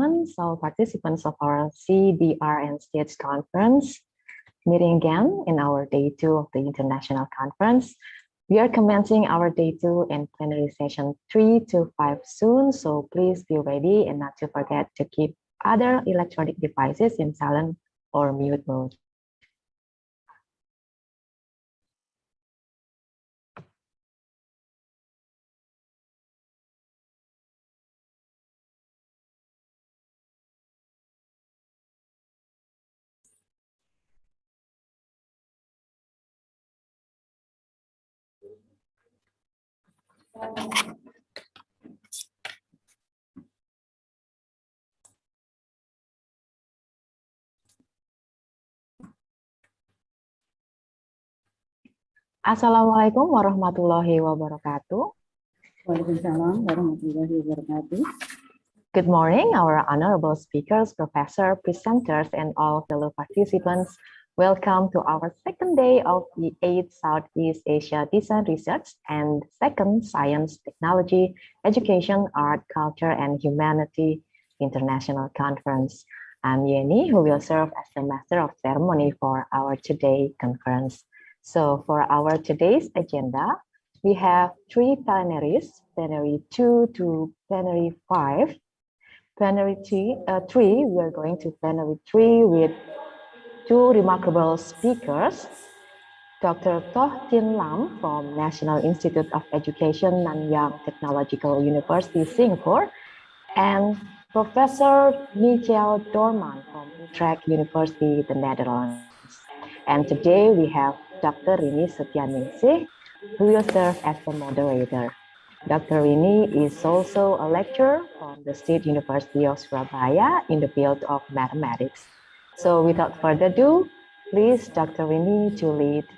gentlemen, so participants of our CBR and STEACH conference, meeting again in our day 2 of the international conference. We are commencing our day 2 and plenary session 3 to 5 soon, so please be ready and not to forget to keep other electronic devices in silent or mute mode. Assalamualaikum warahmatullahi wabarakatuh. Waalaikumsalam warahmatullahi wabarakatuh. Good morning, our honorable speakers, professors, presenters, and all fellow participants. Welcome to our second day of the 8th Southeast Asia Design Research and second Science, Technology, Education, Art, Culture, and Humanity International Conference. I'm Yeni, who will serve as the Master of Ceremony for our today conference. So for our today's agenda, we have 3 plenaries, plenary 2 to plenary 5. Plenary 3, we are going to plenary 3 with 2 remarkable speakers, Dr. Toh Tin Lam from National Institute of Education, Nanyang Technological University, Singapore, and Professor Michael Dorman from Utrecht University, the Netherlands. And today we have Dr. Rini Setianingsih, who will serve as the moderator. Dr. Rini is also a lecturer from the State University of Surabaya in the field of mathematics. So without further ado, please Dr. Rini to lead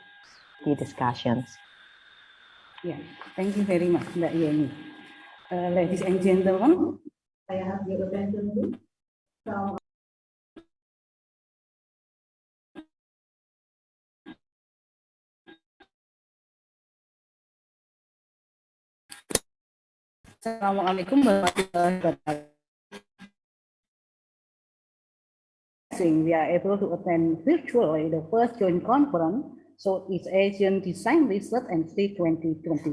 the discussions. Yeah, thank you very much, Mbak Yeni. Ladies and gentlemen, I have your attention please. Assalamualaikum warahmatullahi wabarakatuh. We are able to attend virtually the first joint conference, Southeast Asian Design Research and STEACH 2021.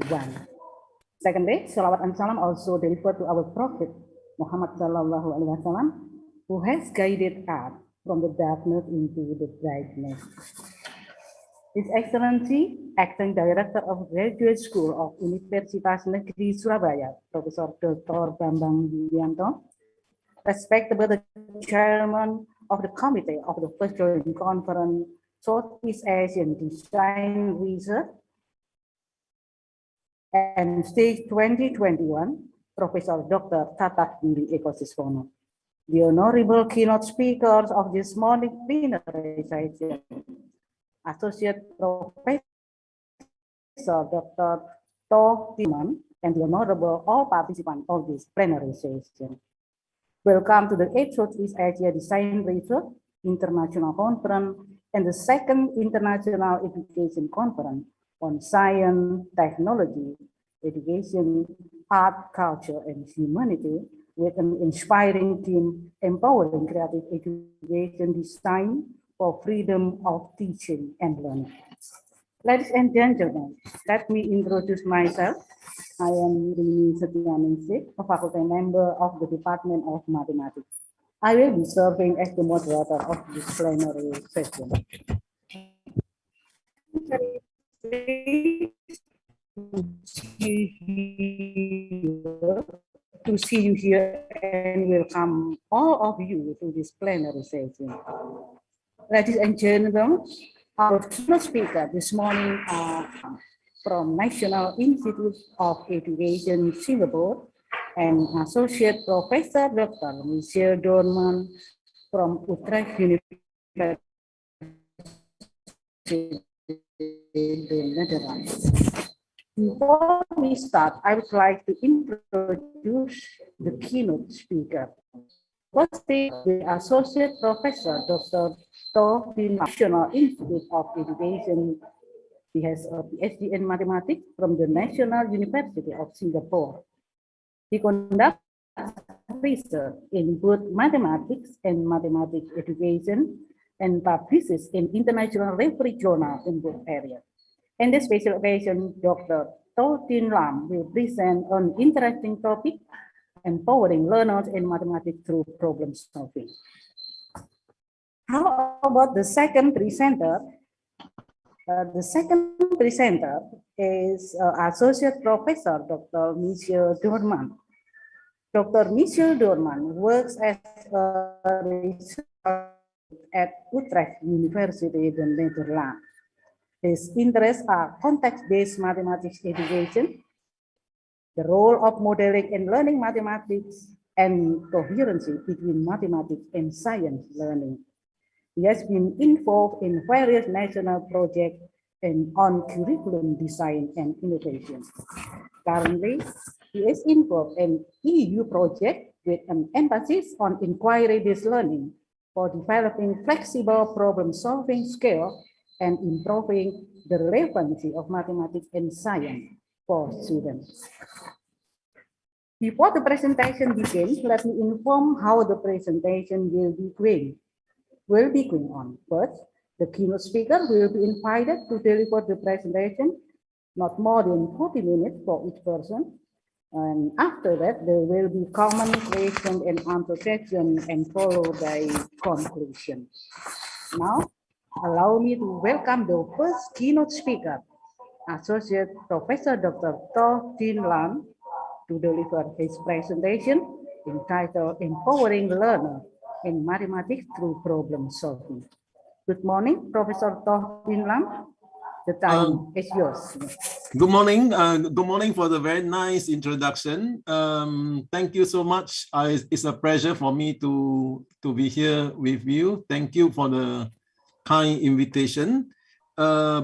Secondly, salawat and salam also delivered to our Prophet Muhammad sallallahu alaihi wasallam, who has guided us from the darkness into the brightness. His Excellency, Acting Director of Graduate School of Universitas Negeri Surabaya, Professor Dr. Bambang Yulianto, respectable Chairman of the Committee of the First Joint Conference, Southeast Asian Design Research and STEACH 2021, Professor Dr. Tatak Diri Ekosistono, the honorable keynote speakers of this morning plenary session, Associate Professor Dr. Toh Tin Lam, and the honorable all participants of this plenary session. Welcome to the 8th Southeast Asia Design Research International Conference and the second International Education Conference on Science, Technology, Education, Art, Culture, and Humanity, with an inspiring theme, empowering creative education design for freedom of teaching and learning. Ladies and gentlemen, let me introduce myself. I am Rini Setianingsih, a faculty member of the Department of Mathematics. I will be serving as the moderator of this plenary session. To see you here and welcome all of you to this plenary session. Ladies and gentlemen, our first speaker this morning are from National Institute of Education, Singapore, and Associate Professor Dr. Michael Dorman from Utrecht University, the Netherlands. Before we start, I would like to introduce the keynote speaker. First, the Associate Professor Dr. Toh Tin Lam, National Institute of Education. He has a PhD in mathematics from the National University of Singapore. He conducted research in both mathematics and mathematics education and publishes in international referee journal in both areas. In this special occasion, Dr. To Tin Lam will present an interesting topic, empowering learners in mathematics through problem solving. How about the second presenter? The second presenter is Associate Professor Dr. Michel Doorman. Dr. Michel Doorman works as a researcher at Utrecht University in the Netherlands. His interests are context-based mathematics education, the role of modeling in learning mathematics, and coherency between mathematics and science learning. He has been involved in various national projects and on curriculum design and innovation. Currently, he is involved in EU project with an emphasis on inquiry-based learning for developing flexible problem-solving skills and improving the relevancy of mathematics and science for students. Before the presentation begins, let me inform how the presentation will be going on. First, the keynote speaker will be invited to deliver the presentation, not more than 40 minutes for each person. And after that, there will be common question and answer session and followed by conclusion. Now, allow me to welcome the first keynote speaker, Associate Professor Dr. To Tin Lam, to deliver his presentation entitled Empowering Learner in Mathematics Through Problem Solving. Good morning, Professor To Tin Lam. The time is yours. Good morning. Good morning for the very nice introduction. Thank you so much. It's a pleasure for me to be here with you. Thank you for the kind invitation.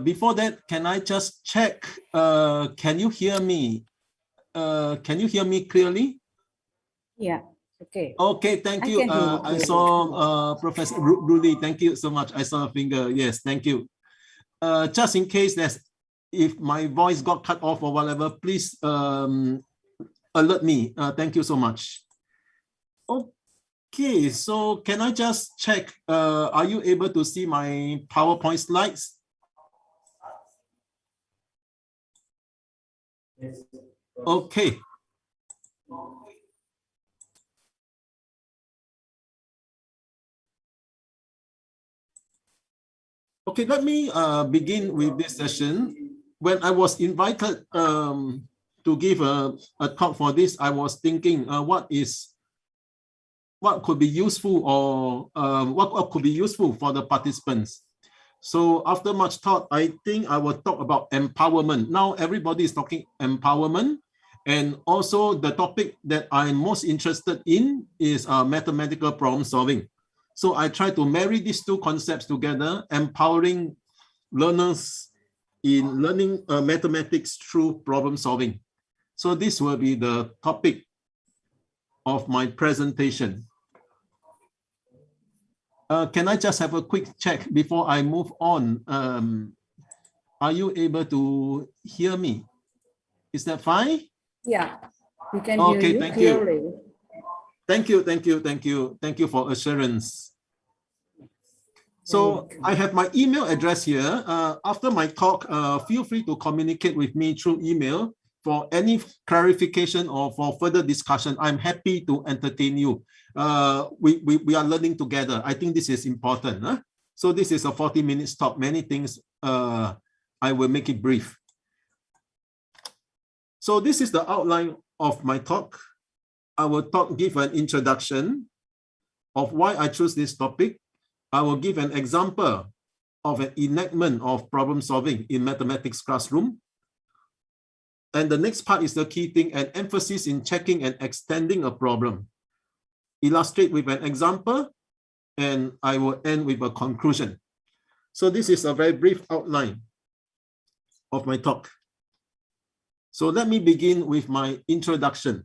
Before that, can I just check? Can you hear me? Can you hear me clearly? Yeah. Okay. Okay, thank you. I saw Professor Rudy. Thank you so much. I saw a finger. Yes, thank you. Just in case if my voice got cut off or whatever, please alert me. Thank you so much. Okay, so can I just check? Are you able to see my PowerPoint slides? Yes. Okay. Okay, let me begin with this session. When I was invited to give a talk for this, I was thinking what could be useful or what could be useful for the participants. So after much thought, I think I will talk about empowerment. Now everybody is talking empowerment, and also the topic that I'm most interested in is mathematical problem solving. So I try to marry these two concepts together, empowering learners in learning mathematics through problem solving. So this will be the topic of my presentation. Can I just have a quick check before I move on? Are you able to hear me? Is that fine? Yeah, we can hear you clearly. Thank you for assurance. So I have my email address here. After my talk, feel free to communicate with me through email for any clarification or for further discussion. I'm happy to entertain you. We are learning together. I think this is important. Huh? So this is a 40-minute talk. Many things, I will make it brief. So this is the outline of my talk. I will give an introduction of why I choose this topic. I will give an example of an enactment of problem solving in mathematics classroom. And the next part is the key thing, an emphasis in checking and extending a problem. Illustrate with an example, and I will end with a conclusion. So this is a very brief outline of my talk. So let me begin with my introduction.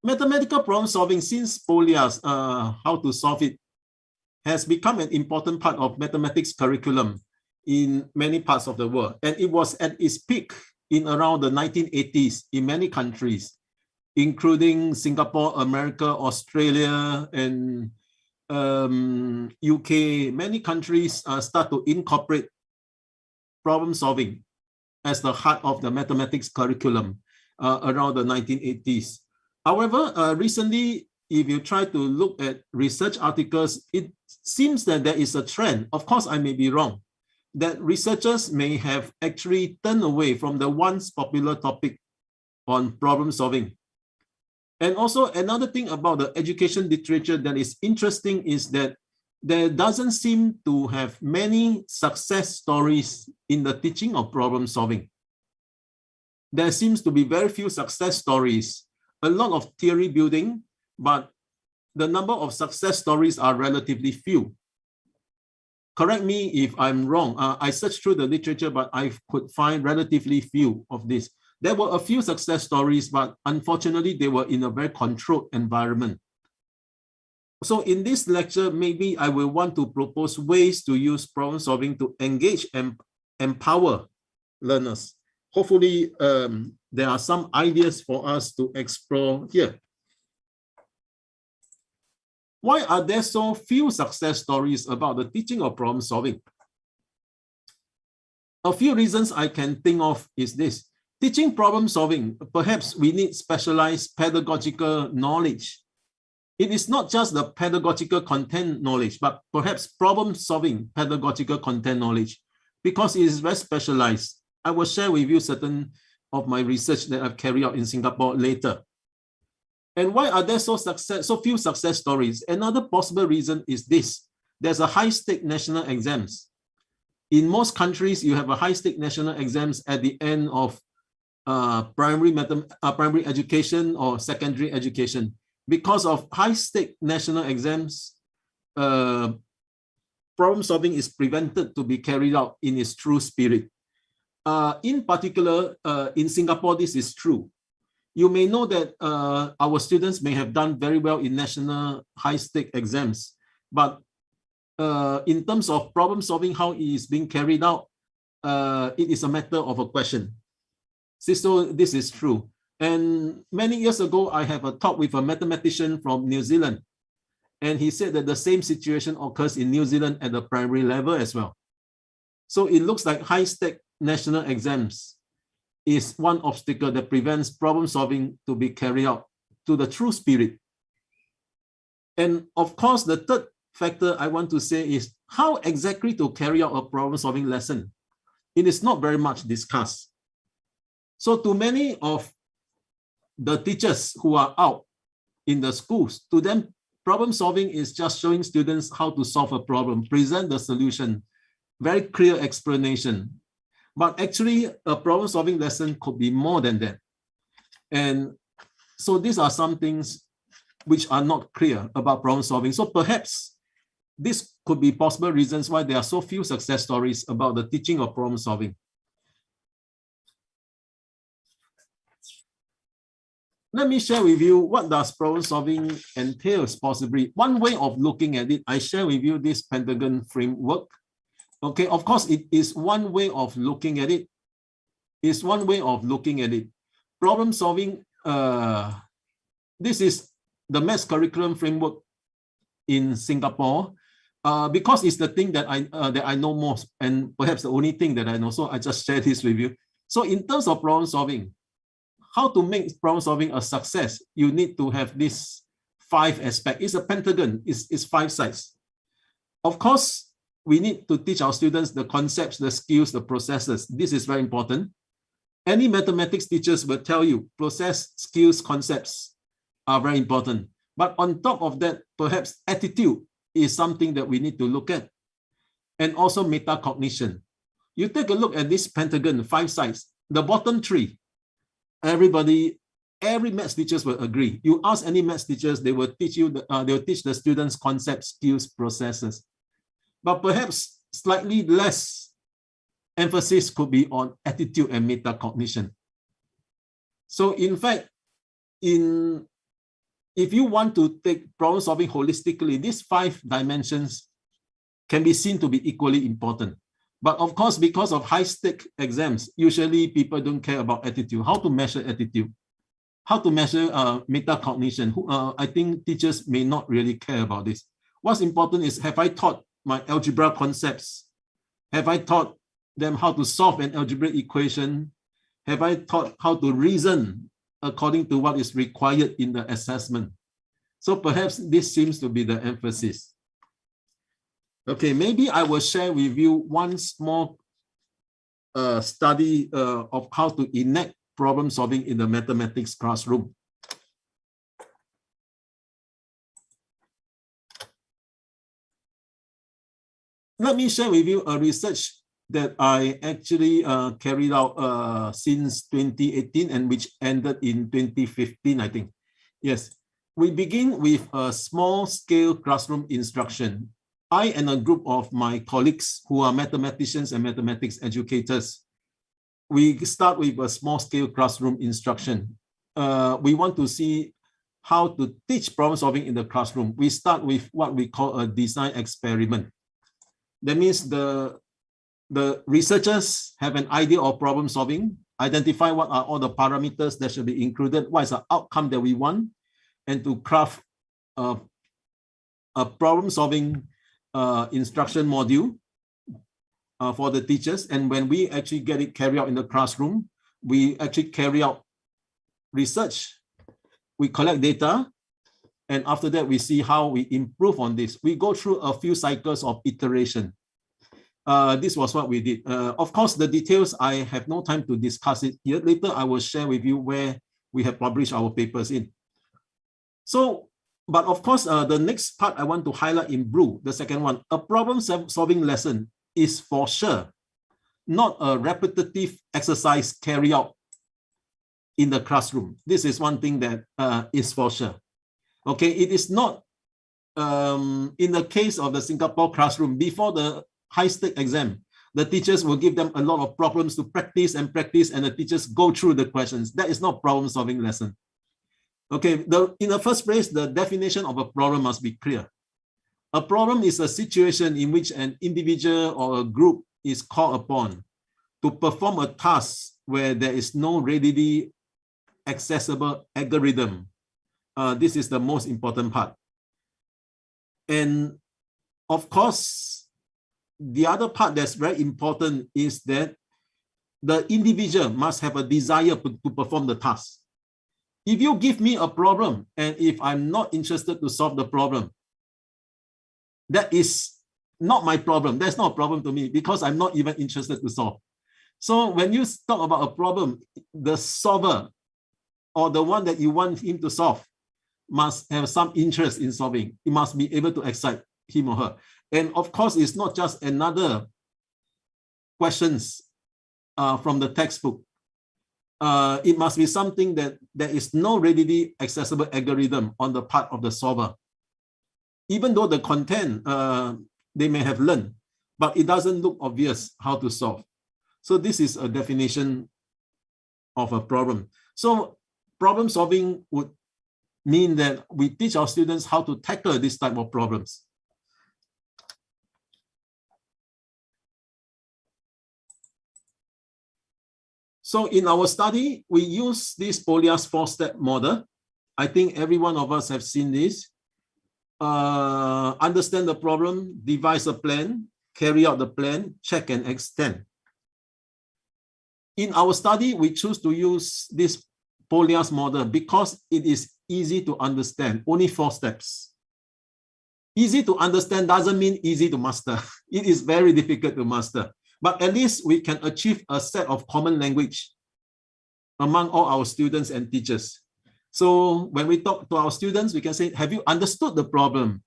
Mathematical problem solving since Polias, how to solve it, has become an important part of mathematics curriculum in many parts of the world. And it was at its peak in around the 1980s in many countries, including Singapore, America, Australia, and UK. Many countries start to incorporate problem solving as the heart of the mathematics curriculum around the 1980s. However, recently, if you try to look at research articles, it seems that there is a trend. Of course, I may be wrong, that researchers may have actually turned away from the once popular topic on problem solving. And also another thing about the education literature that is interesting is that there doesn't seem to have many success stories in the teaching of problem solving. There seems to be very few success stories, a lot of theory building, but the number of success stories are relatively few. Correct me if I'm wrong. I searched through the literature, but I could find relatively few of this. There were a few success stories, but unfortunately, they were in a very controlled environment. So in this lecture, maybe I will want to propose ways to use problem solving to engage and empower learners. Hopefully, there are some ideas for us to explore here. Why are there so few success stories about the teaching of problem solving? A few reasons I can think of is this. Teaching problem solving, perhaps we need specialized pedagogical knowledge. It is not just the pedagogical content knowledge, but perhaps problem solving pedagogical content knowledge, because it is very specialized. I will share with you certain of my research that I've carried out in Singapore later. And why are there so few success stories? Another possible reason is this. There's a high-stake national exams. In most countries, you have a high-stake national exams at the end of primary education or secondary education. Because of high-stake national exams, problem solving is prevented to be carried out in its true spirit. In particular, in Singapore, this is true. You may know that our students may have done very well in national high-stake exams, but in terms of problem solving, how it is being carried out, it is a matter of a question. So this is true. And many years ago, I have a talk with a mathematician from New Zealand, and he said that the same situation occurs in New Zealand at the primary level as well. So it looks like high-stake national exams is one obstacle that prevents problem solving to be carried out to the true spirit. And of course, the third factor I want to say is how exactly to carry out a problem solving lesson. It is not very much discussed. So to many of the teachers who are out in the schools, to them, problem solving is just showing students how to solve a problem, present the solution, very clear explanation. But actually, a problem solving lesson could be more than that. And so these are some things which are not clear about problem solving. So perhaps this could be possible reasons why there are so few success stories about the teaching of problem solving. Let me share with you what does problem solving entails possibly. One way of looking at it, I share with you this Pentagon framework. Okay, of course, it is one way of looking at it. It's one way of looking at it. Problem solving, this is the maths curriculum framework in Singapore, because it's the thing that I know most, and perhaps the only thing that I know. So I just share this with you. So in terms of problem solving, how to make problem solving a success, you need to have this 5 aspects. It's a pentagon, it's 5 sides. Of course, we need to teach our students the concepts, the skills, the processes. This is very important. Any mathematics teachers will tell you process, skills, concepts are very important. But on top of that, perhaps attitude is something that we need to look at. And also metacognition. You take a look at this pentagon, 5 sides. The bottom 3, every maths teachers will agree. You ask any maths teachers, they will teach you, they will teach the students concepts, skills, processes. But perhaps slightly less emphasis could be on attitude and metacognition. So in fact, if you want to take problem solving holistically, these 5 dimensions can be seen to be equally important. But of course, because of high-stake exams, usually people don't care about attitude. How to measure attitude? How to measure metacognition? I think teachers may not really care about this. What's important is, have I taught my algebra concepts? Have I taught them how to solve an algebraic equation? Have I taught how to reason according to what is required in the assessment? So perhaps this seems to be the emphasis. Okay, maybe I will share with you one small study of how to enact problem solving in the mathematics classroom. Let me share with you a research that I actually carried out since 2018 and which ended in 2015, I think. Yes, we begin with a small scale classroom instruction. I and a group of my colleagues who are mathematicians and mathematics educators, we start with a small scale classroom instruction. We want to see how to teach problem solving in the classroom. We start with what we call a design experiment. That means the researchers have an idea of problem solving, identify what are all the parameters that should be included, what is the outcome that we want, and to craft a problem solving instruction module for the teachers. And when we actually get it carried out in the classroom, we actually carry out research, we collect data, and after that we see how we improve on this. We go through a few cycles of iteration. This was what we did. Of course, the details, I have no time to discuss it here. Later, I will share with you where we have published our papers in. So, but of course, the next part I want to highlight in blue, the second one, a problem solving lesson is for sure not a repetitive exercise carried out in the classroom. This is one thing that is for sure. Okay, it is not, in the case of the Singapore classroom, before the high-stake exam, the teachers will give them a lot of problems to practice, and the teachers go through the questions. That is not problem-solving lesson. Okay, in the first place, the definition of a problem must be clear. A problem is a situation in which an individual or a group is called upon to perform a task where there is no readily accessible algorithm. This is the most important part. And of course, the other part that's very important is that the individual must have a desire to perform the task. If you give me a problem and if I'm not interested to solve the problem, that is not my problem. That's not a problem to me because I'm not even interested to solve. So when you talk about a problem, the solver or the one that you want him to solve must have some interest in solving. It must be able to excite him or her. And of course, it's not just another questions from the textbook. It must be something that there is no readily accessible algorithm on the part of the solver. Even though the content they may have learned, but it doesn't look obvious how to solve. So this is a definition of a problem. So problem solving would mean that we teach our students how to tackle this type of problems. So in our study, we use this Polias 4-step model. I think every one of us have seen this. Understand the problem, devise a plan, carry out the plan, check and extend. In our study, we choose to use this Polias model because it is easy to understand, only 4 steps. Easy to understand doesn't mean easy to master. It is very difficult to master. But at least we can achieve a set of common language among all our students and teachers. So when we talk to our students, we can say, have you understood the problem?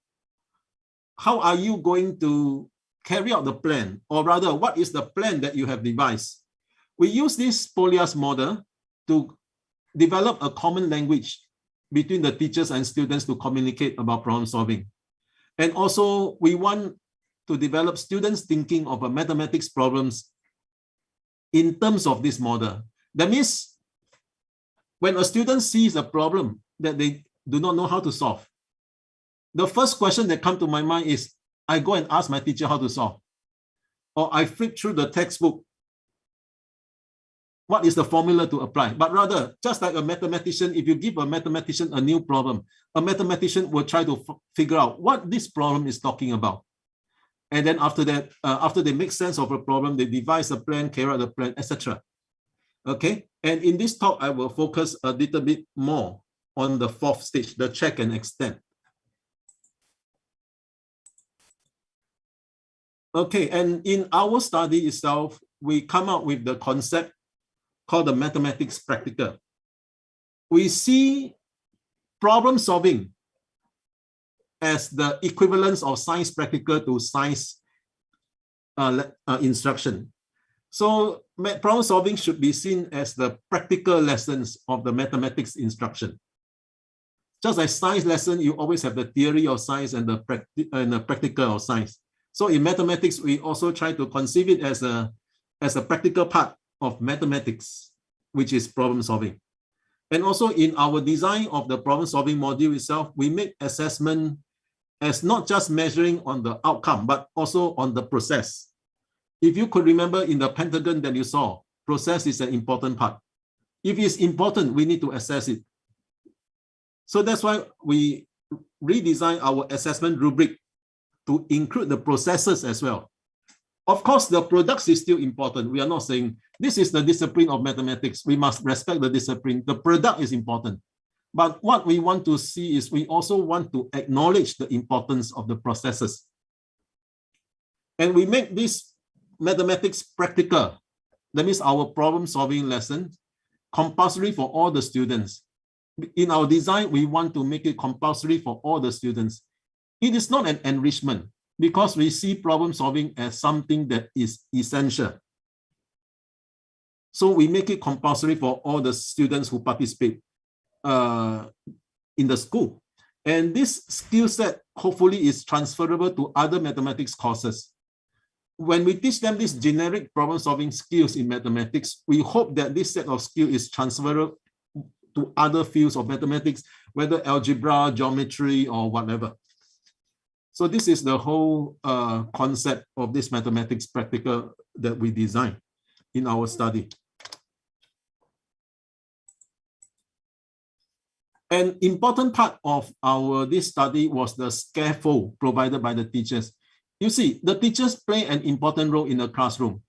How are you going to carry out the plan? Or rather, what is the plan that you have devised? We use this Polias model to develop a common language between the teachers and students to communicate about problem solving. And also, we want to develop students thinking of mathematics problems in terms of this model. That means when a student sees a problem that they do not know how to solve, the first question that comes to my mind is, I go and ask my teacher how to solve. or I flip through the textbook, what is the formula to apply? But rather, just like a mathematician, if you give a mathematician a new problem, a mathematician will try to figure out what this problem is talking about. And then after that, after they make sense of a problem, they devise a plan, carry out the plan, etc. Okay, and in this talk, I will focus a little bit more on the fourth stage, the check and extend. Okay, and in our study itself, we come up with the concept called the mathematics practical. We see problem solving as the equivalence of science practical to science instruction. So problem solving should be seen as the practical lessons of the mathematics instruction. Just like science lesson, you always have the theory of science and the practical of science. So in mathematics, we also try to conceive it as a practical part of mathematics, which is problem solving. And also in our design of the problem solving module itself, we make assessment as not just measuring on the outcome, but also on the process. If you could remember in the pentagon that you saw, process is an important part. If it's important, we need to assess it. So that's why we redesign our assessment rubric to include the processes as well. Of course, the products is still important. We are not saying this is the discipline of mathematics. We must respect the discipline. The product is important. But what we want to see is we also want to acknowledge the importance of the processes. And we make this mathematics practical. That means our problem solving lesson compulsory for all the students. In our design, we want to make it compulsory for all the students. It is not an enrichment because we see problem solving as something that is essential. So we make it compulsory for all the students who participate in the school. And this skill set hopefully is transferable to other mathematics courses. When we teach them these generic problem solving skills in mathematics, we hope that this set of skills is transferable to other fields of mathematics, whether algebra, geometry, or whatever. So this is the whole concept of this mathematics practical that we design in our study. An important part of this study was the scaffold provided by the teachers. You see, the teachers play an important role in the classroom.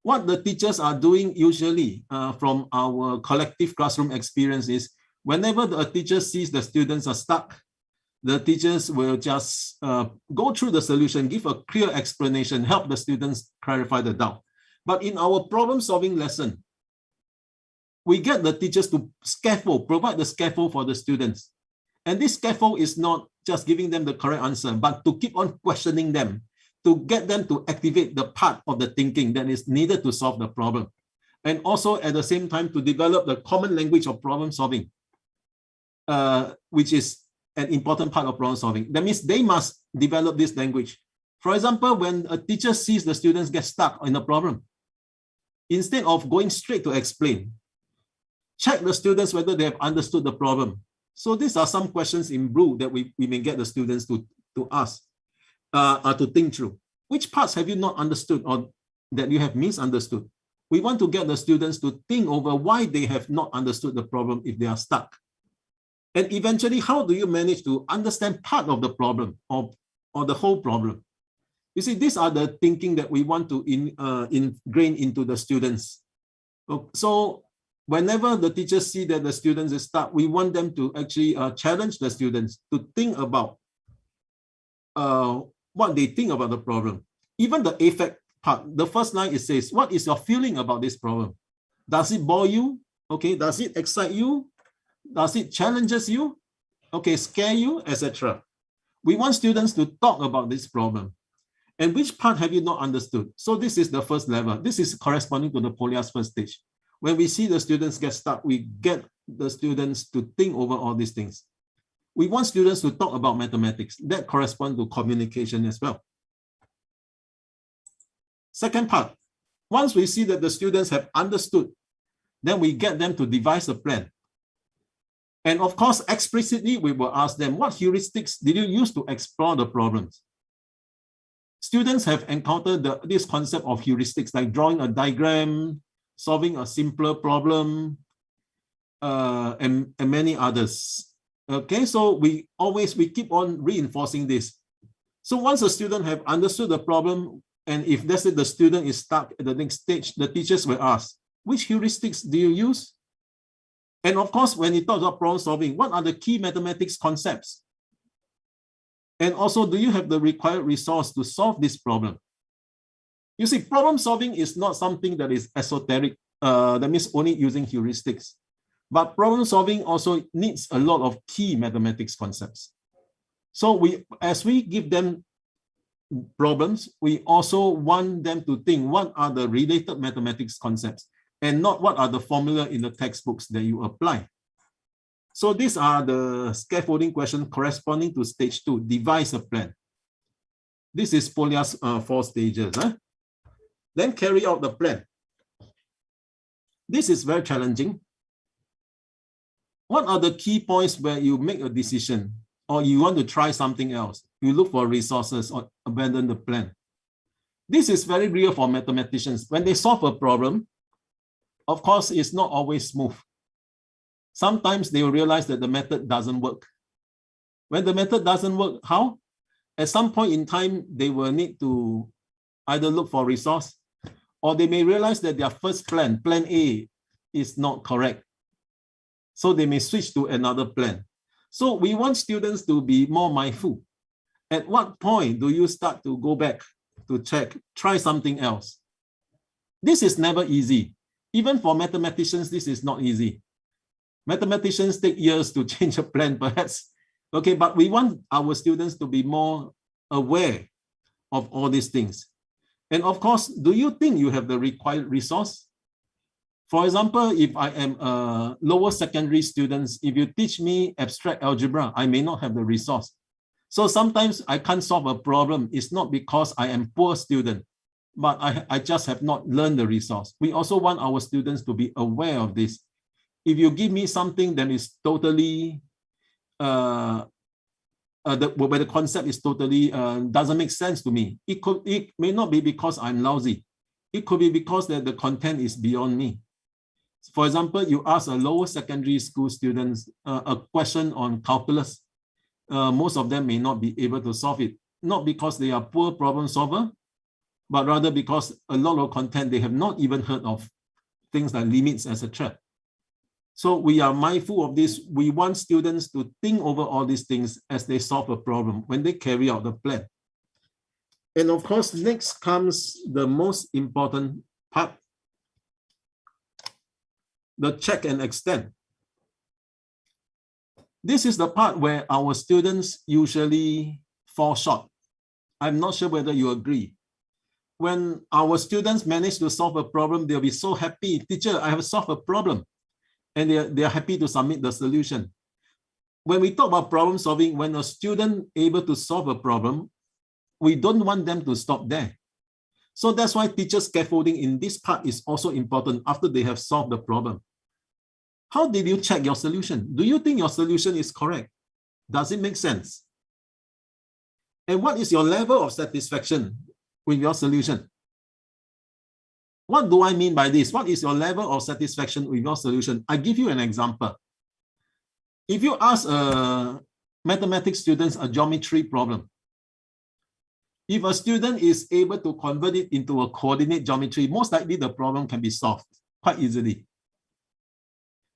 What the teachers are doing usually from our collective classroom experience is whenever the teacher sees the students are stuck, the teachers will just go through the solution, give a clear explanation, help the students clarify the doubt. But in our problem-solving lesson, we get the teachers to provide the scaffold for the students. And this scaffold is not just giving them the correct answer, but to keep on questioning them, to get them to activate the part of the thinking that is needed to solve the problem. And also at the same time to develop the common language of problem solving, which is an important part of problem solving. That means they must develop this language. For example, when a teacher sees the students get stuck in a problem, instead of going straight to explain, check the students whether they have understood the problem. So these are some questions in blue that we may get the students to ask, to think through. Which parts have you not understood or that you have misunderstood? We want to get the students to think over why they have not understood the problem if they are stuck. And eventually, how do you manage to understand part of the problem or the whole problem? You see, these are the thinking that we want to ingrain into the students. So whenever the teachers see that the students is stuck, we want them to actually challenge the students to think about what they think about the problem. Even the affect part, the first line, it says, what is your feeling about this problem? Does it bore you? Okay, does it excite you? Does it challenges you? Okay, scare you, etc. We want students to talk about this problem. And which part have you not understood? So this is the first level. This is corresponding to the Polias first stage. When we see the students get stuck, we get the students to think over all these things. We want students to talk about mathematics. That corresponds to communication as well. Second part, once we see that the students have understood, then we get them to devise a plan. And of course, explicitly, we will ask them, what heuristics did you use to explore the problems? students have encountered this concept of heuristics, like drawing a diagram, solving a simpler problem, and many others. Okay, so we keep on reinforcing this. So once a student have understood the problem, and if let's say the student is stuck at the next stage, the teachers will ask, which heuristics do you use? And of course, when you talk about problem solving, what are the key mathematics concepts? And also, do you have the required resource to solve this problem? You see, problem solving is not something that is esoteric, that means only using heuristics. But problem solving also needs a lot of key mathematics concepts. So as we give them problems, we also want them to think what are the related mathematics concepts and not what are the formula in the textbooks that you apply. So these are the scaffolding questions corresponding to stage 2, devise a plan. This is Polia's 4 stages. Then carry out the plan. This is very challenging. What are the key points where you make a decision or you want to try something else? You look for resources or abandon the plan. This is very real for mathematicians. When they solve a problem, of course, it's not always smooth. Sometimes they will realize that the method doesn't work. When the method doesn't work, how? At some point in time, they will need to either look for resource, or they may realize that their first plan, plan A, is not correct. So they may switch to another plan. So we want students to be more mindful. At what point do you start to go back to check, try something else? This is never easy. Even for mathematicians, this is not easy. Mathematicians take years to change a plan, perhaps. Okay, but we want our students to be more aware of all these things. And of course, do you think you have the required resource? For example, if I am a lower secondary student, if you teach me abstract algebra, I may not have the resource. So sometimes I can't solve a problem. It's not because I am a poor student, but I just have not learned the resource. We also want our students to be aware of this. If you give me something that is totally, where the concept is totally doesn't make sense to me, it may not be because I'm lousy. It could be because the content is beyond me. For example, you ask a lower secondary school students a question on calculus. Most of them may not be able to solve it, not because they are poor problem solver, but rather because a lot of content they have not even heard of, things like limits, etc. So we are mindful of this. We want students to think over all these things as they solve a problem when they carry out the plan. And of course, next comes the most important part, the check and extend. This is the part where our students usually fall short. I'm not sure whether you agree. When our students manage to solve a problem, they'll be so happy. Teacher, I have solved a problem. And they are happy to submit the solution. When we talk about problem solving, when a student able to solve a problem, we don't want them to stop there. So that's why teacher scaffolding in this part is also important after they have solved the problem. How did you check your solution? Do you think your solution is correct? Does it make sense? And what is your level of satisfaction with your solution? What do I mean by this? What is your level of satisfaction with your solution? I give you an example. If you ask mathematics students a geometry problem, if a student is able to convert it into a coordinate geometry, most likely the problem can be solved quite easily.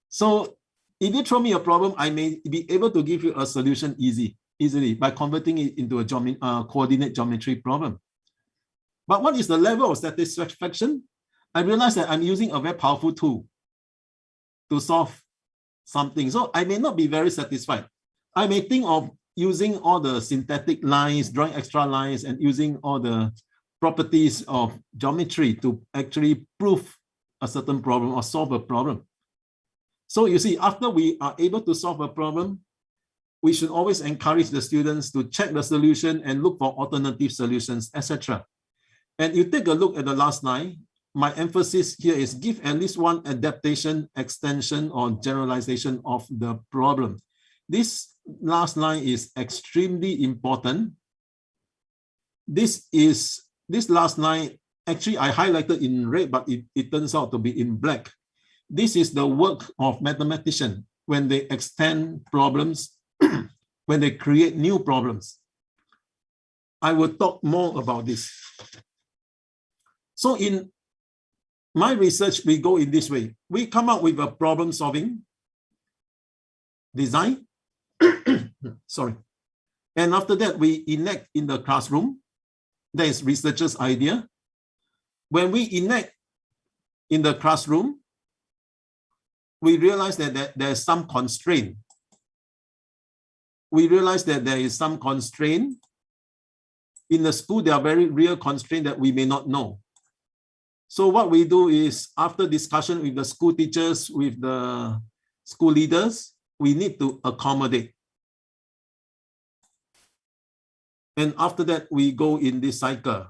So if you throw me a problem, I may be able to give you a solution easily by converting it into a coordinate geometry problem. But what is the level of satisfaction? I realize that I'm using a very powerful tool to solve something. So I may not be very satisfied. I may think of using all the synthetic lines, drawing extra lines, and using all the properties of geometry to actually prove a certain problem or solve a problem. So you see, after we are able to solve a problem, we should always encourage the students to check the solution and look for alternative solutions, etc. And you take a look at the last line. My emphasis here is give at least one adaptation, extension, or generalization of the problem. This last line is extremely important This last line, actually I highlighted in red, but it turns out to be in black. This is the work of mathematicians when they extend problems, when they create new problems. I will talk more about this. So in my research, we go in this way. We come up with a problem solving design. Sorry. And after that, we enact in the classroom. That is researcher's idea. When we enact in the classroom, we realize that there's some constraint. We realize that there is some constraint. In the school, there are very real constraints that we may not know. So what we do is, after discussion with the school teachers, with the school leaders, we need to accommodate. And after that, we go in this cycle.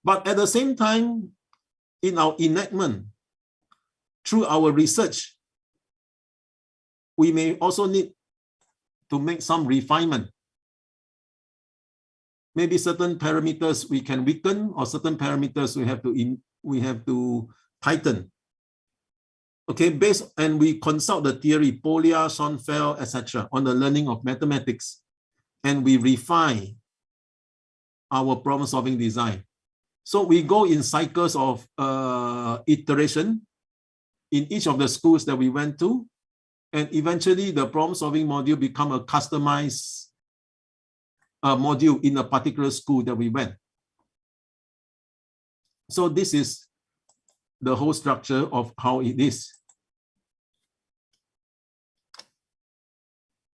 But at the same time, in our enactment, through our research, we may also need to make some refinement. Maybe certain parameters we can weaken, or certain parameters we have to tighten. Okay, and we consult the theory, Polya, Schoenfeld, etc., on the learning of mathematics, and we refine our problem-solving design. So we go in cycles of iteration in each of the schools that we went to, and eventually the problem-solving module become a customized module in a particular school that we went. So this is the whole structure of how it is.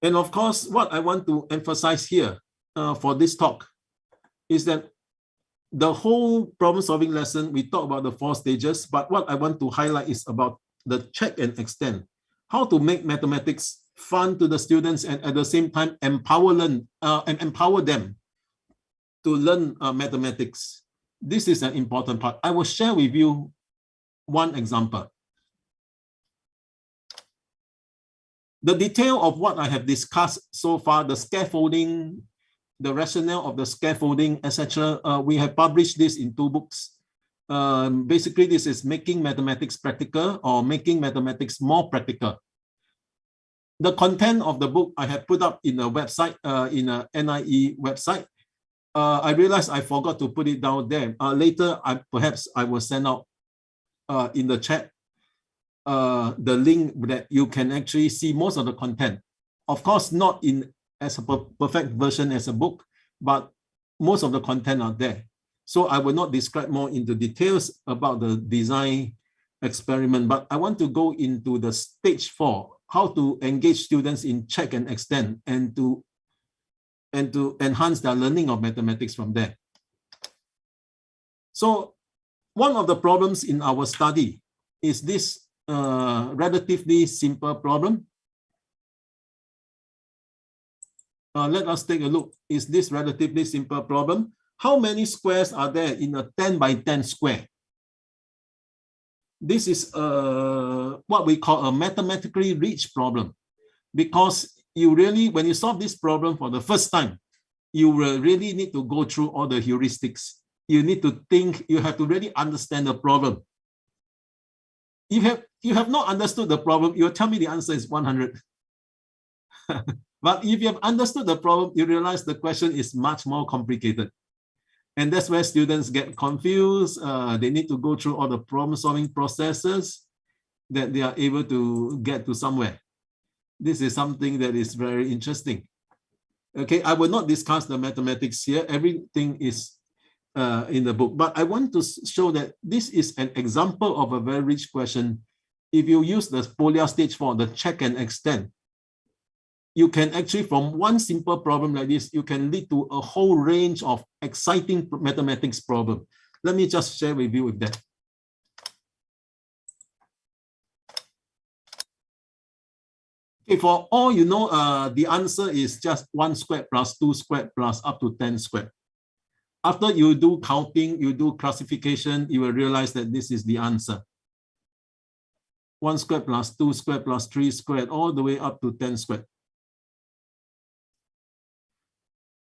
And of course, what I want to emphasize here for this talk is that the whole problem-solving lesson, we talk about the 4 stages, but what I want to highlight is about the check and extend. How to make mathematics fun to the students and at the same time empower them to learn mathematics. This is an important part. I will share with you one example. The detail of what I have discussed so far, the scaffolding, the rationale of the scaffolding, etc., we have published this in 2 books. Basically, this is Making Mathematics Practical or Making Mathematics More Practical. The content of the book I have put up in a website, in a NIE website. I realized I forgot to put it down there. Later, perhaps I will send out in the chat the link that you can actually see most of the content. Of course, not in as a perfect version as a book, but most of the content are there. So I will not describe more into details about the design experiment, but I want to go into the stage 4, how to engage students in check and extend and to enhance their learning of mathematics from there. So one of the problems in our study is this relatively simple problem. Let us take a look. Is this relatively simple problem? How many squares are there in a 10 by 10 square? This is what we call a mathematically rich problem, because you really, when you solve this problem for the first time, you will really need to go through all the heuristics. You need to think, you have to really understand the problem. If you have not understood the problem, you'll tell me the answer is 100. But if you have understood the problem, you realize the question is much more complicated. And that's where students get confused. They need to go through all the problem-solving processes that they are able to get to somewhere. This is something that is very interesting. Okay, I will not discuss the mathematics here. Everything is in the book. But I want to show that this is an example of a very rich question. If you use the Polya stage 4, the check and extend, you can actually, from one simple problem like this, you can lead to a whole range of exciting mathematics problems. Let me just share with you with that. Okay, for all you know, the answer is just 1 squared plus 2 squared plus up to 10 squared. After you do counting, you do classification, you will realize that this is the answer. 1 squared plus 2 squared plus 3 squared, all the way up to 10 squared.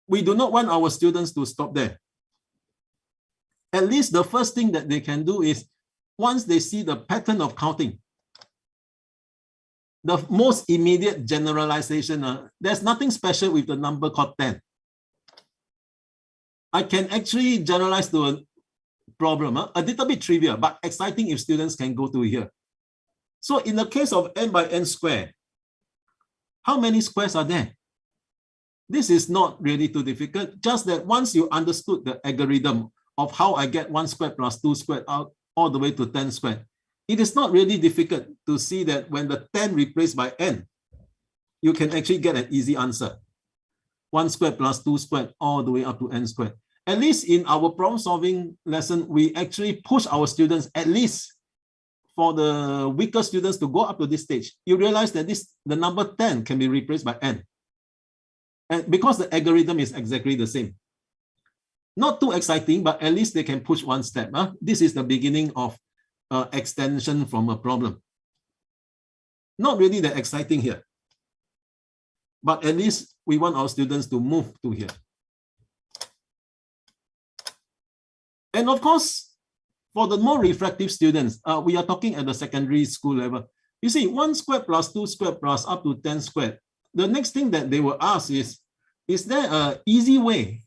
we do not want our students to stop there. At least the first thing that they can do is, once they see the pattern of counting, the most immediate generalization, there's nothing special with the number called 10. I can actually generalize to a problem, a little bit trivial, but exciting if students can go to here. So in the case of n by n squared, how many squares are there? This is not really too difficult, just that once you understood the algorithm of how I get 1 squared plus 2 squared out all the way to 10 squared, it is not really difficult to see that when the 10 replaced by n, you can actually get an easy answer. 1 squared plus 2 squared all the way up to n squared. At least in our problem solving lesson, we actually push our students, at least for the weaker students, to go up to this stage. You realize that the number 10 can be replaced by n. And because the algorithm is exactly the same. Not too exciting, but at least they can push one step. This is the beginning of extension from a problem. Not really that exciting here. But at least we want our students to move to here. And of course, for the more refractive students, we are talking at the secondary school level. You see, 1 squared plus 2 squared plus up to 10 squared. The next thing that they will ask is there an easy way?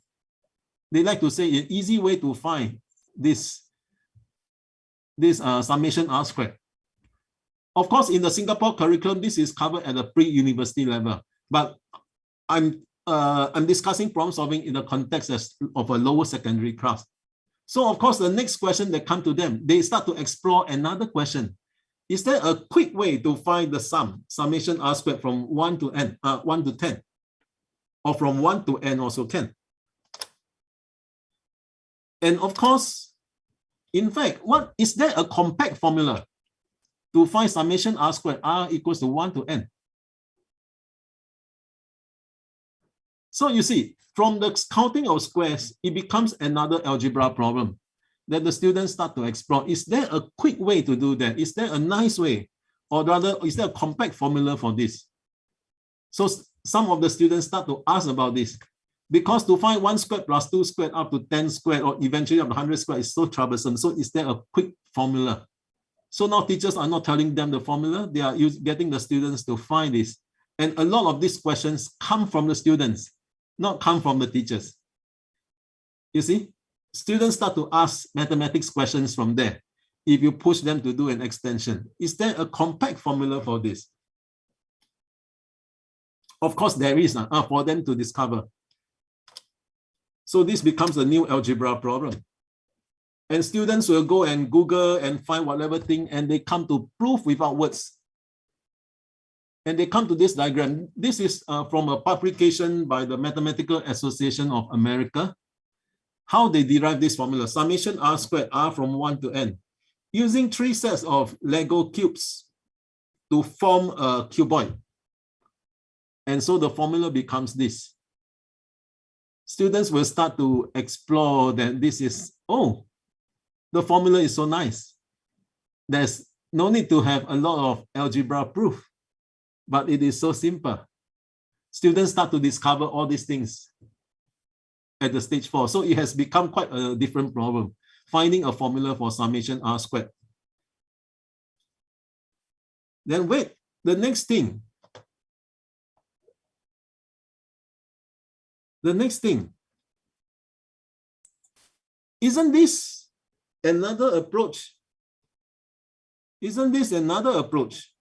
They like to say an easy way to find this summation r squared. Of course, in the Singapore curriculum, this is covered at the pre-university level. But I'm discussing problem solving in the context of a lower secondary class. So of course, the next question that comes to them, they start to explore another question. Is there a quick way to find the summation r squared from 1 to n, 1 to 10? Or from 1 to n also can? And of course, in fact, is there a compact formula to find summation r squared, r equals to 1 to n? So you see, from the counting of squares, it becomes another algebra problem that the students start to explore. Is there a quick way to do that? Is there a nice way? Or rather, is there a compact formula for this? So some of the students start to ask about this. Because to find 1 squared plus 2 squared up to 10 squared or eventually up to 100 squared is so troublesome. So is there a quick formula? So now teachers are not telling them the formula. They are getting the students to find this. And a lot of these questions come from the students, not come from the teachers. You see, students start to ask mathematics questions from there. If you push them to do an extension, is there a compact formula for this? Of course, there is for them to discover. So this becomes a new algebra problem. And students will go and Google and find whatever thing, and they come to proof without words. And they come to this diagram. This is from a publication by the Mathematical Association of America. How they derive this formula, summation r squared, r from 1 to n, using 3 sets of Lego cubes to form a cuboid. And so the formula becomes this. Students will start to explore that this is, oh, the formula is so nice. There's no need to have a lot of algebra proof, but it is so simple. Students start to discover all these things at the stage 4. So it has become quite a different problem, finding a formula for summation r squared. Then wait, the next thing. The next thing, isn't this another approach? Isn't this another approach?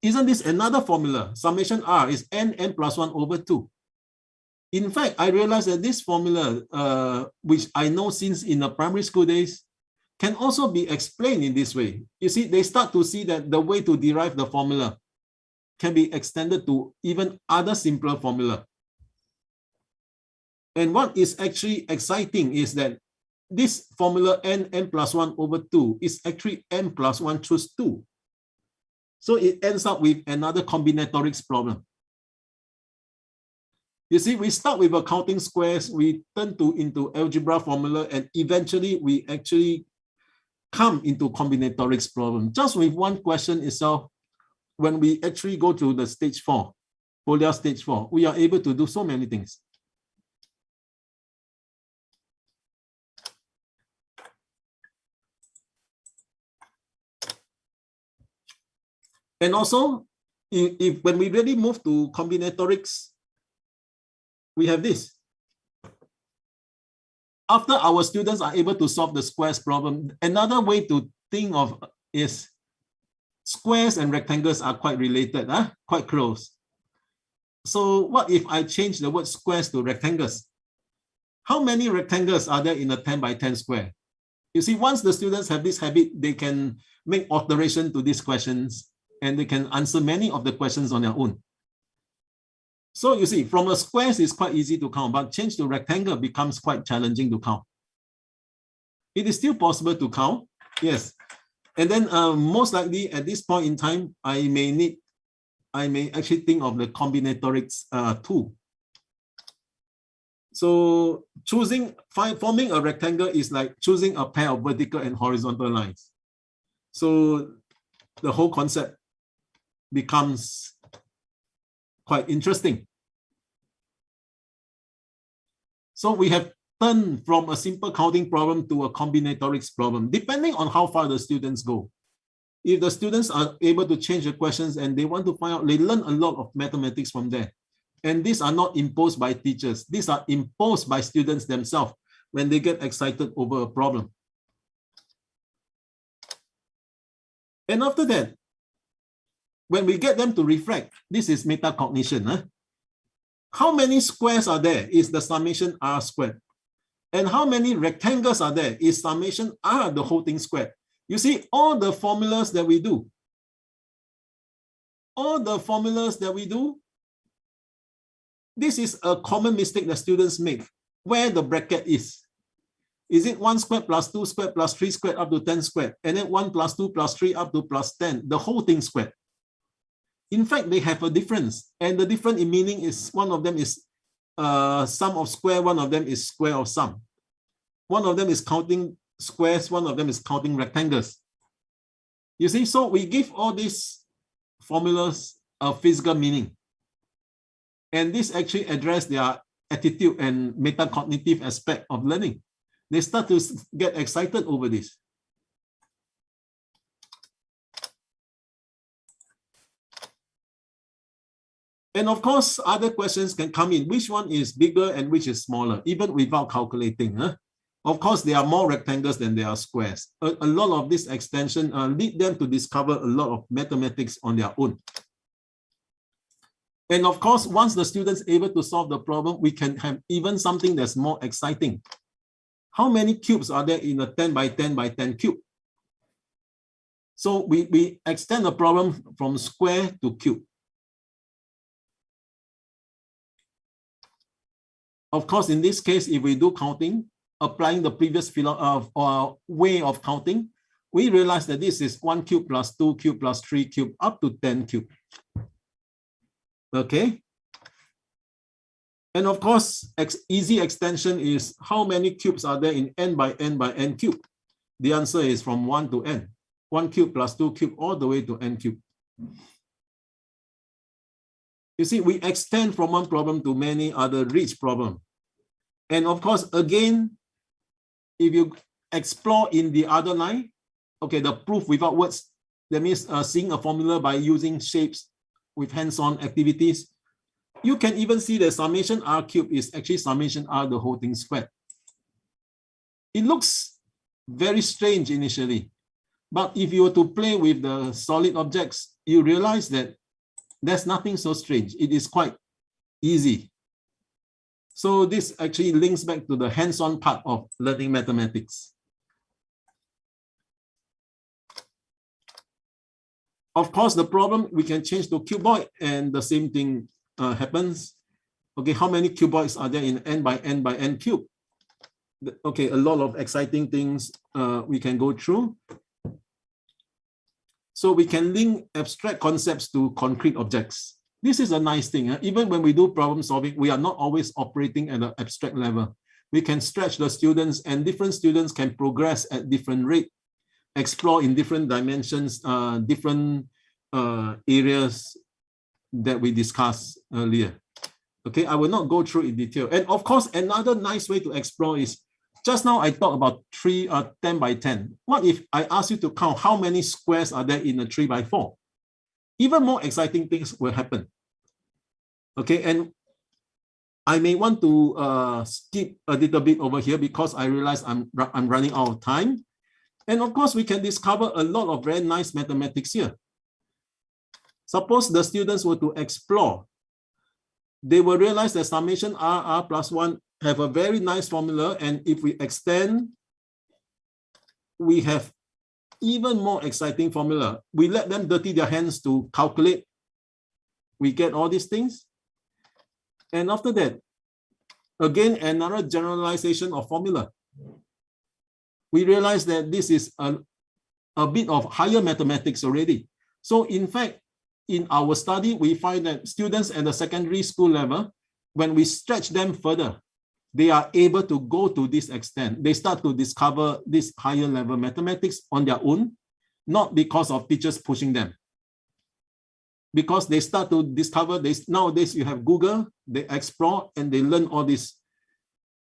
Isn't this another formula? Summation r is n plus 1 over 2. In fact, I realized that this formula, which I know since in the primary school days, can also be explained in this way. You see, they start to see that the way to derive the formula can be extended to even other simpler formula. And what is actually exciting is that this formula n plus 1 over 2 is actually n plus 1 choose 2. So it ends up with another combinatorics problem. You see, we start with a counting squares, we turn into algebra formula, and eventually we actually come into combinatorics problem. Just with one question itself, when we actually go to the stage 4, polio stage 4, we are able to do so many things. And also, if when we really move to combinatorics, we have this. After our students are able to solve the squares problem, another way to think of is squares and rectangles are quite related, quite close. So what if I change the word squares to rectangles? How many rectangles are there in a 10 by 10 square? You see, once the students have this habit, they can make alteration to these questions and they can answer many of the questions on their own. So you see, from a squares is quite easy to count, but change to rectangle becomes quite challenging to count. It is still possible to count, yes. And then most likely at this point in time, I may actually think of the combinatorics tool. So forming a rectangle is like choosing a pair of vertical and horizontal lines. So the whole concept becomes quite interesting. So we have turned from a simple counting problem to a combinatorics problem, depending on how far the students go. If the students are able to change the questions and they want to find out, they learn a lot of mathematics from there. And these are not imposed by teachers. These are imposed by students themselves when they get excited over a problem. And after that, when we get them to reflect, this is metacognition. How many squares are there is the summation r squared. And how many rectangles are there is summation r, the whole thing squared. You see, all the formulas that we do, this is a common mistake that students make, where the bracket is. Is it 1 squared plus 2 squared plus 3 squared up to 10 squared? And then 1 plus 2 plus 3 up to plus 10, the whole thing squared. In fact, they have a difference. And the difference in meaning is one of them is sum of square, one of them is square of sum. One of them is counting squares, one of them is counting rectangles. You see, so we give all these formulas a physical meaning. And this actually addresses their attitude and metacognitive aspect of learning. They start to get excited over this. And of course, other questions can come in. Which one is bigger and which is smaller, even without calculating? Of course, there are more rectangles than there are squares. A lot of this extension lead them to discover a lot of mathematics on their own. And of course, once the students are able to solve the problem, we can have even something that's more exciting. How many cubes are there in a 10 by 10 by 10 cube? So we extend the problem from square to cube. Of course, in this case, if we do counting, applying the previous way of counting, we realize that this is 1 cube plus 2 cube plus 3 cube up to 10 cube. Okay. And of course, easy extension is how many cubes are there in n by n by n cube? The answer is from 1 to n. 1 cube plus 2 cube all the way to n cube. You see, we extend from one problem to many other rich problems. And of course, again, if you explore in the other line, okay, the proof without words, that means seeing a formula by using shapes with hands-on activities, you can even see the summation r cube is actually summation r the whole thing squared. It looks very strange initially, but if you were to play with the solid objects, you realize that there's nothing so strange. It is quite easy. So this actually links back to the hands-on part of learning mathematics. Of course, the problem we can change to cuboid, and the same thing happens. Okay, how many cuboids are there in n by n by n cube? Okay, a lot of exciting things we can go through. So we can link abstract concepts to concrete objects. This is a nice thing. Even when we do problem solving, we are not always operating at an abstract level. We can stretch the students, and different students can progress at different rate, explore in different dimensions, different areas that we discussed earlier. Okay, I will not go through in detail. And of course, another nice way to explore is, just now I talked about 10 by 10. What if I ask you to count how many squares are there in a 3 by 4? Even more exciting things will happen. Okay, and I may want to skip a little bit over here because I realize I'm running out of time. And of course, we can discover a lot of very nice mathematics here. Suppose the students were to explore, they will realize that summation r plus 1 have a very nice formula. And if we extend, we have even more exciting formula. We let them dirty their hands to calculate. We get all these things. And after that, again, another generalization of formula. We realize that this is a bit of higher mathematics already. So in fact, in our study, we find that students at the secondary school level, when we stretch them further, they are able to go to this extent. They start to discover this higher level mathematics on their own, not because of teachers pushing them. Because they start to discover this. Nowadays, you have Google, they explore and they learn all these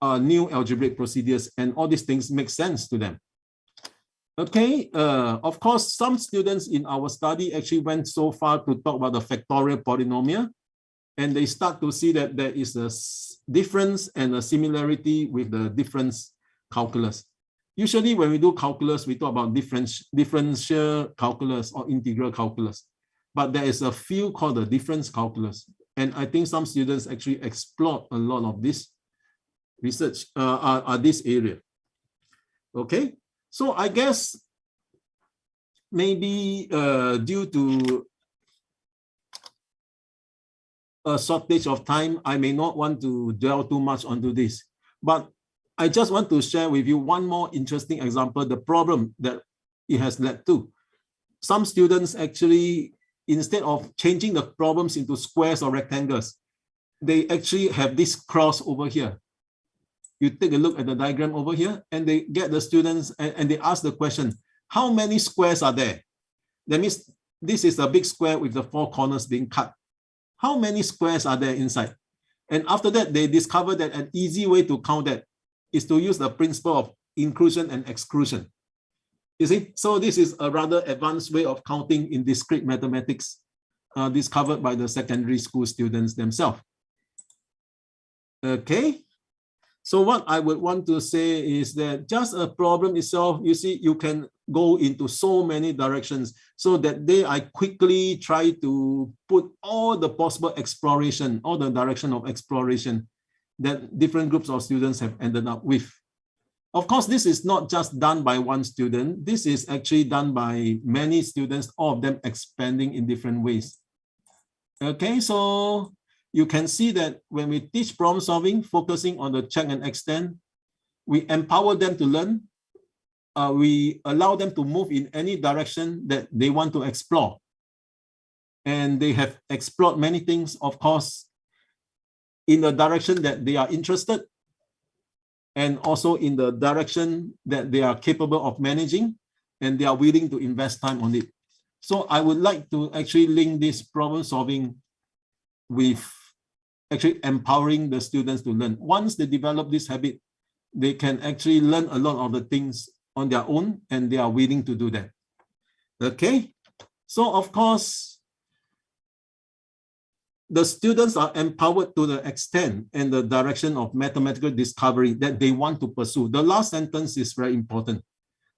new algebraic procedures, and all these things make sense to them. Okay, of course, some students in our study actually went so far to talk about the factorial polynomial, and they start to see that there is a difference and a similarity with the difference calculus. Usually when we do calculus, we talk about differential calculus or integral calculus, but there is a field called the difference calculus. And I think some students actually explored a lot of this research, this area. Okay. So I guess maybe due to a shortage of time, I may not want to dwell too much onto this, but I just want to share with you one more interesting example, the problem that it has led to. Some students actually, instead of changing the problems into squares or rectangles, they actually have this cross over here. You take a look at the diagram over here, and they get the students and they ask the question, how many squares are there? That means this is a big square with the 4 corners being cut. How many squares are there inside? And after that, they discover that an easy way to count that is to use the principle of inclusion and exclusion. You see, so this is a rather advanced way of counting in discrete mathematics discovered by the secondary school students themselves. Okay. So what I would want to say is that just a problem itself, you see, you can go into so many directions. So that day I quickly try to put all the possible exploration, all the direction of exploration that different groups of students have ended up with. Of course, this is not just done by one student. This is actually done by many students, all of them expanding in different ways. Okay, so you can see that when we teach problem solving, focusing on the check and extend, we empower them to learn. We allow them to move in any direction that they want to explore. And they have explored many things, of course, in the direction that they are interested, and also in the direction that they are capable of managing, and they are willing to invest time on it. So I would like to actually link this problem solving with actually empowering the students to learn. Once they develop this habit, they can actually learn a lot of the things on their own, and they are willing to do that. Okay, so of course, the students are empowered to the extent and the direction of mathematical discovery that they want to pursue. The last sentence is very important.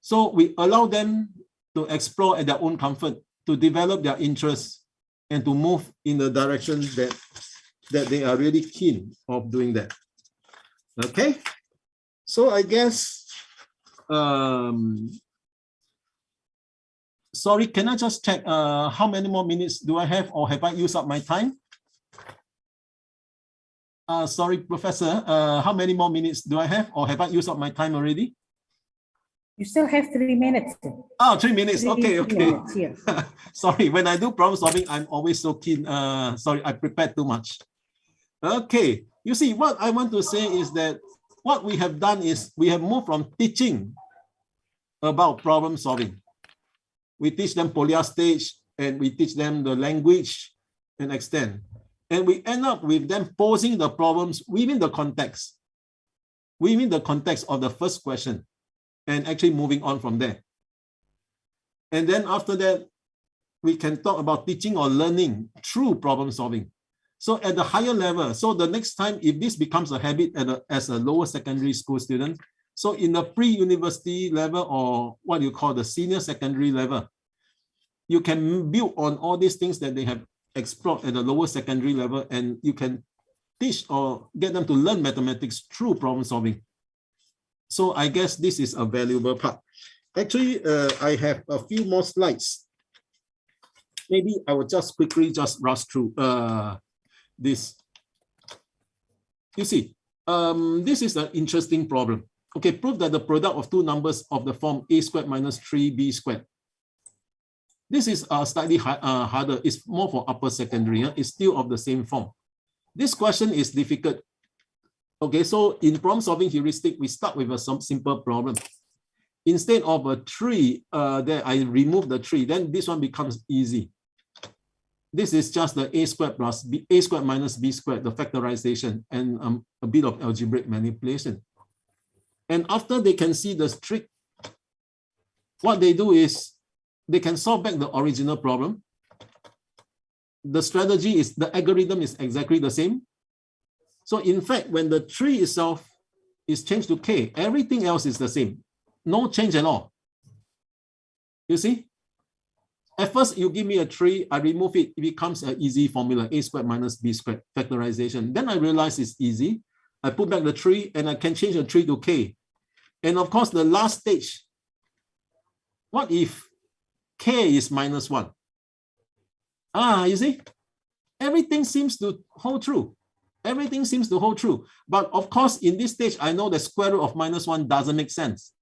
So we allow them to explore at their own comfort, to develop their interests, and to move in the direction that they are really keen of doing that. Okay, so I guess, sorry, can I just check how many more minutes do I have, or have I used up my time? Sorry, Professor, how many more minutes do I have, or have I used up my time already? You still have 3 minutes. Oh, 3 minutes. Okay. Minutes, yes. Sorry, when I do problem solving, I'm always so keen. Sorry, I prepared too much. Okay, you see, what I want to say is that what we have done is we have moved from teaching about problem solving. We teach them polyar stage, and we teach them the language, and extend. And we end up with them posing the problems within the context of the first question, and actually moving on from there. And then after that, we can talk about teaching or learning through problem solving. So at the higher level, so the next time, if this becomes a habit as a lower secondary school student, so in the pre-university level, or what you call the senior secondary level, you can build on all these things that they have explored at the lower secondary level, and you can teach or get them to learn mathematics through problem solving. So I guess this is a valuable part. Actually, I have a few more slides. Maybe I will just quickly rush through this. You see, this is an interesting problem. Okay, prove that the product of two numbers of the form a squared minus 3b squared. This is slightly harder. It's more for upper secondary. It's still of the same form. This question is difficult. Okay, so in problem solving heuristic, we start with a simple problem. Instead of a 3, there I remove the 3, then this one becomes easy. This is just the a squared plus b, a squared minus b squared, the factorization, and a bit of algebraic manipulation. And after they can see the trick, what they do is they can solve back the original problem. The strategy is, the algorithm is exactly the same. So in fact, when the 3 itself is changed to k, everything else is the same. No change at all. You see? At first, you give me a 3, I remove it, it becomes an easy formula, a squared minus b squared, factorization. Then I realize it's easy. I put back the 3, and I can change the 3 to k. And of course, the last stage, what if k is minus 1? You see? Everything seems to hold true. Everything seems to hold true. But of course, in this stage, I know the square root of minus 1 doesn't make sense.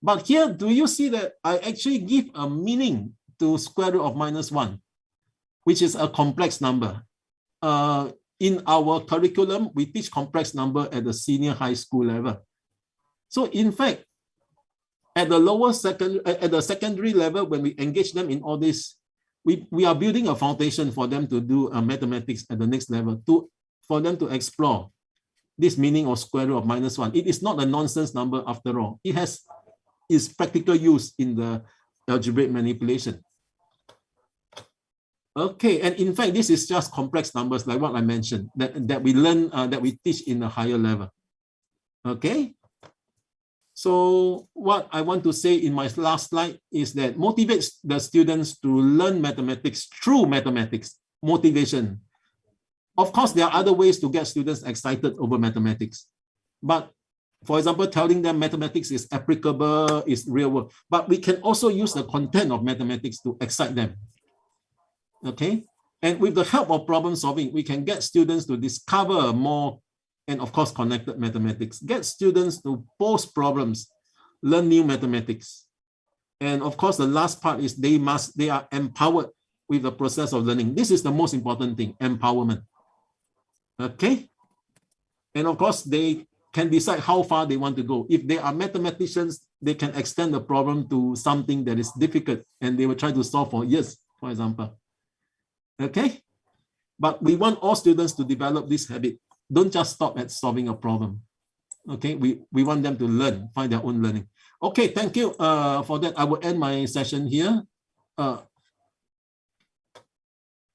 But here, do you see that I actually give a meaning to square root of minus 1, which is a complex number? In our curriculum, we teach complex number at the senior high school level. So in fact, at the secondary level, when we engage them in all this, we are building a foundation for them to do mathematics at the next level, for them to explore this meaning of square root of minus 1. It is not a nonsense number after all. It has its practical use in the algebraic manipulation. Okay, and in fact, this is just complex numbers like what I mentioned, that we learn, that we teach in a higher level. Okay. So what I want to say in my last slide is that motivates the students to learn mathematics through mathematics, motivation. Of course, there are other ways to get students excited over mathematics. But for example, telling them mathematics is applicable, is real world. But we can also use the content of mathematics to excite them. Okay? And with the help of problem solving, we can get students to discover more, and of course, connected mathematics. Get students to pose problems, learn new mathematics. And of course, the last part is they are empowered with the process of learning. This is the most important thing, empowerment. Okay? And of course, they can decide how far they want to go. If they are mathematicians, they can extend the problem to something that is difficult, and they will try to solve for years, for example. Okay? But we want all students to develop this habit. Don't just stop at solving a problem. Okay, we want them to learn, find their own learning. Okay, thank you for that. I will end my session here.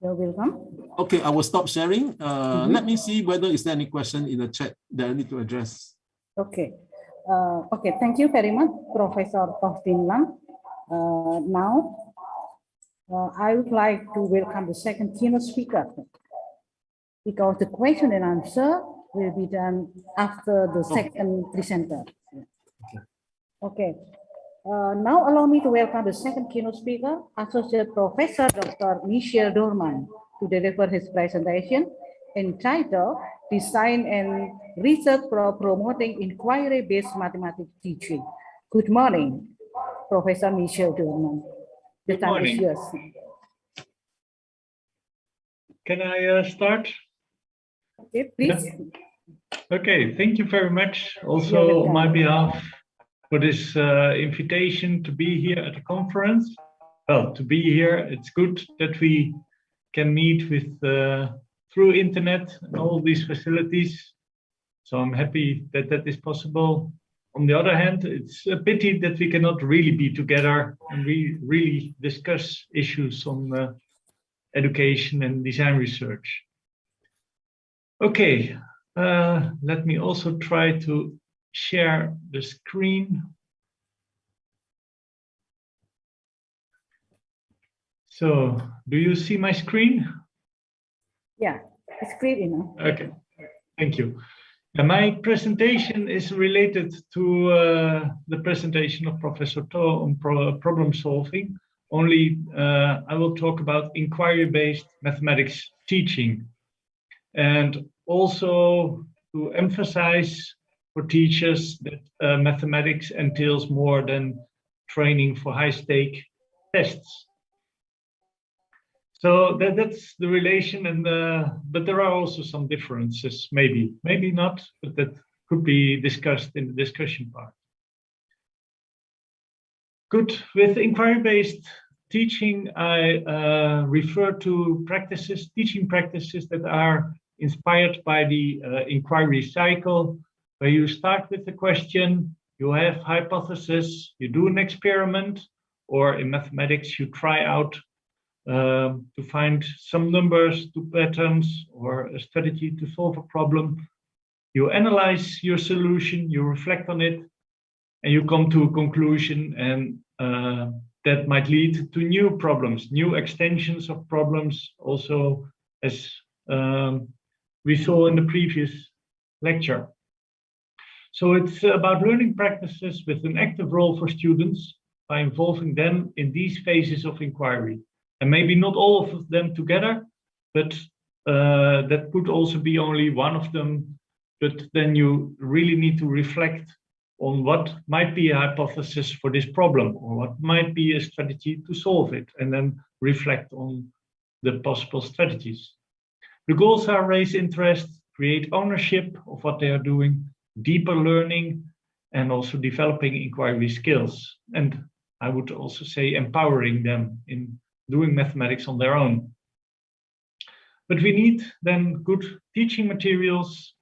You're welcome. Okay, I will stop sharing. Let me see whether is there any question in the chat that I need to address. Okay. Okay, thank you very much, Professor Faustin Lang. Now, I would like to welcome the second keynote speaker, because the question and answer will be done after the second presenter. Okay. Now allow me to welcome the second keynote speaker, Associate Professor Dr. Michel Dorman, to deliver his presentation entitled Design and Research for Promoting Inquiry-Based Mathematics Teaching. Good morning, Professor Michel Dorman. The time is yours. Can I start? Okay, please. Okay, thank you very much also on my behalf for this invitation to be here at the conference. Well, to be here, it's good that we can meet with through internet and all these facilities. So I'm happy that that is possible. On the other hand, it's a pity that we cannot really be together and we really discuss issues on education and design research. Okay, let me also try to share the screen. So, do you see my screen? Yeah, it's great, you know. Okay, thank you. My presentation is related to the presentation of Professor To on problem solving. Only I will talk about inquiry-based mathematics teaching, and also to emphasize for teachers that mathematics entails more than training for high-stake tests. So that's the relation, and but there are also some differences, maybe not, but that could be discussed in the discussion part. Good. With inquiry-based teaching, I refer to practices, teaching practices that are inspired by the inquiry cycle, where you start with a question, you have hypothesis, you do an experiment, or in mathematics you try out to find some numbers, two patterns, or a strategy to solve a problem. You analyze your solution, you reflect on it, and you come to a conclusion, and that might lead to new problems, new extensions of problems, also as we saw in the previous lecture. So it's about learning practices with an active role for students by involving them in these phases of inquiry. And maybe not all of them together, but that could also be only one of them. But then you really need to reflect on what might be a hypothesis for this problem, or what might be a strategy to solve it, and then reflect on the possible strategies. The goals are raise interest, create ownership of what they are doing, deeper learning, and also developing inquiry skills. And I would also say empowering them in doing mathematics on their own. But we need then good teaching materials,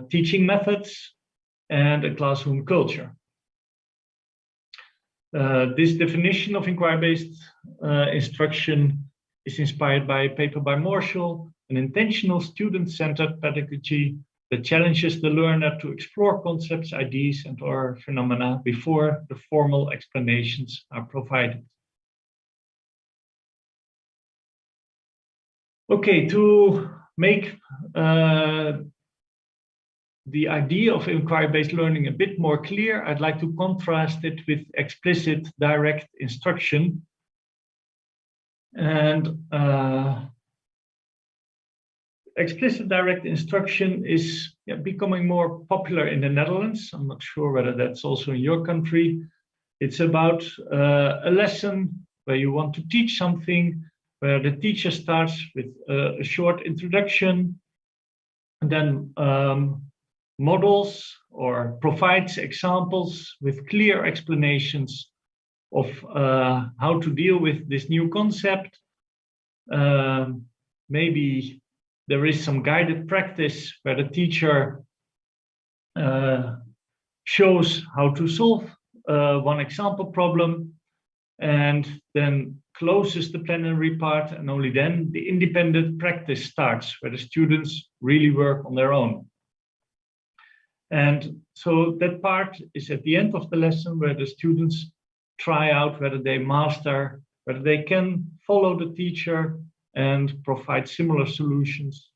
teaching methods, and a classroom culture. This definition of inquiry-based instruction is inspired by a paper by Marshall, an intentional student-centered pedagogy that challenges the learner to explore concepts, ideas, and/or phenomena before the formal explanations are provided. Okay, to make the idea of inquiry-based learning a bit more clear, I'd like to contrast it with explicit direct instruction. And explicit direct instruction is becoming more popular in the Netherlands. I'm not sure whether that's also in your country. It's about a lesson where you want to teach something, where the teacher starts with a short introduction, and then models or provides examples with clear explanations of how to deal with this new concept. Maybe there is some guided practice where the teacher shows how to solve one example problem, and then closes the plenary part, and only then the independent practice starts, where the students really work on their own. And so that part is at the end of the lesson, where the students try out whether they master, whether they can follow the teacher and provide similar solutions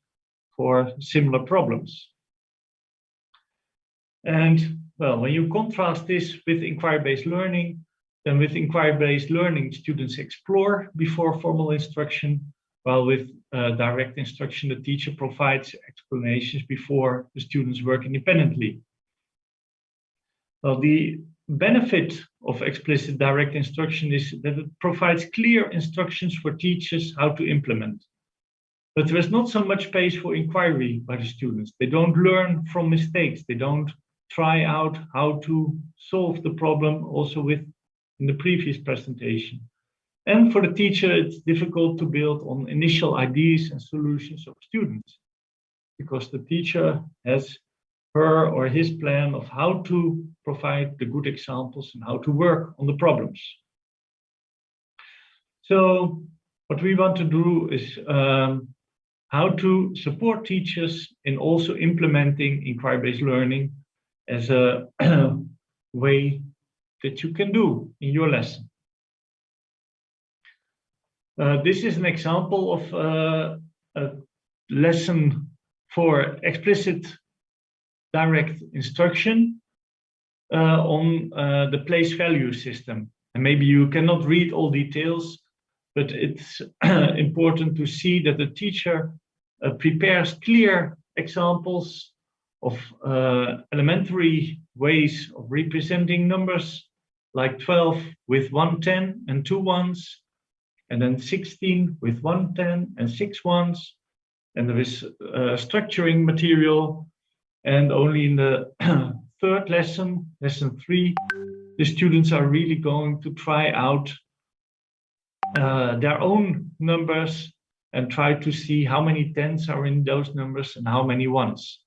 for similar problems. And well, when you contrast this with inquiry-based learning, then with inquiry-based learning, students explore before formal instruction, while with direct instruction, the teacher provides explanations before the students work independently. Well, the benefit of explicit direct instruction is that it provides clear instructions for teachers how to implement. But there is not so much space for inquiry by the students. They don't learn from mistakes. They don't try out how to solve the problem, also with in the previous presentation. And for the teacher, it's difficult to build on initial ideas and solutions of students, because the teacher has her or his plan of how to provide the good examples and how to work on the problems. So what we want to do is how to support teachers in also implementing inquiry-based learning as a way that you can do in your lesson. This is an example of a lesson for explicit direct instruction on the place value system. And maybe you cannot read all details, but it's important to see that the teacher prepares clear examples of elementary ways of representing numbers, like 12 with 1 10 and 2 1s, and then 16 with 1 10 and 6 1s. And there is structuring material. And only in the third lesson, lesson 3, the students are really going to try out their own numbers and try to see how many 10s are in those numbers and how many 1s.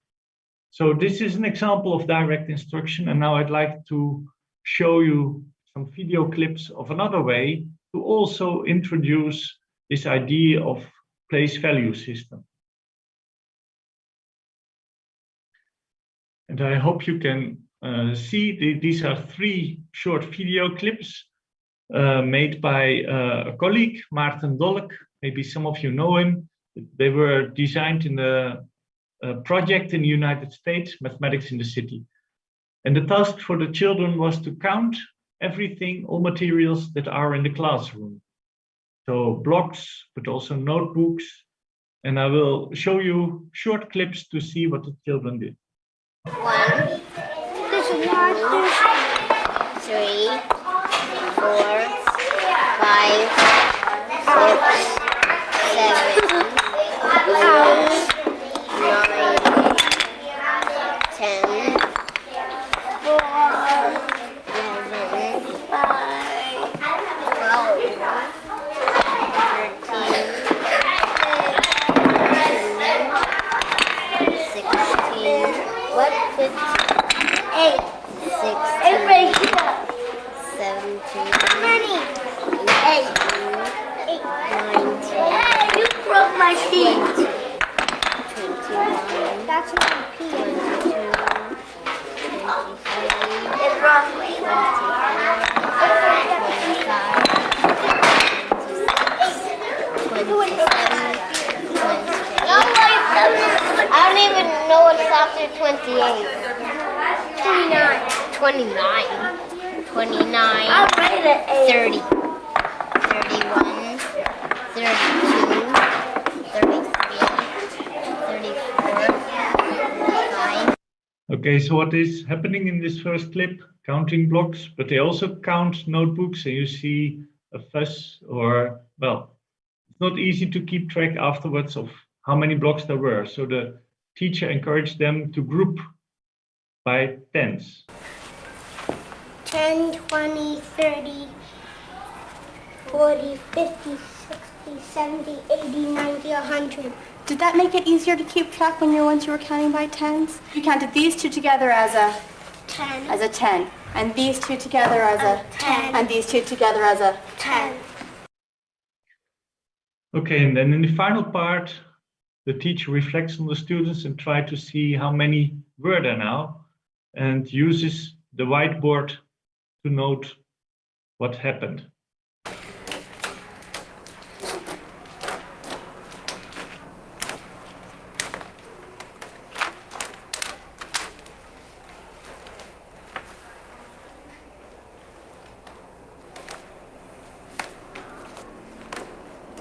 So this is an example of direct instruction. And now I'd like to show you some video clips of another way to also introduce this idea of place value system. And I hope you can see these are 3 short video clips made by a colleague, Maarten Dolk. Maybe some of you know him. They were designed in a project in the United States, Mathematics in the City. And the task for the children was to count everything, all materials that are in the classroom. So blocks, but also notebooks. And I will show you short clips to see what the children did. 1, 2, 3, 4, 5, 6, 7, 8, 9, 10, 11, 12, 13, 16, what? 15, 8, 16, 17, 18, 19, you broke my feet. 21, that's my feet. 22, 23, it's wrong way. 24, 25, 26, 27, 28. I don't even know what's after 28. 29. 29. I'll write it 30. 31. 32. 33. 34. 35. Okay, so what is happening in this first clip? Counting blocks, but they also count notebooks, and you see a fuss, or, well, it's not easy to keep track afterwards of how many blocks there were. So the teacher encouraged them to group by 10s. 10, 20, 30, 40, 50, 60, 70, 80, 90, 100. Did that make it easier to keep track when once you were counting by 10s? You counted these 2 together as a 10, and these 2 together as a 10, and these 2 together as a 10. Okay, and then in the final part, the teacher reflects on the students and tries to see how many were there now, and uses the whiteboard to note what happened.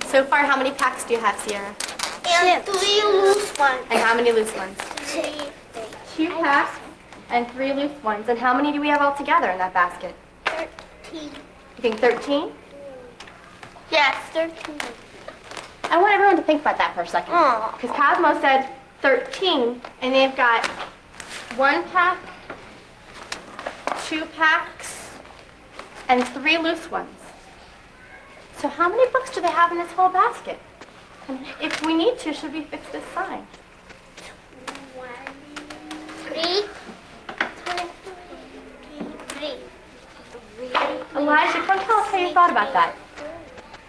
So far, how many packs do you have, Sierra? And 3 loose ones. And how many loose ones? 2 packs and 3 loose ones. And how many do we have all together in that basket? 13. You think 13? Yes, 13. I want everyone to think about that for a second. Because Cosmo said 13, and they've got 1 pack, 2 packs, and 3 loose ones. So how many books do they have in this whole basket? And if we need to, should we fix this sign? 3. Elijah, come tell us how you thought about that.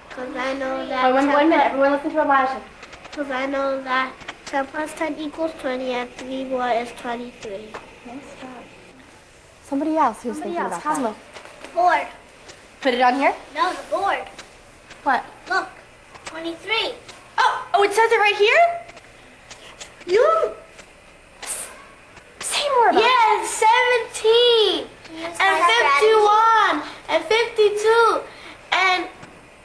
Because I know that. Oh, one minute, everyone listen to Elijah. Because I know that 10 plus 10 equals 20 and 3 more is 23. Nice job. Somebody else who's thinking about that. Look. Board. Put it on here? No, the board. What? Look. 23. Oh, it says it right here? You? Say more about it. Yes, 17. And 51. And 52. And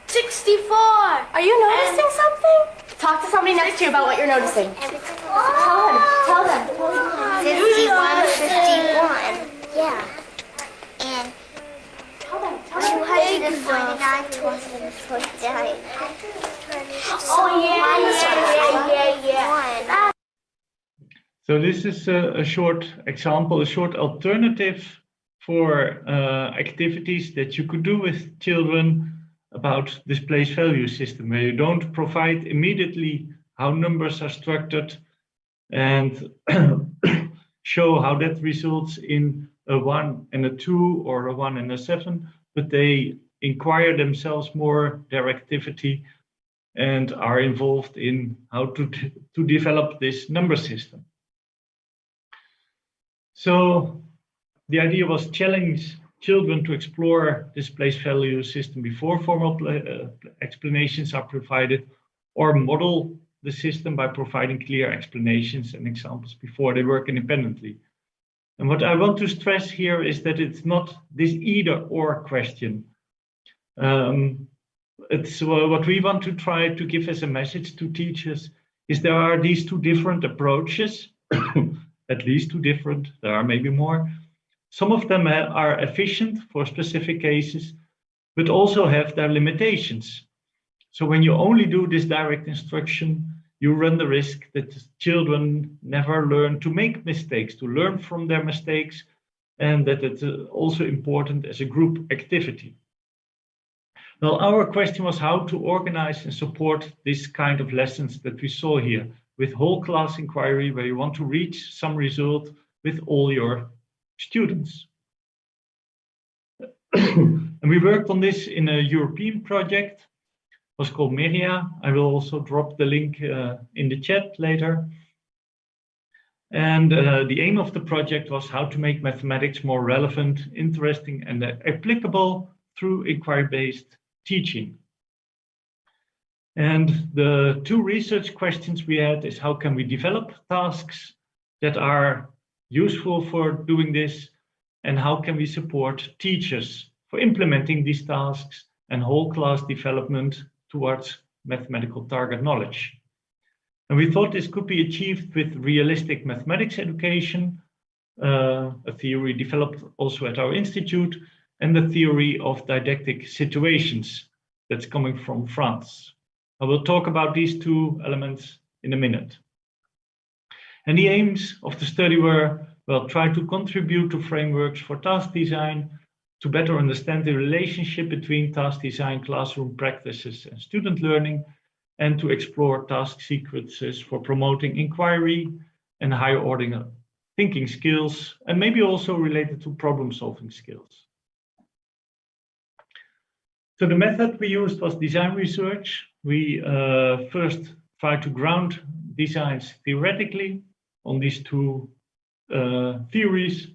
64. Are you noticing something? Talk to somebody next to you about what you're noticing. Tell them. 51, 51. Yeah. And 249, 249. Oh, yeah. So this is a short example, a short alternative for activities that you could do with children about this place value system, where you don't provide immediately how numbers are structured and show how that results in a 1 and a 2 or a 1 and a 7, but they inquire themselves more their activity and are involved in how to develop this number system. So the idea was challenge children to explore this place value system before formal explanations are provided, or model the system by providing clear explanations and examples before they work independently. And what I want to stress here is that it's not this either or question. It's what we want to try to give as a message to teachers is there are these two different approaches, at least two different, there are maybe more. Some of them are efficient for specific cases, but also have their limitations. So when you only do this direct instruction, you run the risk that children never learn to make mistakes, to learn from their mistakes, and that it's also important as a group activity. Well, our question was how to organize and support this kind of lessons that we saw here with whole class inquiry, where you want to reach some result with all your students. And we worked on this in a European project. It was called Meria. I will also drop the link in the chat later. And the aim of the project was how to make mathematics more relevant, interesting, and applicable through inquiry-based teaching. And the two research questions we had is how can we develop tasks that are useful for doing this, and how can we support teachers for implementing these tasks and whole class development towards mathematical target knowledge. And we thought this could be achieved with realistic mathematics education, a theory developed also at our institute, and the theory of didactic situations that's coming from France. I will talk about these two elements in a minute. And the aims of the study were, well, try to contribute to frameworks for task design, to better understand the relationship between task design, classroom practices, and student learning, and to explore task sequences for promoting inquiry and higher order thinking skills, and maybe also related to problem-solving skills. So the method we used was design research. We first tried to ground designs theoretically on these two theories.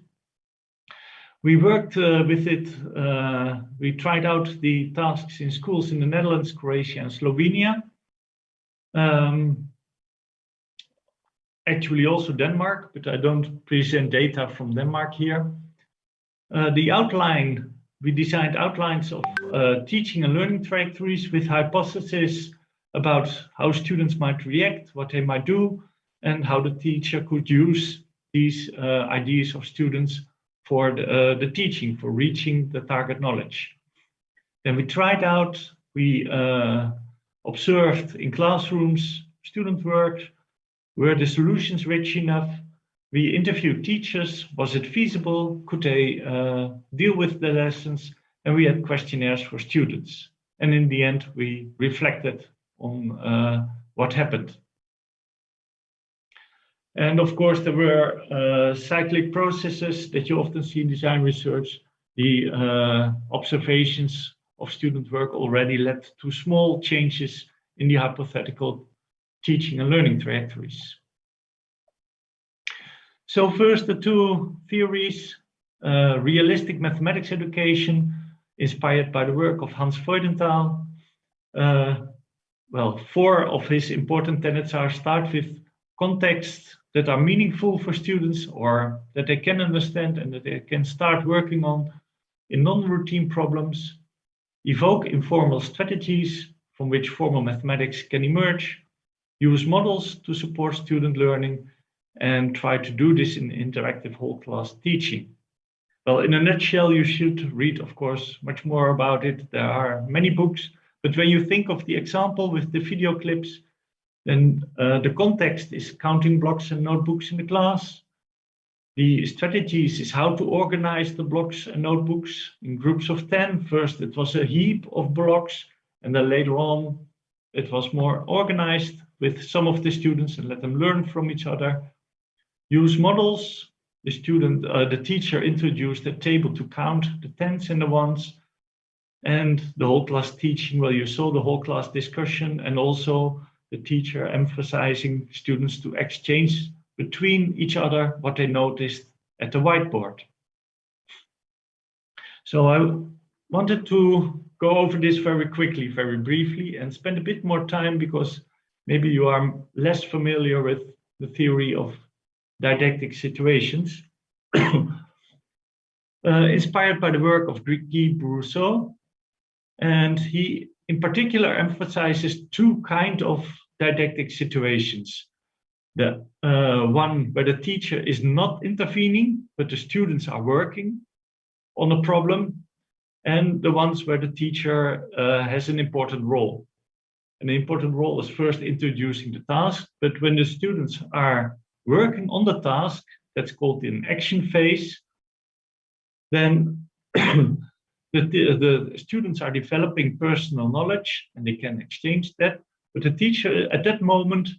We worked with it, we tried out the tasks in schools in the Netherlands, Croatia, and Slovenia. Actually also Denmark, but I don't present data from Denmark here. The outline, we designed outlines of teaching and learning trajectories with hypotheses about how students might react, what they might do, and how the teacher could use these ideas of students for the teaching, for reaching the target knowledge. Then we tried out, we observed in classrooms, student work, were the solutions rich enough? We interviewed teachers, was it feasible? Could they deal with the lessons? And we had questionnaires for students. And in the end, we reflected on what happened. And of course, there were cyclic processes that you often see in design research. The observations of student work already led to small changes in the hypothetical teaching and learning trajectories. So first, the two theories, realistic mathematics education, inspired by the work of Hans Freudenthal. Well, four of his important tenets are: start with contexts that are meaningful for students or that they can understand and that they can start working on in non-routine problems. Evoke informal strategies from which formal mathematics can emerge. Use models to support student learning, and try to do this in interactive whole class teaching. Well, in a nutshell, you should read, of course, much more about it. There are many books, but when you think of the example with the video clips, then the context is counting blocks and notebooks in the class. The strategies is how to organize the blocks and notebooks in groups of 10. First, it was a heap of blocks, and then later on, it was more organized with some of the students and let them learn from each other. Use models. The teacher introduced a table to count the tens and the ones, and the whole class teaching, well, you saw the whole class discussion, and also the teacher emphasizing students to exchange between each other what they noticed at the whiteboard. So I wanted to go over this very quickly, very briefly, and spend a bit more time because maybe you are less familiar with the theory of didactic situations. Inspired by the work of Guy Brousseau, and he in particular emphasizes two kinds of didactic situations. The one where the teacher is not intervening, but the students are working on a problem, and the ones where the teacher has an important role. An important role is first introducing the task, but when the students are working on the task, that's called an action phase, then the students are developing personal knowledge and they can exchange that, but the teacher at that moment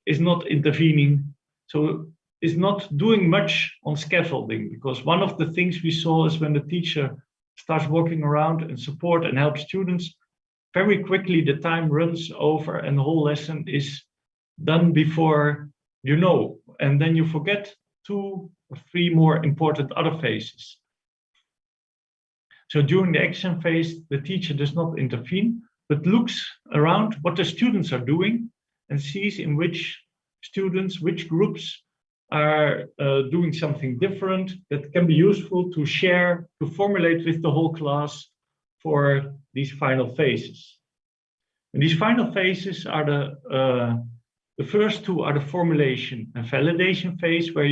is not intervening, so is not doing much on scaffolding, because one of the things we saw is when the teacher starts walking around and support and help students, very quickly the time runs over and the whole lesson is done before you know, and then you forget 2 or 3 more important other phases. So during the action phase, the teacher does not intervene, but looks around what the students are doing and sees in which students, which groups are doing something different that can be useful to share, to formulate with the whole class for these final phases. And these final phases are the first 2 are the formulation and validation phase, where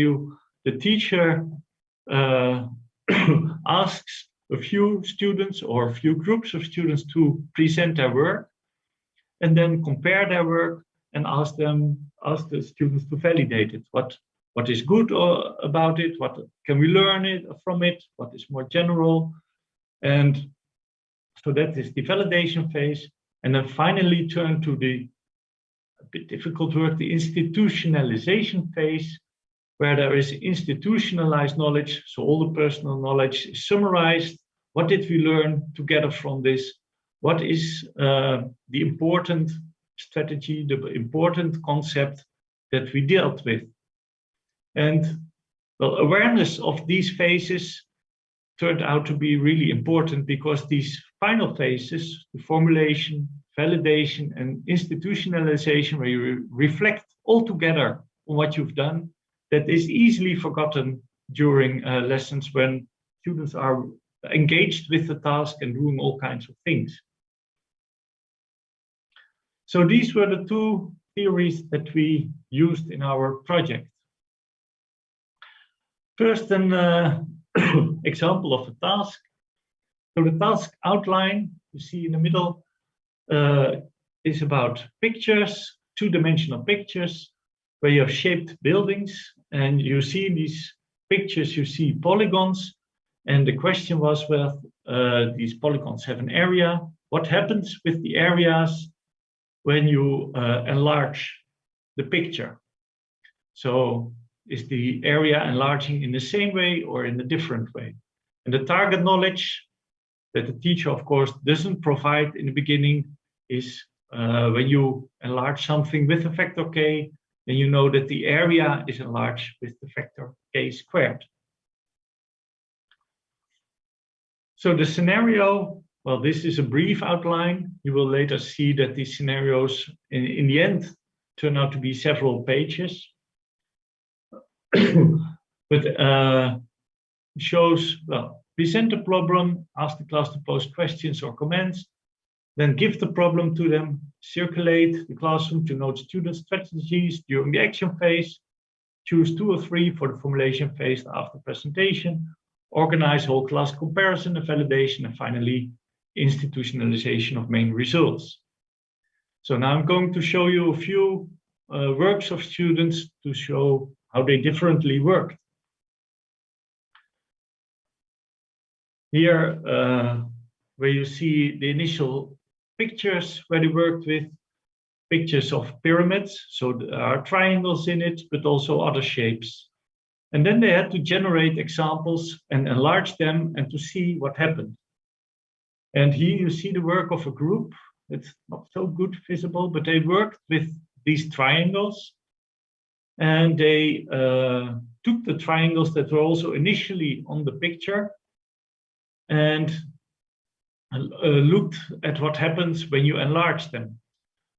the teacher asks a few students or a few groups of students to present their work and then compare their work and ask the students to validate it. What is good about it? What can we learn from it? What is more general? And so that is the validation phase. And then finally turn to the a bit difficult word, the institutionalization phase, where there is institutionalized knowledge. So all the personal knowledge is summarized. What did we learn together from this? What is the important strategy, the important concept that we dealt with? And well, awareness of these phases turned out to be really important, because these final phases, the formulation, validation, and institutionalization, where you reflect all together on what you've done, that is easily forgotten during lessons when students are engaged with the task and doing all kinds of things. So these were the 2 theories that we used in our project. First, an example of a task. So the task outline you see in the middle is about pictures, 2-dimensional pictures, where you have shaped buildings, and you see in these pictures, you see polygons, and the question was whether these polygons have an area, what happens with the areas when you enlarge the picture. So is the area enlarging in the same way or in a different way? And the target knowledge that the teacher, of course, doesn't provide in the beginning is when you enlarge something with a factor k, then you know that the area is enlarged with the factor k squared. So the scenario, well, this is a brief outline. You will later see that these scenarios in the end turn out to be several pages. But shows, well, present the problem, ask the class to pose questions or comments, then give the problem to them, circulate the classroom to note student strategies during the action phase, choose 2 or 3 for the formulation phase after presentation, organize whole class comparison and validation, and finally, institutionalization of main results. So now I'm going to show you a few works of students to show how they differently worked. Here, where you see the initial pictures where they worked with pictures of pyramids, so there are triangles in it, but also other shapes. And then they had to generate examples and enlarge them and to see what happened. And here you see the work of a group. It's not so good visible, but they worked with these triangles. And they took the triangles that were also initially on the picture and looked at what happens when you enlarge them.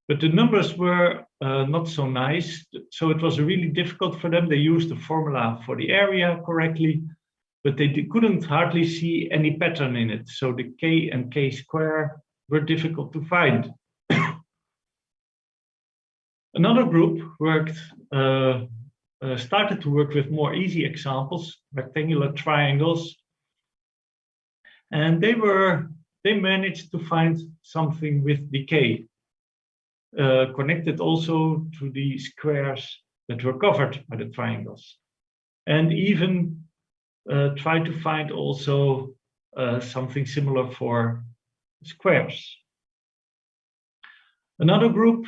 But the numbers were not so nice, so it was really difficult for them. They used the formula for the area correctly, but they couldn't hardly see any pattern in it. So the k and k square were difficult to find. Another group worked, started to work with more easy examples, rectangular triangles, and they managed to find something with decay, connected also to the squares that were covered by the triangles, and even try to find also something similar for squares. Another group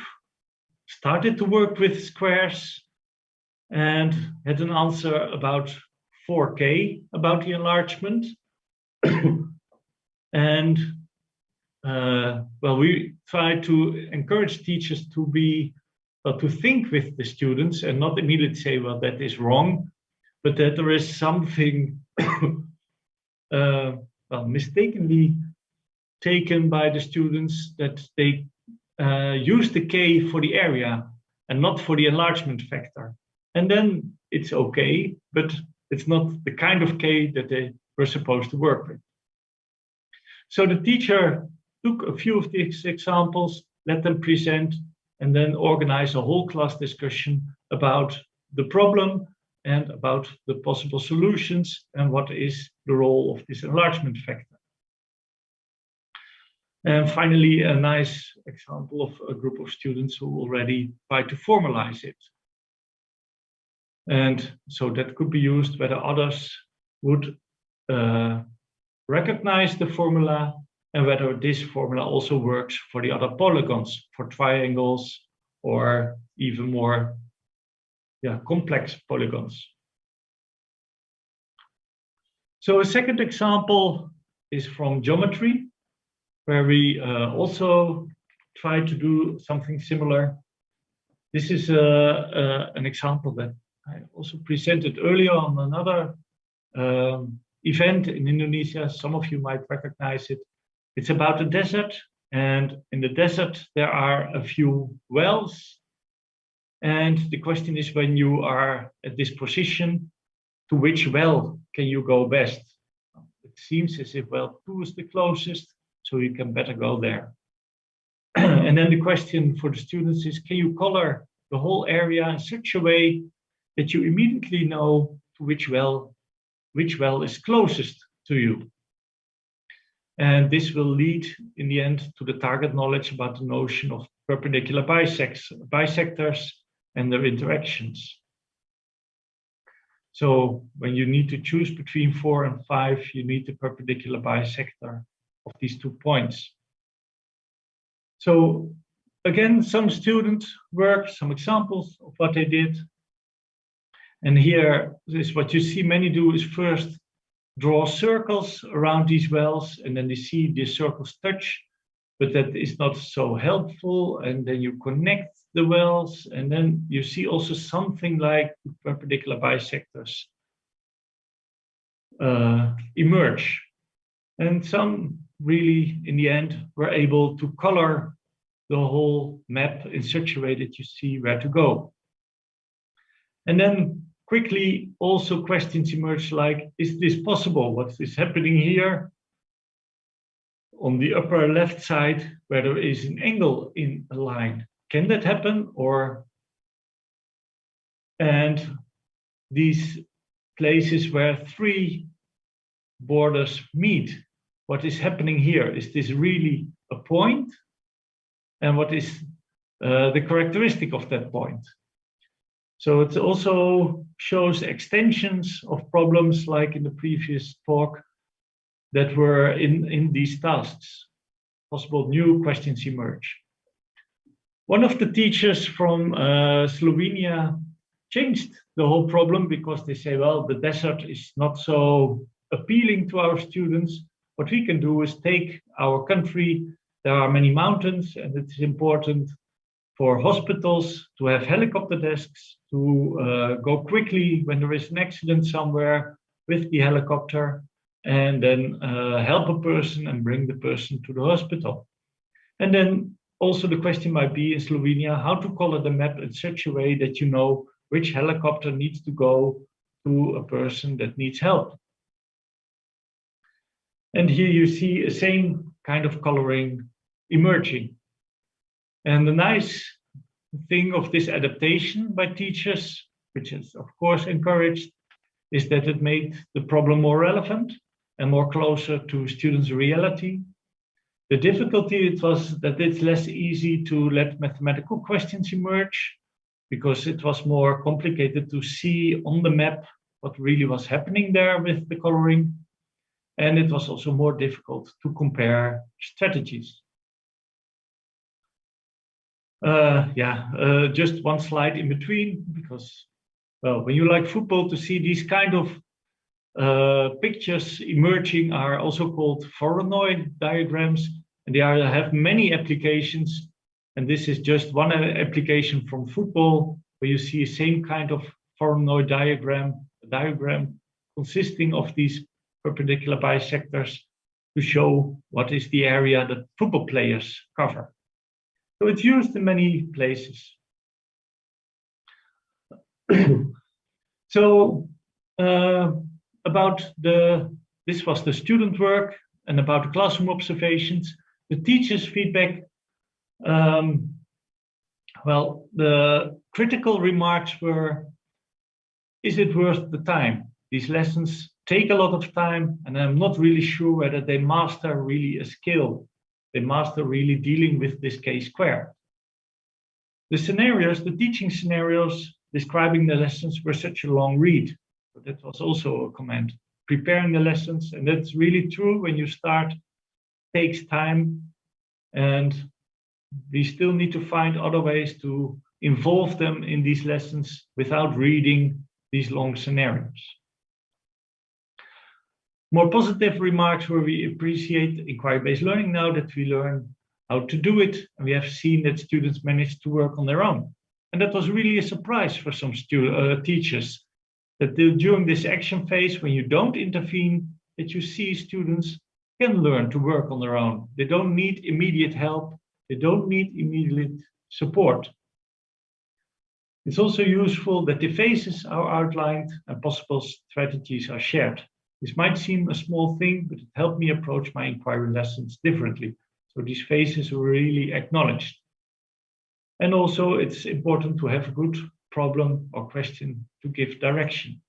started to work with squares and had an answer about 4k about the enlargement. And well, we try to encourage teachers to be, to think with the students and not immediately say, well, that is wrong, but that there is something well, mistakenly taken by the students, that they use the k for the area and not for the enlargement factor. And then it's okay, but it's not the kind of k that they were supposed to work with. So the teacher took a few of these examples, let them present, and then organize a whole class discussion about the problem and about the possible solutions and what is the role of this enlargement factor. And finally, a nice example of a group of students who already tried to formalize it. And so that could be used whether others would recognize the formula and whether this formula also works for the other polygons, for triangles, or even more complex polygons. So a second example is from geometry, where we also try to do something similar. This is an example that I also presented earlier on another event in Indonesia. Some of you might recognize it. It's about a desert, and in the desert there are a few wells. And the question is, when you are at this position, to which well can you go best? It seems as if well 2 is the closest, so you can better go there. And then the question for the students is, can you color the whole area in such a way that you immediately know to which well is closest to you? And this will lead in the end to the target knowledge about the notion of perpendicular bisectors and their interactions. So when you need to choose between 4 and 5, you need the perpendicular bisector of these 2 points. So again, some student work, some examples of what they did. And here is what you see many do is first draw circles around these wells, and then they see these circles touch, but that is not so helpful. And then you connect the wells, and then you see also something like perpendicular bisectors emerge. And some really, in the end, were able to color the whole map in such a way that you see where to go. And then quickly also questions emerge like, is this possible? What is happening here? On the upper left side, where there is an angle in a line. Can that happen? And these places where three borders meet, what is happening here? Is this really a point? And what is the characteristic of that point? So it also shows extensions of problems like in the previous talk that were in these tasks. Possible new questions emerge. One of the teachers from Slovenia changed the whole problem because they say, well, the desert is not so appealing to our students. What we can do is take our country. There are many mountains, and it's important for hospitals to have helicopter desks to go quickly when there is an accident somewhere with the helicopter, and then help a person and bring the person to the hospital. And then also the question might be in Slovenia, how to color the map in such a way that you know which helicopter needs to go to a person that needs help. And here you see the same kind of coloring emerging. And the nice thing of this adaptation by teachers, which is of course encouraged, is that it made the problem more relevant and more closer to students' reality. The difficulty it was that it's less easy to let mathematical questions emerge because it was more complicated to see on the map what really was happening there with the coloring. And it was also more difficult to compare strategies. Just one slide in between, because, well, when you like football, to see these kind of pictures emerging are also called Voronoi diagrams, and they have many applications. And this is just one application from football, where you see the same kind of Voronoi diagram, a diagram consisting of these perpendicular bisectors to show what is the area that football players cover. So it's used in many places. So this was the student work, and about the classroom observations, the teacher's feedback. Well, the critical remarks were, is it worth the time? These lessons take a lot of time, and I'm not really sure whether they master really a skill. They master really dealing with this K-squared. The scenarios, the teaching scenarios describing the lessons were such a long read. So that was also a comment. Preparing the lessons, and that's really true when you start, takes time, and we still need to find other ways to involve them in these lessons without reading these long scenarios. More positive remarks where we appreciate inquiry-based learning now that we learn how to do it, and we have seen that students manage to work on their own. And that was really a surprise for some teachers, that during this action phase, when you don't intervene, that you see students can learn to work on their own. They don't need immediate help. They don't need immediate support. It's also useful that the phases are outlined and possible strategies are shared. This might seem a small thing, but it helped me approach my inquiry lessons differently. So these phases were really acknowledged. And also it's important to have a good problem or question to give direction.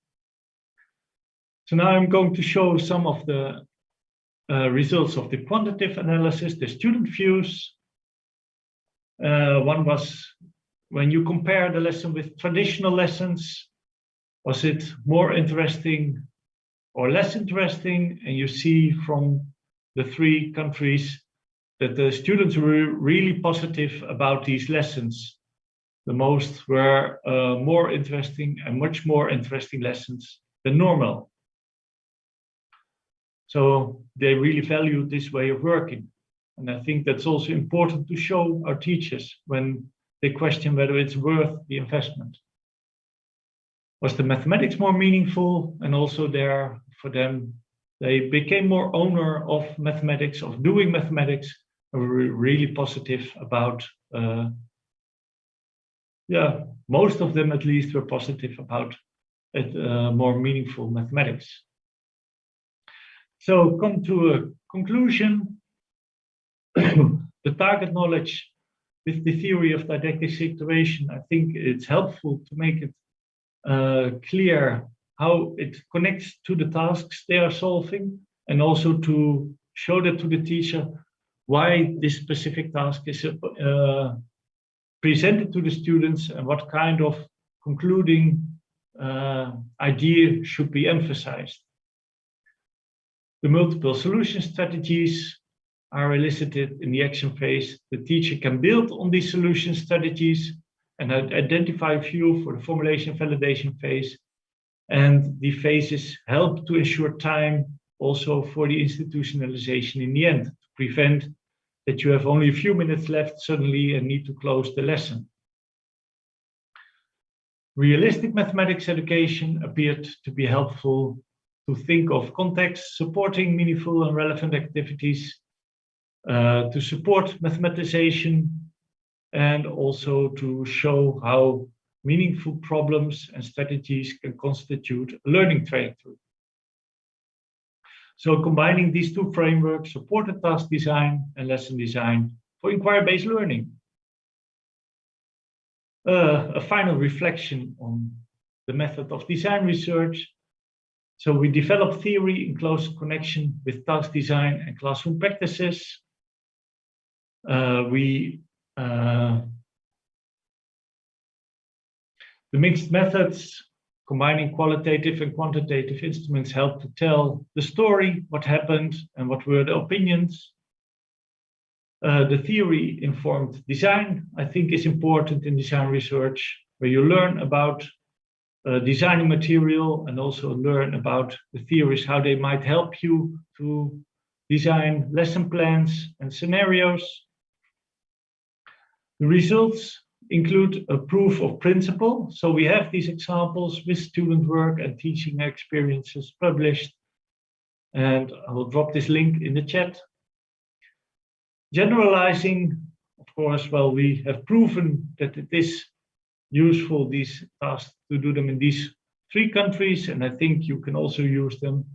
So now I'm going to show some of the results of the quantitative analysis, the student views. One was when you compare the lesson with traditional lessons, was it more interesting or less interesting? And you see from the three countries that the students were really positive about these lessons. The most were more interesting and much more interesting lessons than normal. So they really valued this way of working. And I think that's also important to show our teachers when they question whether it's worth the investment. Was the mathematics more meaningful? And also there for them, they became more owner of mathematics, of doing mathematics, and were really positive about, most of them at least were positive about it, more meaningful mathematics. So come to a conclusion. The target knowledge with the theory of didactic situation, I think it's helpful to make it clear how it connects to the tasks they are solving, and also to show that to the teacher why this specific task is presented to the students and what kind of concluding idea should be emphasized. The multiple solution strategies are elicited in the action phase. The teacher can build on these solution strategies and identify a few for the formulation validation phase. And the phases help to ensure time also for the institutionalization in the end, to prevent that you have only a few minutes left suddenly and need to close the lesson. Realistic mathematics education appeared to be helpful to think of context supporting meaningful and relevant activities, to support mathematization, and also to show how meaningful problems and strategies can constitute a learning trajectory. So combining these two frameworks, supported task design and lesson design for inquiry-based learning. A final reflection on the method of design research. So we develop theory in close connection with task design and classroom practices. The mixed methods, combining qualitative and quantitative instruments, help to tell the story, what happened and what were the opinions. The theory-informed design, I think, is important in design research, where you learn about designing material and also learn about the theories, how they might help you to design lesson plans and scenarios. The results include a proof of principle. So we have these examples with student work and teaching experiences published. And I will drop this link in the chat. Generalizing, of course, well, we have proven that it is useful, these tasks, to do them in these 3 countries, and I think you can also use them.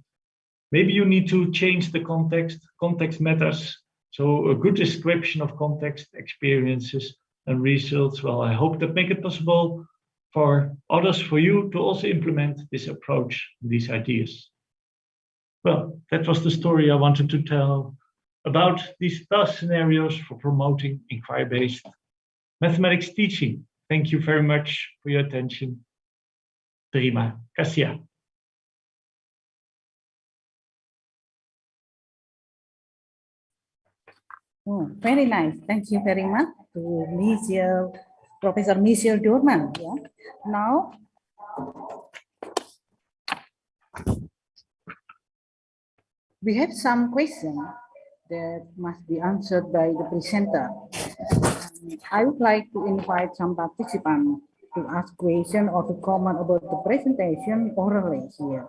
Maybe you need to change the context. Context matters. So a good description of context, experiences, and results, well, I hope that make it possible for others, for you to also implement this approach, these ideas. Well, that was the story I wanted to tell about these task scenarios for promoting inquiry-based mathematics teaching. Thank you very much for your attention. Terima kasih. Oh, very nice. Thank you very much to Professor Michel Dorman. Yeah. Now, we have some questions that must be answered by the presenter. I would like to invite some participants to ask questions or to comment about the presentation orally here.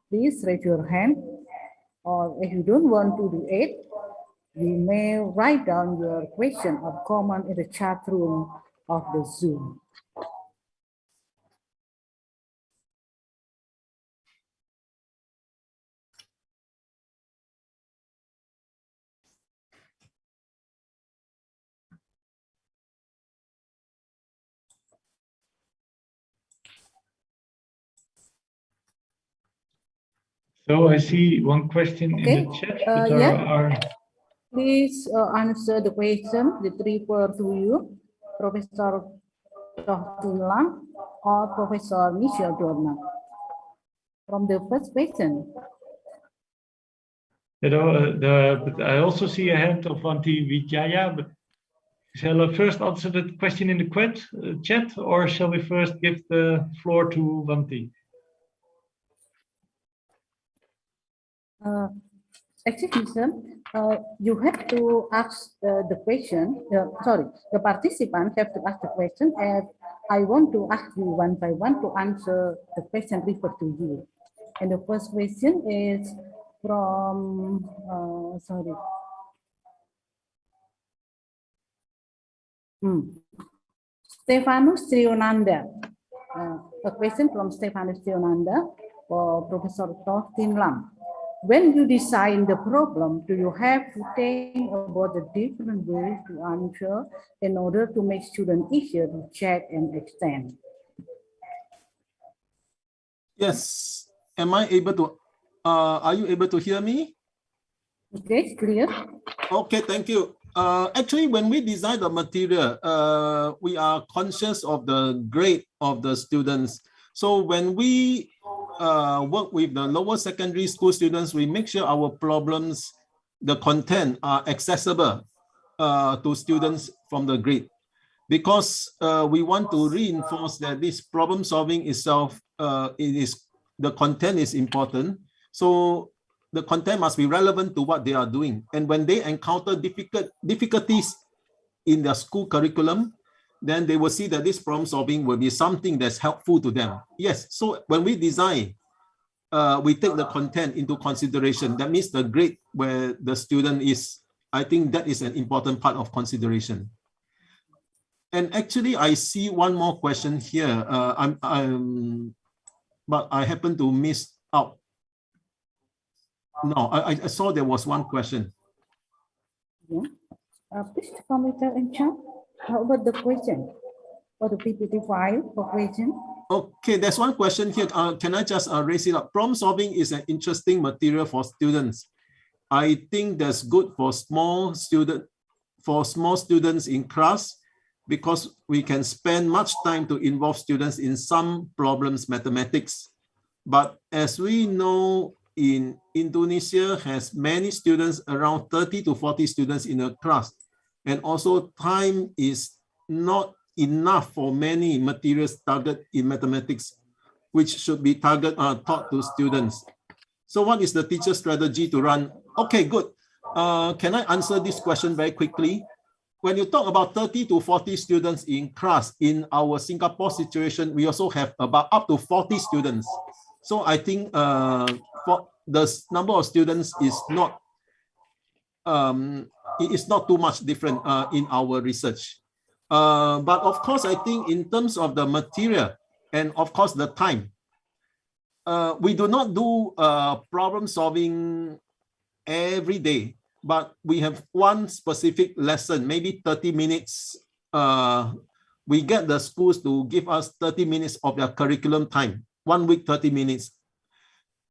Please raise your hand, or if you don't want to do it, you may write down your question or comment in the chat room of the Zoom. So I see one question in the chat. But Please answer the question that refer to you, Professor Lang or Professor Michel Dorman. From the first question. But I also see a hand of Vanti Vijaya, but shall I first answer the question in the chat, or shall we first give the floor to Vanti? Actually, sir, you have to ask the question. Sorry, the participants have to ask the question, and I want to ask you one by one to answer the question referred to you. And the first question is from, Stefanus Trionanda. A question from Stefanus Trionanda for Professor Tin Lam. When you design the problem, do you have to think about the different ways to answer in order to make students easier to check and extend? Yes. Am I able to, are you able to hear me? Okay, clear. Okay, thank you. Actually, when we design the material, we are conscious of the grade of the students. So when we work with the lower secondary school students, we make sure our problems, the content are accessible to students from the grade, because we want to reinforce that this problem solving itself, the content is important. So the content must be relevant to what they are doing. And when they encounter difficulties in their school curriculum, then they will see that this problem solving will be something that's helpful to them. Yes, so when we design, we take the content into consideration. That means the grade where the student is. I think that is an important part of consideration. And actually, I see one more question here. But I happen to miss out. No, I saw there was one question. Yeah. Please comment in chat. How about the question for the PPT file for question? Okay, there's one question here. Can I just raise it up? Problem solving is an interesting material for students. I think that's good for small students in class, because we can spend much time to involve students in some problems, mathematics. But as we know, in Indonesia has many students, around 30 to 40 students in a class. And also time is not enough for many materials targeted in mathematics, which should be taught to students. So what is the teacher strategy to run? Okay, good. Can I answer this question very quickly? When you talk about 30 to 40 students in class, in our Singapore situation, we also have about up to 40 students. So I think for the number of students is not too much different in our research. But of course, I think in terms of the material and of course the time, we do not do problem solving every day, but we have one specific lesson, maybe 30 minutes. We get the schools to give us 30 minutes of their curriculum time, 1 week, 30 minutes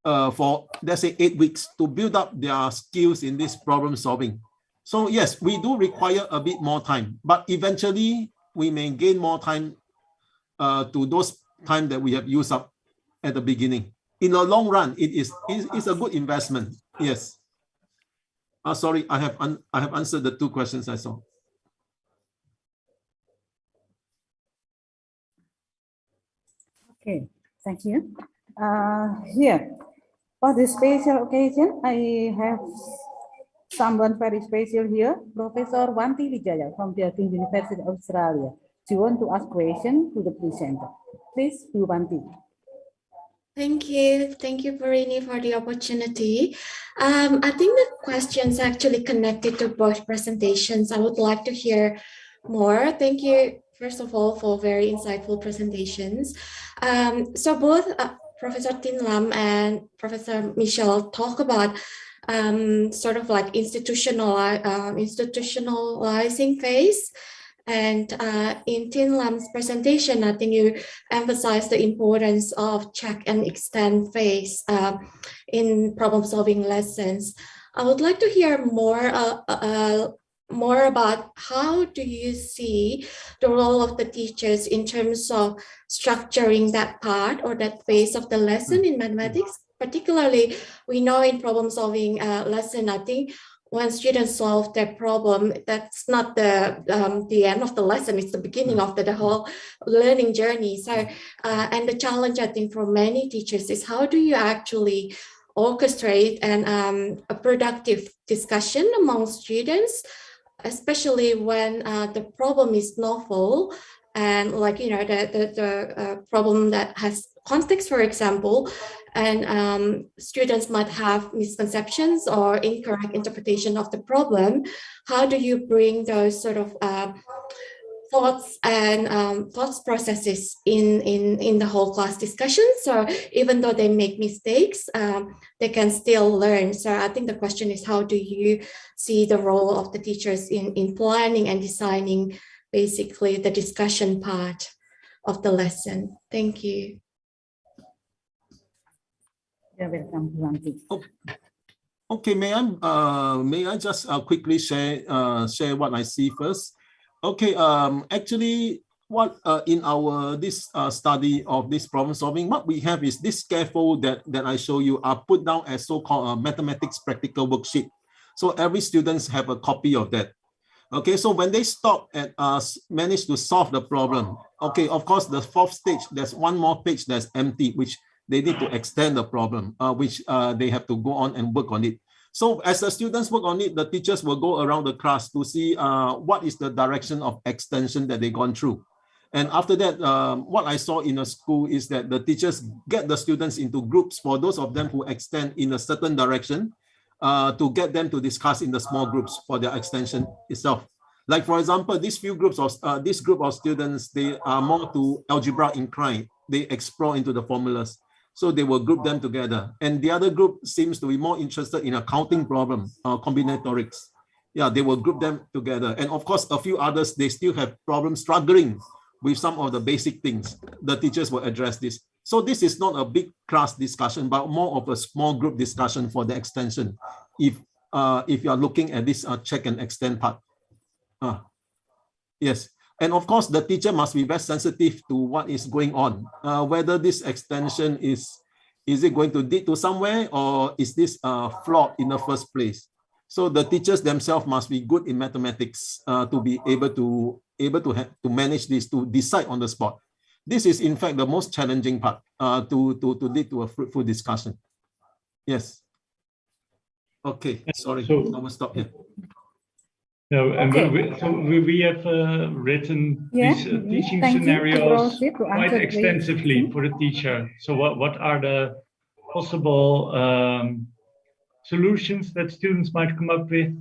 for, let's say, 8 weeks to build up their skills in this problem solving. So yes, we do require a bit more time, but eventually we may gain more time to those time that we have used up at the beginning. In the long run, it's a good investment. Yes. Sorry, I have answered the two questions I saw. Okay, thank you. Here, for this special occasion, I have someone very special here, Professor Vanti Vijaya from the University of Australia. She want to ask question to the presenter. Please, you Vanti. Thank you, Perini, for the opportunity. I think the questions actually connected to both presentations. I would like to hear more. Thank you, first of all, for very insightful presentations. So both Professor Tin Lam and Professor Michelle talk about sort of like institutionalizing phase. And in Tin Lam's presentation, I think you emphasized the importance of check and extend phase in problem-solving lessons. I would like to hear more more about how do you see the role of the teachers in terms of structuring that part or that phase of the lesson in mathematics. Particularly, we know in problem solving lesson, I think when students solve their problem, that's not the end of the lesson, it's the beginning of the whole learning journey. So, and the challenge I think for many teachers is how do you actually orchestrate and a productive discussion among students, especially when the problem is novel and like, you know, the problem that has context, for example, and students might have misconceptions or incorrect interpretation of the problem. How do you bring those sort of thoughts and thoughts processes in the whole class discussion? So even though they make mistakes, they can still learn. So I think the question is, how do you see the role of the teachers in planning and designing basically the discussion part of the lesson? Thank you. You're welcome, Blanti. Okay, may I just quickly share what I see first? Okay, actually, what in our this study of this problem solving, what we have is this scaffold that I show you are put down as so-called mathematics practical worksheet. So every students have a copy of that. Okay, so when they stop and manage to solve the problem, okay, of course, the fourth stage, there's one more page that's empty, which they need to extend the problem, which they have to go on and work on it. So as the students work on it, the teachers will go around the class to see what is the direction of extension that they've gone through. And after that, what I saw in a school is that the teachers get the students into groups for those of them who extend in a certain direction to get them to discuss in the small groups for their extension itself. Like for example, this group of students, they are more to algebra inclined. They explore into the formulas. So they will group them together. And the other group seems to be more interested in a counting problem, combinatorics. Yeah, they will group them together. And of course, a few others, they still have problems struggling with some of the basic things. The teachers will address this. So this is not a big class discussion, but more of a small group discussion for the extension. If you are looking at this check and extend part. Yes. And of course, the teacher must be very sensitive to what is going on. Whether this extension is it going to lead to somewhere, or is this flawed in the first place? So the teachers themselves must be good in mathematics to be able to manage this, to decide on the spot. This is in fact the most challenging part to lead to a fruitful discussion. Yes. Okay. Sorry, I will stop here. No, and Okay. we have written these teaching scenarios quite extensively for the teacher. So what are the possible solutions that students might come up with,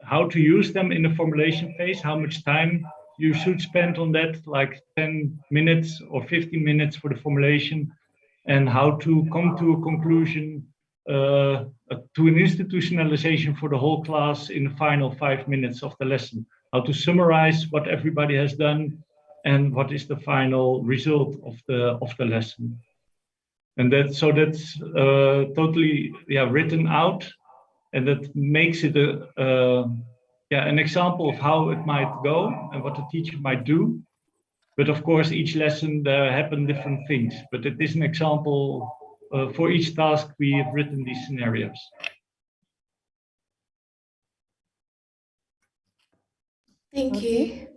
how to use them in the formulation phase, how much time you should spend on that, like 10 minutes or 15 minutes for the formulation, and how to come to a conclusion, to an institutionalization for the whole class in the final 5 minutes of the lesson, how to summarize what everybody has done and what is the final result of the lesson. And that's totally written out, and that makes it an example of how it might go and what the teacher might do. But of course, each lesson there happen different things. But it is an example for each task we have written these scenarios. Thank you.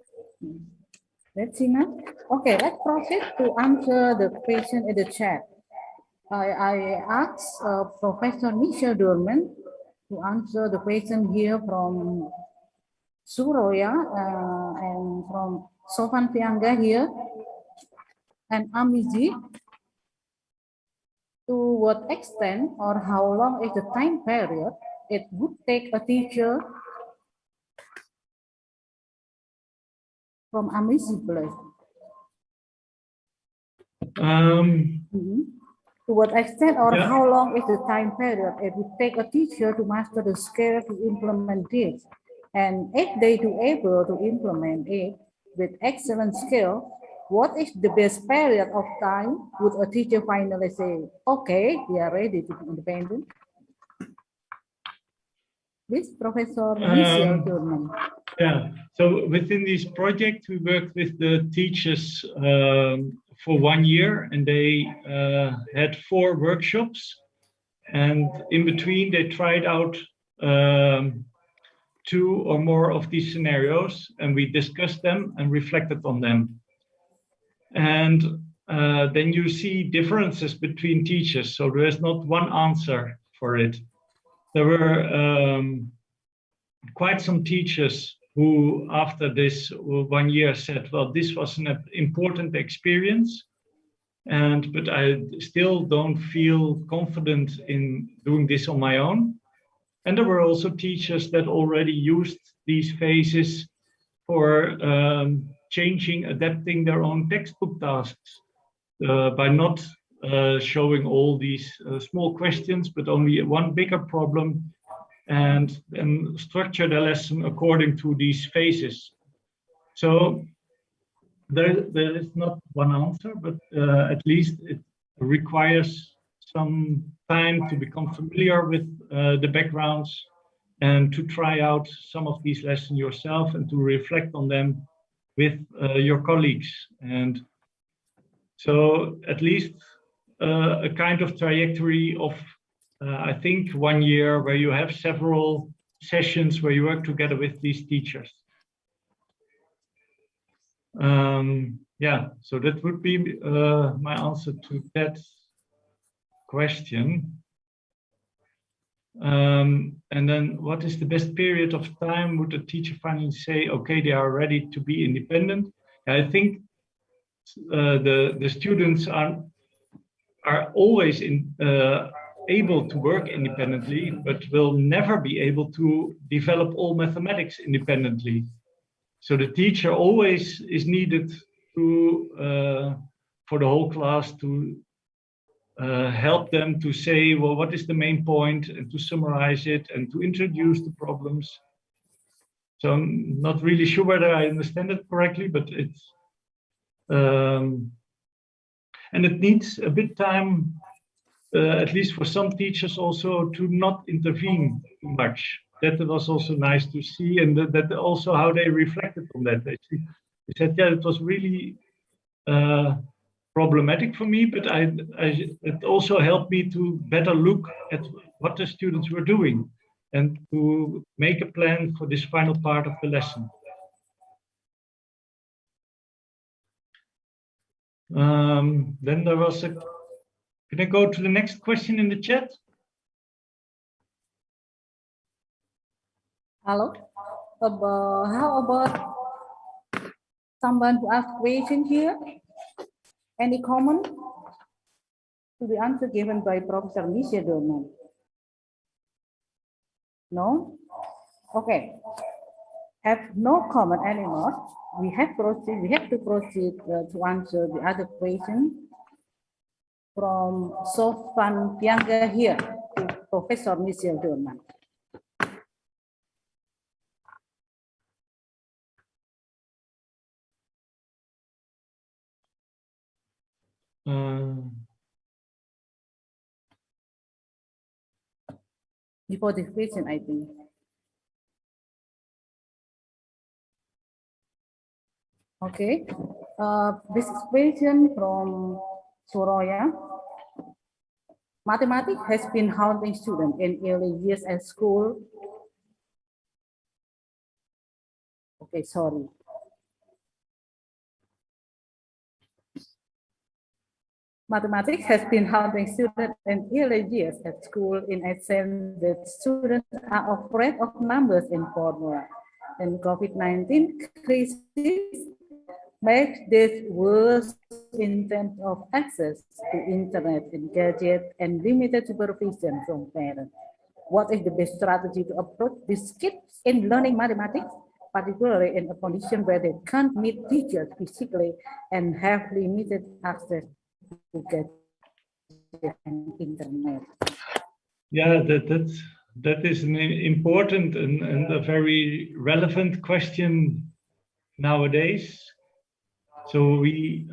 Let's see now. Okay, let's proceed to answer the question in the chat. I asked Professor Michelle Dorman to answer the question here from Surabaya and from Sofan Pianga here and Amizi. To what extent or how long is the time period it would take a teacher from Amizi place? To what extent or how long is the time period it would take a teacher to master the skill to implement this? And if they do able to implement it with excellent skill, what is the best period of time would a teacher finally say, okay, we are ready to be independent? Please, Professor Michel Durman. Yeah, so within this project, we worked with the teachers for 1 year, and they had 4 workshops. And in between, they tried out 2 or more of these scenarios, and we discussed them and reflected on them. And then you see differences between teachers. So there is not one answer for it. There were quite some teachers who, after this 1 year, said, well, this was an important experience, but I still don't feel confident in doing this on my own. And there were also teachers that already used these phases for changing, adapting their own textbook tasks by not showing all these small questions, but only one bigger problem, and structure the lesson according to these phases. So there is not one answer, but at least it requires some time to become familiar with the backgrounds and to try out some of these lessons yourself and to reflect on them with your colleagues. And so at least a kind of trajectory of, I think, 1 year where you have several sessions where you work together with these teachers. Yeah, so that would be my answer to that question. And then what is the best period of time would a teacher finally say, okay, they are ready to be independent? I think the students are always able to work independently, but will never be able to develop all mathematics independently. So the teacher always is needed to for the whole class to help them to say, well, what is the main point, and to summarize it and to introduce the problems. So I'm not really sure whether I understand it correctly, but it's and it needs a bit time, at least for some teachers also, to not intervene too much. That was also nice to see, and that also how they reflected on that. They said, yeah, it was really problematic for me, but it also helped me to better look at what the students were doing and to make a plan for this final part of the lesson. Then there was a, can I go to the next question in the chat? Hello. How about someone who asked question here? Any comment to the answer given by Professor Michel Durman? No? Okay. Have no comment anymore. We have to proceed to answer the other question from Sofan Pianga here to Professor Michel Durman. Before the question, I think. Okay. This question from Surabaya. Mathematics has been haunting students in early years at school. Okay, sorry. Mathematics has been haunting students in early years at school in a sense that students are afraid of numbers in formula. And COVID-19 crisis makes this worse in terms of access to internet and gadgets and limited supervision from parents. What is the best strategy to approach these kids in learning mathematics, particularly in a condition where they can't meet teachers physically and have limited access to gadgets and internet? Yeah, that is an important and a very relevant question nowadays. So we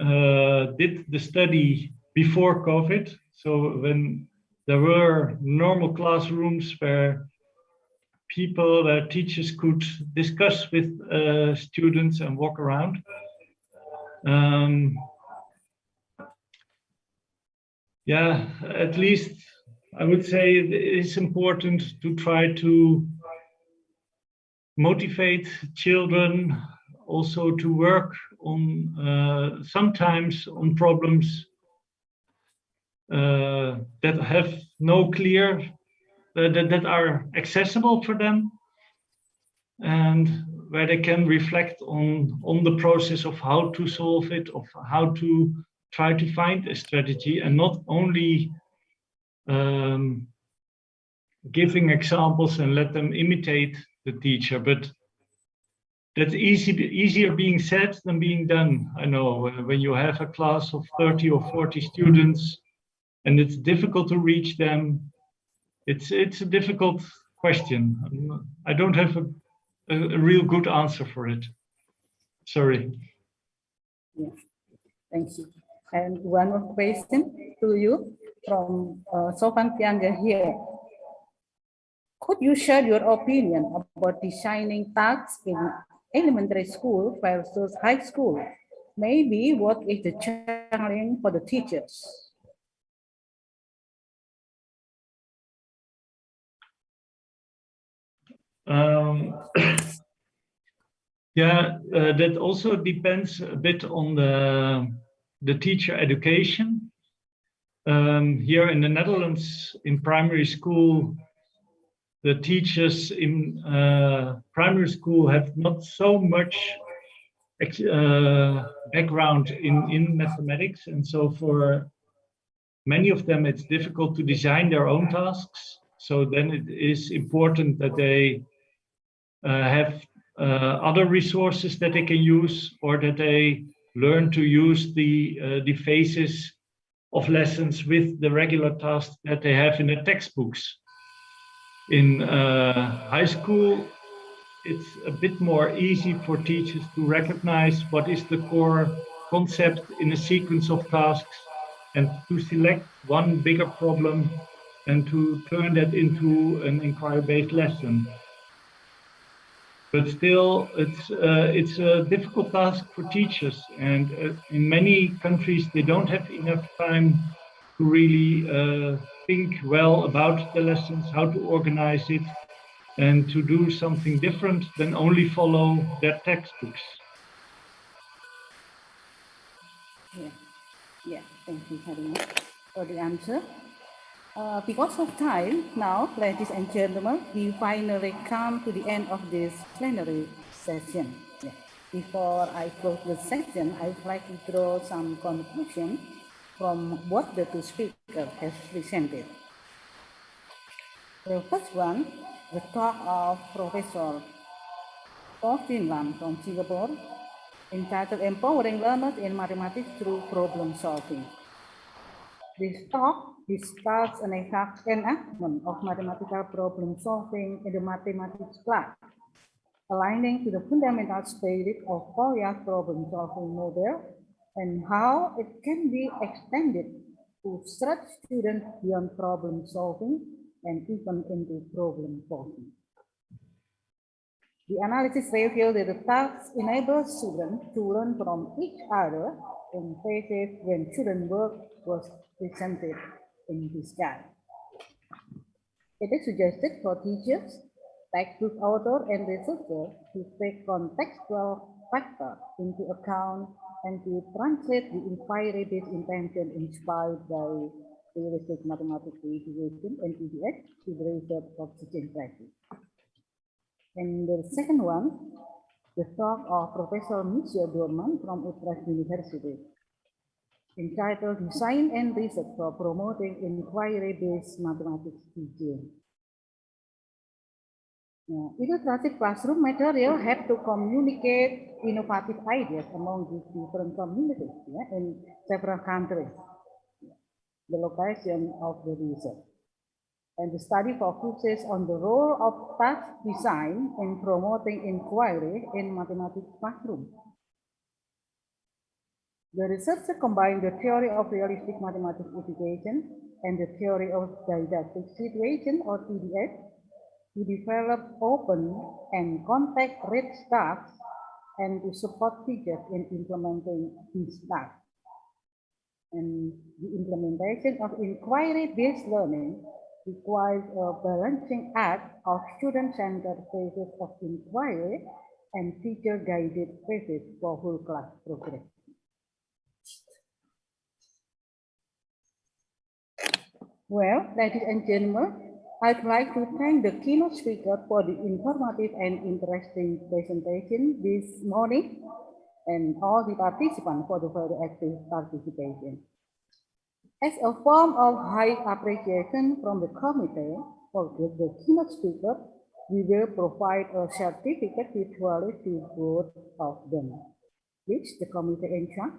did the study before COVID. So when there were normal classrooms where people where teachers could discuss with students and walk around. Yeah, at least I would say it's important to try to motivate children also to work on sometimes on problems that have no clear that are accessible for them, and where they can reflect on the process of how to solve it, of how to try to find a strategy, and not only giving examples and let them imitate the teacher. But that's easier being said than being done. I know when you have a class of 30 or 40 students and it's difficult to reach them, it's a difficult question. I don't have a real good answer for it. Sorry. Yeah, thank you. And one more question to you from Sofan Tianga here. Could you share your opinion about designing tasks in elementary school versus high school? Maybe what is the challenge for the teachers? Yeah, that also depends a bit on the teacher education. Here in the Netherlands, in primary school, the teachers in primary school have not so much background in mathematics, and so for many of them it's difficult to design their own tasks. So then it is important that they have other resources that they can use, or that they learn to use the phases of lessons with the regular tasks that they have in the textbooks. In high school, it's a bit more easy for teachers to recognize what is the core concept in a sequence of tasks, and to select one bigger problem and to turn that into an inquiry-based lesson. But still, it's a difficult task for teachers, and in many countries they don't have enough time to really think well about the lessons, how to organize it, and to do something different than only follow their textbooks. Yeah, thank you very much for the answer. Because of time now, ladies and gentlemen, we finally come to the end of this plenary session. Yeah. Before I close the session, I would like to draw some conclusion from what the two speakers have presented. The first one, the talk of Professor Lam from Singapore, entitled Empowering Learners in Mathematics Through Problem Solving. This talk discusses an enactment of mathematical problem solving in the mathematics class, aligning to the fundamental spirit of Korea's problem solving model and how it can be extended to stretch students beyond problem solving and even into problem solving. The analysis revealed that the tasks enable students to learn from each other in phases when student work was presented in this guide. It is suggested for teachers, textbook author, and researchers to take contextual factors into account and to translate the inquiry-based intention inspired by realistic mathematical education and STEACH to the research of teaching practice. And the second one, the talk of Professor Misha Dorman from Utrecht University, entitled Design and Research for Promoting Inquiry-Based Mathematics Teaching. Iterative classroom material have to communicate innovative ideas among these different communities in several countries, the location of the research. And the study focuses on the role of task design in promoting inquiry in mathematics classroom. The researcher combined the theory of realistic mathematics education and the theory of didactic situation, or TDS, to to develop open and contact-rich tasks and to support teachers in implementing these tasks. And the implementation of inquiry-based learning requires a balancing act of student-centered phases of inquiry and teacher-guided phases for whole class progress. Well, ladies and gentlemen, I'd like to thank the keynote speaker for the informative and interesting presentation this morning, and all the participants for the very active participation. As a form of high appreciation from the committee for the keynote speaker, we will provide a certificate virtually to both of them. Please, the committee in charge.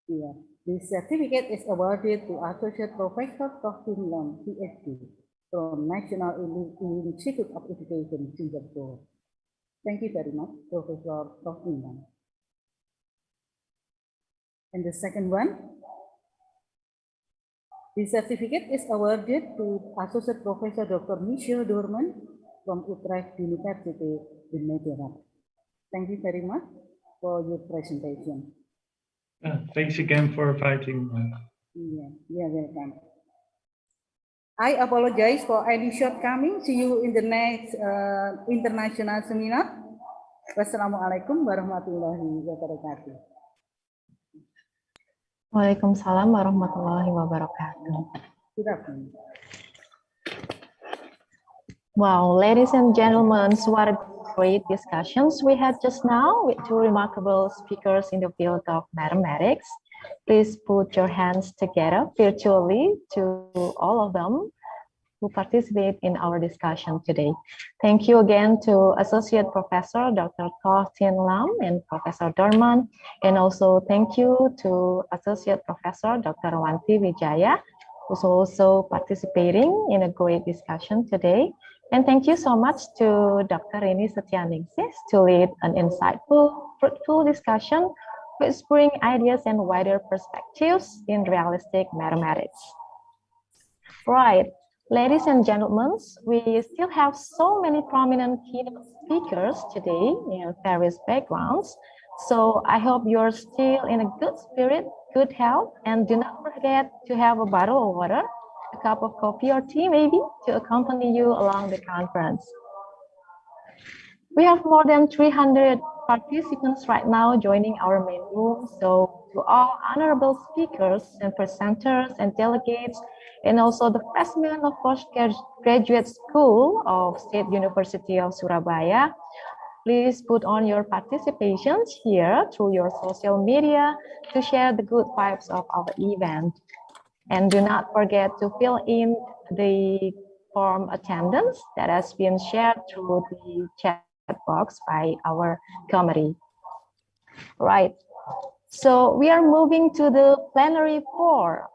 Yeah. The certificate is awarded to Associate Professor Tofin Lam, PhD, from National Institute of Education, Singapore. Thank you very much, Professor Tofin Lam. And the second one, the certificate is awarded to Associate Professor Dr. Michel Dorman from Utrecht University, the Netherlands. Thank you very much for your presentation. Thanks again for inviting me. Yeah, you're welcome. I apologize for any shortcoming. See you in the next international seminar. Wassalamualaikum warahmatullahi wabarakatuh. Waalaikumsalam warahmatullahi wabarakatuh. Good afternoon. Wow, ladies and gentlemen, what a great discussions we had just now with two remarkable speakers in the field of mathematics. Please put your hands together virtually to all of them who participate in our discussion today. Thank you again to Associate Professor Dr. Toh Tien Lam and Professor Dorman, and also thank you to Associate Professor Dr. Wanti Wijaya, who's also participating in a great discussion today. And thank you so much to Dr. Rini Setyaningsih to lead an insightful, fruitful discussion whispering ideas and wider perspectives in realistic mathematics. Right, ladies and gentlemen, we still have so many prominent keynote speakers today in various backgrounds. So I hope you're still in a good spirit, good health, and do not forget to have a bottle of water, a cup of coffee or tea maybe, to accompany you along the conference. We have more than 300 participants right now joining our main room. So to all honorable speakers and presenters and delegates, and also the freshmen of Postgraduate School of State University of Surabaya, please put on your participations here through your social media to share the good vibes of our event. And do not forget to fill in the form attendance that has been shared through the chat box by our committee. Right, so we are moving to the plenary 4.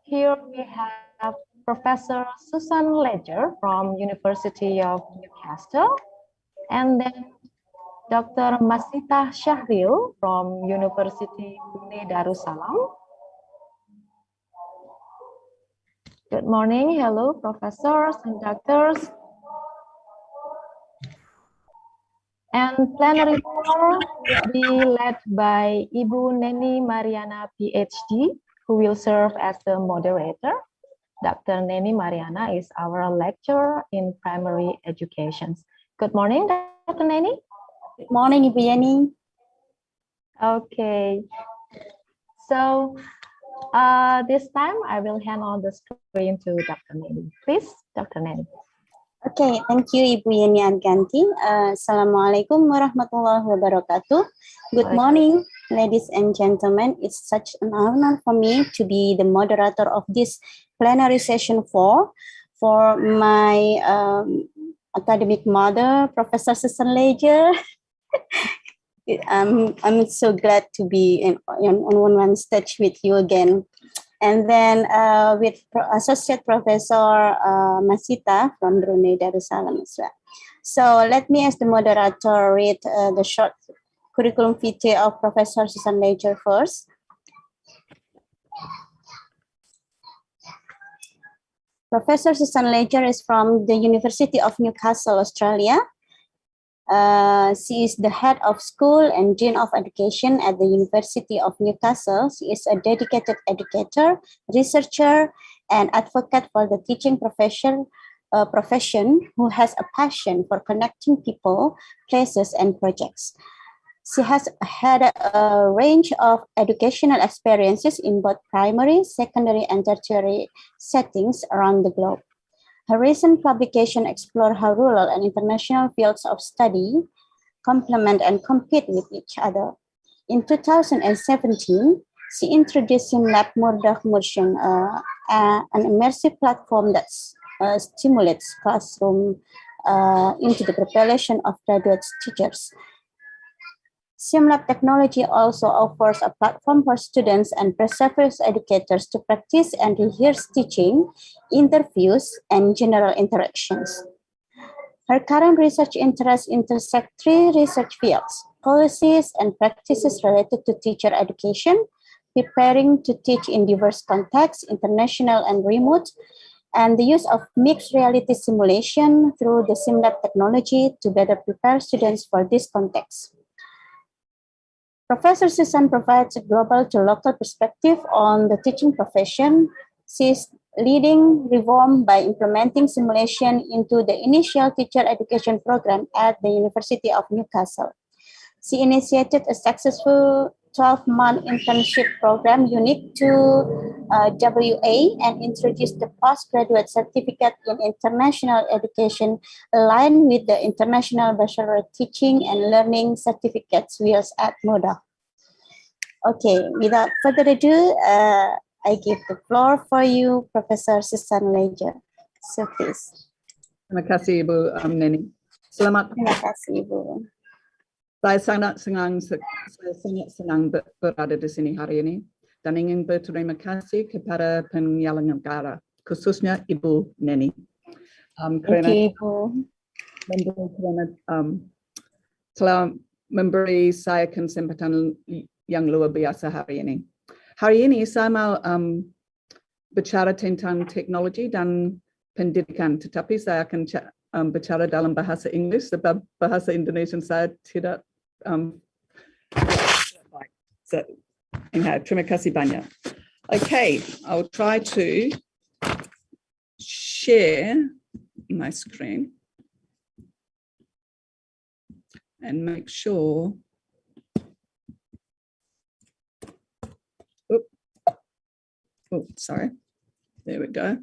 Here we have Professor Susan Ledger from University of Newcastle, and then Dr. Masita Syahril from University Brunei Darussalam. Good morning. Hello, professors and doctors. And plenary 4 will be led by Ibu Neni Mariana, PhD, who will serve as the moderator. Dr. Neni Mariana is our lecturer in primary education. Good morning, Dr. Neni. Good morning, Ibu Yeni. Okay. So this time I will hand on the screen to Dr. Neni. Please, Dr. Neni. Okay, thank you, Ibu Yeni Adganti. Assalamualaikum warahmatullahi wabarakatuh. Good morning, ladies and gentlemen. It's such an honor for me to be the moderator of this plenary session 4 for my academic mother, Professor Susan Ledger. I'm so glad to be on one stage with you again. And then with Associate Professor Masita from Brunei Darussalam as well. So let me, as the moderator, read the short curriculum vitae of Professor Susan Ledger first. Professor Susan Ledger is from the University of Newcastle, Australia. She is the head of school and dean of education at the University of Newcastle. She is a dedicated educator, researcher, and advocate for the teaching profession who has a passion for connecting people, places, and projects. She has had a range of educational experiences in both primary, secondary, and tertiary settings around the globe. Her recent publication explore how rural and international fields of study complement and compete with each other. In 2017, she introduced SimLab Murdah Immersion, an immersive platform that stimulates classroom into the preparation of graduate teachers. SimLab technology also offers a platform for students and perseverance educators to practice and rehearse teaching, interviews, and general interactions. Her current research interests intersect three research fields: policies and practices related to teacher education, preparing to teach in diverse contexts, international and remote, and the use of mixed reality simulation through the SimLab technology to better prepare students for this context. Professor Susan provides a global to local perspective on the teaching profession. She is leading reform by implementing simulation into the initial teacher education program at the University of Newcastle. She initiated a successful 12-month internship program unique to WA and introduced the postgraduate certificate in international education aligned with the International Bachelor Teaching and Learning Certificates wheels at Murdah. Okay, without further ado, I give the floor for you, Professor Susan Ledger. So please. Terima kasih Ibu Neni. Selamat. Terima kasih Ibu. Saya sangat senang berada di sini hari ini dan ingin berterima kasih kepada penyelenggara, khususnya Ibu Neni. Kerana telah memberi saya kesempatan yang luar biasa hari ini. Hari ini saya mau bicara tentang teknologi dan pendidikan, tetapi saya akan bicara dalam bahasa Inggris sebab bahasa Indonesia saya tidak baik. So, terima kasih banyak. Okay, I'll try to share my screen and make sure. Oh, sorry. There we go.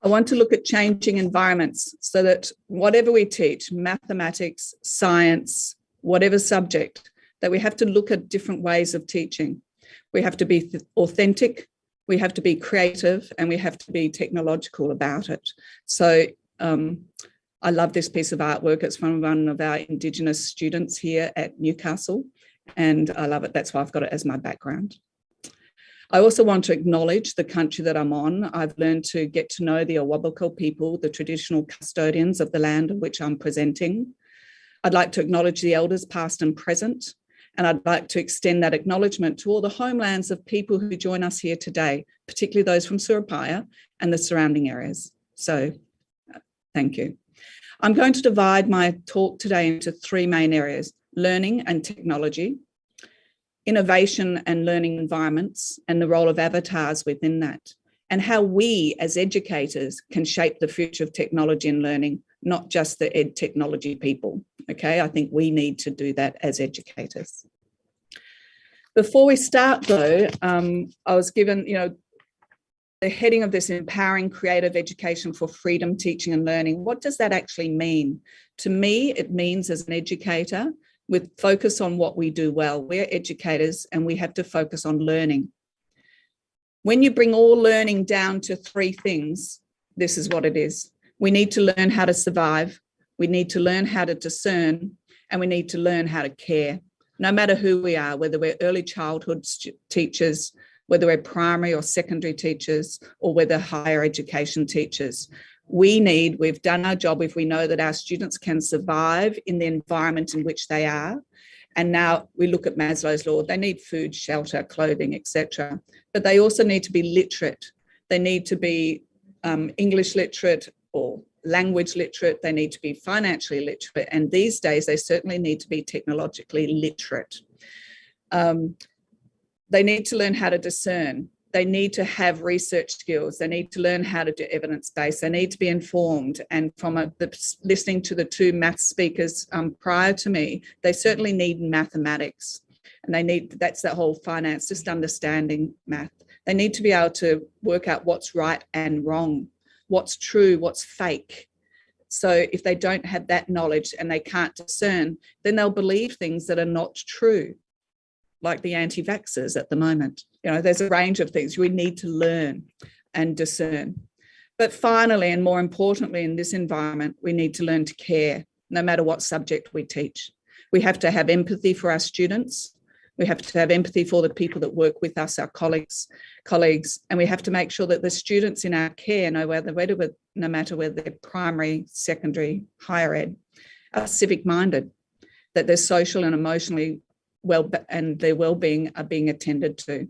I want to look at changing environments so that whatever we teach, mathematics, science, whatever subject, that we have to look at different ways of teaching. We have to be authentic, we have to be creative, and we have to be technological about it. So I love this piece of artwork. It's from one of our Indigenous students here at Newcastle, and I love it. That's why I've got it as my background. I also want to acknowledge the country that I'm on. I've learned to get to know the Awabakal people, the traditional custodians of the land on which I'm presenting. I'd like to acknowledge the elders past and present, and I'd like to extend that acknowledgement to all the homelands of people who join us here today, particularly those from Surabaya and the surrounding areas. So thank you. I'm going to divide my talk today into three main areas: learning and technology, innovation and learning environments, and the role of avatars within that, and how we as educators can shape the future of technology and learning, not just the ed technology people. Okay, I think we need to do that as educators. Before we start though, I was given, the heading of this, empowering creative education for freedom, teaching and learning. What does that actually mean? To me, it means as an educator, with focus on what we do well. We're educators and we have to focus on learning. When you bring all learning down to three things, this is what it is. We need to learn how to survive, we need to learn how to discern, and we need to learn how to care. No matter who we are, whether we're early childhood teachers, whether we're primary or secondary teachers, or whether higher education teachers. We've done our job if we know that our students can survive in the environment in which they are. And now we look at Maslow's law, they need food, shelter, clothing, etc. But they also need to be literate. They need to be English literate or language literate. They need to be financially literate. And these days, they certainly need to be technologically literate. They need to learn how to discern. They need to have research skills. They need to learn how to do evidence-based. They need to be informed. And from listening to the two maths speakers prior to me, they certainly need mathematics. And they need, that's that whole finance, just understanding math. They need to be able to work out what's right and wrong, what's true, what's fake. So if they don't have that knowledge and they can't discern, then they'll believe things that are not true, like the anti-vaxxers at the moment. You know, there's a range of things we need to learn and discern. But finally, and more importantly, in this environment, we need to learn to care, no matter what subject we teach. We have to have empathy for our students. We have to have empathy for the people that work with us, our colleagues, and we have to make sure that the students in our care, no matter whether they're primary, secondary, higher ed, are civic-minded, that they're social and emotionally well and their well-being are being attended to.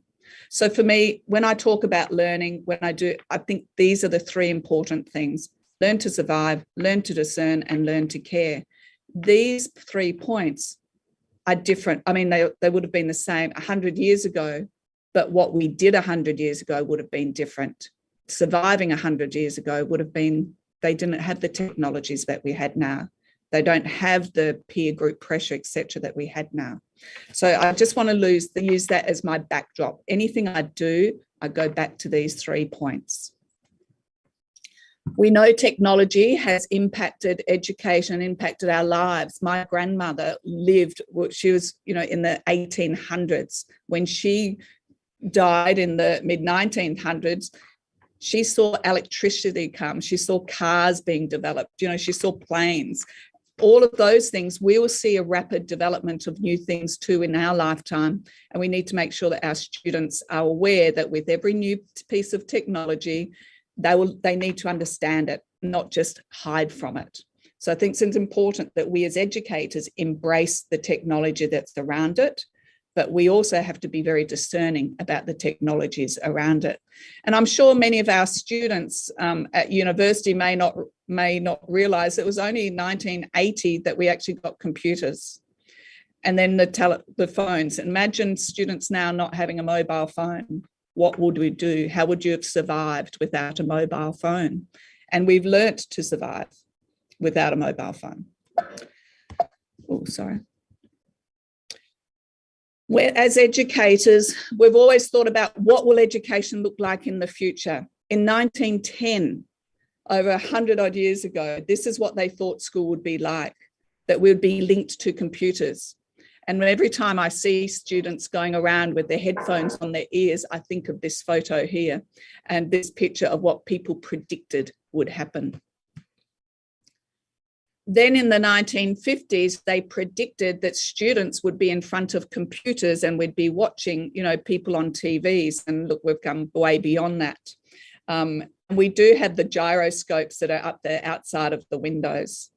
So for me, when I talk about learning, I think these are the three important things: learn to survive, learn to discern, and learn to care. These 3 points are different. I mean, they would have been the same 100 years ago, but what we did 100 years ago would have been different. Surviving 100 years ago would have been, they didn't have the technologies that we had now. They don't have the peer group pressure, etc., that we had now. So I just want to use that as my backdrop. Anything I do, I go back to these 3 points. We know technology has impacted education, impacted our lives. My grandmother she was, in the 1800s. When she died in the mid-1900s, she saw electricity come. She saw cars being developed. She saw planes. All of those things, we will see a rapid development of new things too in our lifetime. And we need to make sure that our students are aware that with every new piece of technology, they need to understand it, not just hide from it. So I think it's important that we as educators embrace the technology that's around it, but we also have to be very discerning about the technologies around it. And I'm sure many of our students at university may not realise it was only in 1980 that we actually got computers, and then the phones. Imagine students now not having a mobile phone. What would we do? How would you have survived without a mobile phone? And we've learnt to survive without a mobile phone. Oh, sorry. As educators, we've always thought about what will education look like in the future. In 1910, over 100 odd years ago, this is what they thought school would be like, that we'd be linked to computers. And every time I see students going around with their headphones on their ears, I think of this photo here and this picture of what people predicted would happen. Then in the 1950s, they predicted that students would be in front of computers and we'd be watching, people on TVs. And look, we've come way beyond that. We do have the gyroscopes that are up there outside of the windows.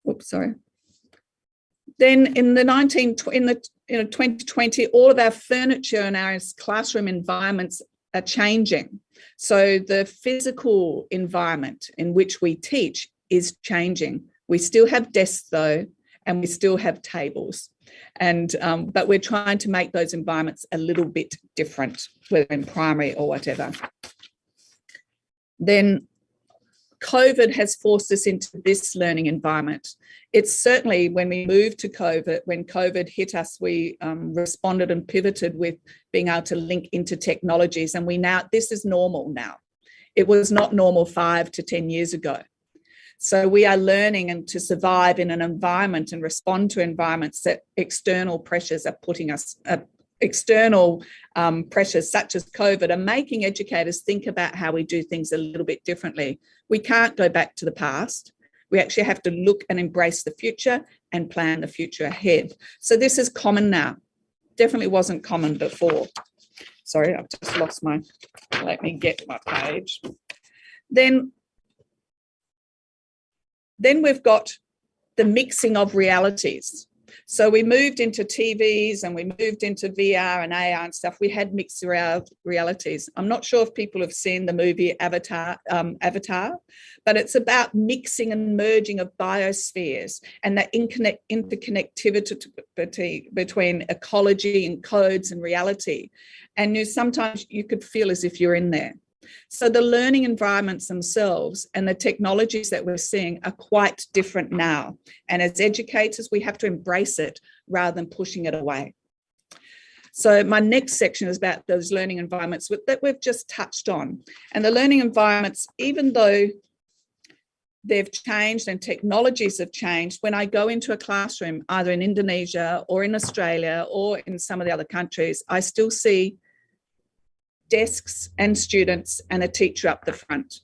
Oops, sorry. Then in the 2020, all of our furniture in our classroom environments are changing. So the physical environment in which we teach is changing. We still have desks though, and we still have tables. And but we're trying to make those environments a little bit different, whether in primary or whatever. Then COVID has forced us into this learning environment. It's certainly when we moved to COVID, when COVID hit us, we responded and pivoted with being able to link into technologies. And this is normal now. It was not normal 5 to 10 years ago. So we are learning and to survive in an environment and respond to environments that external pressures are putting us, external pressures such as COVID are making educators think about how we do things a little bit differently. We can't go back to the past. We actually have to look and embrace the future and plan the future ahead. So this is common now. Definitely wasn't common before. Sorry, I've just lost let me get my page. Then we've got the mixing of realities. So we moved into TVs and we moved into VR and AR and stuff. We had mixed realities. I'm not sure if people have seen the movie Avatar, but it's about mixing and merging of biospheres and that interconnectivity between ecology and codes and reality. And sometimes you could feel as if you're in there. So the learning environments themselves and the technologies that we're seeing are quite different now. And as educators, we have to embrace it rather than pushing it away. So my next section is about those learning environments that we've just touched on. And the learning environments, even though they've changed and technologies have changed, when I go into a classroom, either in Indonesia or in Australia or in some of the other countries, I still see desks and students and a teacher up the front.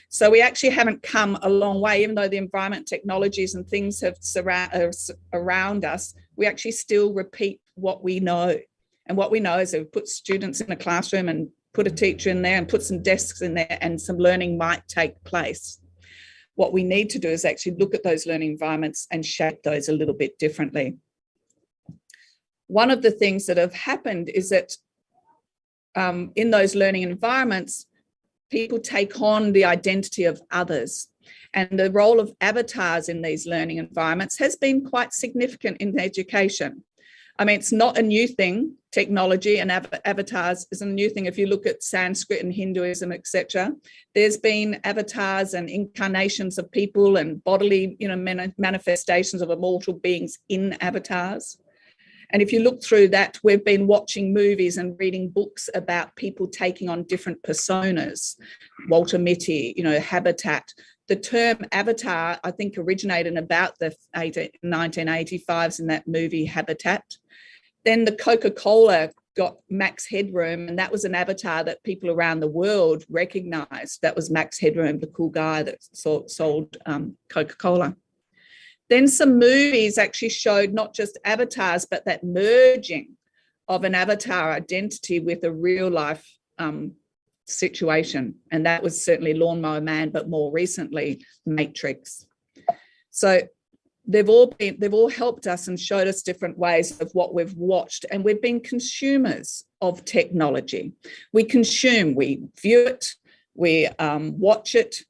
So we actually haven't come a long way, even though the environment, technologies and things have around us, we actually still repeat what we know. And what we know is that we put students in a classroom and put a teacher in there and put some desks in there and some learning might take place. What we need to do is actually look at those learning environments and shape those a little bit differently. One of the things that have happened is that in those learning environments, people take on the identity of others. And the role of avatars in these learning environments has been quite significant in education. I mean, it's not a new thing. Technology and avatars isn't a new thing. If you look at Sanskrit and Hinduism, etc., there's been avatars and incarnations of people and bodily, manifestations of immortal beings in avatars. And if you look through that, we've been watching movies and reading books about people taking on different personas. Walter Mitty, Habitat. The term avatar, I think, originated in about the 1985s in that movie Habitat. Then the Coca-Cola got Max Headroom, and that was an avatar that people around the world recognised. That was Max Headroom, the cool guy that sold Coca-Cola. Then some movies actually showed not just avatars, but that merging of an avatar identity with a real life situation. And that was certainly Lawnmower Man, but more recently, Matrix. So they've all helped us and showed us different ways of what we've watched. And we've been consumers of technology. We consume, we view it, we watch it,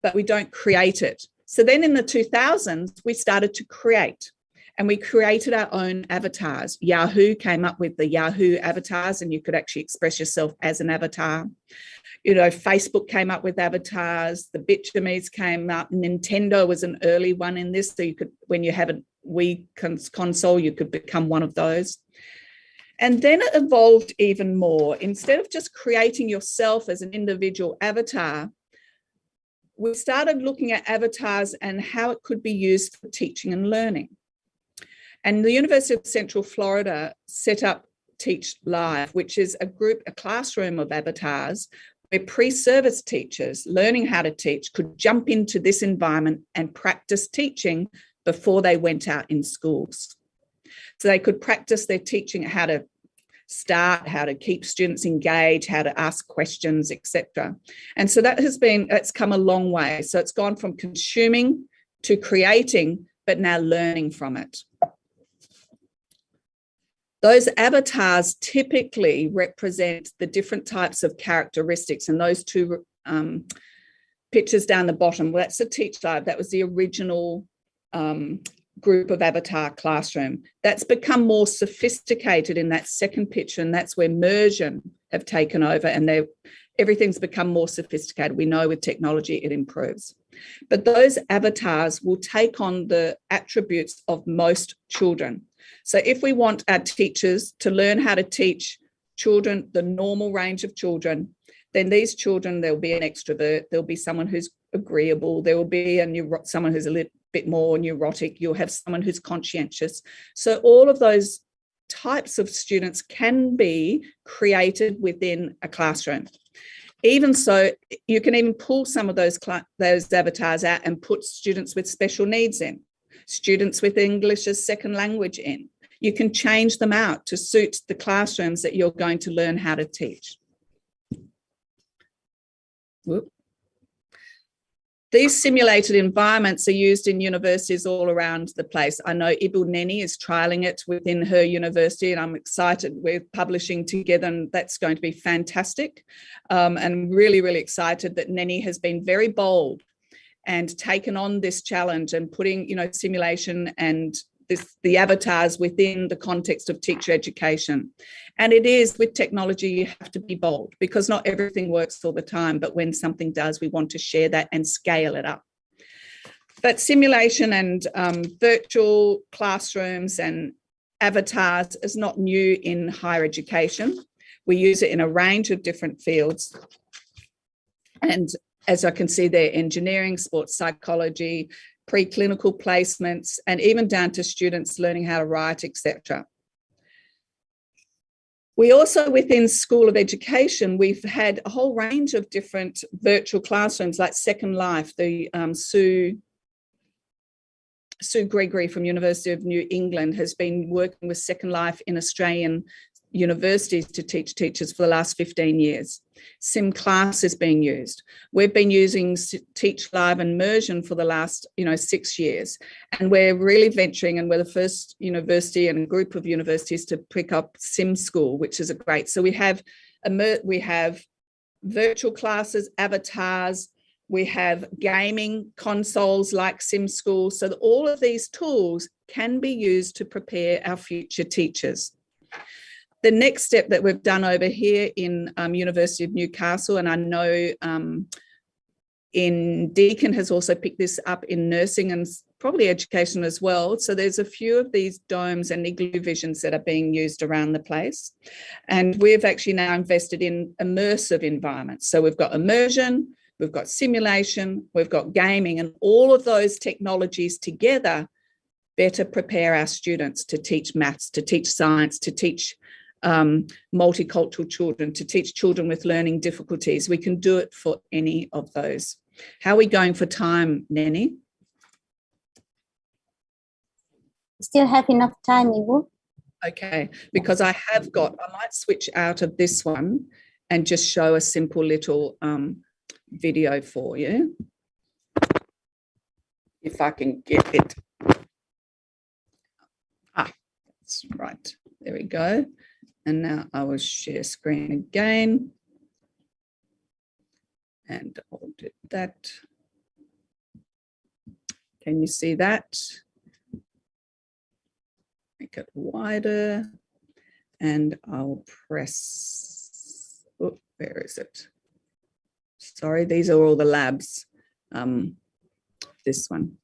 but we don't create it. So then in the 2000s, we started to create, and we created our own avatars. Yahoo came up with the Yahoo avatars, and you could actually express yourself as an avatar. Facebook came up with avatars, the Bitchamies came up, Nintendo was an early one in this. So you could, when you have a Wii console, you could become one of those. And then it evolved even more. Instead of just creating yourself as an individual avatar, we started looking at avatars and how it could be used for teaching and learning. And the University of Central Florida set up Teach Live, which is a classroom of avatars where pre-service teachers learning how to teach could jump into this environment and practice teaching before they went out in schools. So they could practice their teaching, how to start, how to keep students engaged, how to ask questions, etc. And so it's come a long way. So it's gone from consuming to creating, but now learning from it. Those avatars typically represent the different types of characteristics, and those two pictures down the bottom, well, that's the Teach Live. That was the original group of avatar classroom. That's become more sophisticated in that second picture, and that's where immersion have taken over, and everything's become more sophisticated. We know with technology it improves. But those avatars will take on the attributes of most children. So if we want our teachers to learn how to teach children, the normal range of children, then these children, there'll be an extrovert, there'll be someone who's agreeable, there will be someone who's a little bit more neurotic, you'll have someone who's conscientious. So all of those types of students can be created within a classroom. Even so, you can even pull some of those avatars out and put students with special needs in, students with English as second language in. You can change them out to suit the classrooms that you're going to learn how to teach. Whoop. These simulated environments are used in universities all around the place. I know Ibu Neni is trialling it within her university, and I'm excited. We're publishing together, and that's going to be fantastic. And really, really excited that Neni has been very bold and taken on this challenge and putting, simulation and the avatars within the context of teacher education. And it is, with technology, you have to be bold because not everything works all the time, but when something does, we want to share that and scale it up. But simulation and virtual classrooms and avatars is not new in higher education. We use it in a range of different fields. And as I can see there, engineering, sports psychology, preclinical placements, and even down to students learning how to write, etc. We also, within School of Education, we've had a whole range of different virtual classrooms like Second Life. The Sue Gregory from University of New England has been working with Second Life in Australian universities to teach teachers for the last 15 years. Sim Class is being used. We've been using Teach Live Immersion for the last 6 years, and we're really venturing, and we're the first university and a group of universities to pick up Sim School, which is a great. So we have virtual classes, avatars, we have gaming consoles like Sim School, so that all of these tools can be used to prepare our future teachers. The next step that we've done over here in University of Newcastle, and I know in Deakin has also picked this up in nursing and probably education as well. So there's a few of these domes and igloo visions that are being used around the place. And we've actually now invested in immersive environments. So we've got immersion, we've got simulation, we've got gaming, and all of those technologies together better prepare our students to teach maths, to teach science, to teach multicultural children, to teach children with learning difficulties. We can do it for any of those. How are we going for time, Neni? Still have enough time, Ibu. Okay, because I might switch out of this one and just show a simple little video for you. If I can get it. That's right. There we go. And now I will share screen again. And I'll do that. Can you see that? Make it wider. And I'll press, oh, where is it? Sorry, these are all the labs. This one.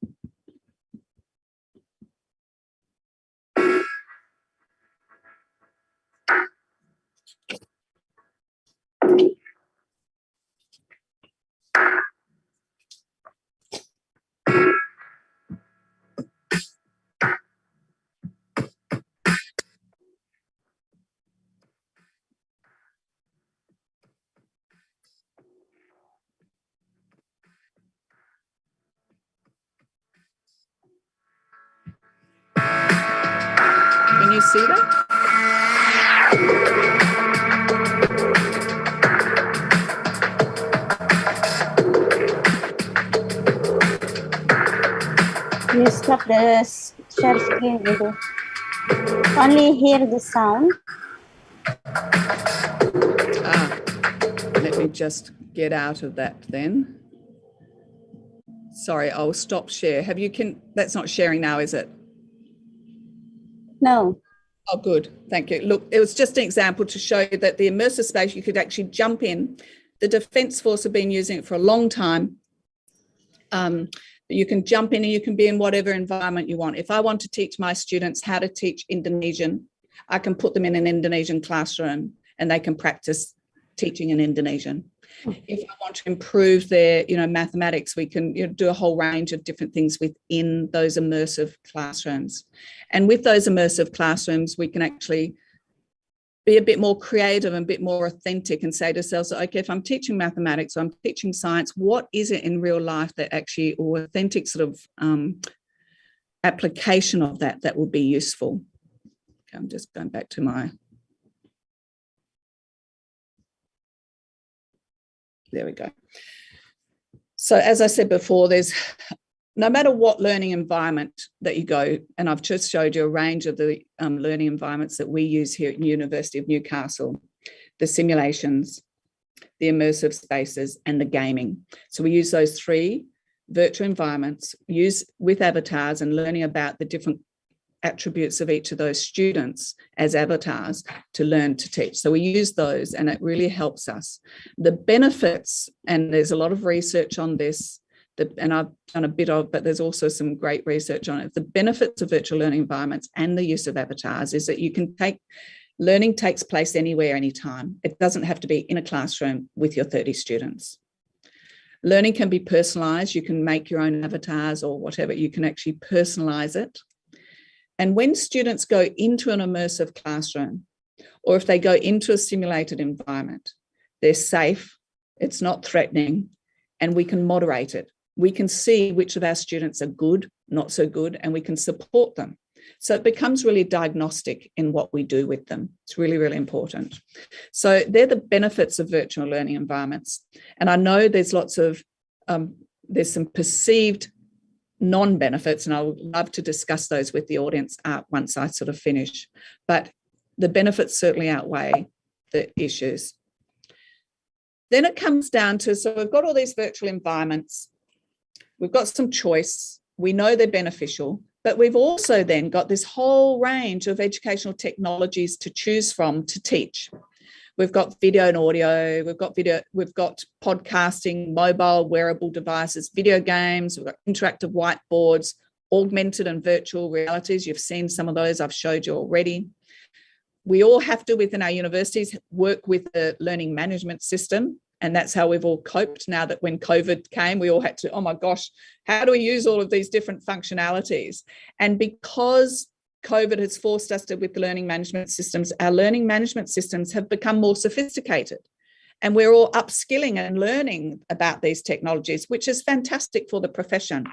Can you see that? You stop the share screen, Ibu. Only hear the sound. Let me just get out of that then. Sorry, I'll stop share. That's not sharing now, is it? No. Oh, good. Thank you. Look, it was just an example to show you that the immersive space, you could actually jump in. The Defence Force have been using it for a long time. You can jump in and you can be in whatever environment you want. If I want to teach my students how to teach Indonesian, I can put them in an Indonesian classroom and they can practice teaching in Indonesian. If I want to improve their, mathematics, we can do a whole range of different things within those immersive classrooms. And with those immersive classrooms, we can actually be a bit more creative and a bit more authentic and say to ourselves, okay, if I'm teaching mathematics or I'm teaching science, what is it in real life that actually, or authentic sort of application of that will be useful? Okay, I'm just going back to my, there we go. So as I said before, there's no matter what learning environment that you go, and I've just showed you a range of the learning environments that we use here at the University of Newcastle, the simulations, the immersive spaces, and the gaming. So we use those three virtual environments, use with avatars and learning about the different attributes of each of those students as avatars to learn to teach. So we use those and it really helps us. The benefits, and there's a lot of research on this, and I've done a bit of, but there's also some great research on it. The benefits of virtual learning environments and the use of avatars is that you can learning takes place anywhere, anytime. It doesn't have to be in a classroom with your 30 students. Learning can be personalised. You can make your own avatars or whatever. You can actually personalise it. And when students go into an immersive classroom, or if they go into a simulated environment, they're safe, it's not threatening, and we can moderate it. We can see which of our students are good, not so good, and we can support them. So it becomes really diagnostic in what we do with them. It's really, really important. So they're the benefits of virtual learning environments. And I know there's lots of, there's some perceived non-benefits, and I would love to discuss those with the audience once I sort of finish. But the benefits certainly outweigh the issues. Then it comes down to, so we've got all these virtual environments, we've got some choice, we know they're beneficial, but we've also then got this whole range of educational technologies to choose from to teach. We've got video and audio, we've got podcasting, mobile wearable devices, video games, we've got interactive whiteboards, augmented and virtual realities. You've seen some of those, I've showed you already. We all have to, within our universities, work with the learning management system. And that's how we've all coped now that when COVID came, we all had to, oh my gosh, how do we use all of these different functionalities? And because COVID has forced us to, with the learning management systems, our learning management systems have become more sophisticated. And we're all upskilling and learning about these technologies, which is fantastic for the profession.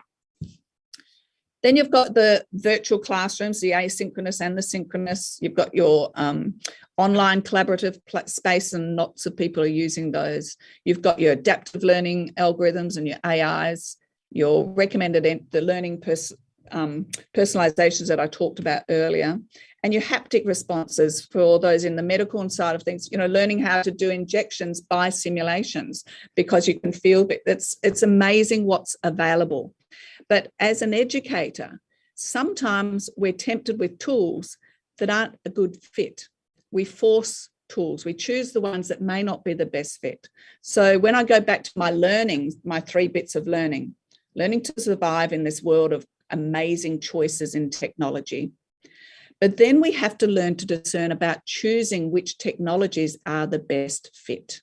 Then you've got the virtual classrooms, the asynchronous and the synchronous. You've got your online collaborative space, and lots of people are using those. You've got your adaptive learning algorithms and your AIs, your recommended, the learning personalizations that I talked about earlier, and your haptic responses for those in the medical side of things, learning how to do injections by simulations, because you can feel it's amazing what's available. But as an educator, sometimes we're tempted with tools that aren't a good fit. We force tools. We choose the ones that may not be the best fit. So when I go back to my learning, my 3 bits of learning to survive in this world of amazing choices in technology. But then we have to learn to discern about choosing which technologies are the best fit.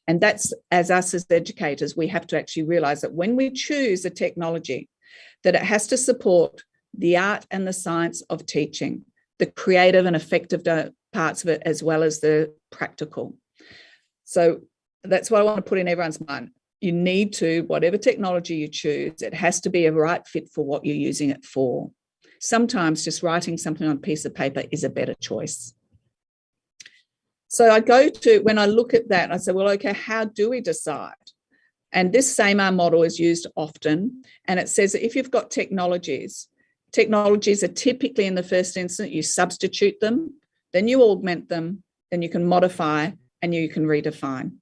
And that's, as us as educators, we have to actually realise that when we choose a technology, that it has to support the art and the science of teaching, the creative and effective parts of it, as well as the practical. So that's what I want to put in everyone's mind. You need to, whatever technology you choose, it has to be a right fit for what you're using it for. Sometimes just writing something on a piece of paper is a better choice. So I go to, when I look at that, I say, well, okay, how do we decide? And this SAMR model is used often, and it says that if you've got technologies are typically in the first instance, you substitute them, then you augment them, then you can modify, and you can redefine.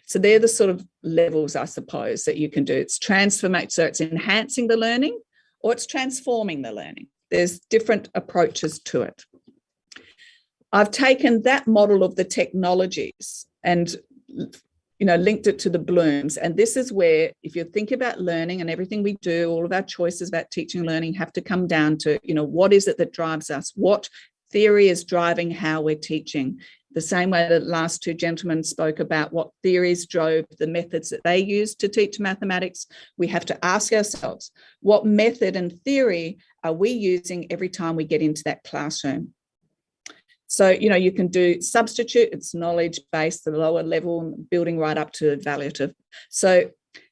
So they're the sort of levels, I suppose, that you can do. It's transformation, so it's enhancing the learning, or it's transforming the learning. There's different approaches to it. I've taken that model of the technologies and linked it to the blooms. And this is where, if you think about learning and everything we do, all of our choices about teaching and learning have to come down to, what is it that drives us? What theory is driving how we're teaching? The same way the last 2 gentlemen spoke about what theories drove the methods that they used to teach mathematics, we have to ask ourselves, what method and theory are we using every time we get into that classroom? So, you can do substitute, it's knowledge-based, the lower level, building right up to evaluative. So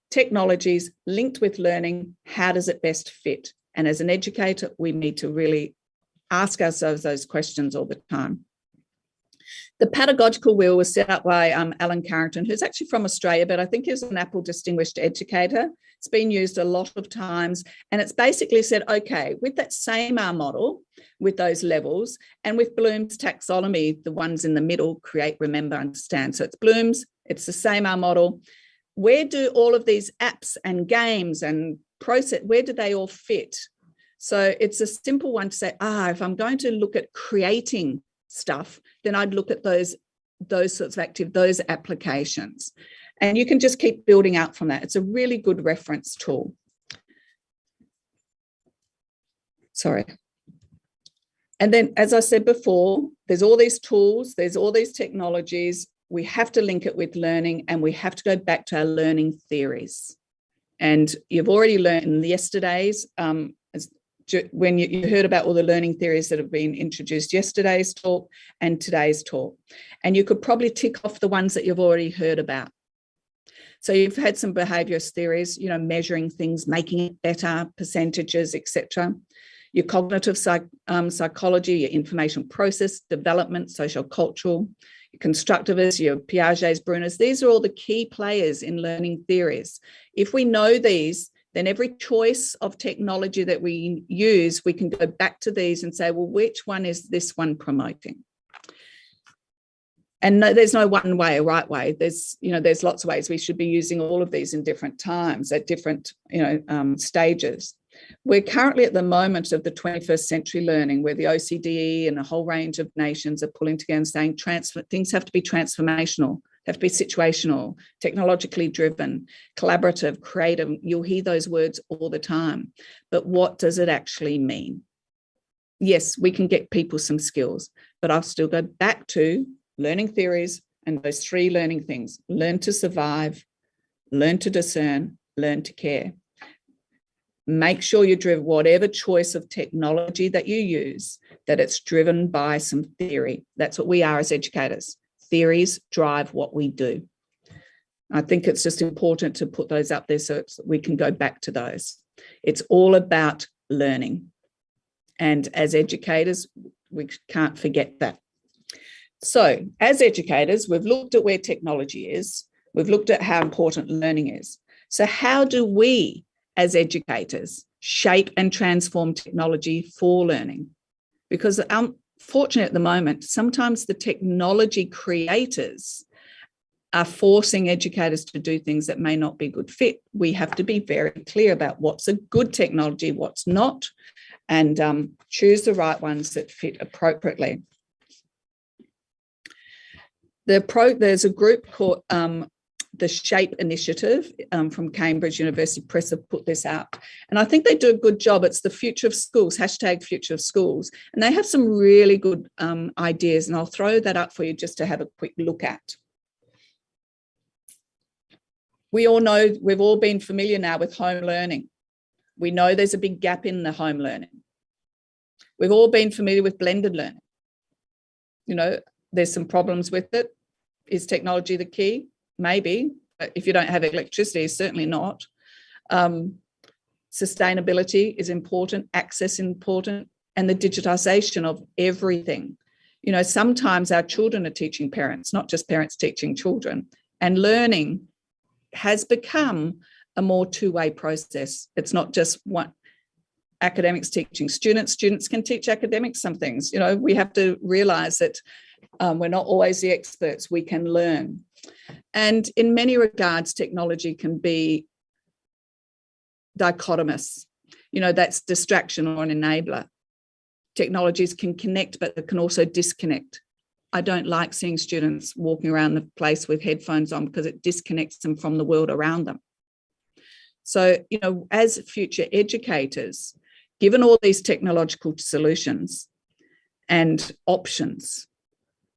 technologies linked with learning, how does it best fit? And as an educator, we need to really ask ourselves those questions all the time. The pedagogical wheel was set up by Alan Carrington, who's actually from Australia, but I think he's an Apple Distinguished Educator. It's been used a lot of times, and it's basically said, okay, with that same R model, with those levels, and with Bloom's taxonomy, the ones in the middle, create, remember, understand. So it's Bloom's, it's the same R model. Where do all of these apps and games and process, where do they all fit? So it's a simple one to say, if I'm going to look at creating stuff, then I'd look at those sorts of those applications. And you can just keep building out from that. It's a really good reference tool. Sorry. And then, as I said before, there's all these tools, there's all these technologies. We have to link it with learning, and we have to go back to our learning theories. And you've already learned in yesterday's, when you heard about all the learning theories that have been introduced, yesterday's talk and today's talk. And you could probably tick off the ones that you've already heard about. So you've had some behaviourist theories, measuring things, making it better, percentages, etc. Your cognitive psychology, your information process development, social cultural, your constructivists, your Piaget's, Bruner's. These are all the key players in learning theories. If we know these, then every choice of technology that we use, we can go back to these and say, well, which one is this one promoting? And no, there's no one way, a right way. There's lots of ways. We should be using all of these in different times at different, stages. We're currently at the moment of the 21st century learning, where the OCDE and a whole range of nations are pulling together and saying things have to be transformational, have to be situational, technologically driven, collaborative, creative. You'll hear those words all the time. But what does it actually mean? Yes, we can get people some skills, but I'll still go back to learning theories and those three learning things: learn to survive, learn to discern, learn to care. Make sure you're driven, whatever choice of technology that you use, that it's driven by some theory. That's what we are as educators. Theories drive what we do. I think it's just important to put those up there so we can go back to those. It's all about learning. And as educators, we can't forget that. So as educators, we've looked at where technology is. We've looked at how important learning is. So how do we, as educators, shape and transform technology for learning? Because unfortunately at the moment, sometimes the technology creators are forcing educators to do things that may not be good fit. We have to be very clear about what's a good technology, what's not, and choose the right ones that fit appropriately. There's a group called the SHAPE Initiative from Cambridge University Press have put this out. And I think they do a good job. It's the future of schools, #future of schools. And they have some really good ideas. And I'll throw that up for you just to have a quick look at. We all know, we've all been familiar now with home learning. We know there's a big gap in the home learning. We've all been familiar with blended learning. There's some problems with it. Is technology the key? Maybe. If you don't have electricity, it's certainly not. Sustainability is important, access important, and the digitization of everything. Sometimes our children are teaching parents, not just parents teaching children. And learning has become a more two-way process. It's not just one academics teaching students. Students can teach academics some things. We have to realize that we're not always the experts. We can learn. And in many regards, technology can be dichotomous. That's distraction or an enabler. Technologies can connect, but they can also disconnect. I don't like seeing students walking around the place with headphones on because it disconnects them from the world around them. So, as future educators, given all these technological solutions and options,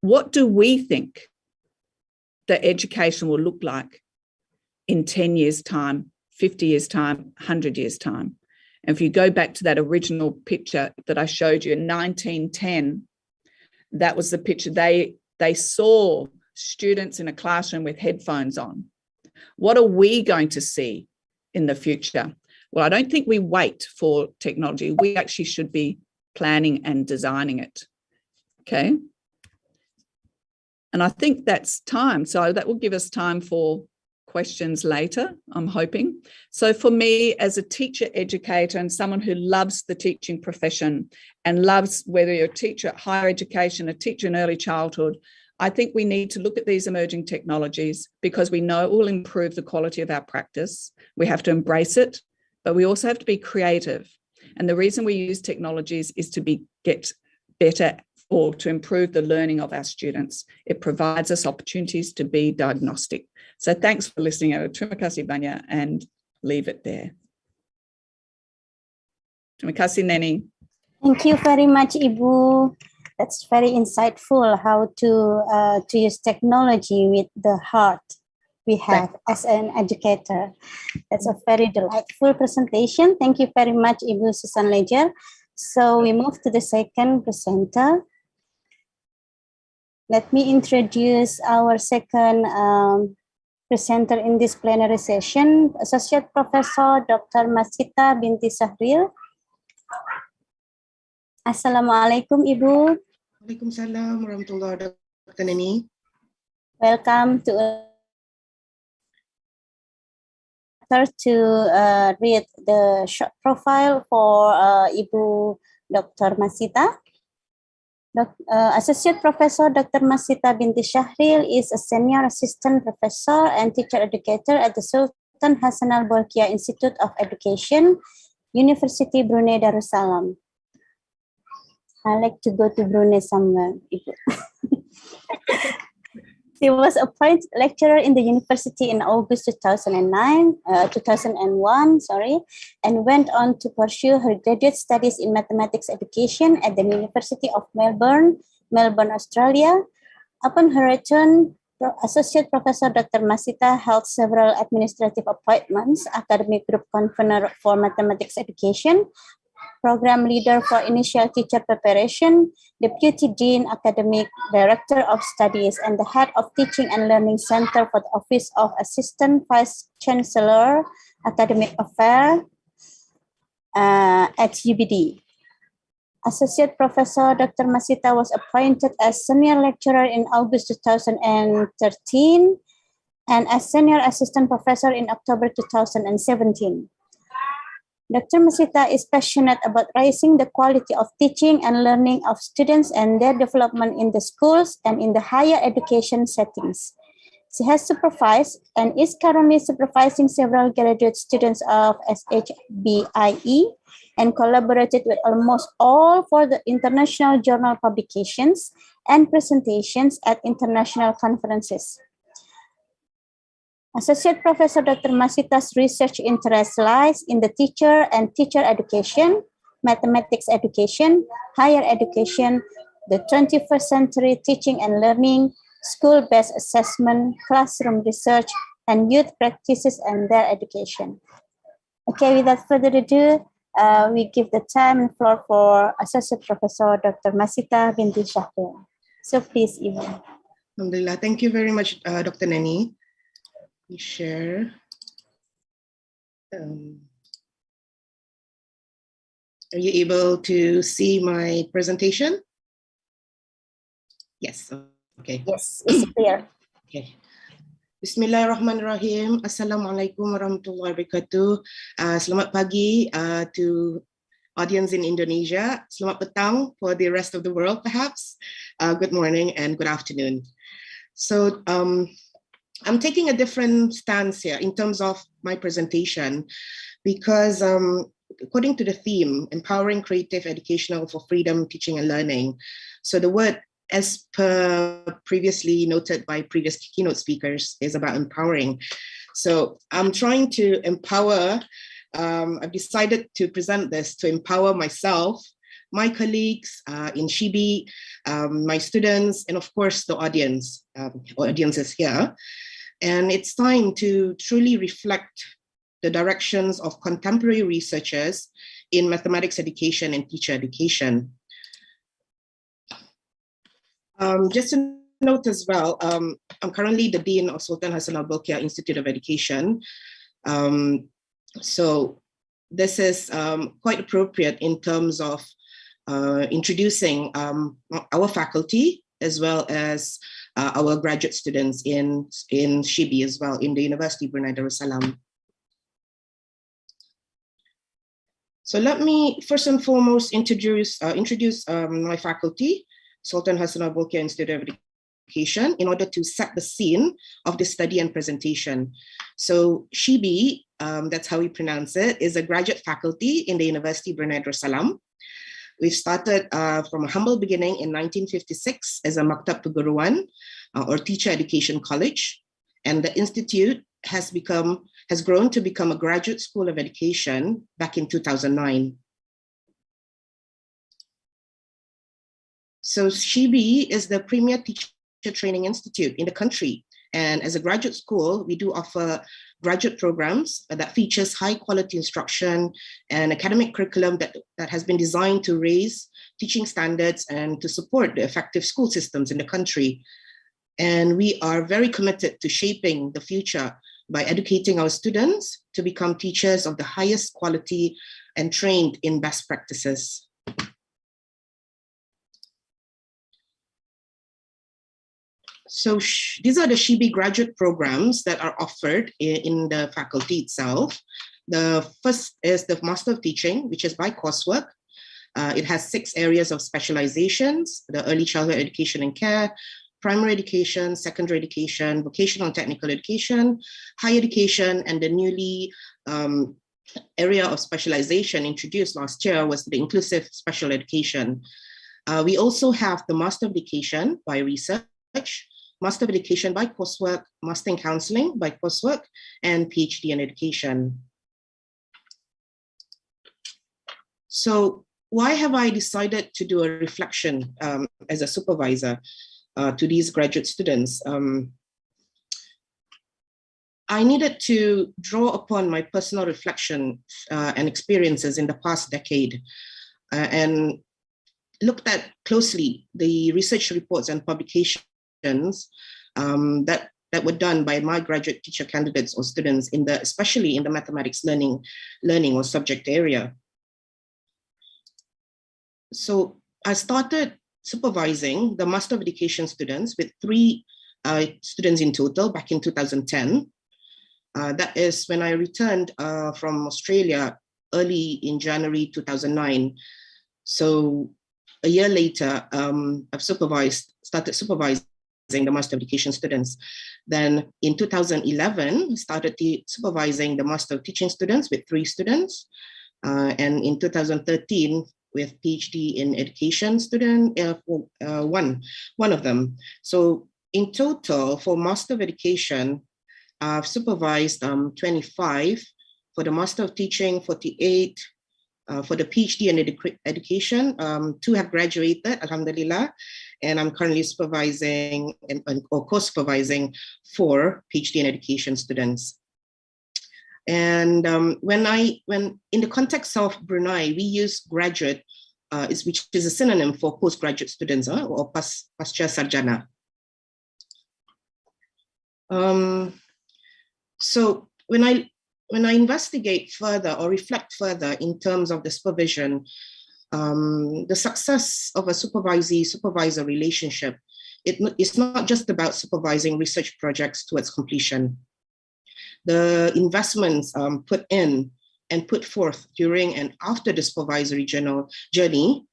what do we think that education will look like in 10 years' time, 50 years' time, 100 years' time? And if you go back to that original picture that I showed you in 1910, that was the picture. They saw students in a classroom with headphones on. What are we going to see in the future? Well, I don't think we wait for technology. We actually should be planning and designing it. Okay. And I think that's time. So that will give us time for questions later, I'm hoping. So for me, as a teacher educator and someone who loves the teaching profession and loves whether you're a teacher at higher education, a teacher in early childhood, I think we need to look at these emerging technologies because we know it will improve the quality of our practice. We have to embrace it, but we also have to be creative. And the reason we use technologies is to get better or to improve the learning of our students. It provides us opportunities to be diagnostic. So thanks for listening. Terima kasih banyak, and leave it there. Terima kasih, Neni. Thank you very much, Ibu. That's very insightful how to use technology with the heart we have as an educator. That's a very delightful presentation. Thank you very much, Ibu Susan Ledger. So we move to the second presenter. Let me introduce our second presenter in this plenary session, Associate Professor Dr. Masita binti Sahril. Assalamualaikum, Ibu. Waalaikumsalam warahmatullahi wabarakatuh, Dr. Neni. Welcome to read the short profile for Ibu Dr. Masita. Associate Professor Dr. Masita binti Shahril is a senior assistant professor and teacher educator at the Sultan Hassanal Bolkiah Institute of Education, University Brunei Darussalam. I like to go to Brunei somewhere. She was appointed lecturer in the university in August 2001, and went on to pursue her graduate studies in mathematics education at the University of Melbourne, Australia. Upon her return, Associate Professor Dr. Masita held several administrative appointments: academic group convener for mathematics education, program leader for initial teacher preparation, deputy dean, academic director of studies, and the head of teaching and learning center for the office of assistant vice chancellor, academic affairs at UBD. Associate Professor Dr. Masita was appointed as senior lecturer in August 2013 and as senior assistant professor in October 2017. Dr. Masita is passionate about raising the quality of teaching and learning of students and their development in the schools and in the higher education settings. She has supervised and is currently supervising several graduate students of SHBIE and collaborated with almost all for the international journal publications and presentations at international conferences. Associate Professor Dr. Masita's research interest lies in the teacher and teacher education, mathematics education, higher education, the 21st century teaching and learning, school-based assessment, classroom research, and youth practices and their education. Okay, without further ado, we give the time and floor for Associate Professor Dr. Masita binti Shahril. So please, Ibu. Alhamdulillah. Thank you very much, Dr. Neni. We share. Are you able to see my presentation? Yes. Okay. Yes, it's clear. Okay. Bismillahirrahmanirrahim. Assalamualaikum warahmatullahi wabarakatuh. Selamat pagi to audience in Indonesia. Selamat petang for the rest of the world, perhaps. Good morning and good afternoon. So I'm taking a different stance here in terms of my presentation because according to the theme, empowering creative educational for freedom, teaching and learning. So the word, as per previously noted by previous keynote speakers, is about empowering. So I'm trying to empower, I've decided to present this to empower myself, my colleagues in SHIBI, my students, and of course the audience, audiences here. And it's time to truly reflect the directions of contemporary researchers in mathematics education and teacher education. Just to note as well, I'm currently the Dean of Sultan Hassanal Bolkiah Institute of Education. So this is quite appropriate in terms of introducing our faculty as well as our graduate students in SHIBI as well, in the University Brunei Darussalam. So let me first and foremost introduce my faculty, Sultan Hasanah Bolkiah Institute of Education, in order to set the scene of the study and presentation. So SHIBI, that's how we pronounce it, is a graduate faculty in the University Brunei Darussalam. We started from a humble beginning in 1956 as a Maktab Keguruan or Teacher Education College, and the institute has grown to become a graduate school of education back in 2009. So SHIBI is the premier teacher training institute in the country. And as a graduate school, we do offer graduate programs that features high quality instruction and academic curriculum that has been designed to raise teaching standards and to support the effective school systems in the country. And we are very committed to shaping the future by educating our students to become teachers of the highest quality and trained in best practices. So these are the SHIBI graduate programs that are offered in the faculty itself. The first is the Master of Teaching, which is by coursework. It has 6 areas of specializations: the early childhood education and care, primary education, secondary education, vocational and technical education, higher education, and the newly area of specialization introduced last year was the inclusive special education. We also have the Master of Education by research, Master of Education by coursework, Master in Counseling by coursework, and PhD in Education. So why have I decided to do a reflection as a supervisor to these graduate students? I needed to draw upon my personal reflection and experiences in the past decade and looked at closely the research reports and publications that were done by my graduate teacher candidates or students especially in the mathematics learning or subject area. So I started supervising the Master of Education students with 3 students in total back in 2010. That is when I returned from Australia early in January 2009. So a year later, I've started supervising the Master of Education students. Then in 2011, started supervising the Master of Teaching students with 3 students. And in 2013, with PhD in Education student, one of them. So in total, for Master of Education, I've supervised 25, for the Master of Teaching, 48, for the PhD in Education, 2 have graduated, Alhamdulillah, and I'm currently supervising or co-supervising 4 PhD in Education students. And when in the context of Brunei, we use graduate, which is a synonym for postgraduate students or pasca sarjana. So when I investigate further or reflect further in terms of the supervision, the success of a supervisee-supervisor relationship, it's not just about supervising research projects towards completion. The investments put in and put forth during and after the supervisory journey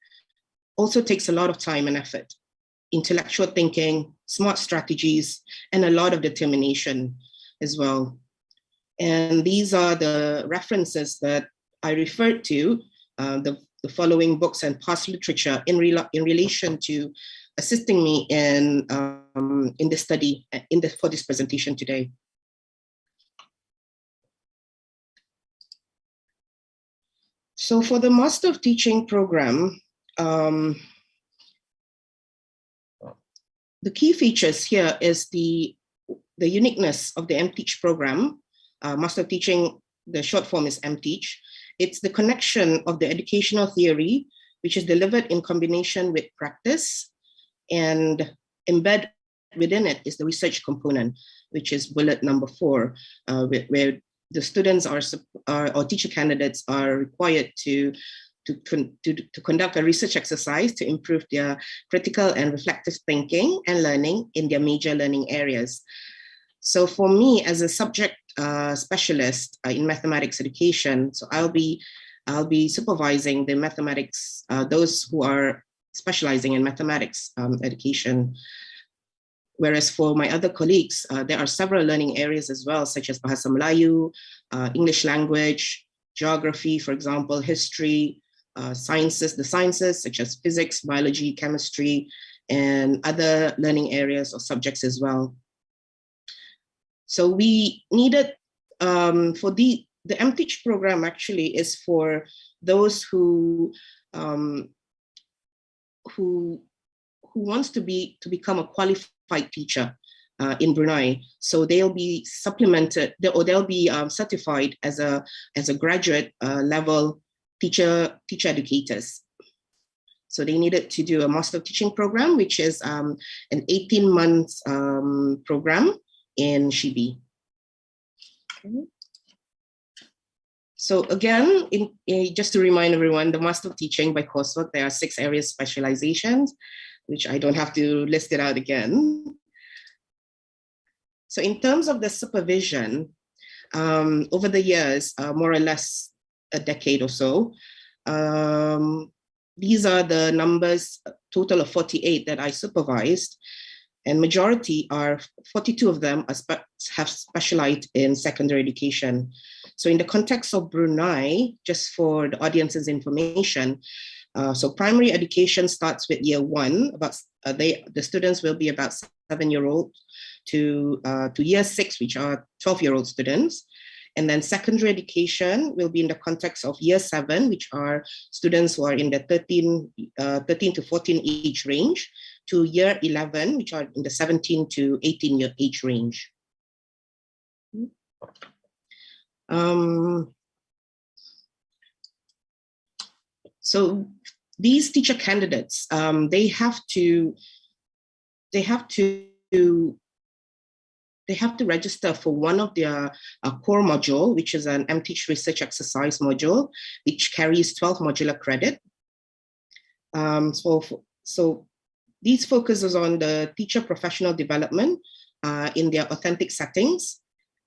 also takes a lot of time and effort, intellectual thinking, smart strategies, and a lot of determination as well. And these are the references that I referred to, the following books and past literature in relation to assisting me in the study for this presentation today. So for the Master of Teaching program, the key features here is the uniqueness of the MTeach program. Master of Teaching, the short form is MTeach. It's the connection of the educational theory, which is delivered in combination with practice, and embedded within it is the research component, which is bullet number 4, where the students or teacher candidates are required to to conduct a research exercise to improve their critical and reflective thinking and learning in their major learning areas. So for me, as a subject specialist in mathematics education, so I'll be supervising the mathematics, those who are specializing in mathematics education. Whereas for my other colleagues, there are several learning areas as well, such as Bahasa Melayu, English language, geography, for example, history, sciences, the sciences such as physics, biology, chemistry, and other learning areas or subjects as well. So we needed, for the MTeach program actually is for those who wants to become a qualified teacher in Brunei. So they'll be supplemented, or they'll be certified as a graduate level teacher educators. So they needed to do a master of teaching program, which is an 18-month program in Shibi. Okay. So again, just to remind everyone, the Master of Teaching by coursework, there are 6 areas specializations, which I don't have to list it out again. So in terms of the supervision, over the years, more or less a decade or so, these are the numbers, total of 48 that I supervised, and majority are, 42 of them have specialized in secondary education. So in the context of Brunei, just for the audience's information, so primary education starts with year 1, the students will be about 7-year-old to year 6, which are 12-year-old students. And then secondary education will be in the context of year 7, which are students who are in the 13 to 14 age range, to year 11, which are in the 17 to 18 year age range. So these teacher candidates, they have to register for one of their core module, which is an MTeach research exercise module, which carries 12 modular credit. So these focuses on the teacher professional development in their authentic settings.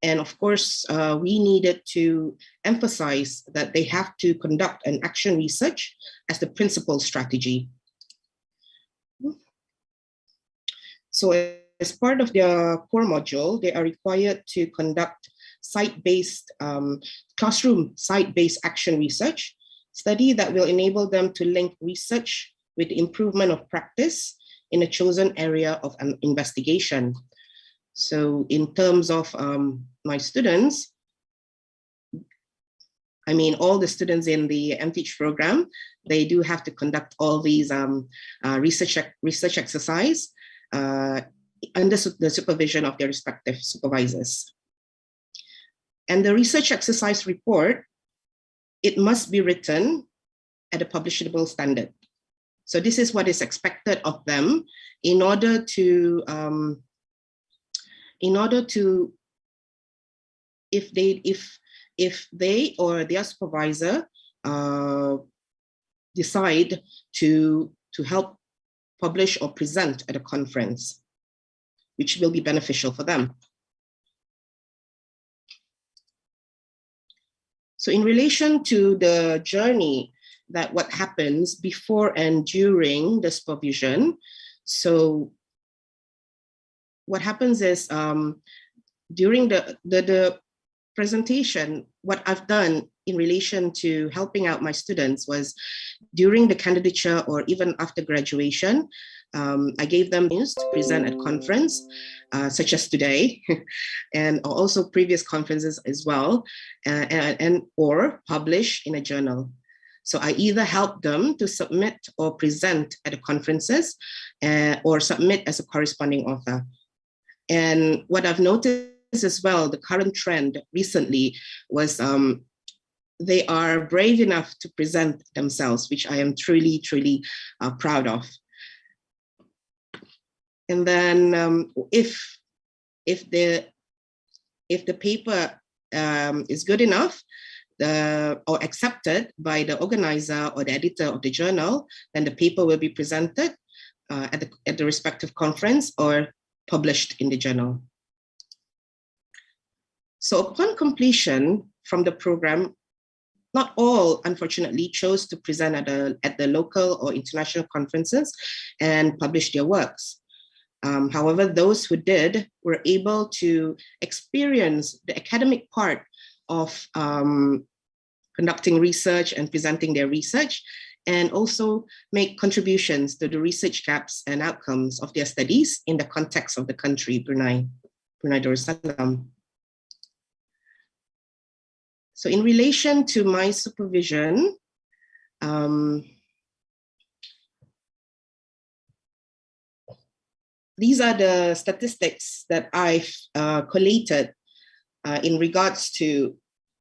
And of course, we needed to emphasize that they have to conduct an action research as the principal strategy. So as part of their core module, they are required to conduct site-based, classroom site-based action research study that will enable them to link research with the improvement of practice in a chosen area of an investigation. So in terms of my students, I mean, all the students in the MTeach program, they do have to conduct all these research exercise under the supervision of their respective supervisors. And the research exercise report, it must be written at a publishable standard. So this is what is expected of them in order to if they or their supervisor decide to help publish or present at a conference, which will be beneficial for them. So in relation to the journey, that what happens before and during the supervision, so what happens is during the presentation, what I've done in relation to helping out my students was during the candidature or even after graduation, I gave them news to present at conference, such as today, and also previous conferences as well, and or publish in a journal. So I either help them to submit or present at the conferences or submit as a corresponding author. And what I've noticed as well, the current trend recently was they are brave enough to present themselves, which I am truly, truly proud of. And then if the paper is good enough, or accepted by the organizer or the editor of the journal, then the paper will be presented at the respective conference or published in the journal. So upon completion from the program, not all, unfortunately, chose to present at the local or international conferences and publish their works. However, those who did were able to experience the academic part of conducting research and presenting their research, and also make contributions to the research gaps and outcomes of their studies in the context of the country, Brunei Darussalam. So in relation to my supervision, these are the statistics that I've collated in regards to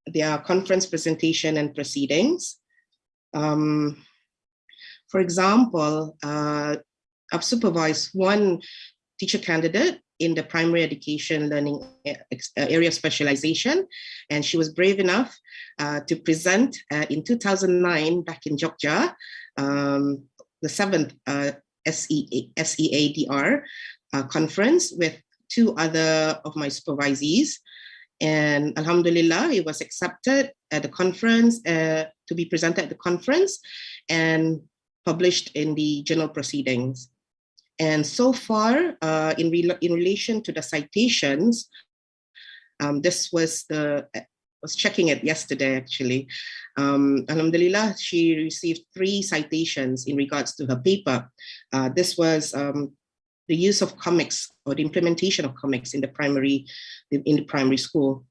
their conference presentation and proceedings. For example, I've supervised one teacher candidate in the primary education learning area of specialization, and she was brave enough to present in 2009 back in Jogja, the 7th SEADR conference with 2 other of my supervisees. And Alhamdulillah, it was accepted at the conference, to be presented at the conference and published in the journal proceedings. And so far, in relation to the citations, this was I was checking it yesterday actually. Alhamdulillah, she received 3 citations in regards to her paper. This was the use of comics or the implementation of comics in the primary school.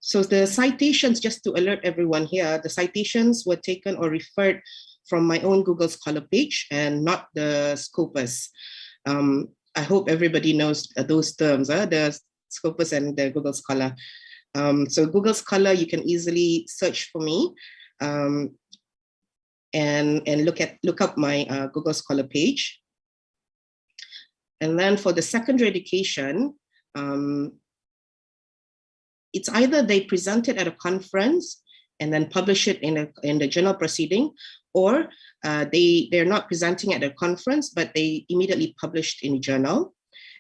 So the citations, just to alert everyone here, the citations were taken or referred from my own Google Scholar page and not the Scopus. I hope everybody knows those terms, the Scopus and the Google Scholar. So Google Scholar, you can easily search for me and look up my Google Scholar page. And then for the secondary education, it's either they present it at a conference and then publish it in the journal proceeding, or they're not presenting at a conference, but they immediately published in the journal.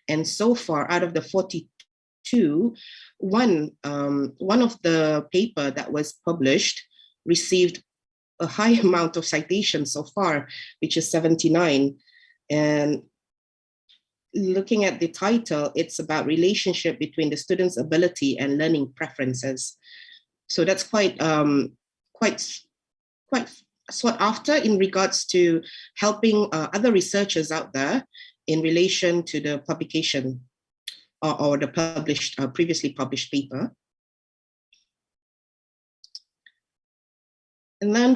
And so far, out of the 42, one of the paper that was published received a high amount of citations so far, which is 79. And looking at the title, it's about relationship between the student's ability and learning preferences. So that's quite sought after in regards to helping other researchers out there in relation to the publication or the previously published paper. And then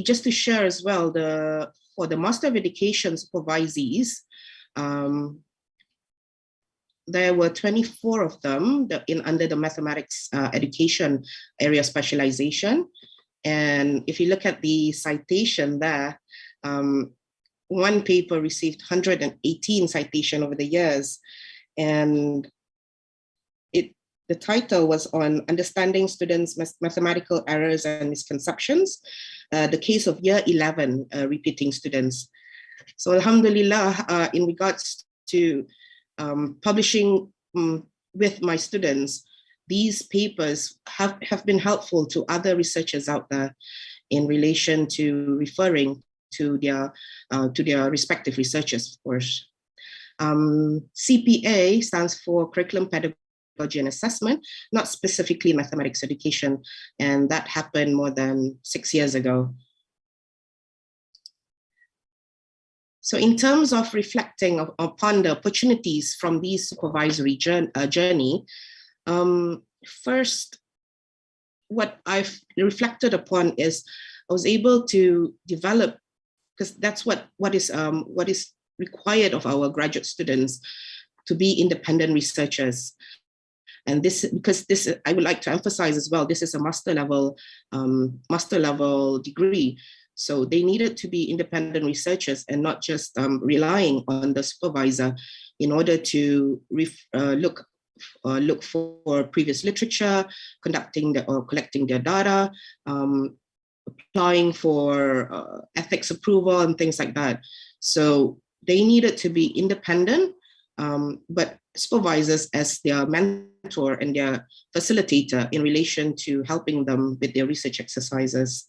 just to share as well, for the Master of Education supervisees, there were 24 of them under the mathematics education area specialization. And if you look at the citation there, one paper received 118 citation over the years. And the title was on understanding students' mathematical errors and misconceptions, the case of year 11 repeating students. So alhamdulillah, in regards to publishing with my students, these papers have been helpful to other researchers out there in relation to referring to their respective researchers, of course. CPA stands for Curriculum Pedagogy and Assessment, not specifically mathematics education, and that happened more than 6 years ago. So in terms of reflecting upon the opportunities from these supervisory journey, first, what I've reflected upon is I was able to develop, because that's what is required of our graduate students, to be independent researchers. And because I would like to emphasize as well, this is a master level degree. So they needed to be independent researchers and not just relying on the supervisor in order to look look for previous literature, collecting their data, applying for ethics approval and things like that. So they needed to be independent, but supervisors as their mentor and their facilitator in relation to helping them with their research exercises.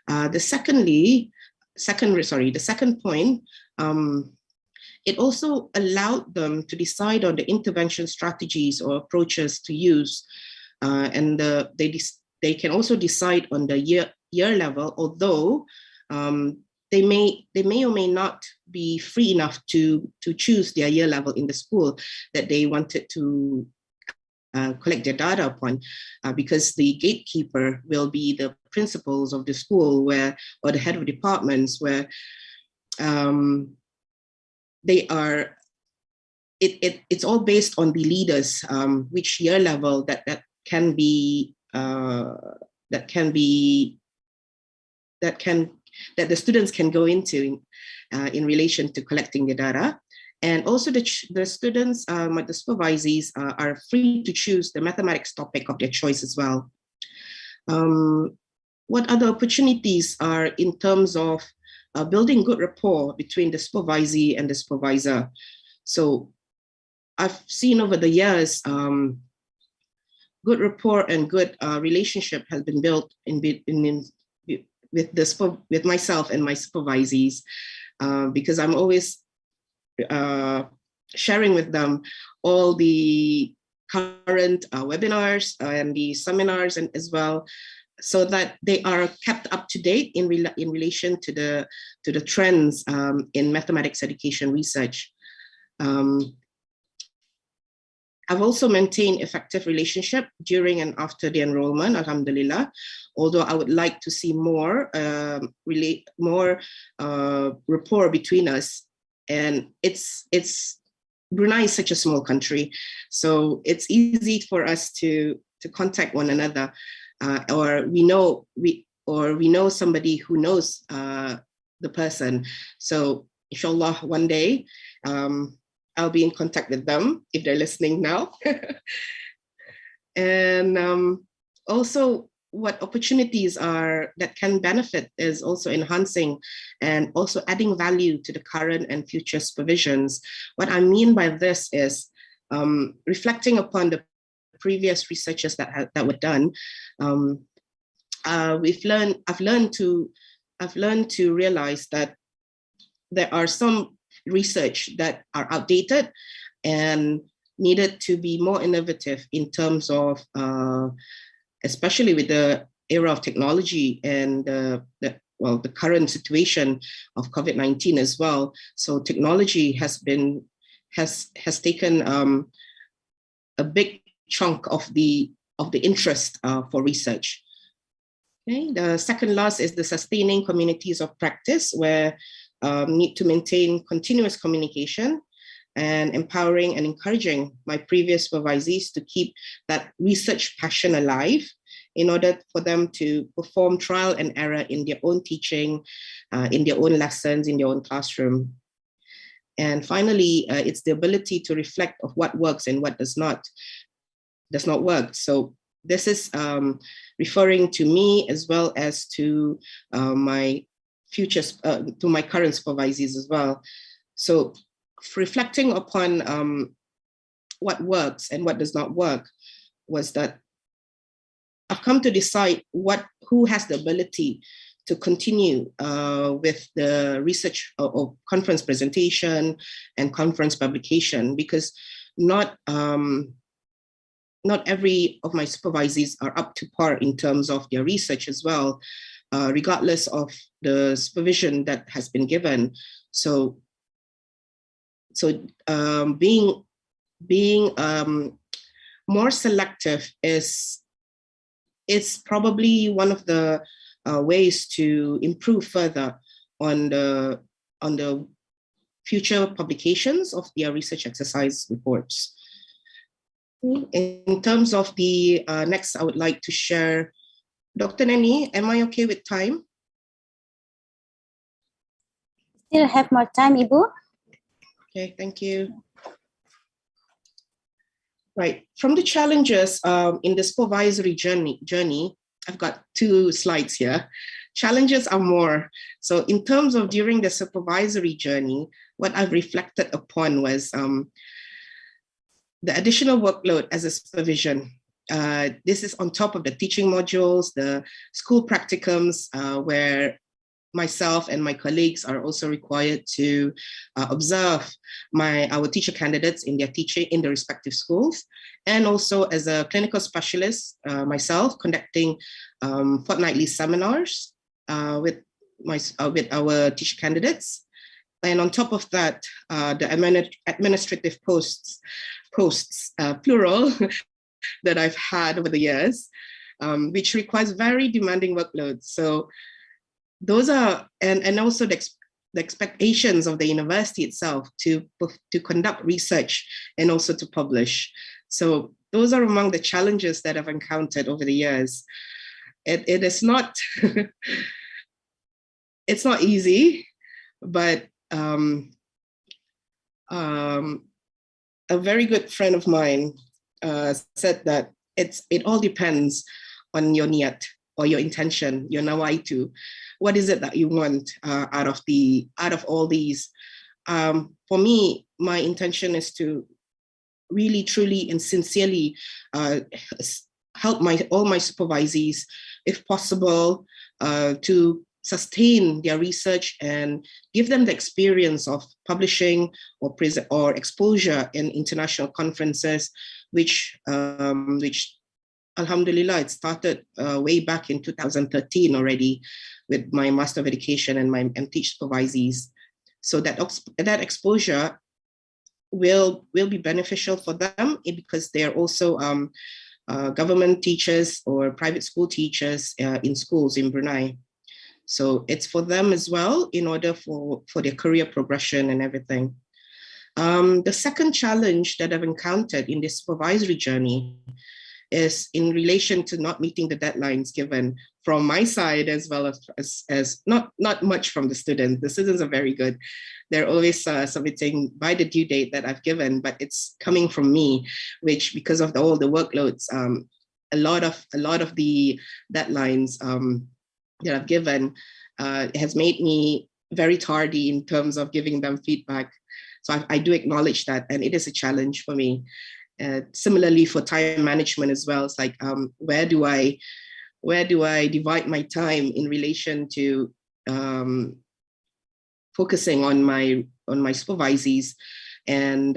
The second point, it also allowed them to decide on the intervention strategies or approaches to use, and they can also decide on the year level, although they may or may not be free enough to choose their year level in the school that they wanted to collect their data upon, because the gatekeeper will be the principals of the school or the head of departments where they are. It's all based on the leaders, which year level that the students can go into in relation to collecting the data. And also the students, the supervisees are free to choose the mathematics topic of their choice as well. What other opportunities are in terms of building good rapport between the supervisee and the supervisor? So I've seen over the years, good rapport and good relationship has been built with myself and my supervisees, because I'm always sharing with them all the current webinars and the seminars and as well, so that they are kept up to date in relation to the trends in mathematics education research. I've also maintained effective relationship during and after the enrollment, alhamdulillah, although I would like to see more rapport between us. And Brunei is such a small country, so it's easy for us to contact one another, or we know somebody who knows the person. So inshallah, one day I'll be in contact with them if they're listening now. And also, what opportunities are that can benefit is also enhancing and also adding value to the current and future supervisions. What I mean by this is reflecting upon the previous researches that were done. I've learned to realize that there are some research that are outdated and needed to be more innovative in terms of, especially with the era of technology and the current situation of COVID-19 as well. So technology has taken a big chunk of the interest for research. Okay. The second last is the sustaining communities of practice, where need to maintain continuous communication and empowering and encouraging my previous supervisees to keep that research passion alive in order for them to perform trial and error in their own teaching, in their own lessons, in their own classroom. And finally, it's the ability to reflect of what works and what does not work. So this is referring to me as well as to my to my current supervisees as well. So reflecting upon what works and what does not work was that I've come to decide who has the ability to continue with the research or conference presentation and conference publication, because not every of my supervisees are up to par in terms of their research as well, regardless of the supervision that has been given. So being more selective is probably one of the ways to improve further on the future publications of their research exercise reports. In terms of the next, I would like to share, Dr. Neni, am I okay with time? Still have more time, Ibu. Okay, thank you. Right. From the challenges in the supervisory journey, I've got 2 slides here. Challenges are more. So in terms of during the supervisory journey, what I've reflected upon was the additional workload as a supervision. This is on top of the teaching modules, the school practicums, where myself and my colleagues are also required to observe our teacher candidates in their teaching in the respective schools, and also as a clinical specialist myself, conducting fortnightly seminars with our teacher candidates. And on top of that, the administrative posts, plural, that I've had over the years, which requires very demanding workloads. So those are, and also the expectations of the university itself to conduct research and also to publish. So those are among the challenges that I've encountered over the years. It is not, it's not easy, but a very good friend of mine said that it all depends on your niyat, or your intention, your nawaitu. What is it that you want out of all these? For me, my intention is to really, truly, and sincerely help all my supervisees, if possible, to sustain their research and give them the experience of publishing or exposure in international conferences, which Alhamdulillah, it started way back in 2013 already with my Master of Education and my MTeach supervisees. So that exposure will be beneficial for them because they're also government teachers or private school teachers in schools in Brunei. So it's for them as well in order for their career progression and everything. The second challenge that I've encountered in this supervisory journey is in relation to not meeting the deadlines given from my side, as well as not much from the students. The students are very good. They're always submitting by the due date that I've given, but it's coming from me, which because of all the workloads, a lot of the deadlines that I've given has made me very tardy in terms of giving them feedback. So I do acknowledge that, and it is a challenge for me. Similarly for time management as well, it's like where do I divide my time in relation to focusing on my supervisees and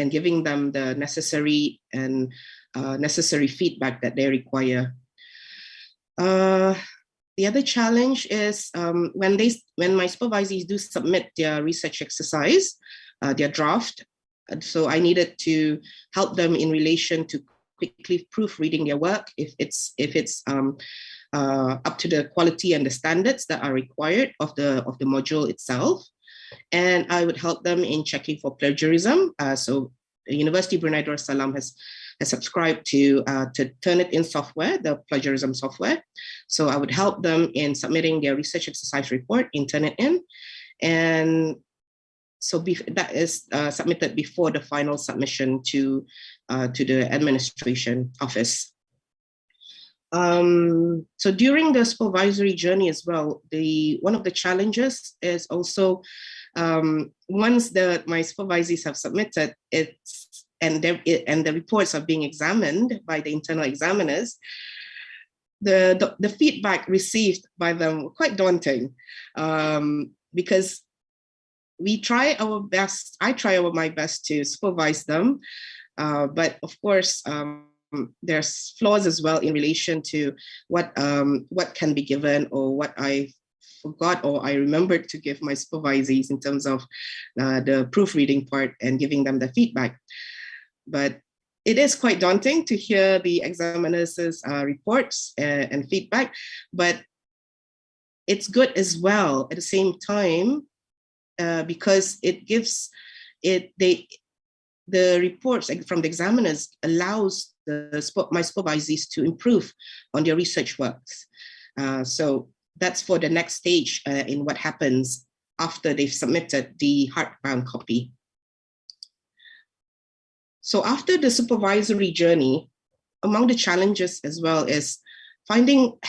giving them the necessary feedback that they require. The other challenge is when my supervisees do submit their research exercise, their draft. So I needed to help them in relation to quickly proofreading their work if it's up to the quality and the standards that are required of the module itself. And I would help them in checking for plagiarism. So the University Brunei Darussalam has subscribed to Turnitin software, the plagiarism software. So I would help them in submitting their research exercise report in Turnitin, and so that is submitted before the final submission to the administration office. So during the supervisory journey as well, one of the challenges is also once my supervisees have submitted and the reports are being examined by the internal examiners, the feedback received by them were quite daunting because we try our best. I try my best to supervise them, but of course, there's flaws as well in relation to what can be given or what I forgot or I remembered to give my supervisees in terms of the proofreading part and giving them the feedback. But it is quite daunting to hear the examiners' reports and feedback, but it's good as well at the same time. Because it gives the reports from the examiners allows my supervisees to improve on their research works. So that's for the next stage in what happens after they've submitted the hardbound copy. So after the supervisory journey, among the challenges as well is helping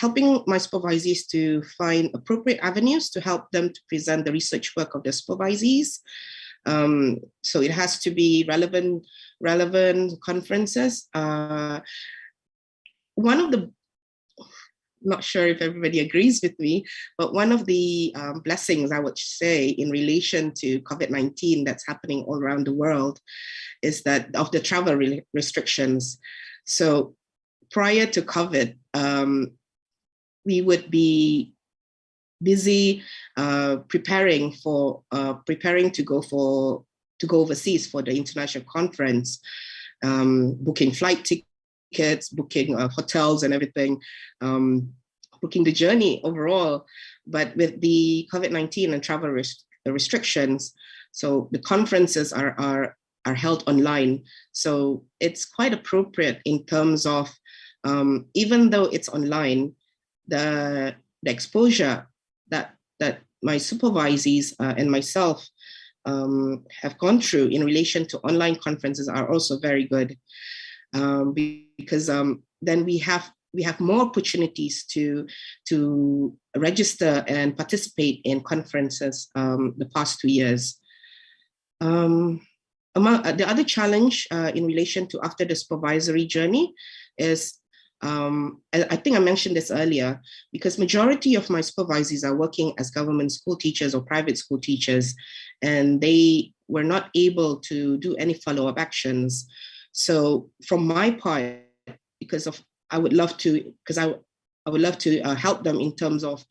my supervisees to find appropriate avenues to help them to present the research work of the supervisees. So it has to be relevant conferences. One of the, not sure if everybody agrees with me, but one of the blessings I would say in relation to COVID-19 that's happening all around the world is that of the travel restrictions. So prior to COVID, we would be busy preparing to go overseas for the international conference, booking flight tickets, booking hotels and everything, booking the journey overall. But with the COVID-19 and travel restrictions, so the conferences are held online. So it's quite appropriate in terms of, even though it's online, the exposure that my supervisees and myself have gone through in relation to online conferences are also very good, because then we have more opportunities to register and participate in conferences the past 2 years. Among the other challenge in relation to after the supervisory journey is, I think I mentioned this earlier, because majority of my supervisees are working as government school teachers or private school teachers, and they were not able to do any follow-up actions. So from my part, because I would love to help them in terms of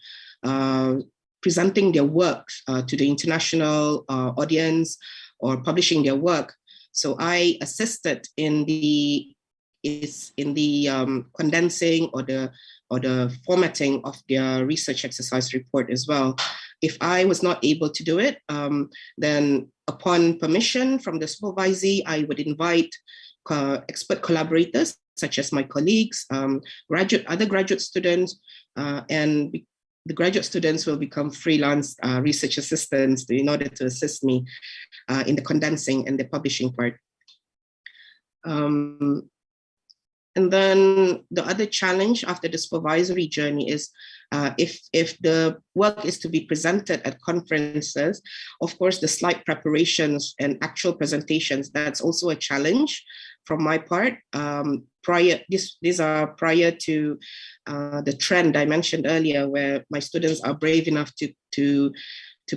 presenting their work to the international audience or publishing their work. So I assisted in the condensing or the formatting of their research exercise report as well. If I was not able to do it, then upon permission from the supervisee, I would invite expert collaborators, such as my colleagues, other graduate students, and the graduate students will become freelance research assistants in order to assist me in the condensing and the publishing part. And then the other challenge after the supervisory journey is if the work is to be presented at conferences, of course, the slide preparations and actual presentations, that's also a challenge from my part. These are prior to the trend I mentioned earlier, where my students are brave enough to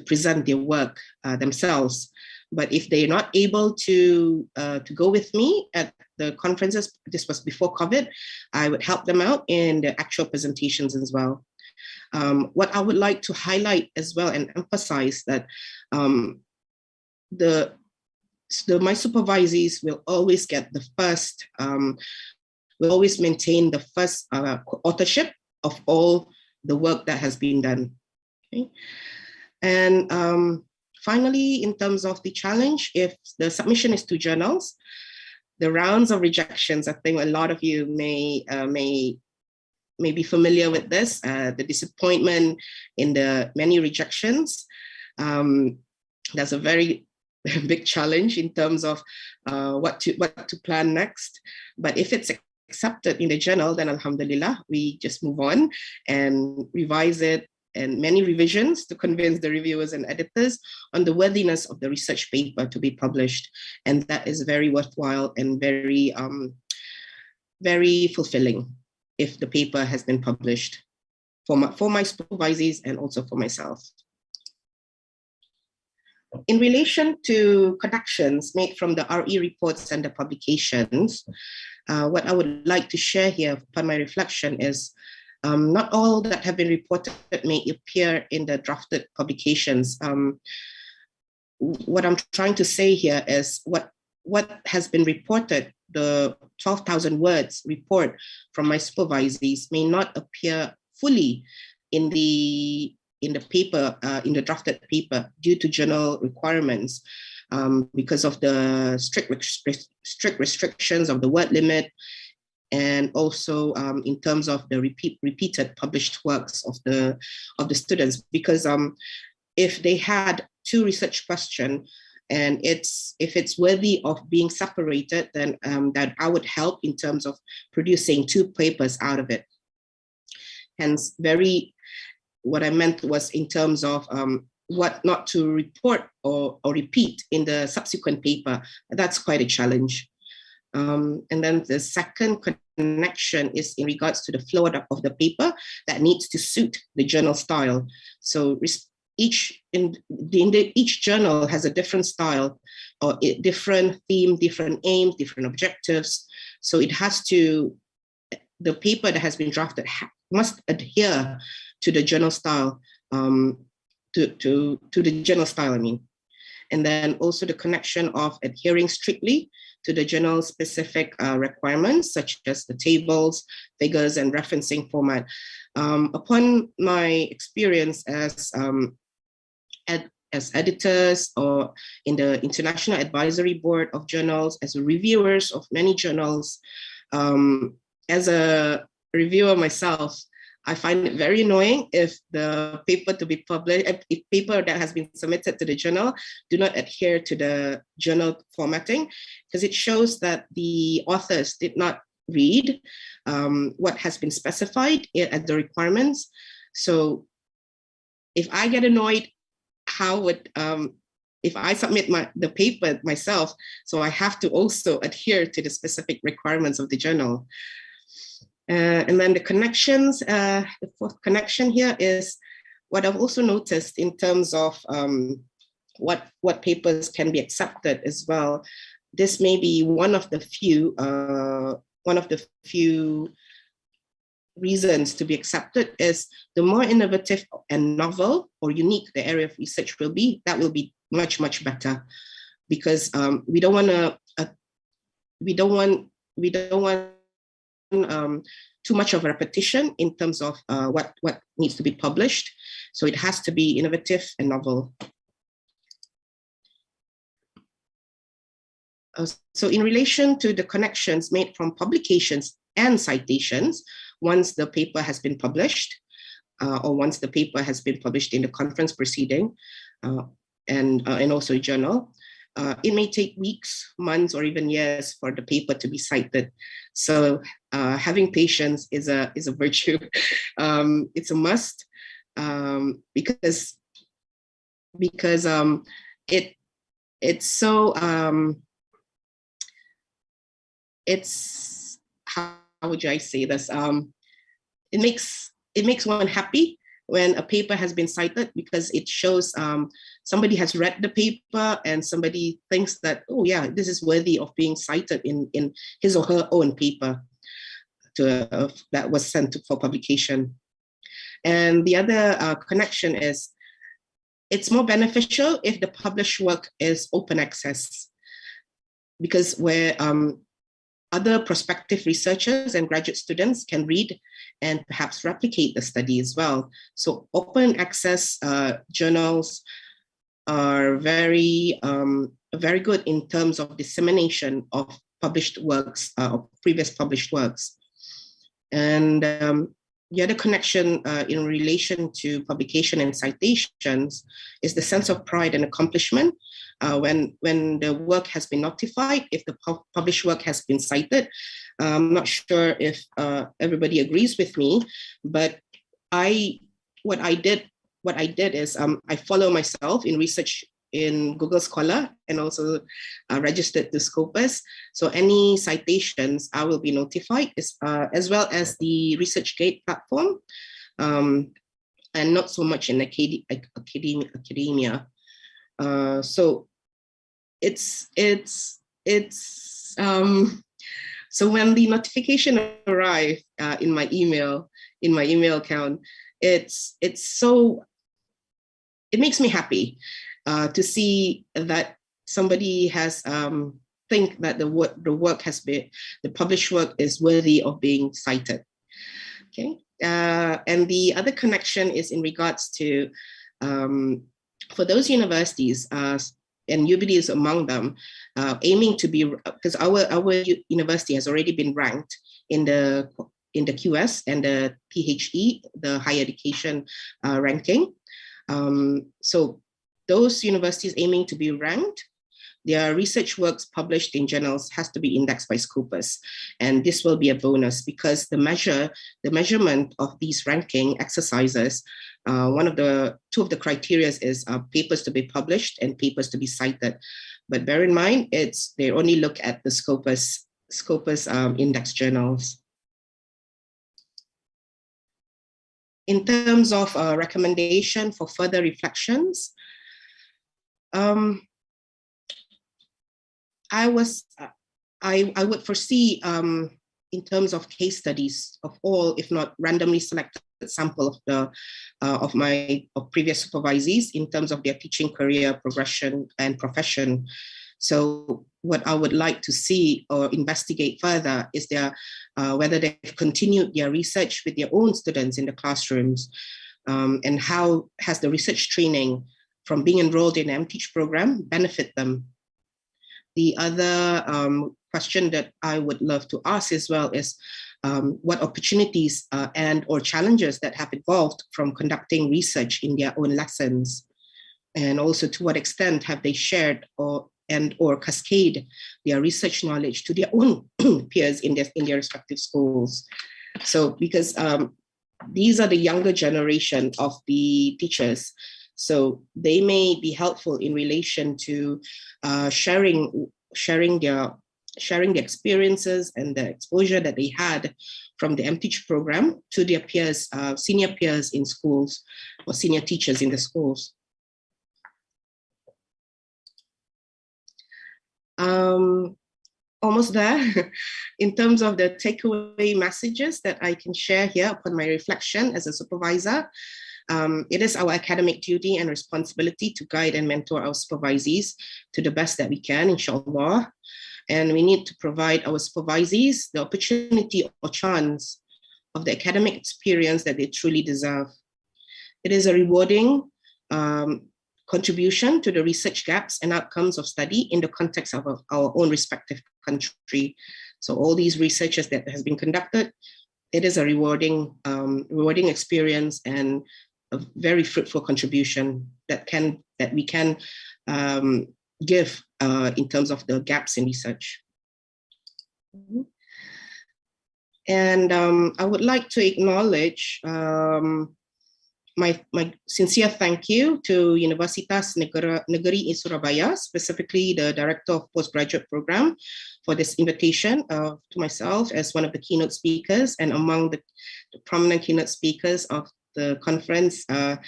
present their work themselves. But if they're not able to go with me at the conferences, this was before COVID, I would help them out in the actual presentations as well. What I would like to highlight as well and emphasize that my supervisees will always get the first, will always maintain the first authorship of all the work that has been done. Okay? And finally, in terms of the challenge, if the submission is to journals, the rounds of rejections, I think a lot of you may be familiar with this, the disappointment in the many rejections. That's a very big challenge in terms of what to plan next. But if it's accepted in the journal, then alhamdulillah, we just move on and revise it, and many revisions to convince the reviewers and editors on the worthiness of the research paper to be published. And that is very worthwhile and very, very fulfilling if the paper has been published for my supervisees and also for myself. In relation to connections made from the RE reports and the publications, what I would like to share here upon my reflection is not all that have been reported may appear in the drafted publications. What I'm trying to say here is what has been reported, the 12,000 words report from my supervisees may not appear fully in the paper, in the drafted paper, due to journal requirements, because of the strict restrictions of the word limit, and also in terms of the repeated published works of the students. Because if they had 2 research questions, And if it's worthy of being separated, then that I would help in terms of producing 2 papers out of it. Hence, what I meant was in terms of what not to report or repeat in the subsequent paper. That's quite a challenge. And then the second connection is in regards to the flow of the paper that needs to suit the journal style. So each journal has a different style, or a different theme, different aims, different objectives. So it has to, the paper that has been drafted must adhere to the journal style, to the journal style, I mean. And then also the connection of adhering strictly to the journal specific requirements, such as the tables, figures, and referencing format. Upon my experience as editors or in the International Advisory Board of Journals, as reviewers of many journals, as a reviewer myself, I find it very annoying if the paper to be published, if paper that has been submitted to the journal do not adhere to the journal formatting, because it shows that the authors did not read what has been specified as the requirements. So if I get annoyed, how would, if I submit the paper myself, so I have to also adhere to the specific requirements of the journal. And then the connections, the fourth connection here is what I've also noticed in terms of what papers can be accepted as well. This may be one of the few reasons to be accepted is the more innovative and novel or unique the area of research will be, that will be much, much better, because we don't want too much of a repetition in terms of what needs to be published. So it has to be innovative and novel. So in relation to the connections made from publications and citations, once the paper has been published, or once the paper has been published in the conference proceeding, and also a journal, it may take weeks, months, or even years for the paper to be cited. So having patience is a virtue. It's a must, because it's so it's, how would I say this? It makes one happy when a paper has been cited, because it shows somebody has read the paper and somebody thinks that, oh yeah, this is worthy of being cited in his or her own paper that was sent for publication. And the other connection is, it's more beneficial if the published work is open access, because where other prospective researchers and graduate students can read and perhaps replicate the study as well. So open access journals are very good in terms of dissemination of published works, of previous published works. And the other connection in relation to publication and citations is the sense of pride and accomplishment. When the work has been notified, if the published work has been cited. I'm not sure if everybody agrees with me, but what I did is I follow myself in research in Google Scholar, and also registered to Scopus. So any citations, I will be notified, as well as the ResearchGate platform, and not so much in academia. So so when the notification arrived in my email account, it makes me happy to see that somebody has think that the published work is worthy of being cited. Okay, and the other connection is in regards to for those universities, and UBD is among them, aiming to be, because our university has already been ranked in the QS and the PHE, the higher education ranking. So those universities aiming to be ranked their research works published in journals has to be indexed by Scopus. And this will be a bonus because the measurement of these ranking exercises, two of the criteria is papers to be published and papers to be cited. But bear in mind, they only look at the Scopus index journals. In terms of recommendation for further reflections, I would foresee in terms of case studies of all, if not randomly selected sample of my previous supervisees in terms of their teaching career progression and profession. So what I would like to see or investigate further is whether they've continued their research with their own students in the classrooms, and how has the research training from being enrolled in the MTeach program benefit them. The other question that I would love to ask as well is what opportunities and or challenges that have evolved from conducting research in their own lessons, and also to what extent have they shared or cascade their research knowledge to their own peers in their respective schools. So because these are the younger generation of the teachers, so they may be helpful in relation to sharing their experiences and the exposure that they had from the MTeach program to their peers, senior peers in schools or senior teachers in the schools. Almost there. In terms of the takeaway messages that I can share here upon my reflection as a supervisor, it is our academic duty and responsibility to guide and mentor our supervisees to the best that we can, inshallah. And we need to provide our supervisees the opportunity or chance of the academic experience that they truly deserve. It is a rewarding contribution to the research gaps and outcomes of study in the context of our own respective country. So all these researches that has been conducted, it is a rewarding experience and a very fruitful contribution that we can give in terms of the gaps in research. And I would like to acknowledge my sincere thank you to Universitas Negeri in Surabaya, specifically the Director of Postgraduate Program, for this invitation to myself as one of the keynote speakers and among the prominent keynote speakers of the conference the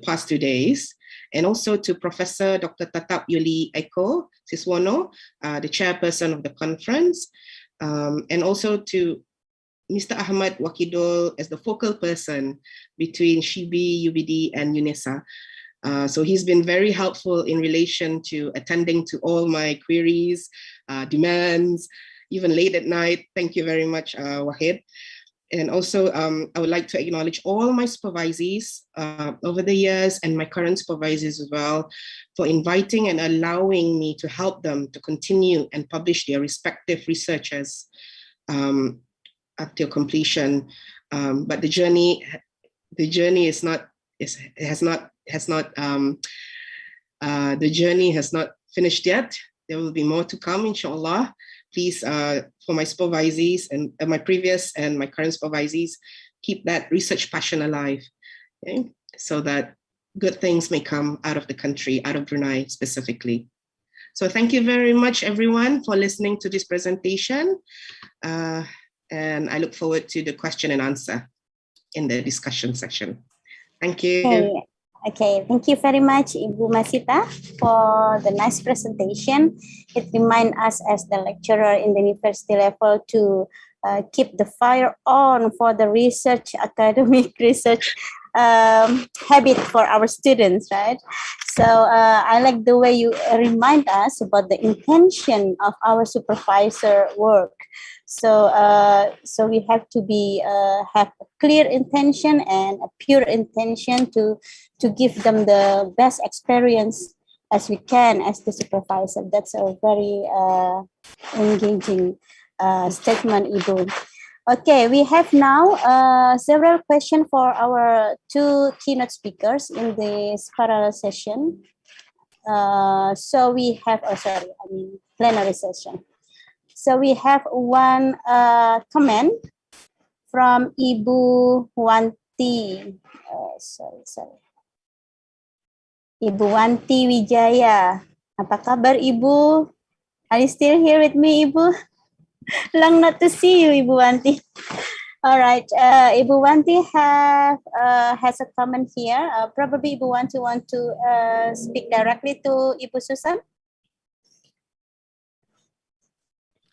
past 2 days. And also to Professor Dr. Tatap Yuli Eko Siswono, the chairperson of the conference, and also to Mr. Ahmad Wakidul as the focal person between SHIBI, UBD, and UNESA. So he's been very helpful in relation to attending to all my queries, demands, even late at night. Thank you very much, Wahid. And also, I would like to acknowledge all my supervisees over the years and my current supervisors as well for inviting and allowing me to help them to continue and publish their respective researches up till completion. But the journey has not finished yet. There will be more to come, inshallah. Please, for my supervisees and my previous and my current supervisees, keep that research passion alive, okay? So that good things may come out of the country, out of Brunei specifically. So thank you very much, everyone, for listening to this presentation. And I look forward to the question and answer in the discussion section. Thank you. Okay, thank you very much, Ibu Masita, for the nice presentation. It reminds us as the lecturer in the university level to keep the fire on for the research, academic research habit for our students, right? So I like the way you remind us about the intention of our supervisor work. So so we have to be have a clear intention and a pure intention to give them the best experience as we can as the supervisor. That's a very engaging statement, Ibu. Okay, we have now several questions for our two keynote speakers in this parallel session. So we have, plenary session. So we have one comment from Ibu Wanti. Sorry. Ibu Wanti Wijaya. Apa kabar Ibu? Are you still here with me, Ibu? Long not to see you, Ibu Wanti. All right, Ibu Wanti has a comment here. Probably Ibu Wanti want to speak directly to Ibu Susan.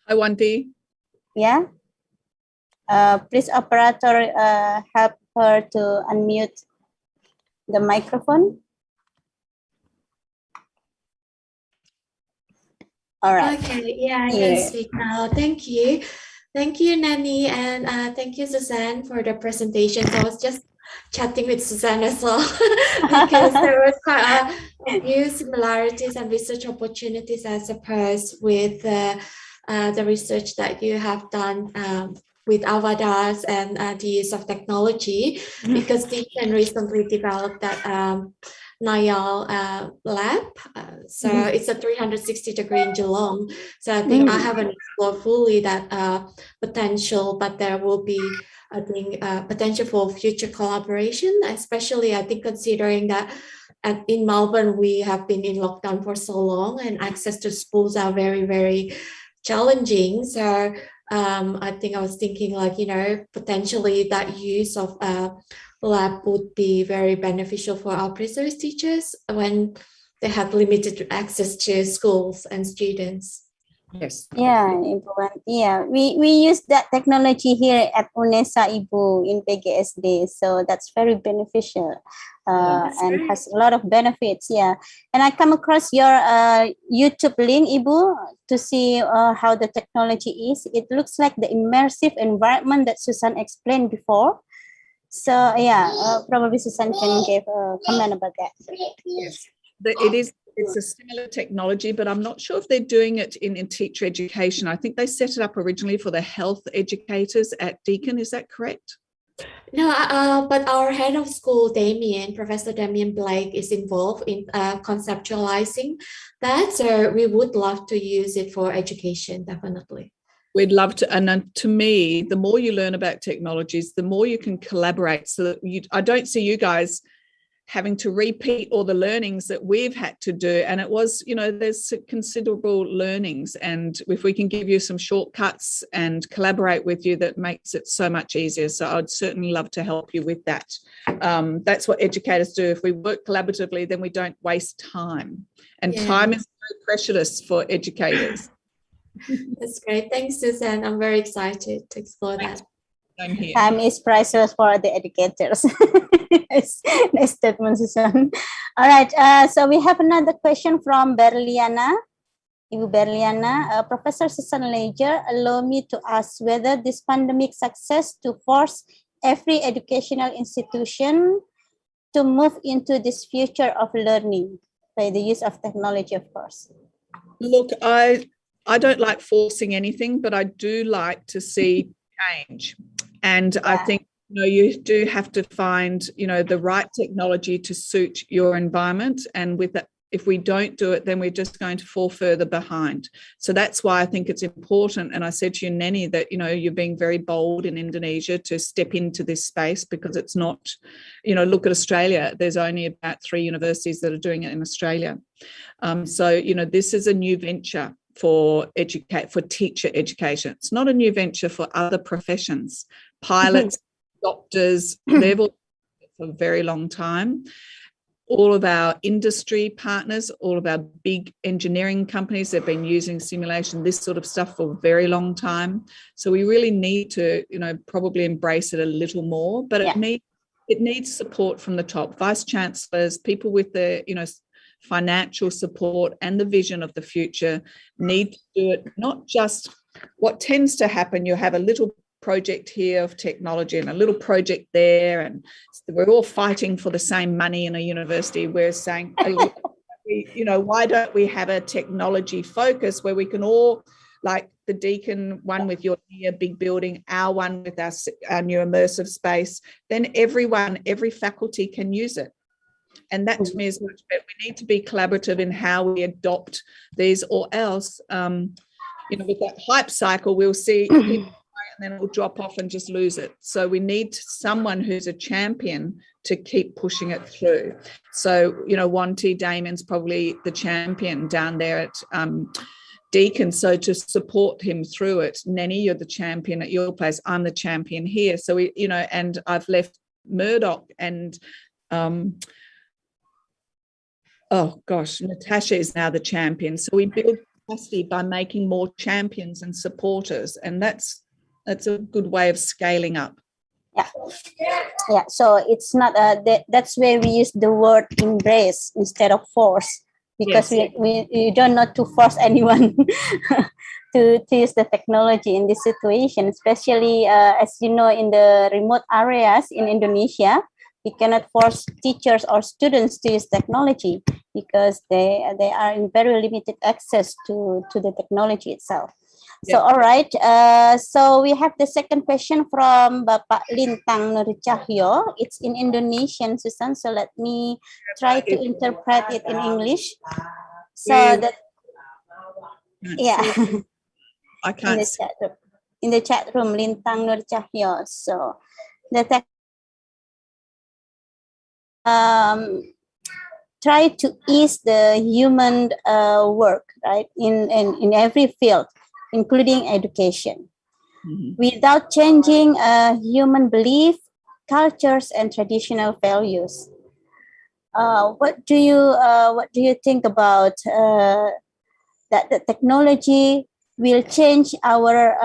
Hi, Wanti. Yeah. Please, operator, help her to unmute the microphone. All right. Okay, yeah, I can speak now. Thank you. Thank you, Nani, and thank you, Suzanne, for the presentation. So I was just chatting with Suzanne as well because there was quite a few similarities and research opportunities, I suppose, with the research that you have done with avatars and the use of technology, because Deacon recently developed that Nayal lab. So it's a 360-degree in Geelong. So I think I haven't explored fully that potential, but there will be, I think, potential for future collaboration, especially I think considering that in Melbourne, we have been in lockdown for so long and access to schools are very, very challenging. So I think I was thinking like, potentially that use of lab would be very beneficial for our research teachers when they have limited access to schools and students. Yes. Yeah, Ibu Wanti. Yeah, we use that technology here at UNESA, Ibu, in PGSD. So that's very beneficial and has a lot of benefits. Yeah. And I come across your YouTube link, Ibu, to see how the technology is. It looks like the immersive environment that Susan explained before. So yeah, probably Susan can give a comment about that. Yes, it's a similar technology, but I'm not sure if they're doing it in teacher education. I think they set it up originally for the health educators at Deakin. Is that correct? No, but our head of school, Professor Damien Blake, is involved in conceptualizing that. So we would love to use it for education, definitely. We'd love to. And to me, the more you learn about technologies, the more you can collaborate. So that I don't see you guys having to repeat all the learnings that we've had to do. And it was, there's considerable learnings. And if we can give you some shortcuts and collaborate with you, that makes it so much easier. So I'd certainly love to help you with that. That's what educators do. If we work collaboratively, then we don't waste time. And time is very precious for educators. That's great. Thanks, Susan. I'm very excited to explore that. Time is priceless for the educators. Nice statement, Susan. All right. So we have another question from Berliana. Ibu Berliana, Professor Susan Ledger, allow me to ask whether this pandemic success to force every educational institution to move into this future of learning by the use of technology, of course. Look, I don't like forcing anything, but I do like to see change. And I think, you do have to find, the right technology to suit your environment. And with that, if we don't do it, then we're just going to fall further behind. So that's why I think it's important. And I said to you, Neni, that, you're being very bold in Indonesia to step into this space, because it's not, look at Australia. There's only about 3 universities that are doing it in Australia. So, this is a new venture for teacher education. It's not a new venture for other professions. Pilots, doctors, they've all been for a very long time. All of our industry partners, all of our big engineering companies have been using simulation, this sort of stuff for a very long time. So we really need to, probably embrace it a little more, but it needs support from the top. Vice chancellors, people with the, financial support and the vision of the future need to do it. Not just what tends to happen, you have a little project here of technology and a little project there, and we're all fighting for the same money in a university. We're saying, why don't we have a technology focus where we can all, like the Deakin one with your big building, our one with our new immersive space, then every faculty can use it. And that to me is much better. We need to be collaborative in how we adopt these, or else, with that hype cycle, we'll see people and then it will drop off and just lose it. So we need someone who's a champion to keep pushing it through. So, Wanty Damien's probably the champion down there at Deacon. So to support him through it, Nenny, you're the champion at your place. I'm the champion here. So and I've left Murdoch and Natasha is now the champion. So we build capacity by making more champions and supporters, and that's a good way of scaling up. Yeah. So it's not that's where we use the word embrace instead of force, because we don't know to force anyone to use the technology in this situation, especially as you know, in the remote areas in Indonesia. We cannot force teachers or students to use technology because they are in very limited access to the technology itself. So, all right. So we have the second question from Bapak Lintang Nur Cahyo. It's in Indonesian, Susan. So let me try to interpret it in English. So that, I can't in the chat room, Lintang Nur Cahyo. So the try to ease the human work, right, in every field, including education, without changing human belief, cultures, and traditional values. What do you think about that the technology will change our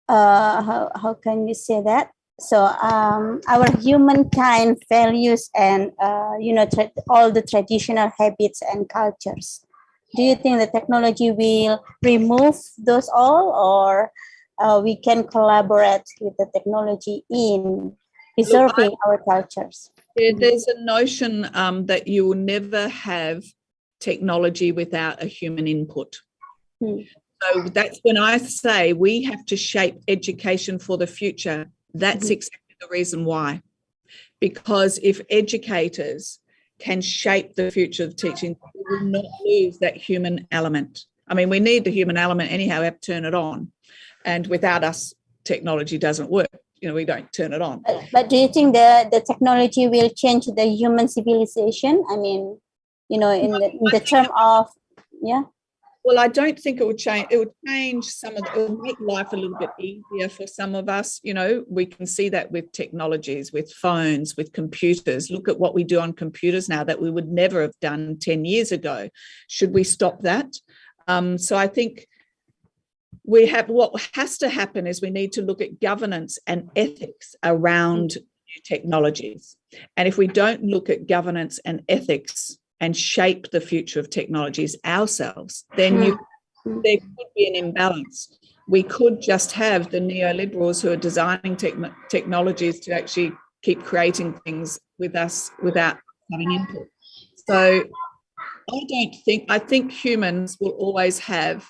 how can you say that? So our humankind values and all the traditional habits and cultures. Do you think the technology will remove those all, or we can collaborate with the technology in preserving our cultures? There's a notion that you will never have technology without a human input. So that's when I say we have to shape education for the future. That's exactly the reason why. Because if educators can shape the future of teaching, we will not lose that human element. I mean, we need the human element anyhow, we have to turn it on. And without us, technology doesn't work. We don't turn it on. But do you think the technology will change the human civilization? I mean, in the term of, Well, I don't think it would change. It would change it would make life a little bit easier for some of us. We can see that with technologies, with phones, with computers. Look at what we do on computers now that we would never have done 10 years ago. Should we stop that? So I think what has to happen is we need to look at governance and ethics around new technologies. And if we don't look at governance and ethics and shape the future of technologies ourselves, then there could be an imbalance. We could just have the neoliberals who are designing technologies to actually keep creating things with us without having input. So I think humans will always have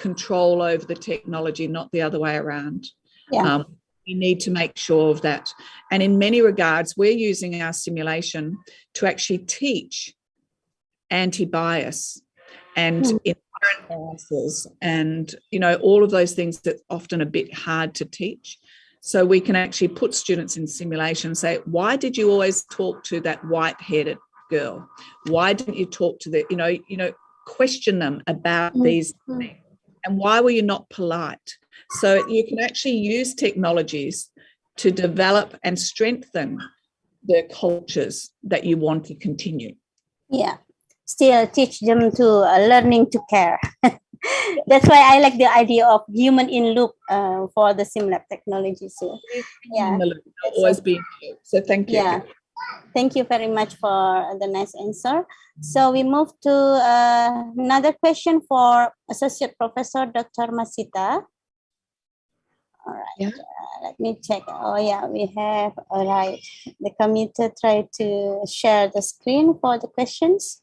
control over the technology, not the other way around. We need to make sure of that. And in many regards, we're using our simulation to actually teach anti-bias and inherent biases and all of those things that's often a bit hard to teach. So we can actually put students in simulation and say, why did you always talk to that white-headed girl? Why didn't you talk to the question them about these things, and why were you not polite? So you can actually use technologies to develop and strengthen the cultures that you want to continue. Still teach them to learning to care. That's why I like the idea of human in loop for the SimLab technology. So always be in loop. So thank you. Thank you very much for the nice answer. So we move to another question for Associate Professor Dr. Masita. All right, let me check. We have, all right. The committee try to share the screen for the questions.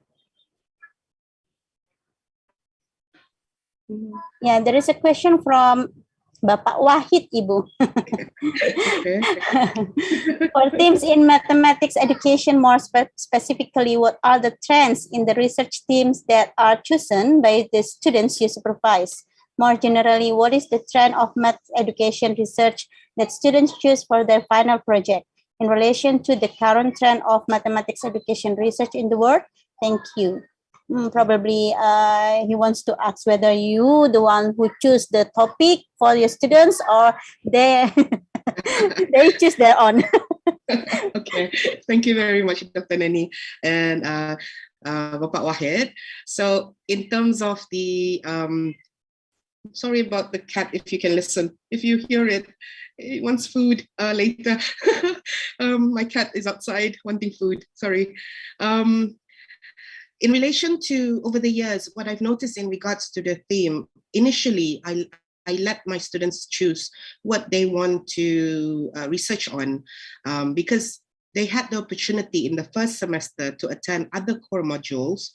There is a question from Bapak Wahid, Ibu. Okay. For themes in mathematics education, more specifically, what are the trends in the research teams that are chosen by the students you supervise? More generally, what is the trend of math education research that students choose for their final project in relation to the current trend of mathematics education research in the world? Thank you. Probably he wants to ask whether you the one who choose the topic for your students or they they choose their own. Okay, thank you very much, Dr. Neni and Bapak Wahid. So in terms of the, sorry about the cat, if you can listen, if you hear it, it wants food later. My cat is outside wanting food, sorry. In relation to over the years, what I've noticed in regards to the theme, initially, I let my students choose what they want to research on because they had the opportunity in the first semester to attend other core modules,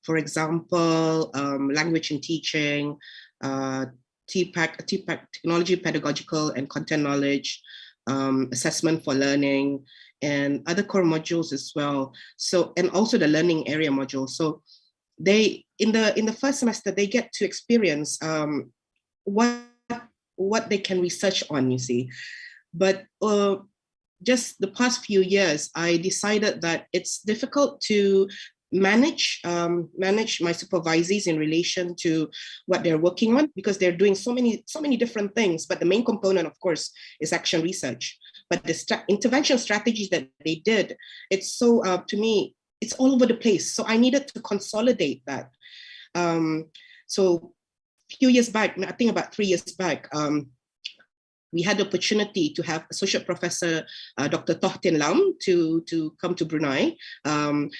for example, language and teaching, TPAC, technology, pedagogical and content knowledge, assessment for learning, and other core modules as well. So, and also the learning area module. So they, in the first semester, they get to experience what they can research on, you see. But just the past few years, I decided that it's difficult to manage my supervisees in relation to what they're working on because they're doing so many different things. But the main component, of course, is action research. But the intervention strategies that they did, it's so, to me, it's all over the place. So I needed to consolidate that. So a few years back, I think about 3 years back, we had the opportunity to have Associate Professor Dr. Tohtin Lam to come to Brunei and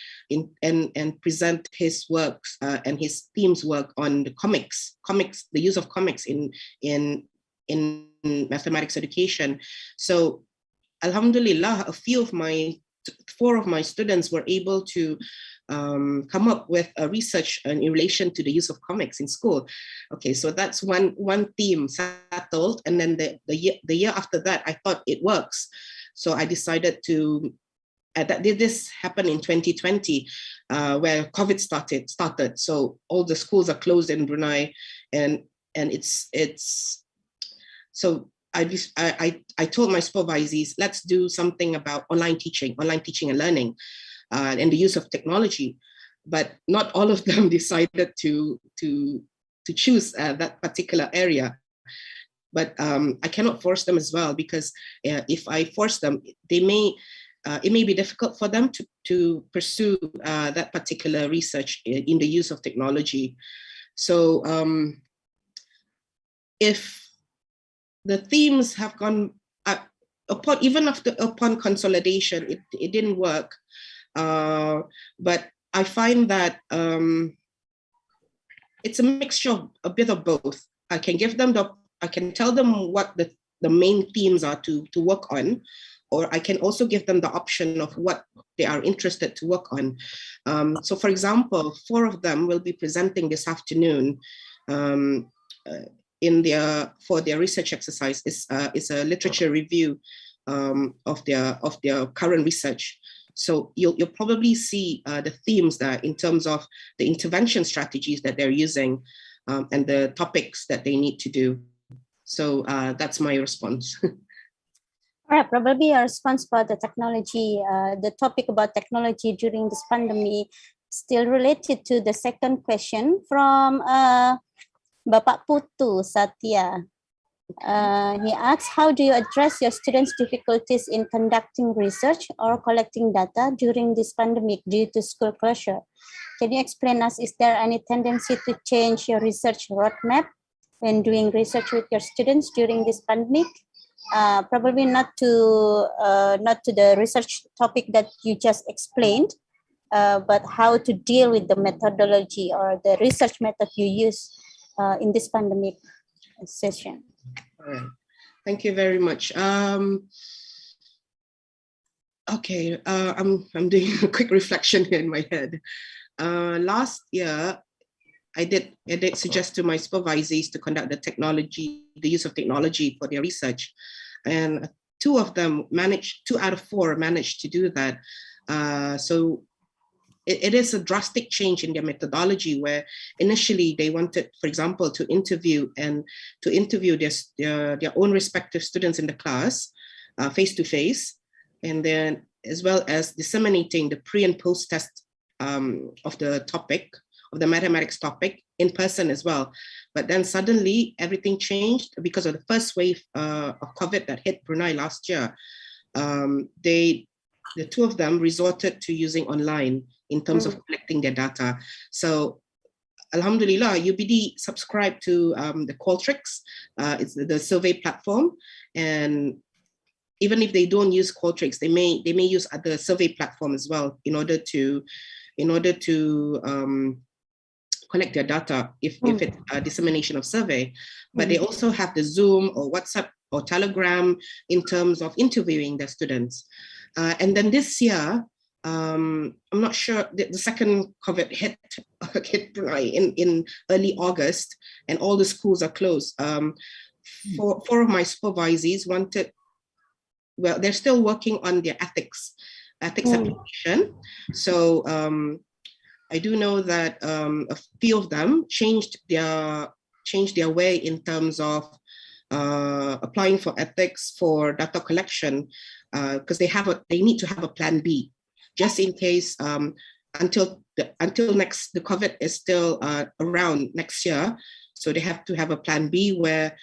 present his works and his team's work on the comics, the use of comics in mathematics education. So Alhamdulillah, four of my students were able to come up with a research in relation to the use of comics in school. Okay, so that's one theme settled, and then the year after that, I thought it works, so I decided to. This happened in 2020, where COVID started. So all the schools are closed in Brunei, and it's so. I told my supervisees, let's do something about online teaching and learning, and the use of technology. But not all of them decided to choose that particular area. But I cannot force them as well, because if I force them, it may be difficult for them to pursue that particular research in the use of technology. So if the themes have gone upon consolidation, it didn't work. But I find that it's a mixture of a bit of both. I can tell them what the main themes are to work on, or I can also give them the option of what they are interested to work on. So for example, 4 of them will be presenting this afternoon for their research exercise. Is a literature review of their current research. So you'll probably see the themes that in terms of the intervention strategies that they're using and the topics that they need to do. So that's my response. All right, probably a response about the technology, the topic about technology during this pandemic, still related to the second question from Bapak Putu Satya. He asks, how do you address your students' difficulties in conducting research or collecting data during this pandemic due to school closure? Can you explain us, is there any tendency to change your research roadmap when doing research with your students during this pandemic? Probably not to the research topic that you just explained, but how to deal with the methodology or the research method you use in this pandemic session. All right. Thank you very much. Okay, I'm doing a quick reflection here in my head. Last year, I did suggest to my supervisees to conduct the use of technology for their research. And 2 out of 4 managed to do that. So it is a drastic change in their methodology, where initially they wanted, for example, to interview their own respective students in the class face-to-face, and then as well as disseminating the pre and post test of the mathematics topic in person as well. But then suddenly everything changed because of the first wave of COVID that hit Brunei last year. The 2 of them resorted to using online in terms of collecting their data. So Alhamdulillah, UBD subscribed to the Qualtrics, it's the survey platform. And even if they don't use Qualtrics, they may use other survey platform as well in order to collect their data if it's a dissemination of survey. But they also have the Zoom or WhatsApp or Telegram in terms of interviewing their students. And then this year, I'm not sure, the second COVID hit Brunei in early August, and all the schools are closed. 4 of my supervisees they're still working on their ethics application. So I do know that a few of them changed their way in terms of applying for ethics for data collection, because they need to have a plan B, just in case until the COVID is still around next year. So they have to have a plan B where,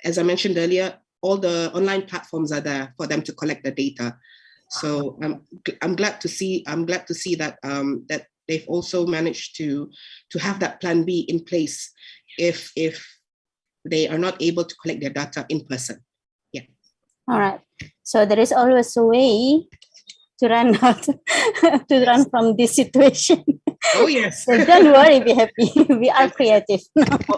as I mentioned earlier, all the online platforms are there for them to collect the data. So I'm glad to see that that they've also managed to have that plan B in place if they are not able to collect their data in person. Yeah. All right. So there is always a way to run out, to run from this situation. Oh yes. So don't worry, be happy. We are creative.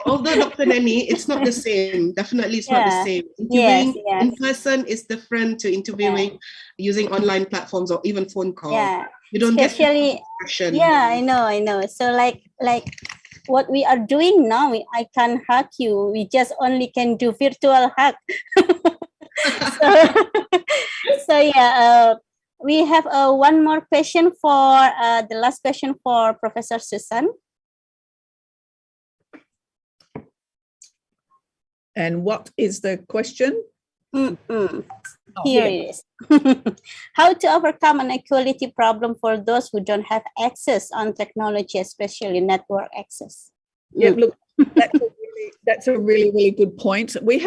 Although Dr. Neni, it's not the same. Definitely it's not the same. Interviewing in person is different to interviewing using online platforms or even phone call. Yeah. You don't Especially, get yeah, I know. So like what we are doing now, I can't hug you. We just only can do virtual hug. So yeah, we have one more question for the last question for Professor Susan. And what is the question? Here it is. How to overcome an equality problem for those who don't have access on technology, especially network access? Yeah, look, that's a really good point. We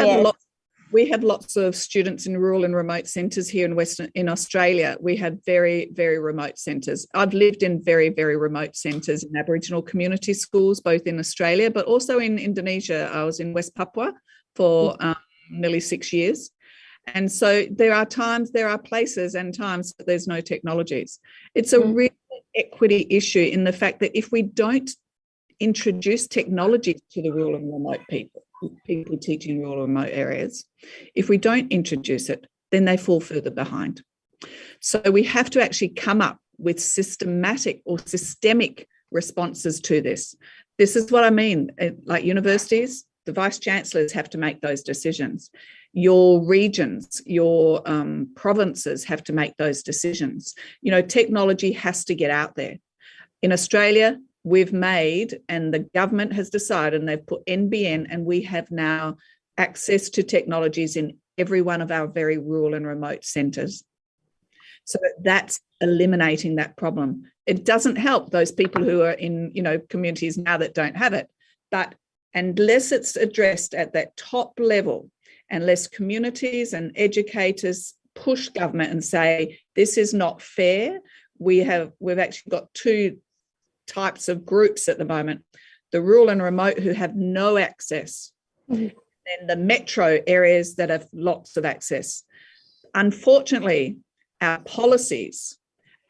have lots of students in rural and remote centres here in Australia. We have very, very remote centres. I've lived in very, very remote centres in Aboriginal community schools, both in Australia, but also in Indonesia. I was in West Papua for nearly 6 years. And so there are places and times that there's no technologies. It's a real equity issue in the fact that if we don't introduce technology to the rural and remote people teaching rural and remote areas, if we don't introduce it, then they fall further behind. So we have to actually come up with systematic or systemic responses to this. This is what I mean. Like universities, the vice chancellors have to make those decisions. Your regions, your provinces have to make those decisions. You know, technology has to get out there. In Australia, we've made, and the government has decided, and they've put NBN, and we have now access to technologies in every one of our very rural and remote centres. So that's eliminating that problem. It doesn't help those people who are in, communities now that don't have it. But unless it's addressed at that top level, unless communities and educators push government and say, this is not fair, we've actually got 2 types of groups at the moment: the rural and remote who have no access, and the metro areas that have lots of access. Unfortunately, our policies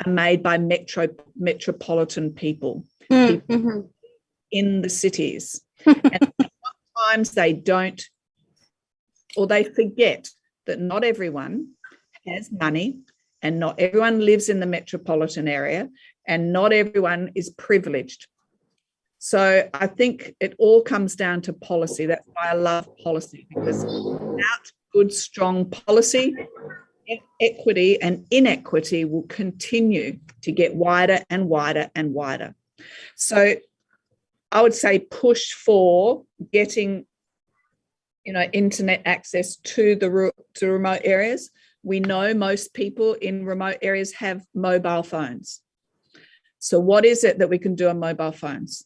are made by metropolitan people in the cities. And sometimes they don't, or they forget that not everyone has money and not everyone lives in the metropolitan area and not everyone is privileged. So I think it all comes down to policy. That's why I love policy, because without good, strong policy, equity and inequity will continue to get wider and wider and wider. So I would say push for getting, internet access to remote areas. We know most people in remote areas have mobile phones. So what is it that we can do on mobile phones?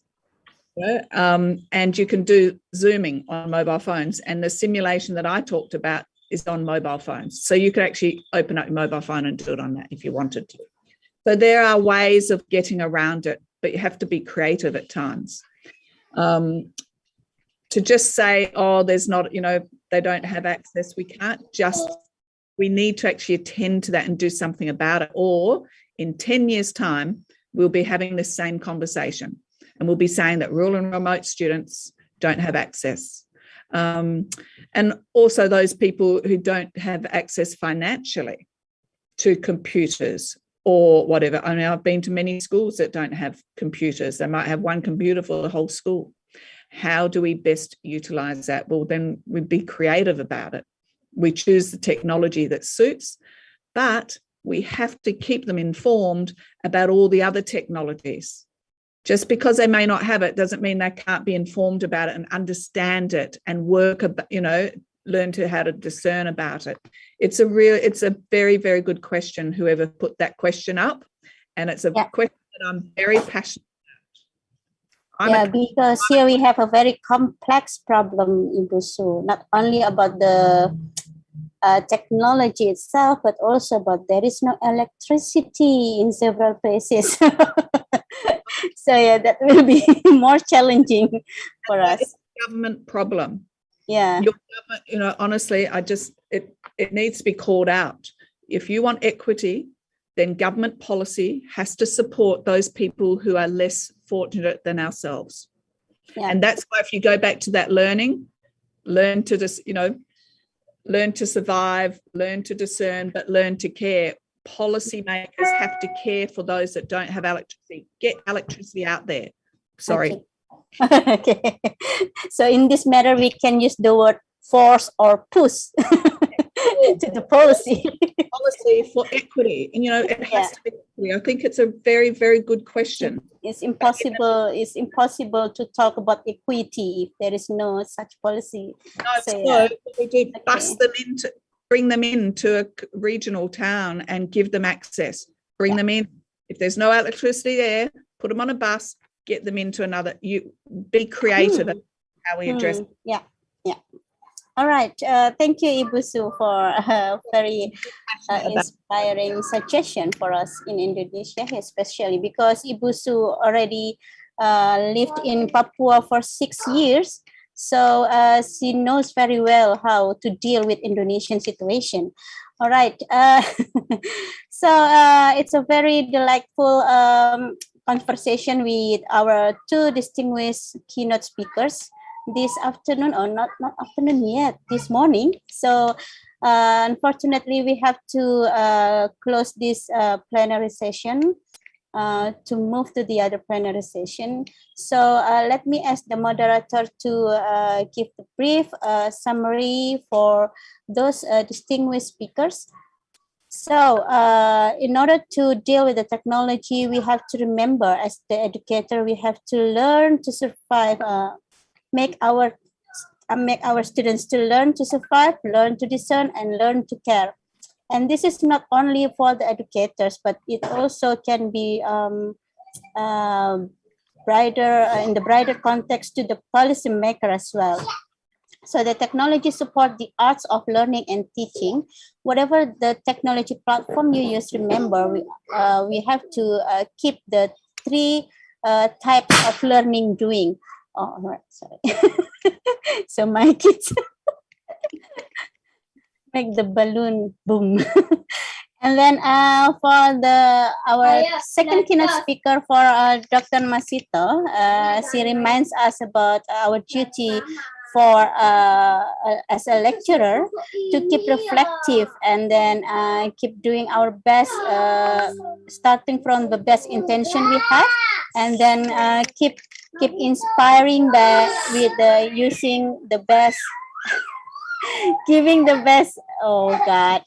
And you can do Zooming on mobile phones, and the simulation that I talked about is on mobile phones. So you could actually open up your mobile phone and do it on that if you wanted to. So there are ways of getting around it, but you have to be creative at times. To just say, oh, there's not, they don't have access. We need to actually attend to that and do something about it. Or in 10 years' time, we'll be having this same conversation, and we'll be saying that rural and remote students don't have access. And also those people who don't have access financially to computers or whatever. I mean, I've been to many schools that don't have computers. They might have one computer for the whole school. How do we best utilize that? Well, then we'd be creative about it. We choose the technology that suits, but we have to keep them informed about all the other technologies. Just because they may not have it doesn't mean they can't be informed about it and understand it and work, learn how to discern about it. It's a very, very good question, whoever put that question up. And it's a question that I'm very passionate about. Because here we have a very complex problem, Ibu Su, not only about the technology itself, but also about there is no electricity in several places. So that will be more challenging for us. It's a government problem. Yeah. Your government, honestly, it needs to be called out. If you want equity, then government policy has to support those people who are less fortunate than ourselves. Yeah. And that's why if you go back to that learn to survive, learn to discern, but learn to care. Policymakers have to care for those that don't have electricity. Get electricity out there. Sorry. Okay. So in this matter, we can use the word force or push to the policy. Policy for equity. And, it has to be equity. I think it's a very, very good question. It's impossible to talk about equity if there is no such policy. No, we do bring them into a regional town and give them access. Bring them in. If there's no electricity there, put them on a bus, get them into another. You be creative about how we address it. Yeah. All right. Thank you, Ibu Su, for a very inspiring suggestion for us in Indonesia, especially because Ibu Su already lived in Papua for 6 years. So she knows very well how to deal with Indonesian situation. All right. So it's a very delightful conversation with our two distinguished keynote speakers this afternoon, or not afternoon yet, this morning. So unfortunately, we have to close this plenary session to move to the other plenary session. So let me ask the moderator to give the brief summary for those distinguished speakers. So in order to deal with the technology, we have to remember, as the educator, we have to learn to survive, make our students to learn to survive, learn to discern, and learn to care. And this is not only for the educators, but it also can be in the brighter context to the policymaker as well. So the technology support the arts of learning and teaching. Whatever the technology platform you use, remember, we have to keep the 3 types of learning doing. Oh, right, sorry. So my kids make the balloon boom. And then for our second keynote speaker, for Dr. Masito, she reminds us about our duty for as a lecturer to keep reflective and then keep doing our best, starting from the best intention we have, and then keep keep inspiring with using the best, giving the best. Oh God.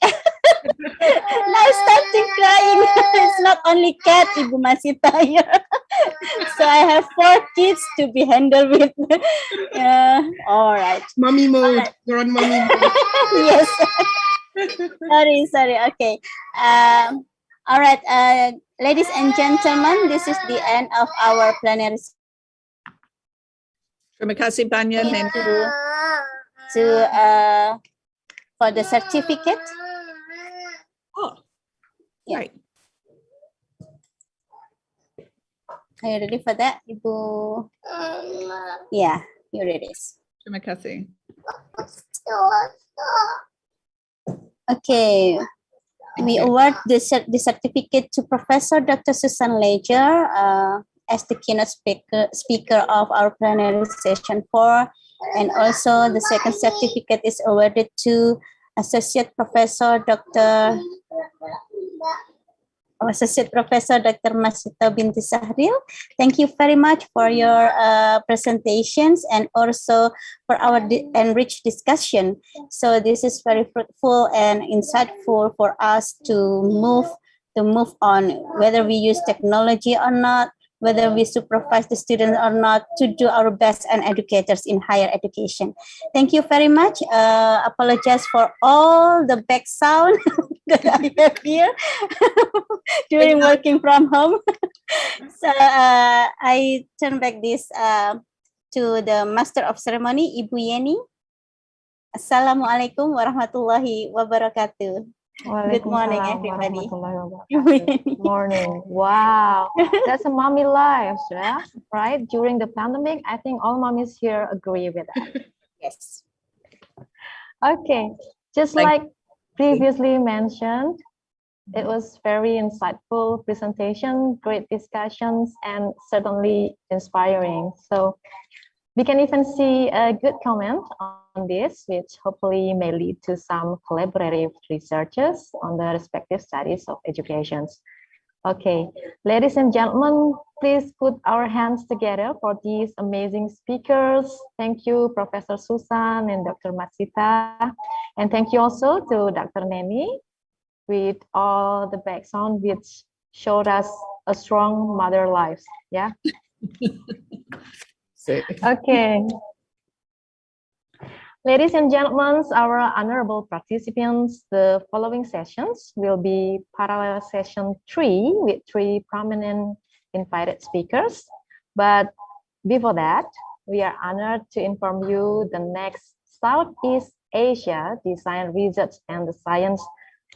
Now starting crying. It's not only cat, Ibu Masita here. So I have 4 kids to be handled with. All right. Mommy mode. All right. You're on mommy mode. Yes. Sorry. Okay. All right. Ladies and gentlemen, this is the end of our plenary. Terima kasih banyak, Neni. For the certificate. Oh, yeah. Right. Are you ready for that, Ibu? Yeah, here it is. Terima kasih. Okay. We award the certificate to Professor Dr. Susan Ledger as the keynote speaker of our plenary session 4. And also the second certificate is awarded to Associate Professor Dr. Masita Binti Sahril. Thank you very much for your presentations and also for our enriched discussion. So this is very fruitful and insightful for us to move on, whether we use technology or not, whether we supervise the students or not, to do our best as educators in higher education. Thank you very much. Apologize for all the back sound that I have here during working from home. So I turn back this to the Master of Ceremony, Ibu Yeni. Assalamualaikum warahmatullahi wabarakatuh. Good morning, everybody. Good morning. Wow, that's a mommy life, yeah? Right? During the pandemic, I think all mommies here agree with that. Yes. Okay, just like previously mentioned, it was very insightful presentation, great discussions, and certainly inspiring. So we can even see a good comment on this, which hopefully may lead to some collaborative researches on the respective studies of education. Okay, ladies and gentlemen, please put our hands together for these amazing speakers. Thank you, Professor Susan and Dr. Masita. And thank you also to Dr. Neni with all the background which showed us a strong mother life. Yeah. Okay. Ladies and gentlemen, our honorable participants, the following sessions will be parallel session 3 with 3 prominent invited speakers. But before that, we are honored to inform you the next Southeast Asia Design Research and the Science,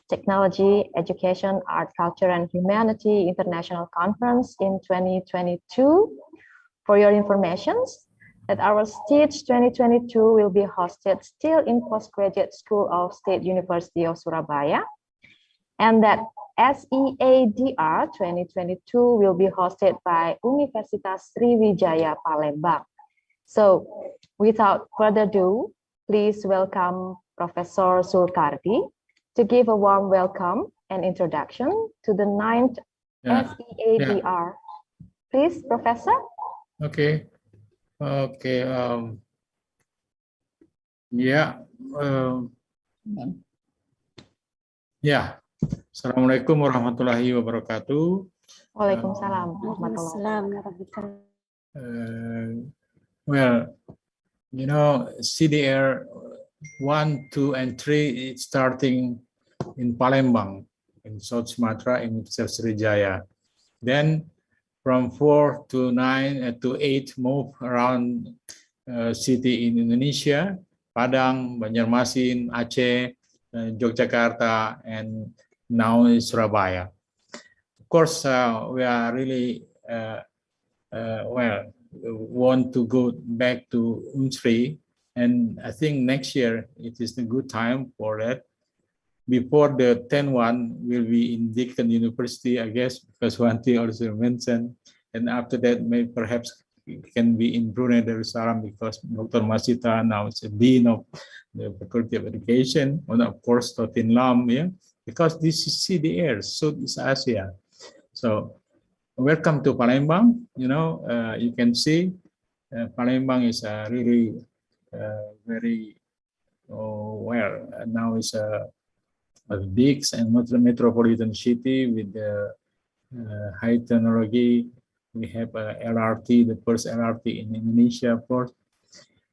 Technology, Education, Art, Culture, and Humanity International Conference in 2022. For your information, that our STEACH 2022 will be hosted still in Postgraduate School of State University of Surabaya, and that SEADR 2022 will be hosted by Universitas Sriwijaya Palembang. So, without further ado, please welcome Professor Zulkardi to give a warm welcome and introduction to the 9th SEADR. Please, Professor. Okay. Assalamualaikum warahmatullahi wabarakatuh. Waalaikumsalam warahmatullahi wabarakatuh. Well, you know, CDR 1, 2, and 3 is starting in Palembang, in South Sumatra, in Universitas Sriwijaya. Then from 4 to 9 to 8 move around city in Indonesia, Padang, Banjarmasin, Aceh, Yogyakarta, and now in Surabaya. Of course, we are really want to go back to UNSRI, and I think next year it is a good time for that. Before the 10-1 will be in Deakin University, I guess, because Wanti also mentioned. And after that, maybe perhaps it can be in Brunei Darussalam, because Dr. Masita now is a dean of the Faculty of Education, and of course, Totin Lam, yeah, because this is CDR, so is Asia. So welcome to Palembang. You can see Palembang is really very well. Now it's a big and metropolitan city with high technology. We have LRT, the first LRT in Indonesia, of course.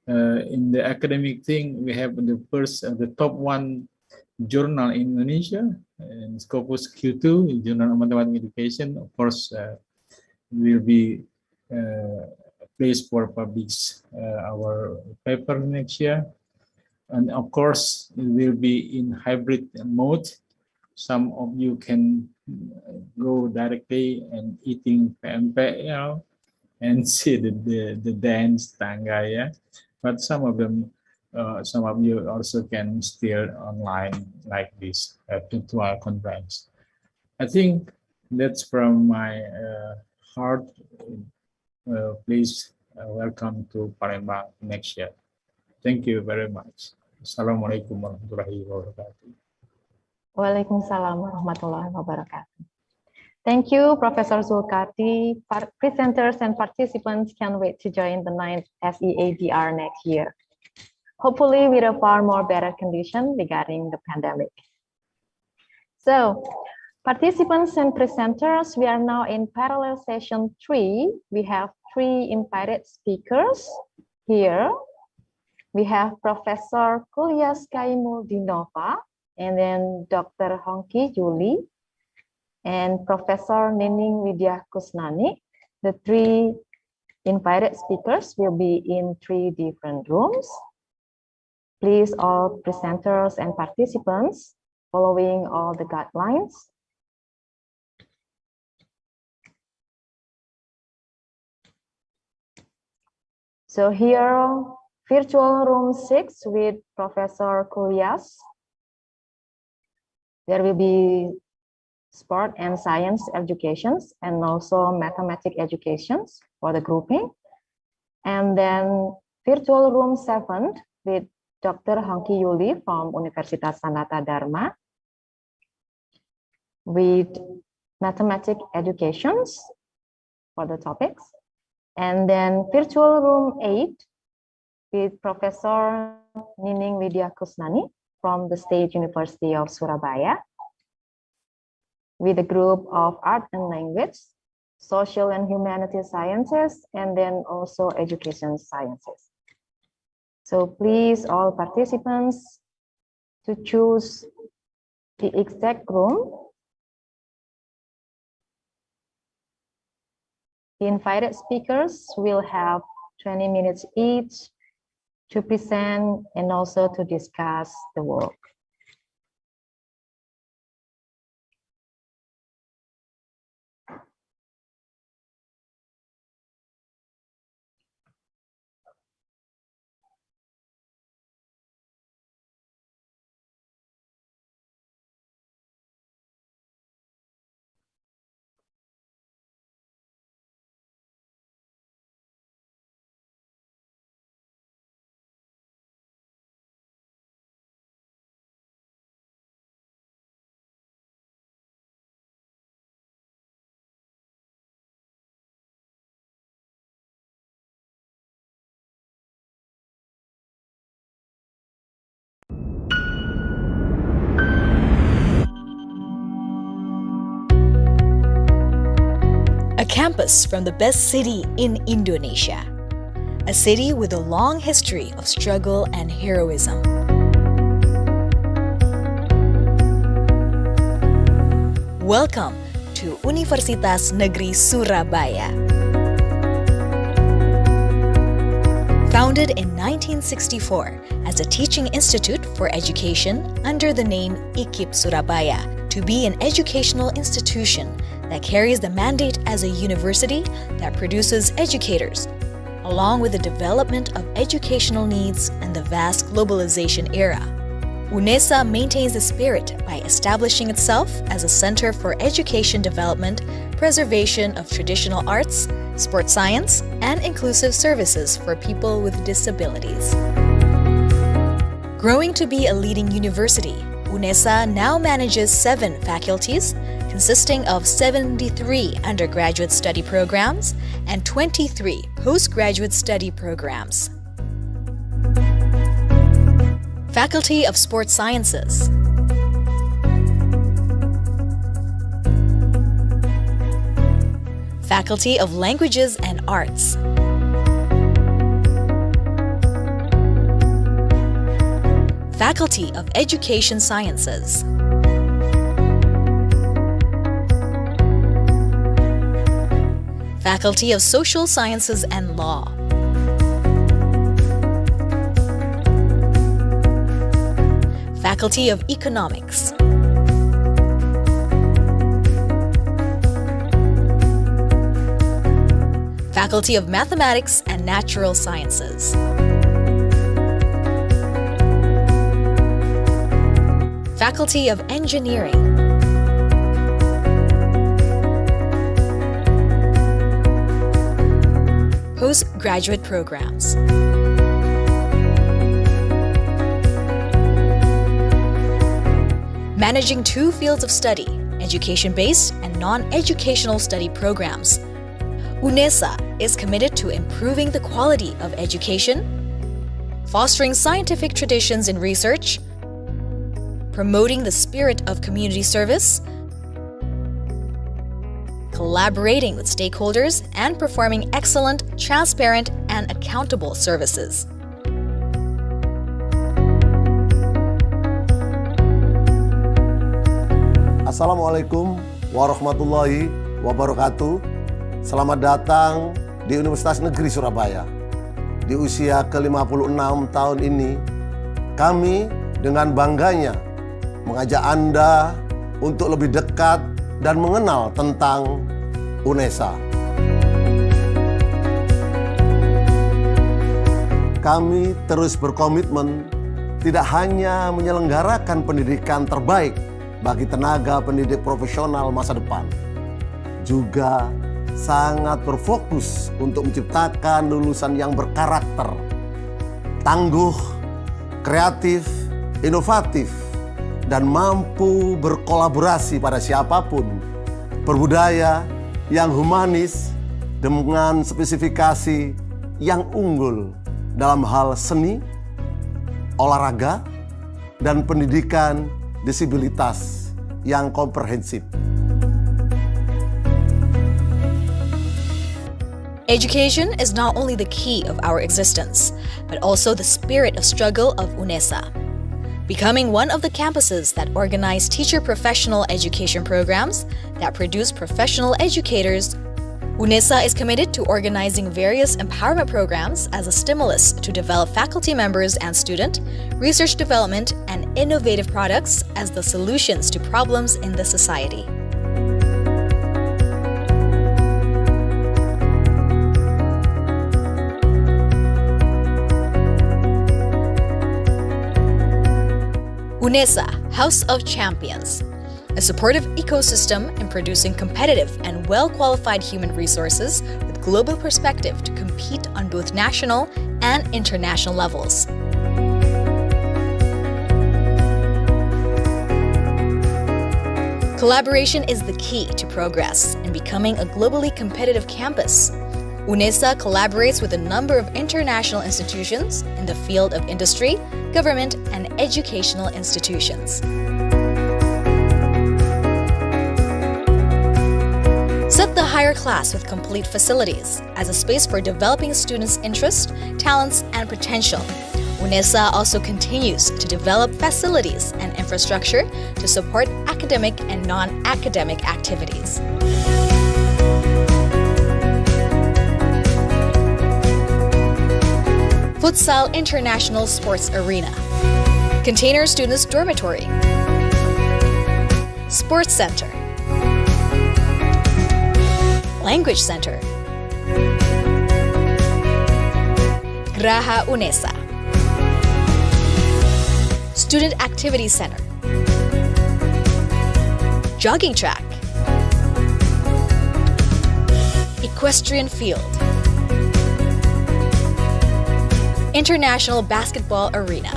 In the academic thing, we have the top one journal in Indonesia, and Scopus Q2, Journal of Mathematics Education. Of course, will be a place for publish our paper next year. And of course, it will be in hybrid mode. Some of you can go directly and eating PMP, and see the dance tangga, yeah. But some of you also can still online like this to our conference. I think that's from my heart. Please welcome to Palembang next year. Thank you very much. Assalamualaikum warahmatullahi wabarakatuh. Waalaikumsalam warahmatullahi wabarakatuh. Thank you, Professor Zulkarti. Presenters and participants can't wait to join the 9th SEADR next year, hopefully with a far more better condition regarding the pandemic. So, participants and presenters, we are now in parallel session 3. We have 3 invited speakers here. We have Professor Kulias Kaimuldinova, and then Dr. Hongki Juli, and Professor Nining Widya Kusnani. The 3 invited speakers will be in 3 different rooms. Please, all presenters and participants, following all the guidelines. So here, virtual room 6 with Professor Kulias. There will be sport and science educations and also mathematics educations for the grouping. And then virtual room 7 with Dr. Hongki Yuli from Universitas Sanata Dharma with mathematics educations for the topics. And then virtual room 8 with Professor Nining Widya Kusnani from the State University of Surabaya, with a group of art and language, social and humanities sciences, and then also education sciences. So please, all participants, to choose the exact room. The invited speakers will have 20 minutes each to present and also to discuss the work. A campus from the best city in Indonesia. A city with a long history of struggle and heroism. Welcome to Universitas Negeri Surabaya. Founded in 1964 as a teaching institute for education under the name IKIP Surabaya, to be an educational institution that carries the mandate as a university that produces educators, along with the development of educational needs and the vast globalization era. UNESA maintains the spirit by establishing itself as a center for education development, preservation of traditional arts, sports science, and inclusive services for people with disabilities. Growing to be a leading university, UNESA now manages 7 faculties, consisting of 73 undergraduate study programs and 23 postgraduate study programs. Faculty of Sports Sciences, Faculty of Languages and Arts, Faculty of Education Sciences, Faculty of Social Sciences and Law, Faculty of Economics, Faculty of Mathematics and Natural Sciences, Faculty of Engineering, Postgraduate Programs, managing 2 fields of study, education-based and non-educational study programs. UNESA is committed to improving the quality of education, fostering scientific traditions in research, promoting the spirit of community service, collaborating with stakeholders, and performing excellent, transparent, and accountable services. Assalamualaikum warahmatullahi wabarakatuh. Selamat datang di Universitas Negeri Surabaya. Di usia ke-56 tahun ini, kami dengan bangganya mengajak Anda untuk lebih dekat dan mengenal tentang UNESA. Kami terus berkomitmen tidak hanya menyelenggarakan pendidikan terbaik bagi tenaga pendidik profesional masa depan, juga sangat berfokus untuk menciptakan lulusan yang berkarakter, tangguh, kreatif, inovatif, dan mampu berkolaborasi pada siapapun, berbudaya yang humanis dengan spesifikasi yang unggul dalam hal seni, olahraga, dan pendidikan disabilitas yang komprehensif. Education is not only the key of our existence, but also the spirit of struggle of UNESA. Becoming one of the campuses that organize teacher professional education programs that produce professional educators, UNESA is committed to organizing various empowerment programs as a stimulus to develop faculty members and student, research development, and innovative products as the solutions to problems in the society. UNESA, House of Champions, a supportive ecosystem in producing competitive and well-qualified human resources with global perspective to compete on both national and international levels. Collaboration is the key to progress in becoming a globally competitive campus. UNESA collaborates with a number of international institutions in the field of industry, government, and educational institutions. Set the higher class with complete facilities as a space for developing students' interests, talents, and potential. UNESA also continues to develop facilities and infrastructure to support academic and non-academic activities. Futsal International Sports Arena, Container Students Dormitory, Sports Center, Language Center, Graha UNESA, Student Activity Center, Jogging Track, Equestrian Field, International Basketball Arena,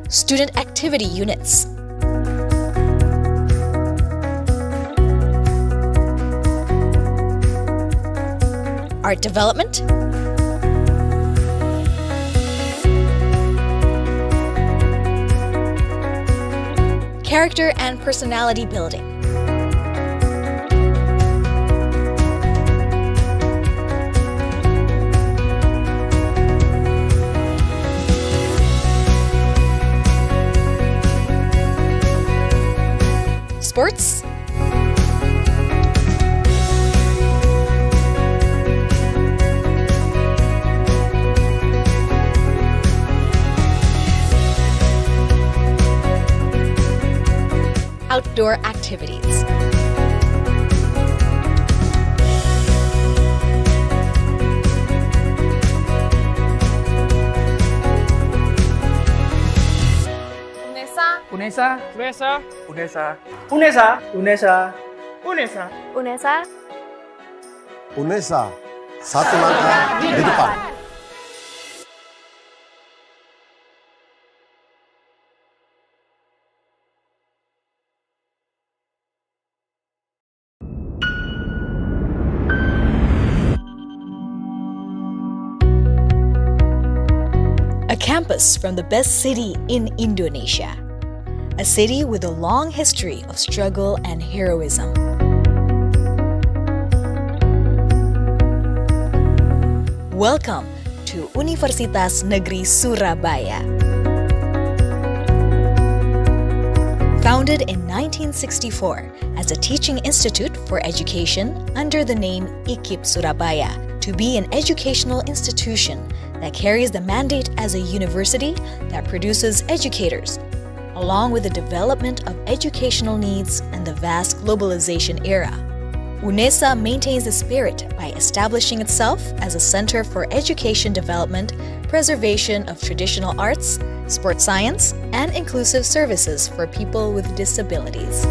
Student Activity Units, art development, character and personality building, sports, outdoor activities. UNESA, UNESA, UNESA, UNESA, UNESA, UNESA, UNESA. UNESA, satu langkah di depan. A campus from the best city in Indonesia. A city with a long history of struggle and heroism. Welcome to Universitas Negeri Surabaya. Founded in 1964 as a teaching institute for education under the name IKIP Surabaya, to be an educational institution that carries the mandate as a university that produces educators, along with the development of educational needs and the vast globalization era. UNESA maintains the spirit by establishing itself as a center for education development, preservation of traditional arts, sports science, and inclusive services for people with disabilities.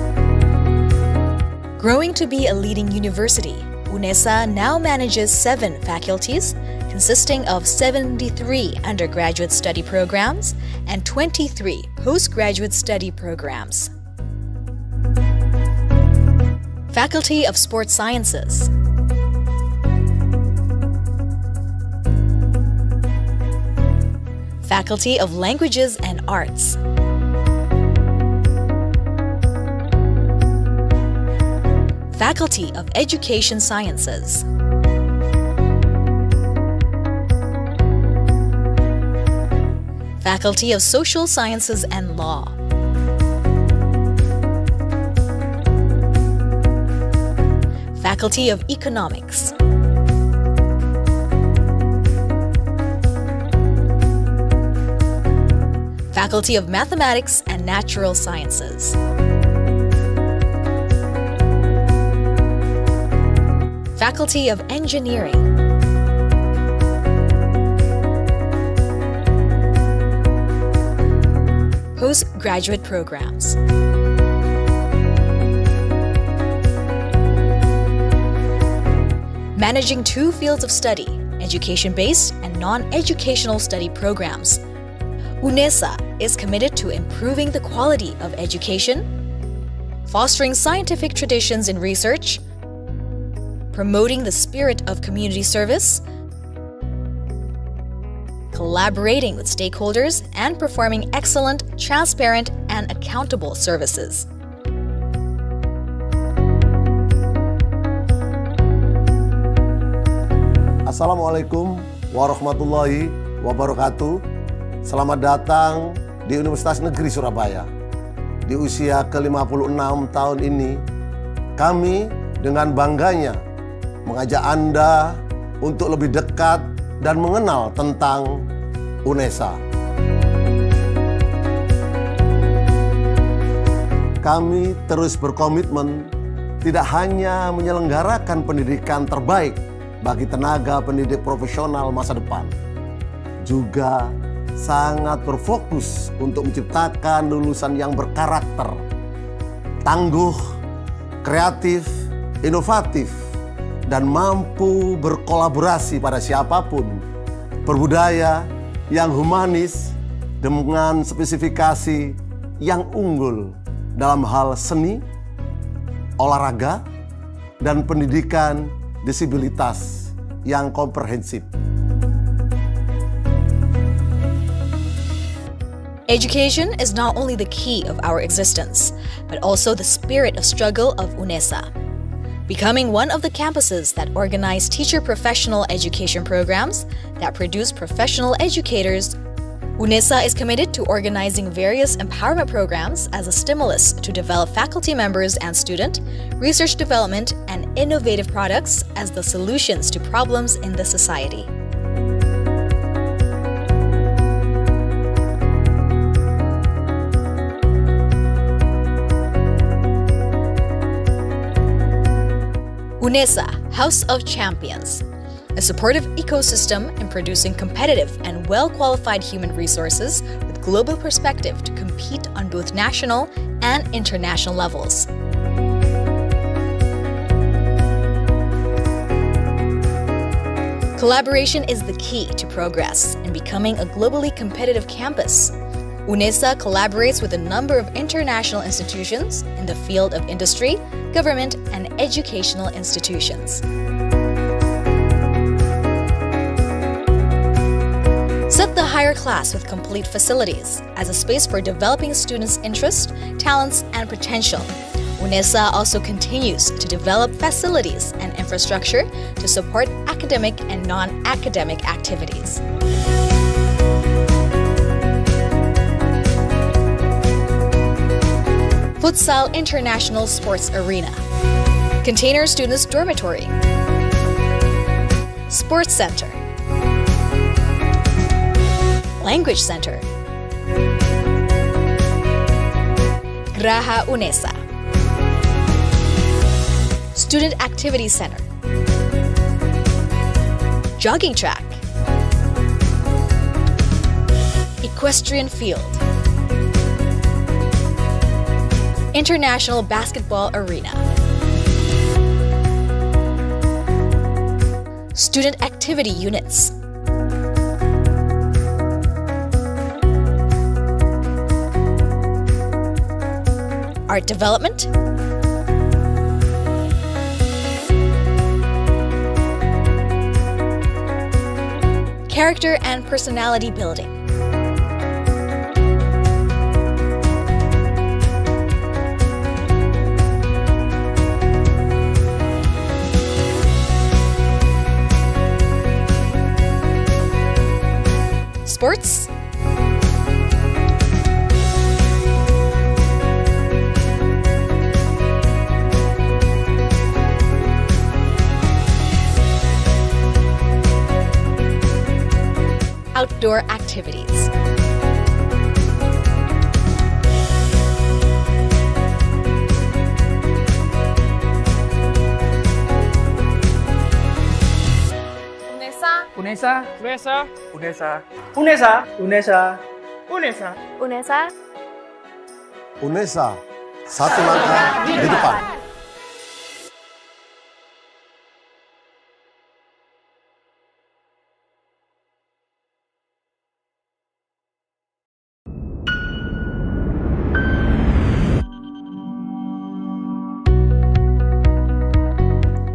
Growing to be a leading university, UNESA now manages 7 faculties, consisting of 73 undergraduate study programs and 23 postgraduate study programs. Faculty of Sports Sciences, Faculty of Languages and Arts, Faculty of Education Sciences, Faculty of Social Sciences and Law, Faculty of Economics, Faculty of Mathematics and Natural Sciences, Faculty of Engineering, Postgraduate Programs, managing 2 fields of study, education-based and non-educational study programs. UNESA is committed to improving the quality of education, fostering scientific traditions in research, promoting the spirit of community service, collaborating with stakeholders, and performing excellent, transparent, and accountable services. Assalamualaikum warahmatullahi wabarakatuh. Selamat datang di Universitas Negeri Surabaya. Di usia ke-56 tahun ini, kami dengan bangganya mengajak Anda untuk lebih dekat dan mengenal tentang UNESA. Kami terus berkomitmen tidak hanya menyelenggarakan pendidikan terbaik bagi tenaga pendidik profesional masa depan, juga sangat berfokus untuk menciptakan lulusan yang berkarakter, tangguh, kreatif, inovatif, dan mampu berkolaborasi pada siapapun, berbudaya yang humanis dengan spesifikasi yang unggul dalam hal seni, olahraga, dan pendidikan disabilitas yang komprehensif. Education is not only the key of our existence, but also the spirit of struggle of UNESA. Becoming one of the campuses that organize teacher professional education programs that produce professional educators, UNESA is committed to organizing various empowerment programs as a stimulus to develop faculty members and student, research development, and innovative products as the solutions to problems in the society. UNESA, House of Champions, a supportive ecosystem in producing competitive and well-qualified human resources with global perspective to compete on both national and international levels. Collaboration is the key to progress in becoming a globally competitive campus. UNESA collaborates with a number of international institutions in the field of industry, government, and educational institutions. Set the higher class with complete facilities as a space for developing students' interests, talents, and potential. UNESA also continues to develop facilities and infrastructure to support academic and non-academic activities. Futsal International Sports Arena, Container Students Dormitory, Sports Center, Language Center, Graha UNESA, Student Activity Center, Jogging Track, Equestrian Field, International Basketball Arena, Student Activity Units, Art Development, Character and Personality Building, Sports, outdoor activities, UNESA, UNESA, UNESA, UNESA, UNESA, UNESA, UNESA. UNESA, satu langkah di depan.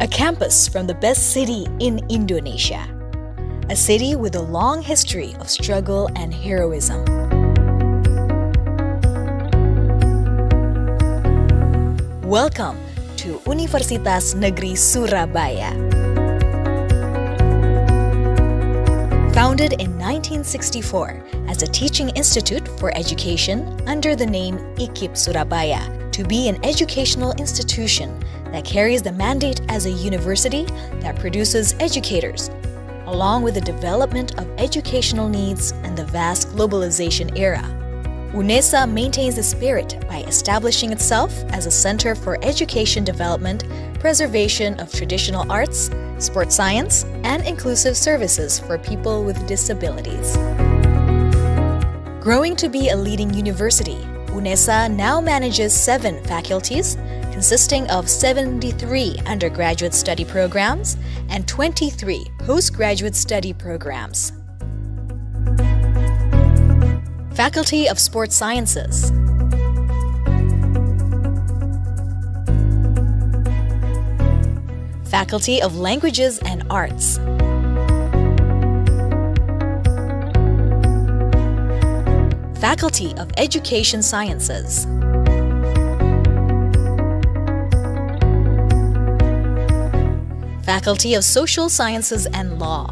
a campus from the best city in Indonesia, a city with a long history of struggle and heroism. Welcome to Universitas Negeri Surabaya. Founded in 1964 as a teaching institute for education under the name IKIP Surabaya, to be an educational institution that carries the mandate as a university that produces educators, along with the development of educational needs and the vast globalization era. UNESA maintains the spirit by establishing itself as a center for education development, preservation of traditional arts, sports science, and inclusive services for people with disabilities. Growing to be a leading university, UNESA now manages 7 faculties, consisting of 73 undergraduate study programs and 23 postgraduate study programs. Faculty of Sports Sciences, Faculty of Languages and Arts, Faculty of Education Sciences. Faculty of Social Sciences and Law.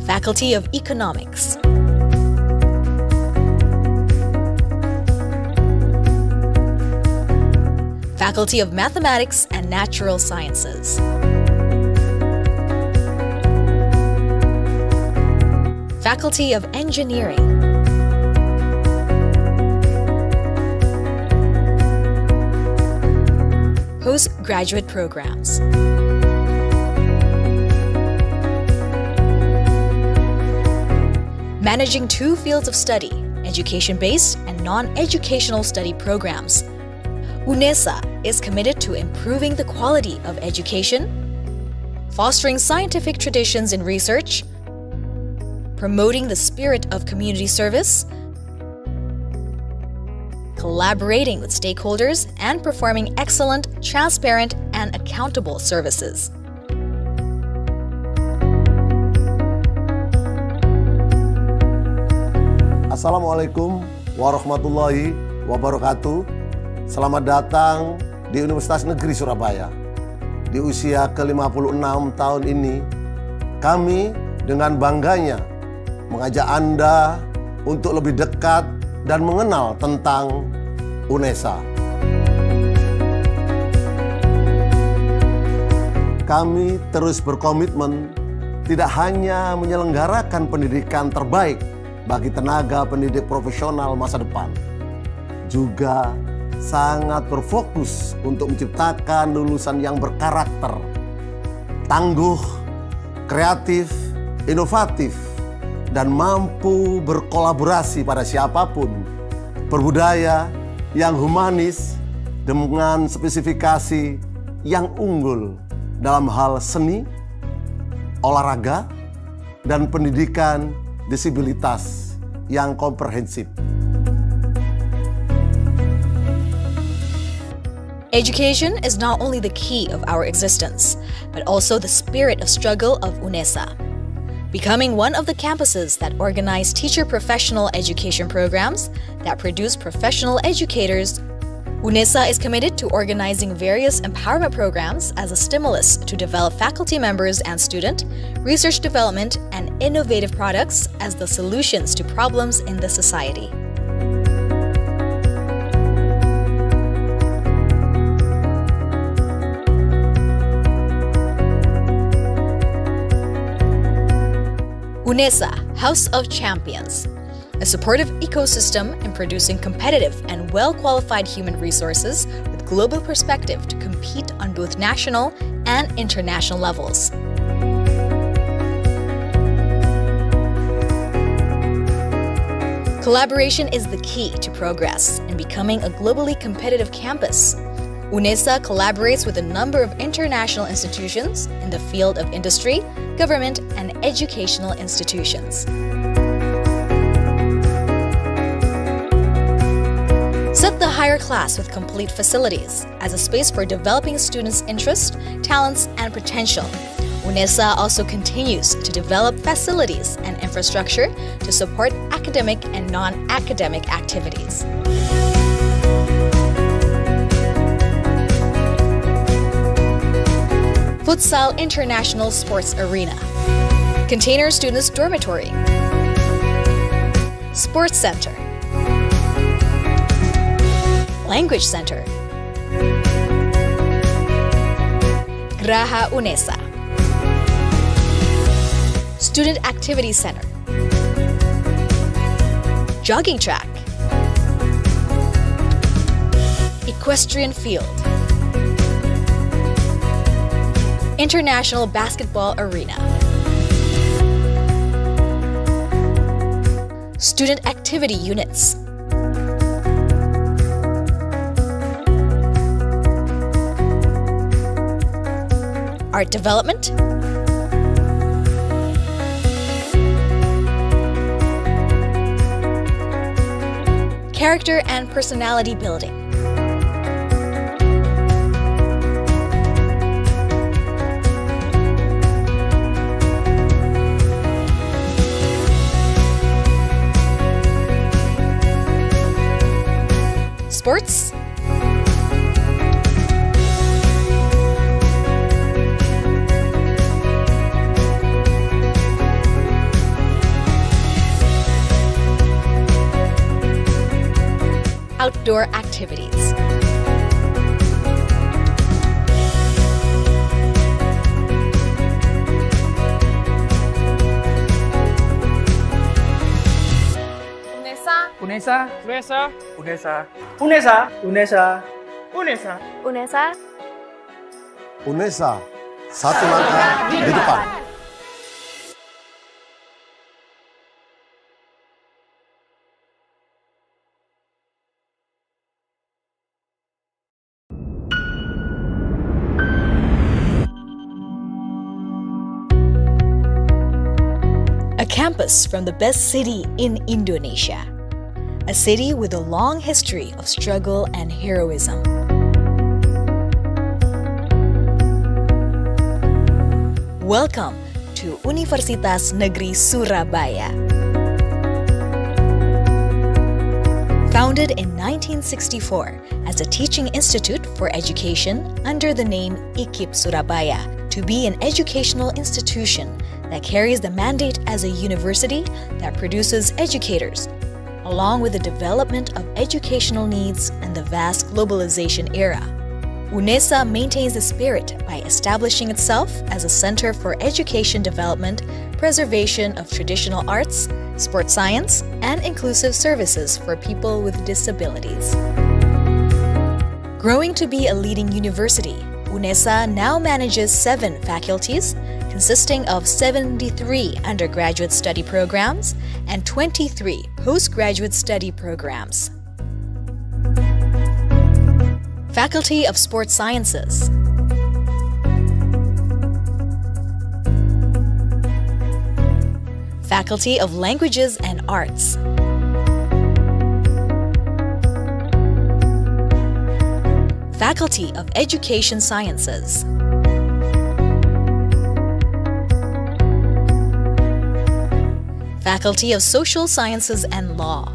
Faculty of Economics. Faculty of Mathematics and Natural Sciences. Faculty of Engineering. Postgraduate programs. Managing two fields of study, education-based and non-educational study programs. UNESA is committed to improving the quality of education, fostering scientific traditions in research, promoting the spirit of community service, collaborating with stakeholders, and performing excellent, transparent, and accountable services. Assalamualaikum warahmatullahi wabarakatuh. Selamat datang di Universitas Negeri Surabaya. Di usia ke-56 tahun ini, kami dengan bangganya mengajak Anda untuk lebih dekat dan mengenal tentang UNESA. Kami terus berkomitmen tidak hanya menyelenggarakan pendidikan terbaik bagi tenaga pendidik profesional masa depan, juga sangat berfokus untuk menciptakan lulusan yang berkarakter, tangguh, kreatif, inovatif, dan mampu berkolaborasi pada siapapun, berbudaya yang humanis dengan spesifikasi yang unggul dalam hal seni, olahraga, dan pendidikan disabilitas yang komprehensif. Education is not only the key of our existence, but also the spirit of struggle of UNESA. Becoming one of the campuses that organize teacher professional education programs that produce professional educators, UNESA is committed to organizing various empowerment programs as a stimulus to develop faculty members and student, research development, and innovative products as the solutions to problems in the society. UNESA, House of Champions, a supportive ecosystem in producing competitive and well-qualified human resources with global perspective to compete on both national and international levels. Collaboration is the key to progress in becoming a globally competitive campus. UNESA collaborates with a number of international institutions in the field of industry, government, and educational institutions. Set the higher class with complete facilities as a space for developing students' interests, talents, and potential. UNESA also continues to develop facilities and infrastructure to support academic and non-academic activities. Futsal International Sports Arena, Container Students Dormitory, Sports Center, Language Center, Graha UNESA, Student Activity Center, Jogging Track, Equestrian Field, International Basketball Arena, Student Activity Units, Art Development, Character and Personality Building, sports? Outdoor activities. UNESA, UNESA, UNESA, UNESA, UNESA, UNESA, UNESA. UNESA, satu langkah di depan. A campus from the best city in Indonesia. A city with a long history of struggle and heroism. Welcome to Universitas Negeri Surabaya. Founded in 1964 as a teaching institute for education under the name IKIP Surabaya, to be an educational institution that carries the mandate as a university that produces educators, along with the development of educational needs in the vast globalization era. UNESA maintains the spirit by establishing itself as a center for education development, preservation of traditional arts, sports science, and inclusive services for people with disabilities. Growing to be a leading university, UNESA now manages 7 faculties, consisting of 73 undergraduate study programs and 23 postgraduate study programs. Faculty of Sports Sciences. Faculty of Languages and Arts. Faculty of Education Sciences. Faculty of Social Sciences and Law.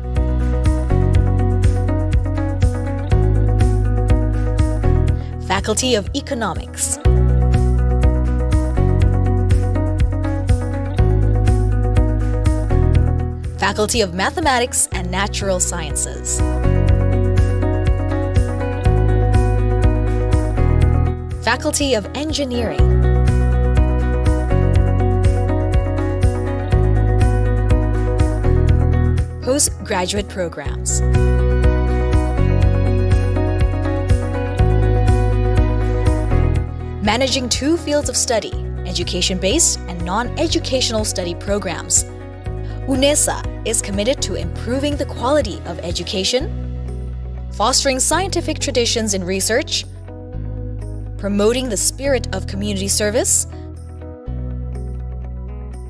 Faculty of Economics. Faculty of Mathematics and Natural Sciences. Faculty of Engineering. Postgraduate programs. Managing 2 fields of study, education-based and non-educational study programs. UNESA is committed to improving the quality of education, fostering scientific traditions in research, promoting the spirit of community service,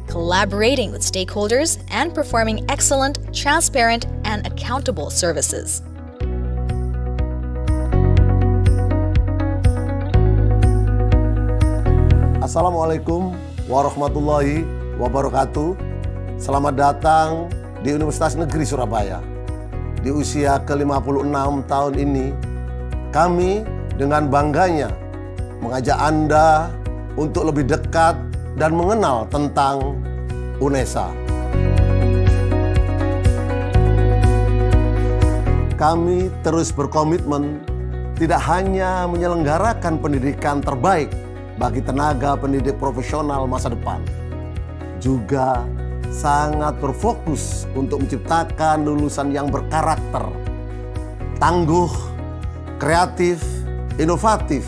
collaborating with stakeholders, and performing excellent, transparent, and accountable services. Assalamualaikum warahmatullahi wabarakatuh. Selamat datang di Universitas Negeri Surabaya. Di usia ke-56 tahun ini, kami dengan bangganya mengajak Anda untuk lebih dekat dan mengenal tentang UNESA. Kami terus berkomitmen tidak hanya menyelenggarakan pendidikan terbaik bagi tenaga pendidik profesional masa depan, juga sangat berfokus untuk menciptakan lulusan yang berkarakter, tangguh, kreatif, inovatif,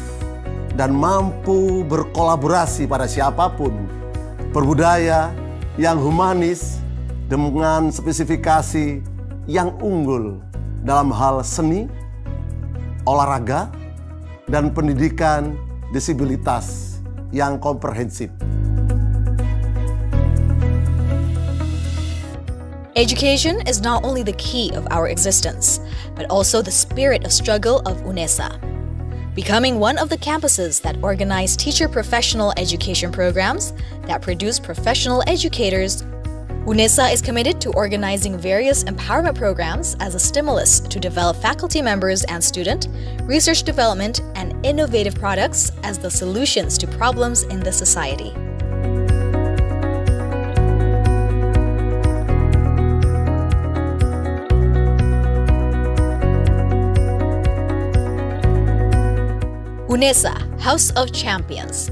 dan mampu berkolaborasi pada siapapun, berbudaya yang humanis dengan spesifikasi yang unggul dalam hal seni, olahraga, dan pendidikan disabilitas yang komprehensif. Education is not only the key of our existence, but also the spirit of struggle of UNESA. Becoming one of the campuses that organize teacher professional education programs that produce professional educators, UNESA is committed to organizing various empowerment programs as a stimulus to develop faculty members and student, research development, and innovative products as the solutions to problems in the society. UNESA, House of Champions,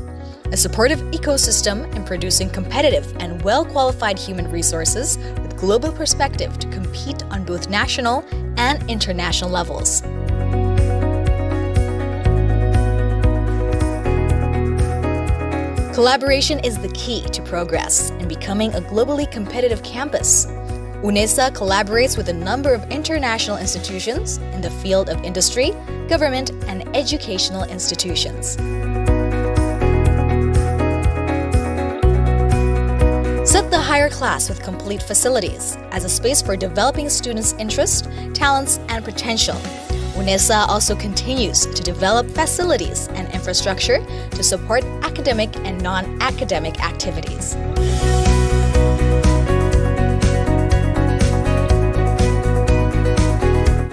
a supportive ecosystem in producing competitive and well-qualified human resources with global perspective to compete on both national and international levels. Collaboration is the key to progress in becoming a globally competitive campus. UNESA collaborates with a number of international institutions in the field of industry, government, and educational institutions. Set the higher class with complete facilities as a space for developing students' interests, talents, and potential. UNESA also continues to develop facilities and infrastructure to support academic and non-academic activities.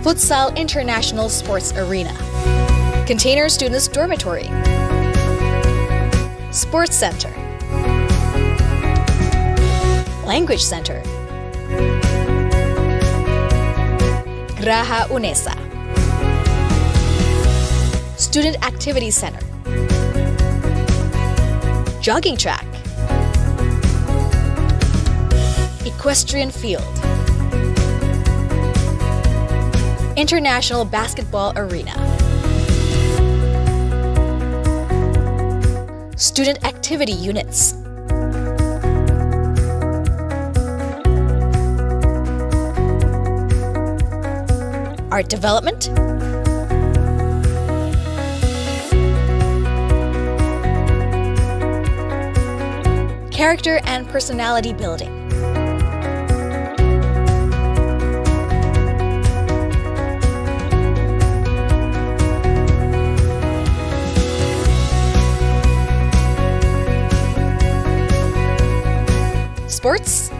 Futsal International Sports Arena, Container Students Dormitory, Sports Center, Language Center, Graha UNESA, Student Activity Center, Jogging Track, Equestrian Field, International Basketball Arena, Student Activity Units, Art Development, Character and Personality Building, Sports,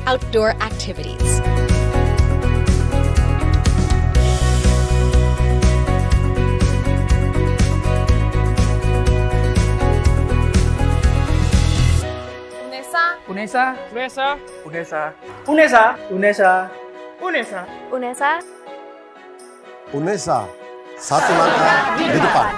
outdoor activities. UNESA, UNESA, UNESA, UNESA, UNESA, UNESA, UNESA. UNESA, satu langkah di depan.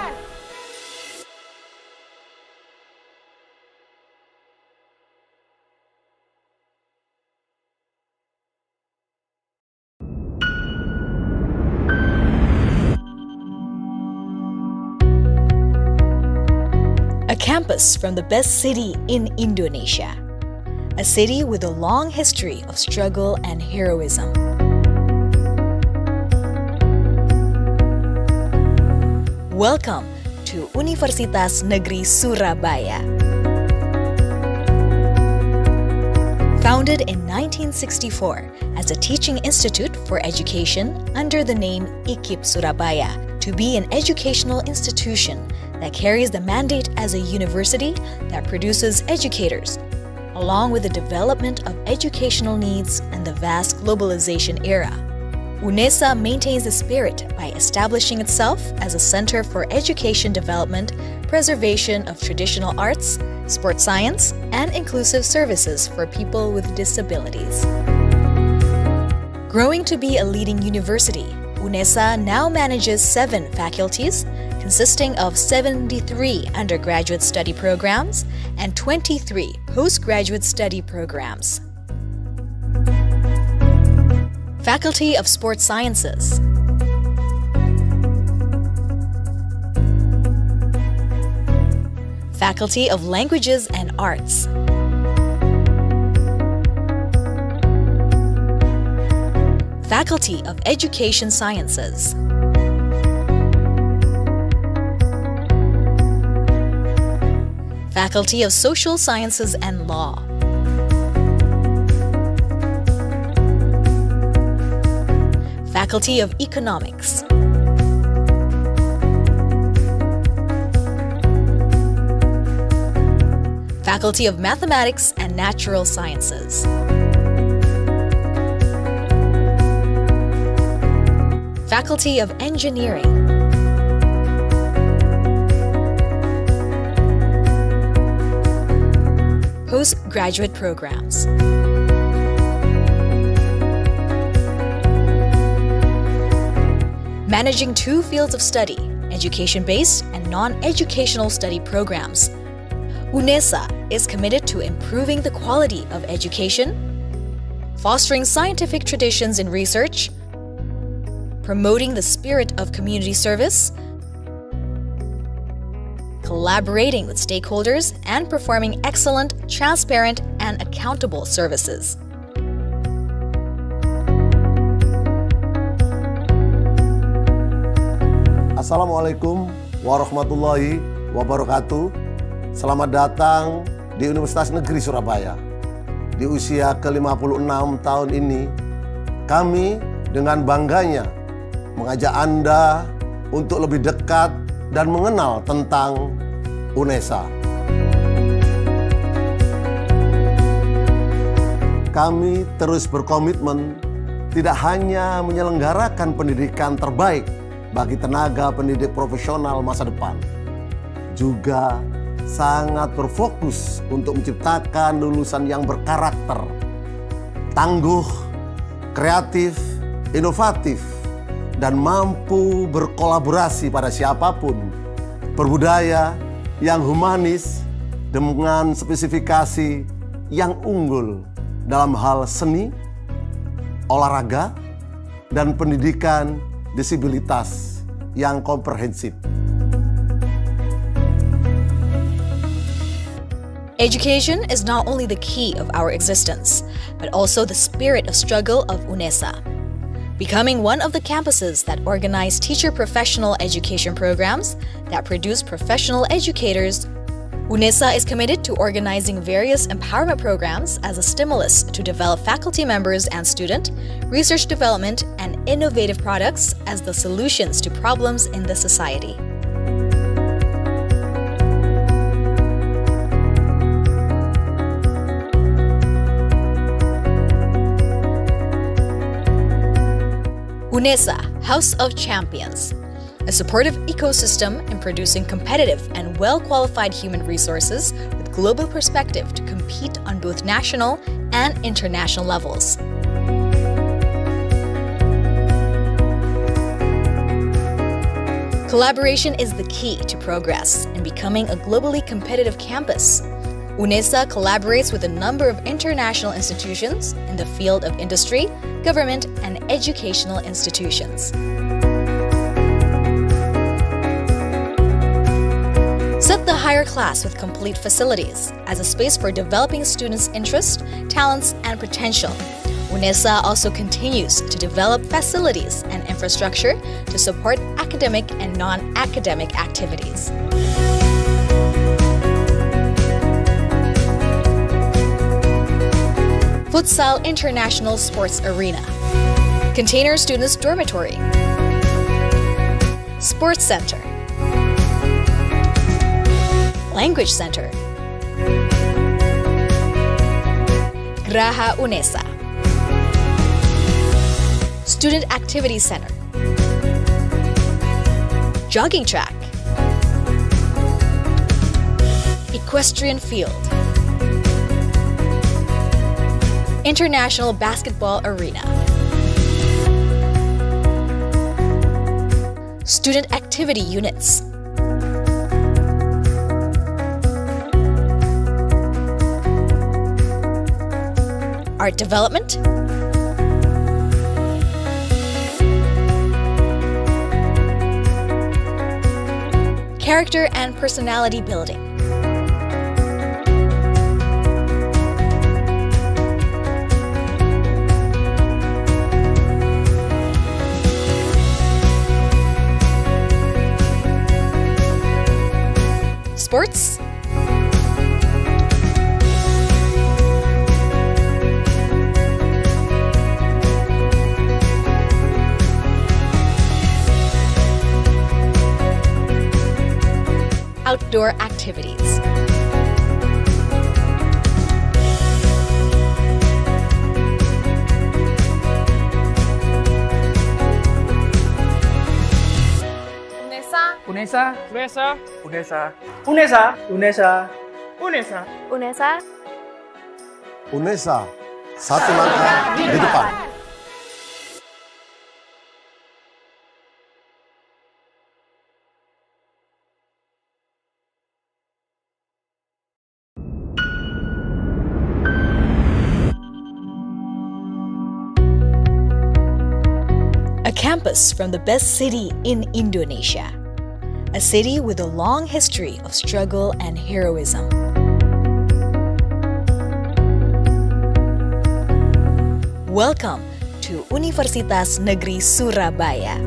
A campus from the best city in Indonesia. A city with a long history of struggle and heroism. Welcome to Universitas Negeri Surabaya. Founded in 1964 as a teaching institute for education under the name IKIP Surabaya, to be an educational institution that carries the mandate as a university that produces educators, along with the development of educational needs and the vast globalization era. UNESA maintains the spirit by establishing itself as a center for education development, preservation of traditional arts, sports science, and inclusive services for people with disabilities. Growing to be a leading university, UNESA now manages 7 faculties, consisting of 73 undergraduate study programs and 23 postgraduate study programs. Faculty of Sports Sciences, Faculty of Languages and Arts, Faculty of Education Sciences, Faculty of Social Sciences and Law, Faculty of Economics. Faculty of Mathematics and Natural Sciences. Faculty of Engineering. Postgraduate programs. Managing two fields of study, education-based and non-educational study programs. UNESA is committed to improving the quality of education, fostering scientific traditions in research, promoting the spirit of community service, collaborating with stakeholders, and performing excellent, transparent, and accountable services. Assalamualaikum warahmatullahi wabarakatuh. Selamat datang di Universitas Negeri Surabaya. Di usia ke-56 tahun ini, kami dengan bangganya mengajak Anda untuk lebih dekat dan mengenal tentang UNESA. Kami terus berkomitmen tidak hanya menyelenggarakan pendidikan terbaik bagi tenaga pendidik profesional masa depan, juga sangat berfokus untuk menciptakan lulusan yang berkarakter, tangguh, kreatif, inovatif, dan mampu berkolaborasi pada siapapun, berbudaya yang humanis dengan spesifikasi yang unggul dalam hal seni, olahraga, dan pendidikan disabilitas yang komprehensif. Education is not only the key of our existence, but also the spirit of struggle of UNESA. Becoming one of the campuses that organize teacher professional education programs that produce professional educators, UNESA is committed to organizing various empowerment programs as a stimulus to develop faculty members and student, research development, and innovative products as the solutions to problems in the society. UNESA, House of Champions, a supportive ecosystem in producing competitive and well-qualified human resources with global perspective to compete on both national and international levels. Collaboration is the key to progress in becoming a globally competitive campus. UNESA collaborates with a number of international institutions in the field of industry, government, and educational institutions. Set the higher class with complete facilities as a space for developing students' interests, talents, and potential. UNESA also continues to develop facilities and infrastructure to support academic and non-academic activities. Futsal International Sports Arena, Container Students Dormitory, Sports Center, Language Center, Graha UNESA, Student Activity Center, Jogging Track, Equestrian Field, International Basketball Arena, Student Activity Units, Art Development, Character and Personality Building, Sports, outdoor activities. UNESA, UNESA, UNESA, UNESA, UNESA, UNESA, UNESA. UNESA, satu langkah di depan. A campus from the best city in Indonesia. A city with a long history of struggle and heroism. Welcome to Universitas Negeri Surabaya.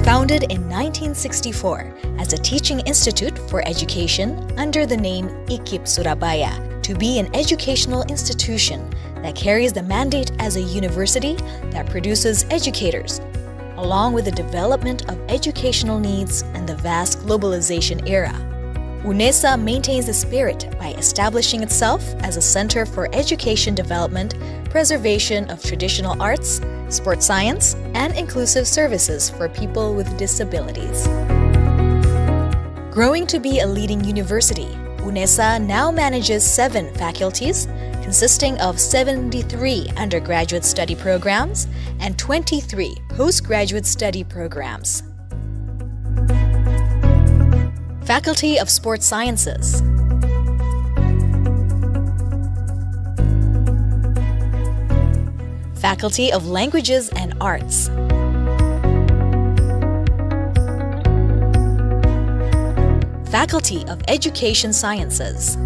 Founded in 1964 as a teaching institute for education under the name IKIP Surabaya, to be an educational institution that carries the mandate as a university that produces educators, along with the development of educational needs and the vast globalization era. UNESA maintains the spirit by establishing itself as a center for education development, preservation of traditional arts, sports science, and inclusive services for people with disabilities. Growing to be a leading university, UNESA now manages 7 faculties, consisting of 73 undergraduate study programs and 23 postgraduate study programs. Faculty of Sports Sciences, Faculty of Languages and Arts, Faculty of Education Sciences,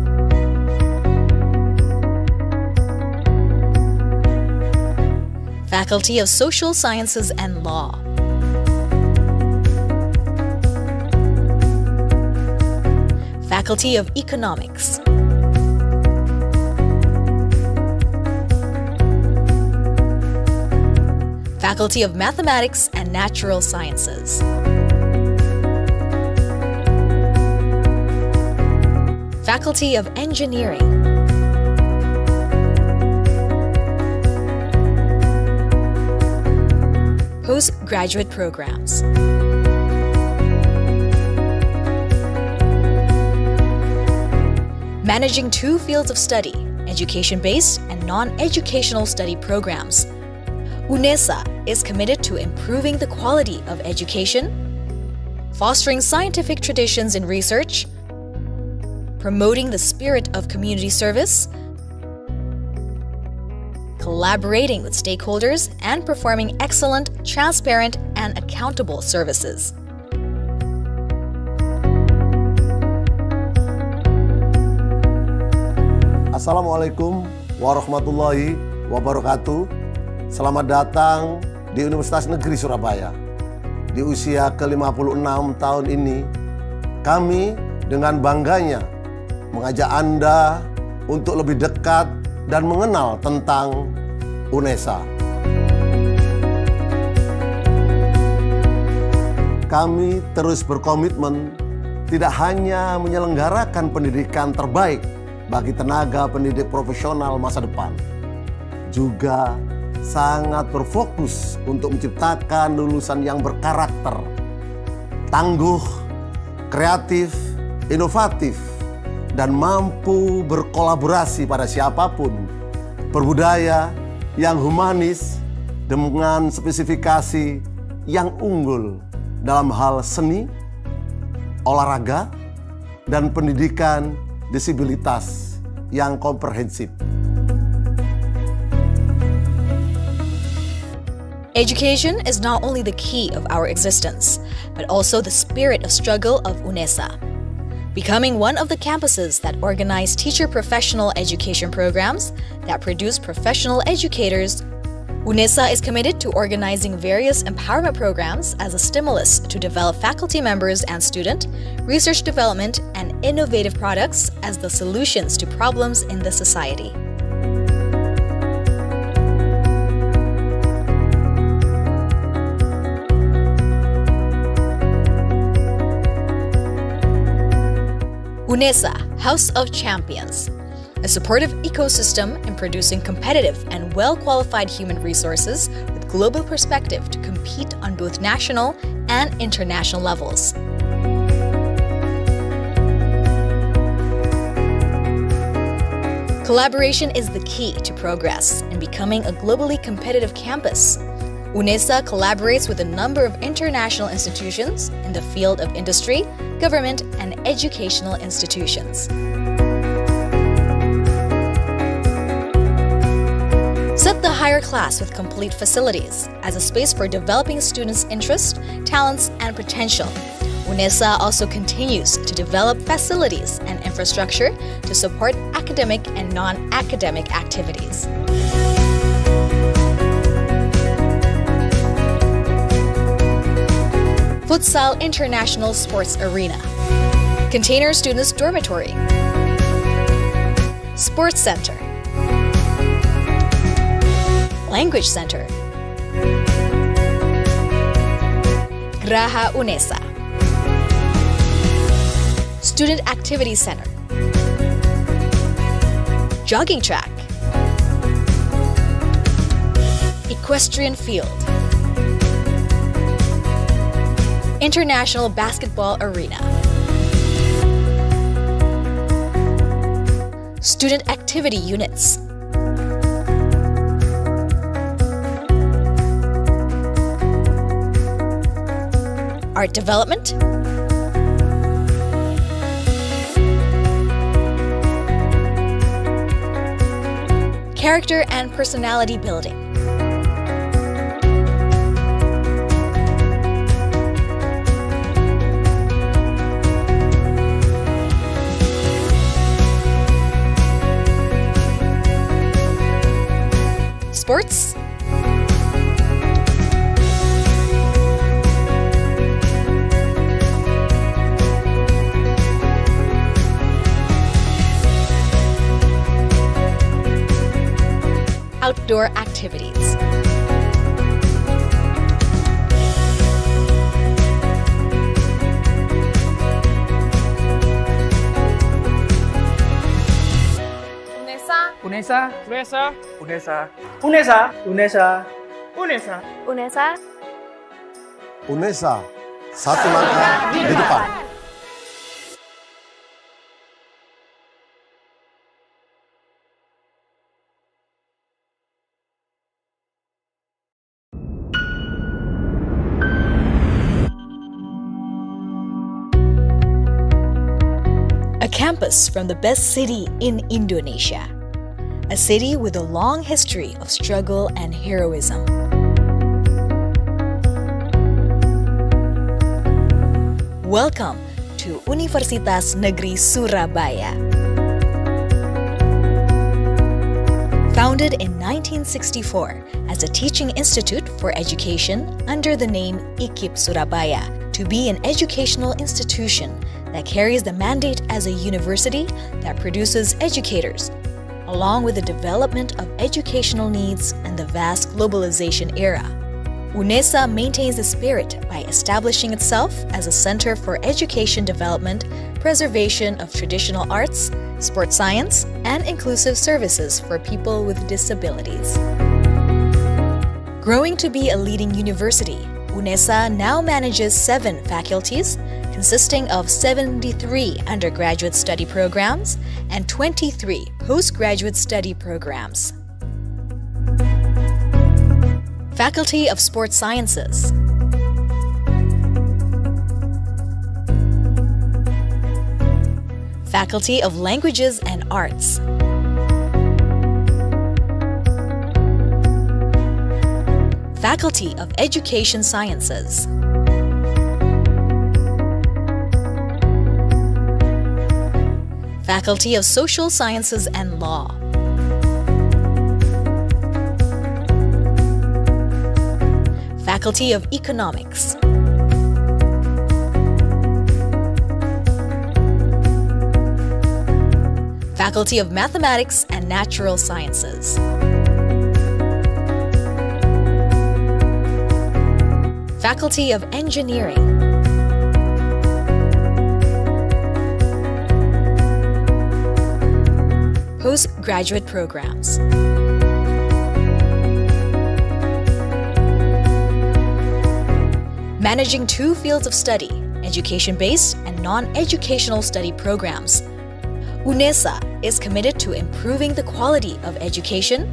Faculty of Social Sciences and Law, Faculty of Economics, Faculty of Mathematics and Natural Sciences, Faculty of Engineering, Postgraduate Programs, managing 2 fields of study, education-based and non-educational study programs. UNESA is committed to improving the quality of education, fostering scientific traditions in research, promoting the spirit of community service, collaborating with stakeholders, and performing excellent, transparent, and accountable services. Assalamualaikum warahmatullahi wabarakatuh. Selamat datang di Universitas Negeri Surabaya. Di usia ke-56 tahun ini, kami dengan bangganya mengajak Anda untuk lebih dekat dan mengenal tentang UNESA. Kami terus berkomitmen tidak hanya menyelenggarakan pendidikan terbaik bagi tenaga pendidik profesional masa depan, juga sangat berfokus untuk menciptakan lulusan yang berkarakter, tangguh, kreatif, inovatif, dan mampu berkolaborasi pada siapapun, berbudaya yang humanis dengan spesifikasi yang unggul dalam hal seni, olahraga, dan pendidikan disabilitas yang komprehensif. Education is not only the key of our existence, but also the spirit of struggle of UNESA. Becoming one of the campuses that organize teacher professional education programs that produce professional educators, UNESA is committed to organizing various empowerment programs as a stimulus to develop faculty members and student, research development, and innovative products as the solutions to problems in the society. UNESA, House of Champions, a supportive ecosystem in producing competitive and well-qualified human resources with global perspective to compete on both national and international levels. Collaboration is the key to progress in becoming a globally competitive campus. UNESA collaborates with a number of international institutions in the field of industry, government, and educational institutions. Set the higher class with complete facilities as a space for developing students' interests, talents, and potential. UNESA also continues to develop facilities and infrastructure to support academic and non-academic activities. Futsal International Sports Arena, Container Students Dormitory, Sports Center, Language Center, Graha UNESA, Student Activity Center, Jogging Track, Equestrian Field, International Basketball Arena, Student Activity Units, Art Development, Character and Personality Building, Sports, Outdoor activities, UNESA, UNESA, UNESA, UNESA, UNESA, UNESA, UNESA. UNESA, satu langkah di depan. a campus from the best city in Indonesia, a city with a long history of struggle and heroism. Welcome to Universitas Negeri Surabaya. Founded in 1964 as a teaching institute for education under the name IKIP Surabaya, to be an educational institution that carries the mandate as a university that produces educators, along with the development of educational needs in the vast globalization era. UNESA maintains the spirit by establishing itself as a center for education development, preservation of traditional arts, sports science, and inclusive services for people with disabilities. Growing to be a leading university, UNESA now manages 7 faculties, consisting of 73 undergraduate study programs and 23 postgraduate study programs. Faculty of Sports Sciences, Faculty of Languages and Arts, Faculty of Education Sciences, Faculty of Social Sciences and Law, Faculty of Economics, Faculty of Mathematics and Natural Sciences, Faculty of Engineering, postgraduate programs. Managing two fields of study, education-based and non-educational study programs, UNESA is committed to improving the quality of education,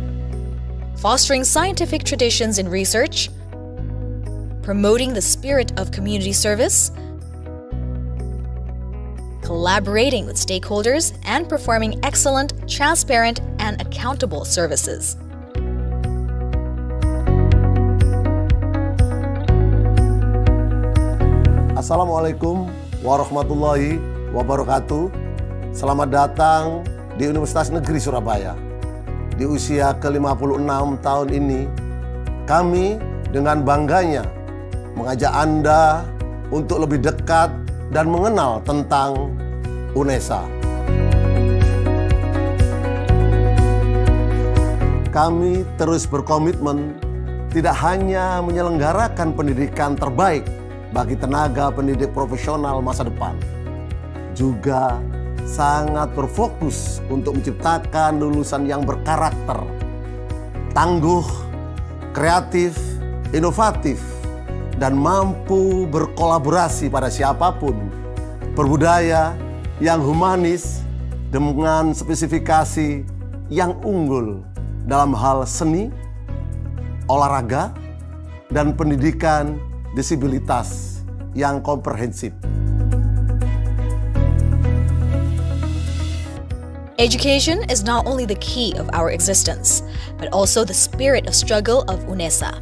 fostering scientific traditions in research, promoting the spirit of community service, collaborating with stakeholders, and performing excellent, transparent, and accountable services. Assalamualaikum warahmatullahi wabarakatuh. Selamat datang di Universitas Negeri Surabaya. Di usia ke-56 tahun ini, kami dengan bangganya mengajak Anda untuk lebih dekat dan mengenal tentang UNESA. Kami terus berkomitmen tidak hanya menyelenggarakan pendidikan terbaik bagi tenaga pendidik profesional masa depan, juga sangat berfokus untuk menciptakan lulusan yang berkarakter, tangguh, kreatif, inovatif, dan mampu berkolaborasi pada siapapun, berbudaya yang humanis dengan spesifikasi yang unggul dalam hal seni, olahraga, dan pendidikan disabilitas yang komprehensif. Education is not only the key of our existence, but also the spirit of struggle of UNESA.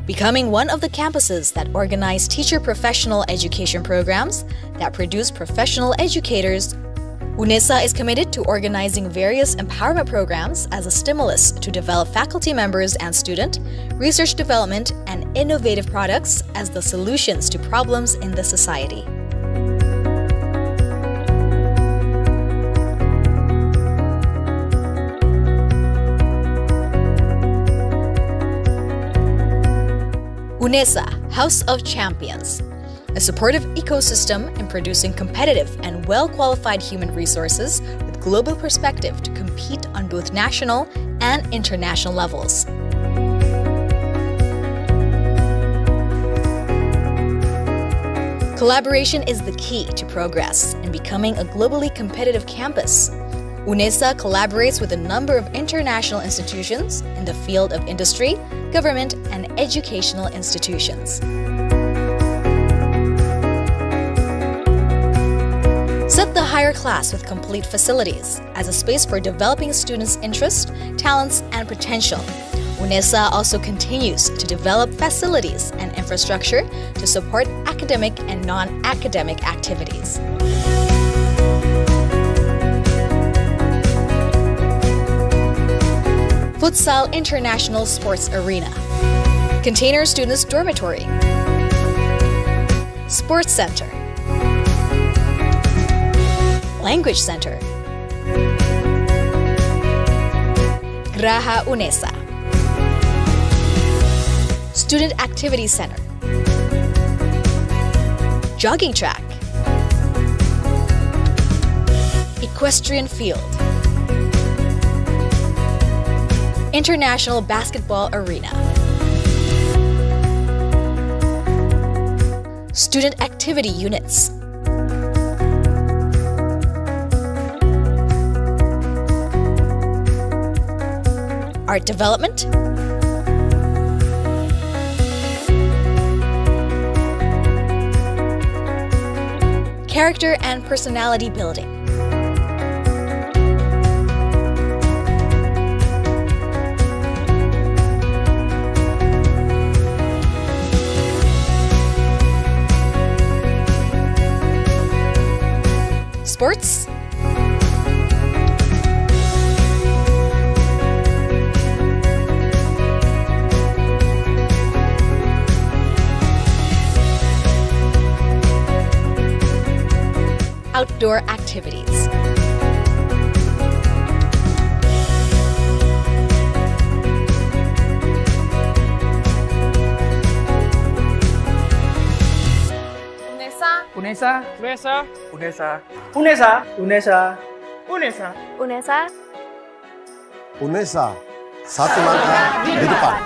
Becoming one of the campuses that organize teacher professional education programs that produce professional educators, UNESA is committed to organizing various empowerment programs as a stimulus to develop faculty members and student, research development, and innovative products as the solutions to problems in the society. UNESA, House of Champions, a supportive ecosystem in producing competitive and well-qualified human resources with global perspective to compete on both national and international levels. Collaboration is the key to progress in becoming a globally competitive campus. UNESA collaborates with a number of international institutions in the field of industry, government, and educational institutions. Set the higher class with complete facilities as a space for developing students' interests, talents, and potential. UNESA also continues to develop facilities and infrastructure to support academic and non-academic activities. Futsal International Sports Arena, Container Students Dormitory, Sports Center, Language Center, Graha UNESA, Student Activity Center, Jogging Track, Equestrian Field, International Basketball Arena, Student Activity Units, Art Development, Character and Personality Building, Sports, outdoor activities, UNESA, UNESA, UNESA, UNESA, UNESA, UNESA, UNESA, UNESA satu langkah di depan.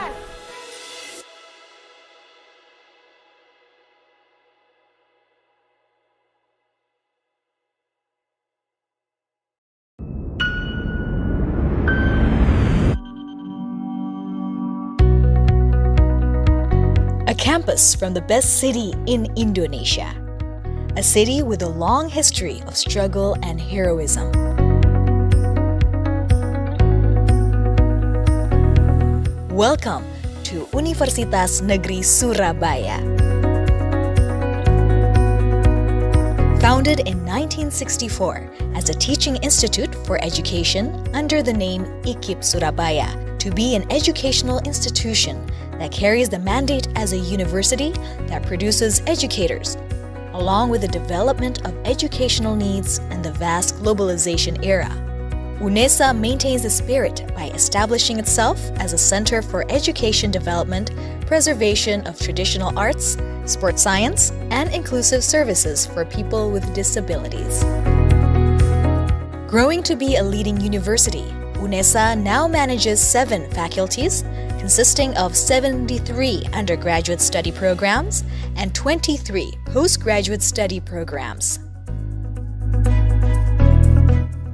A campus from the best city in Indonesia. A city with a long history of struggle and heroism. Welcome to Universitas Negeri Surabaya. Founded in 1964 as a teaching institute for education under the name IKIP Surabaya, to be an educational institution that carries the mandate as a university that produces educators, along with the development of educational needs and the vast globalization era. UNESA maintains the spirit by establishing itself as a center for education development, preservation of traditional arts, sports science, and inclusive services for people with disabilities. Growing to be a leading university, UNESA now manages 7 faculties, consisting of 73 undergraduate study programs and 23 postgraduate study programs.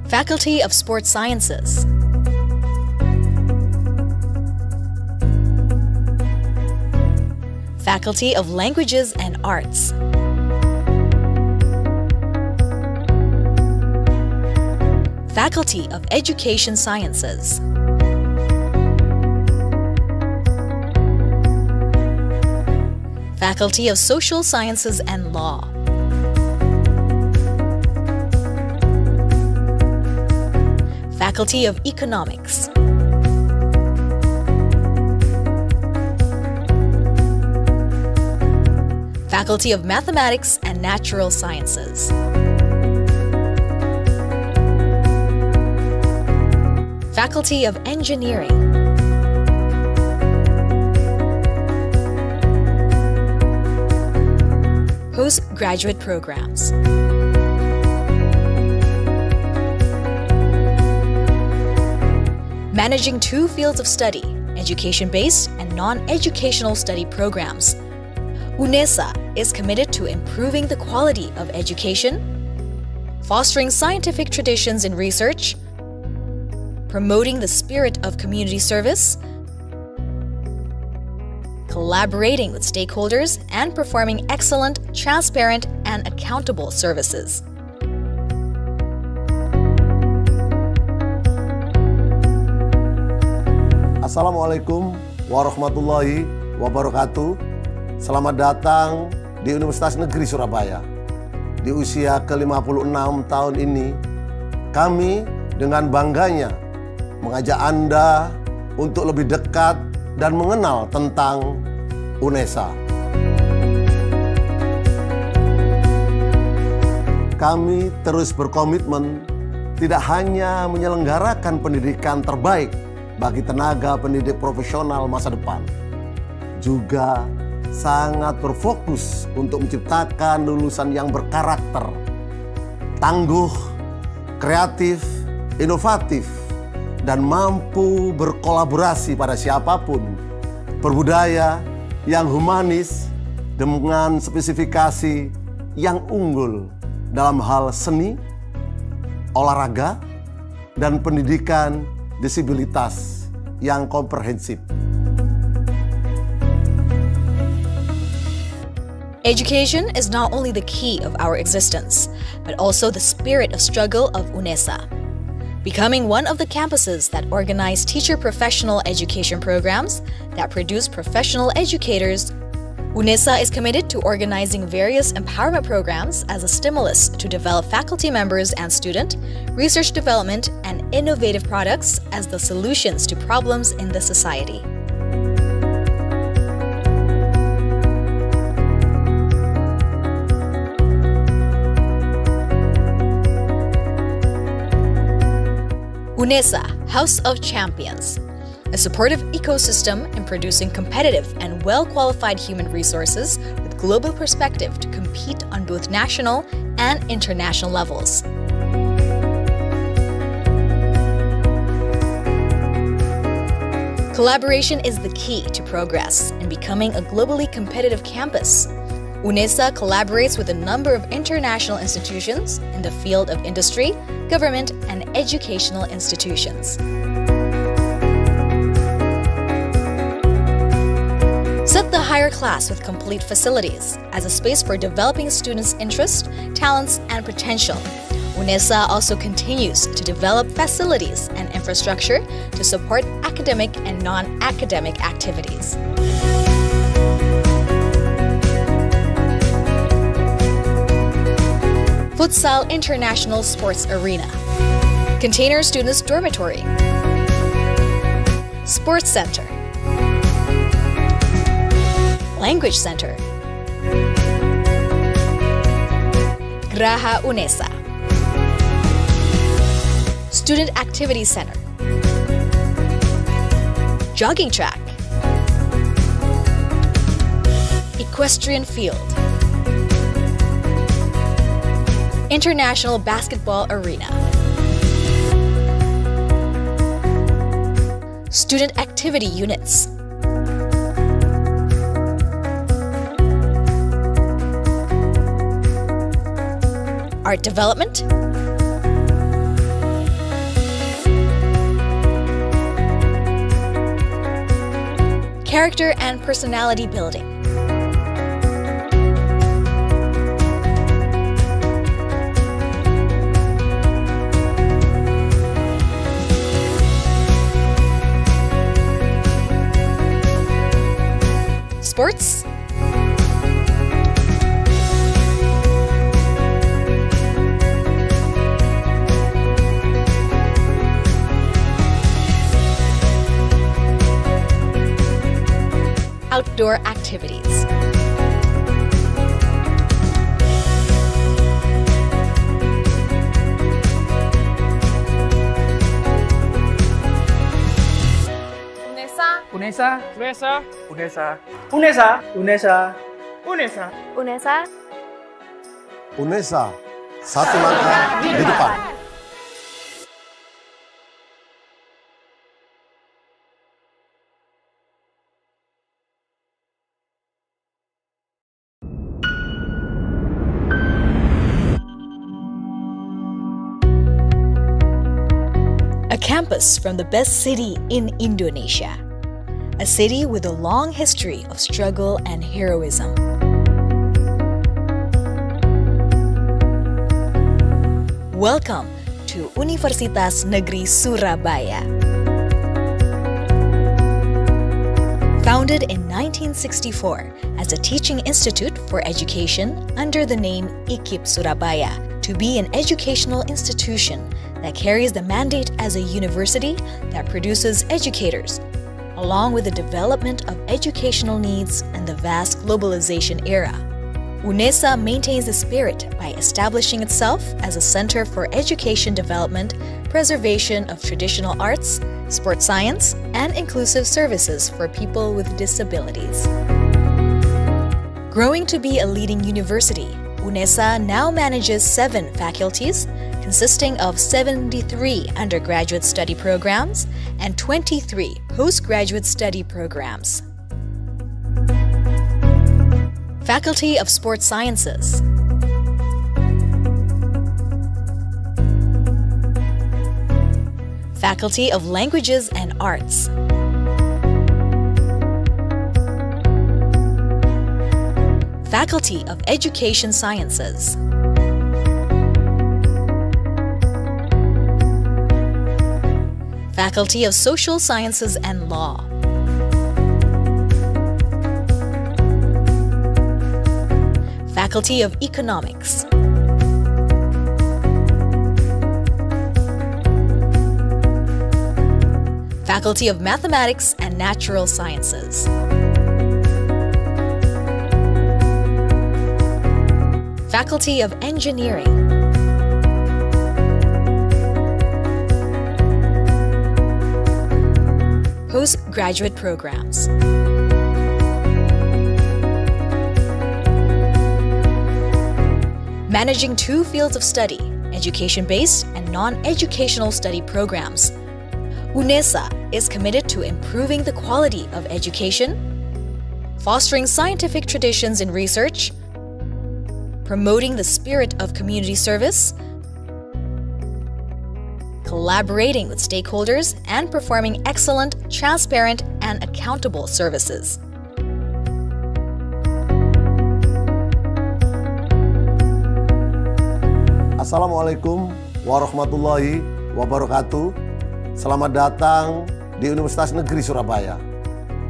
Faculty of Sports Sciences, Faculty of Languages and Arts, Faculty of Education Sciences, Faculty of Social Sciences and Law, Faculty of Economics, Faculty of Mathematics and Natural Sciences, Faculty of Engineering, Postgraduate Programs, managing 2 fields of study, education-based and non-educational study programs. UNESA is committed to improving the quality of education, fostering scientific traditions in research, promoting the spirit of community service, collaborating with stakeholders, and performing excellent, transparent, and accountable services. Assalamualaikum warahmatullahi wabarakatuh. Selamat datang di Universitas Negeri Surabaya. Di usia ke-56 tahun ini, kami dengan bangganya mengajak Anda untuk lebih dekat dan mengenal tentang UNESA. Kami terus berkomitmen tidak hanya menyelenggarakan pendidikan terbaik bagi tenaga pendidik profesional masa depan, juga sangat berfokus untuk menciptakan lulusan yang berkarakter, tangguh, kreatif, inovatif, dan mampu berkolaborasi pada siapapun, berbudaya yang humanis dengan spesifikasi yang unggul dalam hal seni, olahraga, dan pendidikan disabilitas yang komprehensif. Education is not only the key of our existence, but also the spirit of struggle of UNESA. Becoming one of the campuses that organize teacher professional education programs that produce professional educators, UNESA is committed to organizing various empowerment programs as a stimulus to develop faculty members and student, research development, and innovative products as the solutions to problems in the society. UNESA, House of Champions, a supportive ecosystem in producing competitive and well-qualified human resources with global perspective to compete on both national and international levels. Collaboration is the key to progress in becoming a globally competitive campus. UNESA collaborates with a number of international institutions in the field of industry, government, and educational institutions. Set the higher class with complete facilities as a space for developing students' interests, talents, and potential. UNESA also continues to develop facilities and infrastructure to support academic and non-academic activities. Futsal International Sports Arena, Container Students Dormitory, Sports Center, Language Center, Graha UNESA, Student Activity Center, Jogging Track, Equestrian Field, International Basketball Arena, Student Activity Units, Art Development, Character and Personality Building, Sports, Outdoor activities, UNESA, UNESA, UNESA, UNESA, UNESA, UNESA, UNESA. UNESA, satu langkah di depan. a campus from the best city in Indonesia, a city with a long history of struggle and heroism. Welcome to Universitas Negeri Surabaya. Founded in 1964 as a teaching institute for education under the name IKIP Surabaya, to be an educational institution that carries the mandate as a university that produces educators, along with the development of educational needs in the vast globalization era. UNESA maintains the spirit by establishing itself as a center for education development, preservation of traditional arts, sports science, and inclusive services for people with disabilities. Growing to be a leading university, UNESA now manages 7 faculties, consisting of 73 undergraduate study programs and 23 postgraduate study programs. Faculty of Sports Sciences, Faculty of Languages and Arts, Faculty of Education Sciences, Faculty of Social Sciences and Law, Faculty of Economics, Faculty of Mathematics and Natural Sciences, Faculty of Engineering, Postgraduate Programs, managing 2 fields of study, education-based and non-educational study programs. UNESA is committed to improving the quality of education, fostering scientific traditions in research, promoting the spirit of community service, collaborating with stakeholders, and performing excellent, transparent, and accountable services. Assalamualaikum warahmatullahi wabarakatuh. Selamat datang di Universitas Negeri Surabaya.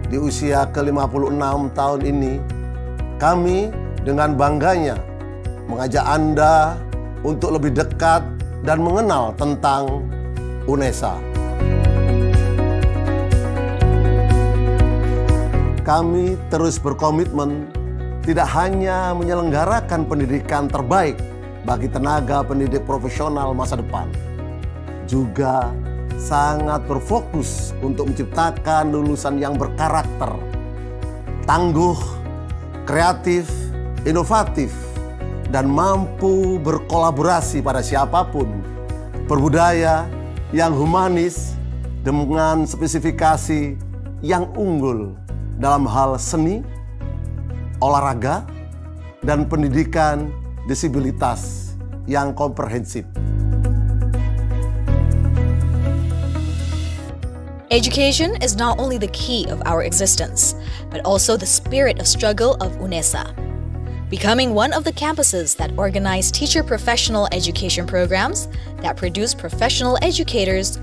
Di usia ke-56 tahun ini, kami dengan bangganya mengajak Anda untuk lebih dekat dan mengenal tentang UNESA. Kami terus berkomitmen tidak hanya menyelenggarakan pendidikan terbaik bagi tenaga pendidik profesional masa depan, juga sangat berfokus untuk menciptakan lulusan yang berkarakter, tangguh, kreatif, inovatif, dan mampu berkolaborasi pada siapapun, berbudaya yang humanis dengan spesifikasi yang unggul dalam hal seni, olahraga, dan pendidikan disabilitas yang komprehensif. Education is not only the key of our existence, but also the spirit of struggle of UNESA. Becoming one of the campuses that organize teacher professional education programs that produce professional educators,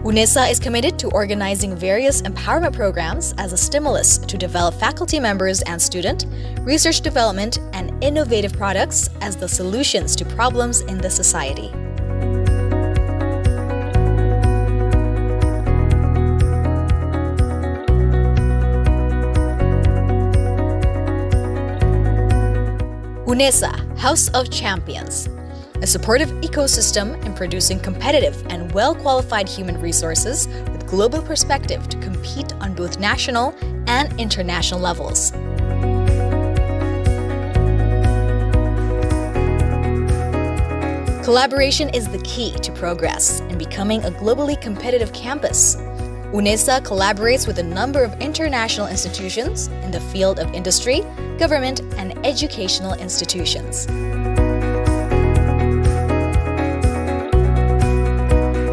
UNESA is committed to organizing various empowerment programs as a stimulus to develop faculty members and student, research development, and innovative products as the solutions to problems in the society. UNESA, House of Champions, a supportive ecosystem in producing competitive and well-qualified human resources with global perspective to compete on both national and international levels. Collaboration is the key to progress in becoming a globally competitive campus. UNESA collaborates with a number of international institutions in the field of industry, government, and educational institutions.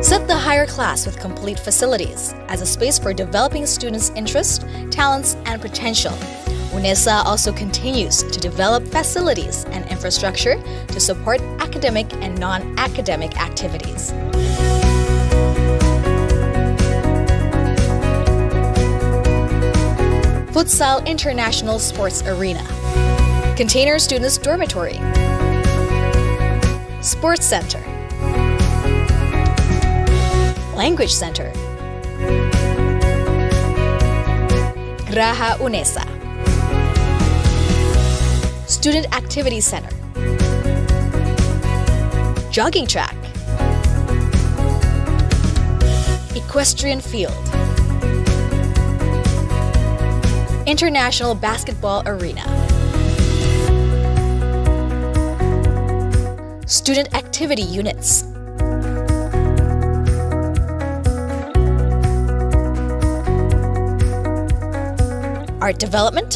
Set the higher class with complete facilities as a space for developing students' interests, talents, and potential. UNESA also continues to develop facilities and infrastructure to support academic and non-academic activities. Futsal International Sports Arena, Container Students Dormitory, Sports Center, Language Center, Graha UNESA, Student Activity Center, Jogging Track, Equestrian Field, International Basketball Arena, Student Activity Units, Art Development,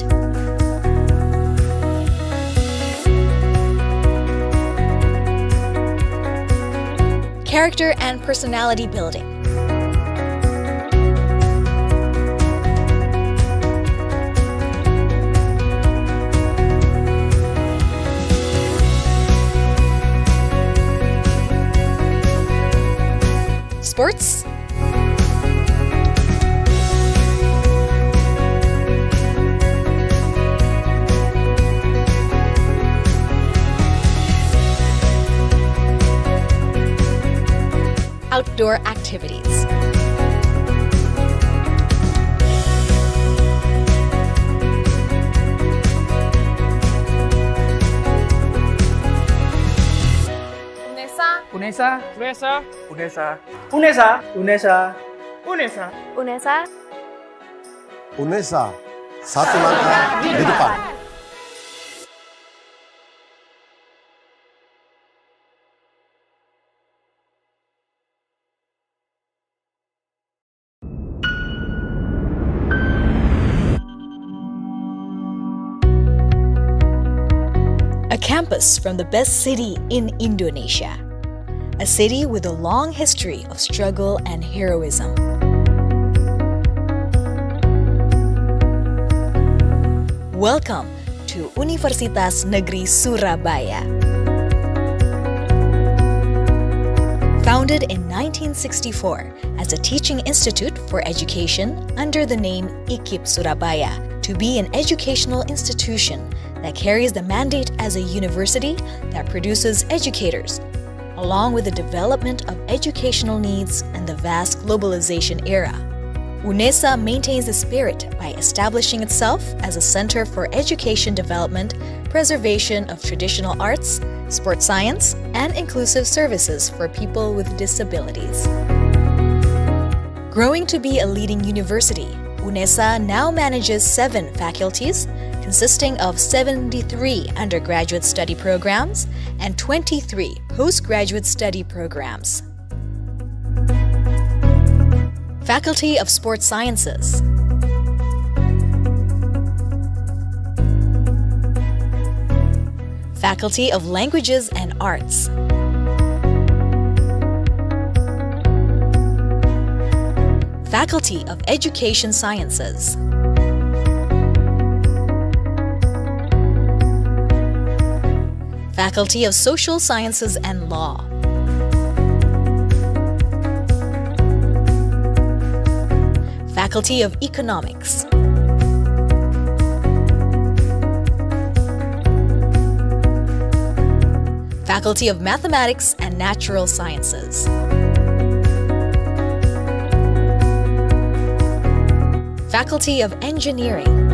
Character and Personality Building, Sports, outdoor activities. UNESA, UNESA, UNESA, UNESA, UNESA, UNESA, UNESA. UNESA, satu langkah di depan. A campus from the best city in Indonesia. A city with a long history of struggle and heroism. Welcome to Universitas Negeri Surabaya. Founded in 1964 as a teaching institute for education under the name IKIP Surabaya, to be an educational institution that carries the mandate as a university that produces educators, along with the development of educational needs in the vast globalization era. UNESA maintains the spirit by establishing itself as a center for education development, preservation of traditional arts, sports science, and inclusive services for people with disabilities. Growing to be a leading university, UNESA now manages 7 faculties, consisting of 73 undergraduate study programs and 23 postgraduate study programs. Faculty of Sports Sciences. Faculty of Languages and Arts. Faculty of Education Sciences. Faculty of Social Sciences and Law. Faculty of Economics. Faculty of Mathematics and Natural Sciences. Faculty of Engineering.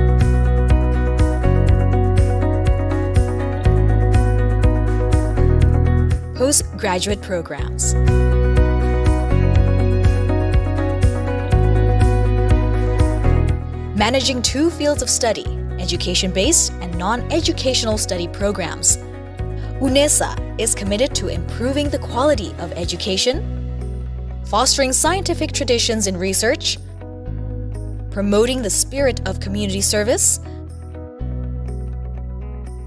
Postgraduate programs. Managing 2 fields of study, education-based and non-educational study programs. UNESA is committed to improving the quality of education, fostering scientific traditions in research, promoting the spirit of community service,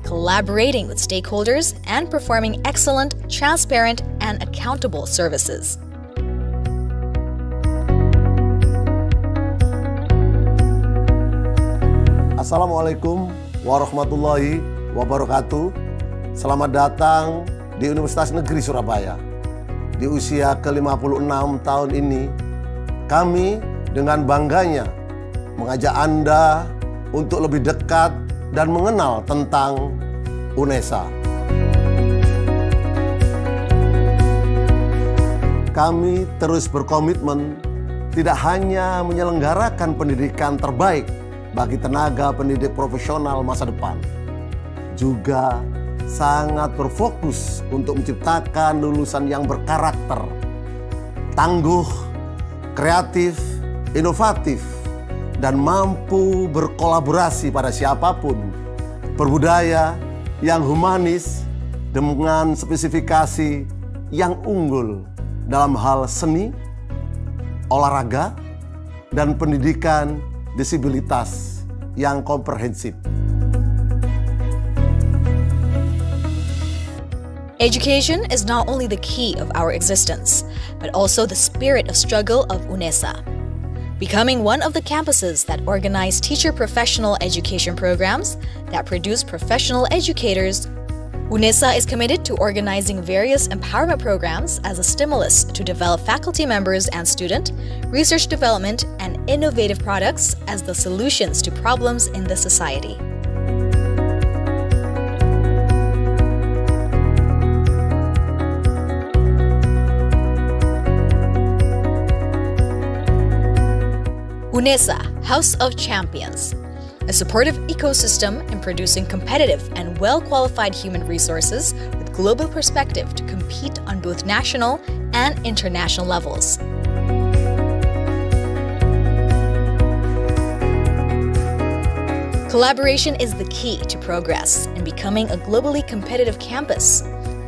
collaborating with stakeholders, and performing excellent, transparent, and accountable services. Assalamualaikum warahmatullahi wabarakatuh. Selamat datang di Universitas Negeri Surabaya. Di usia ke-56 tahun ini, kami dengan bangganya mengajak Anda untuk lebih dekat dan mengenal tentang UNESA. Kami terus berkomitmen tidak hanya menyelenggarakan pendidikan terbaik bagi tenaga pendidik profesional masa depan, juga sangat berfokus untuk menciptakan lulusan yang berkarakter, tangguh, kreatif, inovatif, dan mampu berkolaborasi pada siapapun, berbudaya yang humanis dengan spesifikasi yang unggul dalam hal seni, olahraga, dan pendidikan disabilitas yang komprehensif. Education is not only the key of our existence, but also the spirit of struggle of UNESA. Becoming one of the campuses that organize teacher professional education programs that produce professional educators, UNESA is committed to organizing various empowerment programs as a stimulus to develop faculty members and student, research development, and innovative products as the solutions to problems in the society. UNESA, House of Champions, a supportive ecosystem in producing competitive and well-qualified human resources with global perspective to compete on both national and international levels. Collaboration is the key to progress in becoming a globally competitive campus.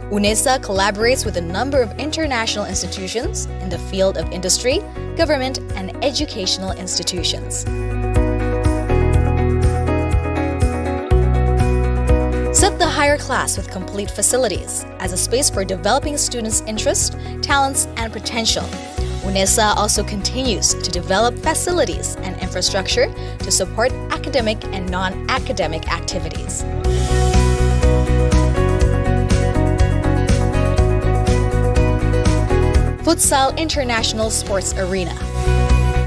UNESA collaborates with a number of international institutions in the field of industry, government, and educational institutions. Set the higher class with complete facilities as a space for developing students' interests, talents, and potential. UNESA also continues to develop facilities and infrastructure to support academic and non-academic activities. Futsal International Sports Arena,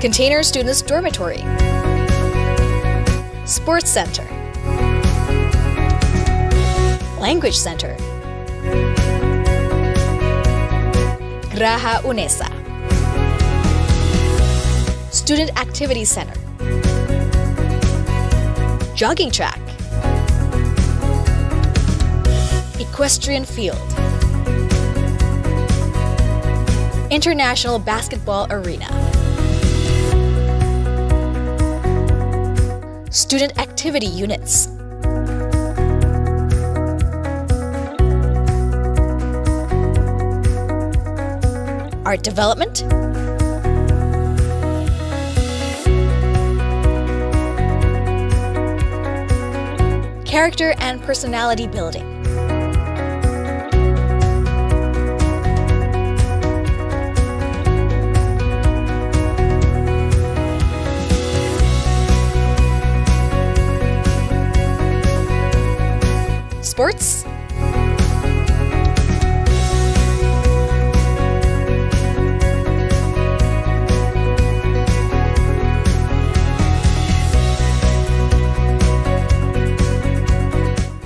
Container Students Dormitory, Sports Center, Language Center, Graha UNESA, Student Activity Center, Jogging Track, Equestrian Field, International Basketball Arena, Student Activity Units, Art Development, Character and Personality Building, Sports,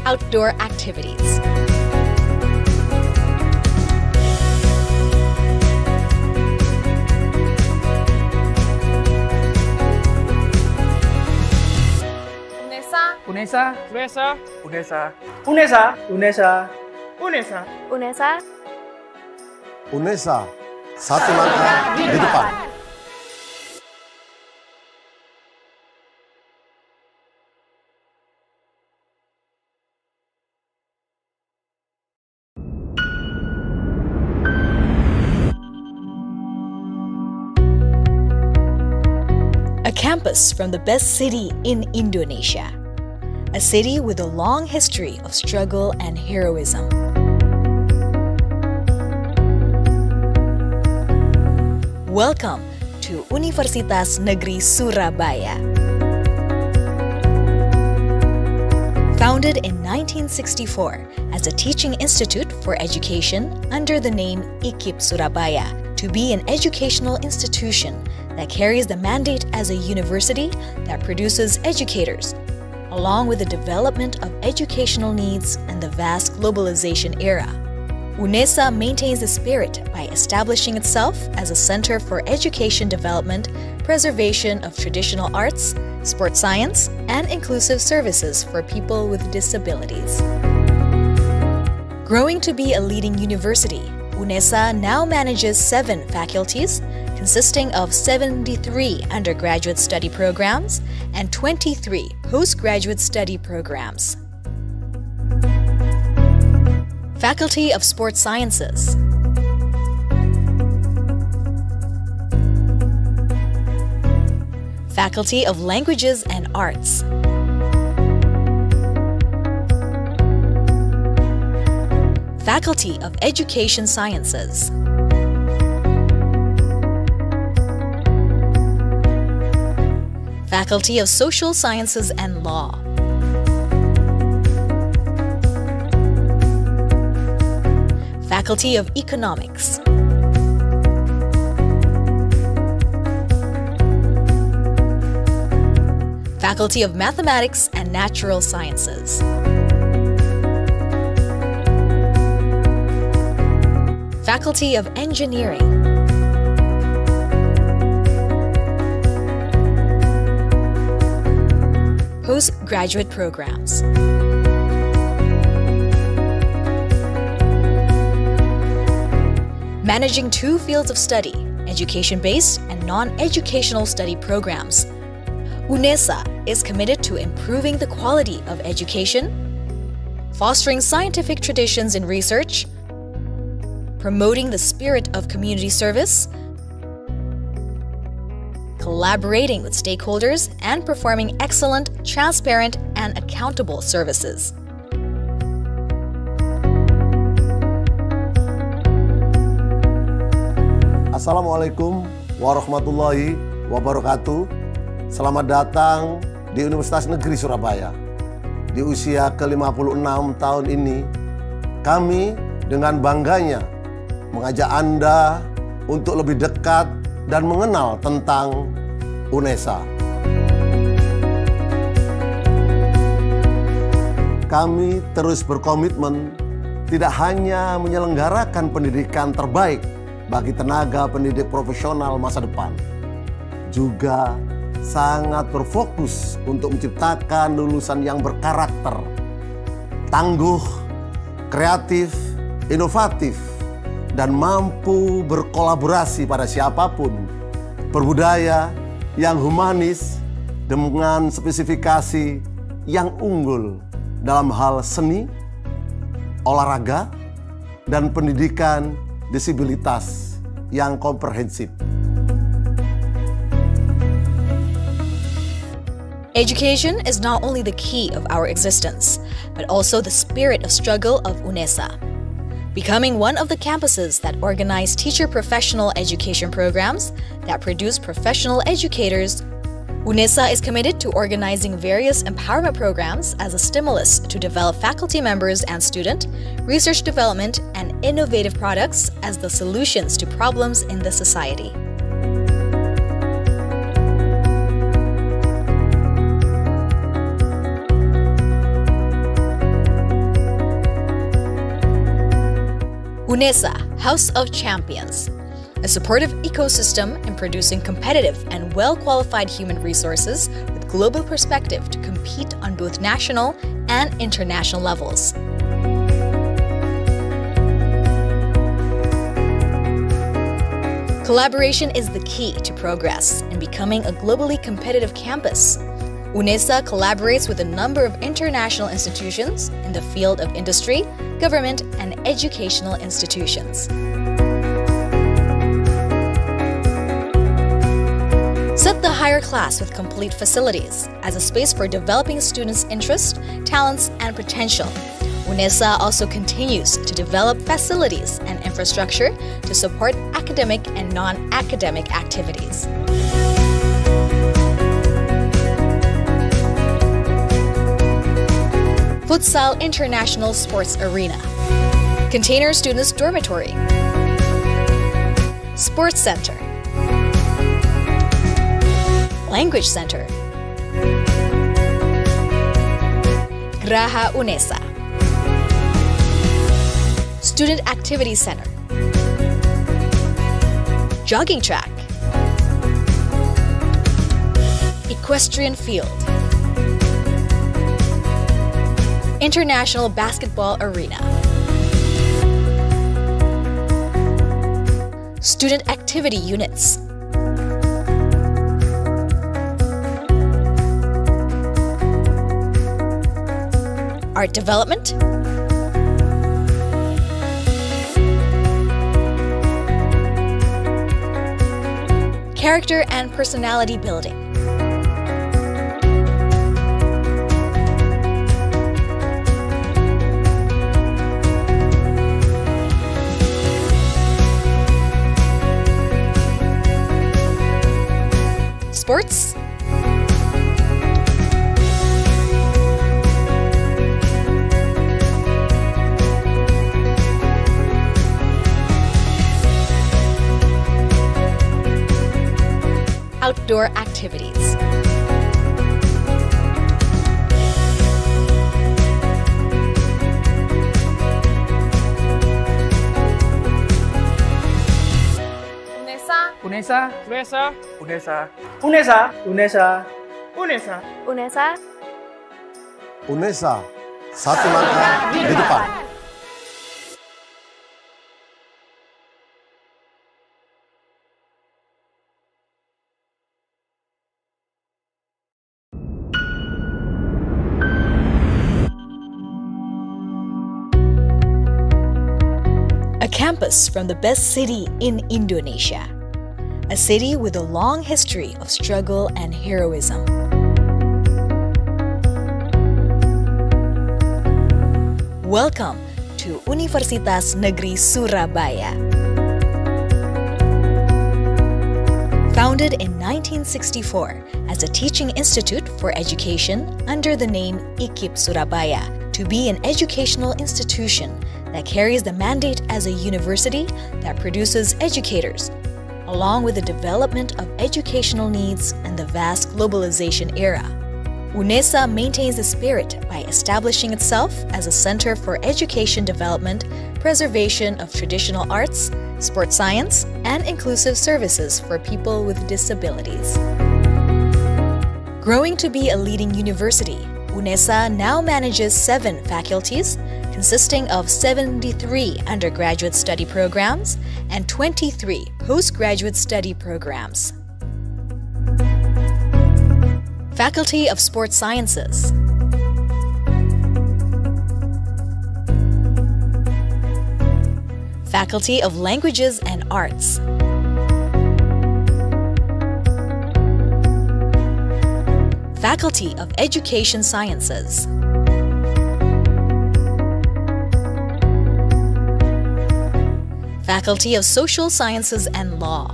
outdoor activities, UNESA, UNESA, UNESA, UNESA, UNESA, UNESA, UNESA. UNESA, satu langkah di depan. a campus from the best city in Indonesia, a city with a long history of struggle and heroism. Welcome to Universitas Negeri Surabaya. Founded in 1964 as a teaching institute for education under the name IKIP Surabaya, to be an educational institution that carries the mandate as a university that produces educators, along with the development of educational needs and the vast globalization era. UNESA maintains the spirit by establishing itself as a center for education development, preservation of traditional arts, sports science, and inclusive services for people with disabilities. Growing to be a leading university, UNESA now manages 7 faculties, consisting of 73 undergraduate study programs and 23 postgraduate study programs. Faculty of Sports Sciences, Faculty of Languages and Arts, Faculty of Education Sciences, Faculty of Social Sciences and Law, Faculty of Economics, Faculty of Mathematics and Natural Sciences, Faculty of Engineering, Postgraduate Programs, managing 2 fields of study, education-based and non-educational study programs. UNESA is committed to improving the quality of education, fostering scientific traditions in research, promoting the spirit of community service, collaborating with stakeholders, and performing excellent, transparent, and accountable services. Assalamualaikum warahmatullahi wabarakatuh. Selamat datang di Universitas Negeri Surabaya. Di usia ke-56 tahun ini, kami dengan bangganya mengajak Anda untuk lebih dekat dan mengenal tentang UNESA. Kami terus berkomitmen tidak hanya menyelenggarakan pendidikan terbaik bagi tenaga pendidik profesional masa depan, juga sangat berfokus untuk menciptakan lulusan yang berkarakter, tangguh, kreatif, inovatif, dan mampu berkolaborasi pada siapapun, berbudaya yang humanis dengan spesifikasi yang unggul dalam hal seni, olahraga, dan pendidikan disabilitas yang komprehensif. Education is not only the key of our existence, but also the spirit of struggle of UNESA. Becoming one of the campuses that organize teacher professional education programs that produce professional educators, UNESA is committed to organizing various empowerment programs as a stimulus to develop faculty members and student, research development, and innovative products as the solutions to problems in the society. UNESA, House of Champions, a supportive ecosystem in producing competitive and well-qualified human resources with global perspective to compete on both national and international levels. Collaboration is the key to progress in becoming a globally competitive campus. UNESA collaborates with a number of international institutions in the field of industry, government, and educational institutions. Set the higher class with complete facilities as a space for developing students' interests, talents, and potential. UNESA also continues to develop facilities and infrastructure to support academic and non-academic activities. Futsal International Sports Arena, Container Students Dormitory, Sports Center, Language Center, Graha UNESA, Student Activity Center, Jogging Track, Equestrian Field, International Basketball Arena, Student Activity Units, Art Development, Character and Personality Building, Sports, outdoor activities, UNESA, UNESA, UNESA, UNESA, UNESA, UNESA, UNESA. UNESA, satu langkah di depan. a campus from the best city in Indonesia, a city with a long history of struggle and heroism. Welcome to Universitas Negeri Surabaya. Founded in 1964 as a teaching institute for education under the name IKIP Surabaya, to be an educational institution that carries the mandate as a university that produces educators, along with the development of educational needs in the vast globalization era. UNESA maintains the spirit by establishing itself as a center for education development, preservation of traditional arts, sports science, and inclusive services for people with disabilities. Growing to be a leading university, UNESA now manages 7 faculties, consisting of 73 undergraduate study programs and 23 postgraduate study programs. Faculty of Sports Sciences, Faculty of Languages and Arts, Faculty of Education Sciences, Faculty of Social Sciences and Law,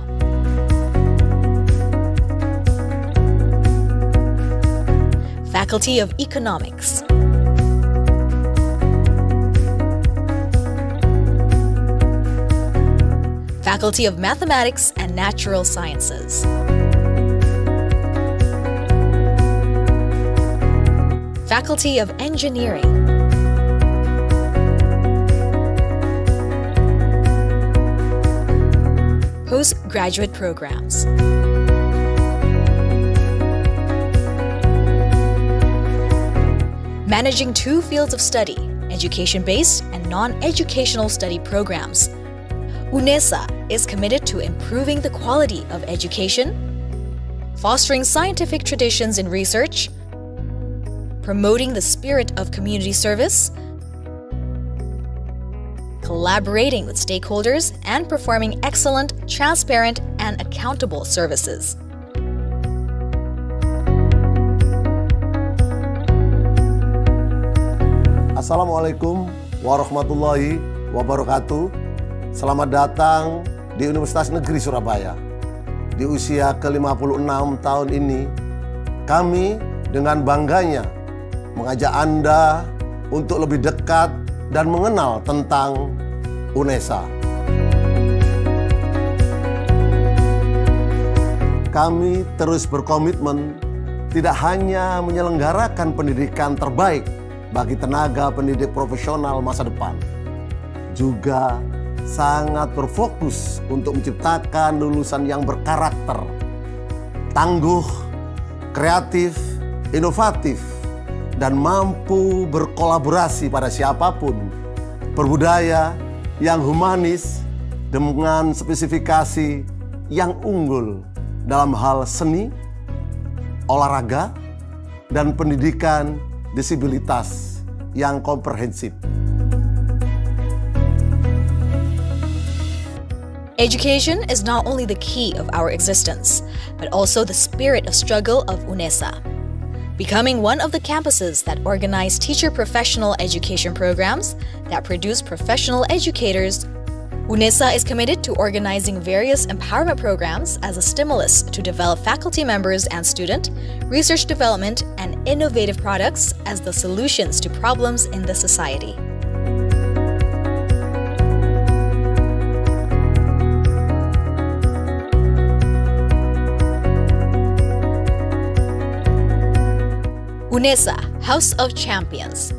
Faculty of Economics, Faculty of Mathematics and Natural Sciences, Faculty of Engineering, Postgraduate Programs, managing 2 fields of study, education-based and non-educational study programs. UNESA is committed to improving the quality of education, fostering scientific traditions in research, promoting the spirit of community service, collaborating with stakeholders, and performing excellent, transparent, and accountable services. Assalamualaikum warahmatullahi wabarakatuh. Selamat datang di Universitas Negeri Surabaya. Di usia ke-56 tahun ini, kami dengan bangganya mengajak Anda untuk lebih dekat dan mengenal tentang UNESA. Kami terus berkomitmen tidak hanya menyelenggarakan pendidikan terbaik bagi tenaga pendidik profesional masa depan, juga sangat berfokus untuk menciptakan lulusan yang berkarakter, tangguh, kreatif, inovatif, dan mampu berkolaborasi pada siapapun, berbudaya yang humanis dengan spesifikasi yang unggul dalam hal seni, olahraga, dan pendidikan disabilitas yang komprehensif. Education is not only the key of our existence, but also the spirit of struggle of UNESA. Becoming one of the campuses that organize teacher professional education programs that produce professional educators, UNESA is committed to organizing various empowerment programs as a stimulus to develop faculty members and student, research development, and innovative products as the solutions to problems in the society. UNESA, House of Champions,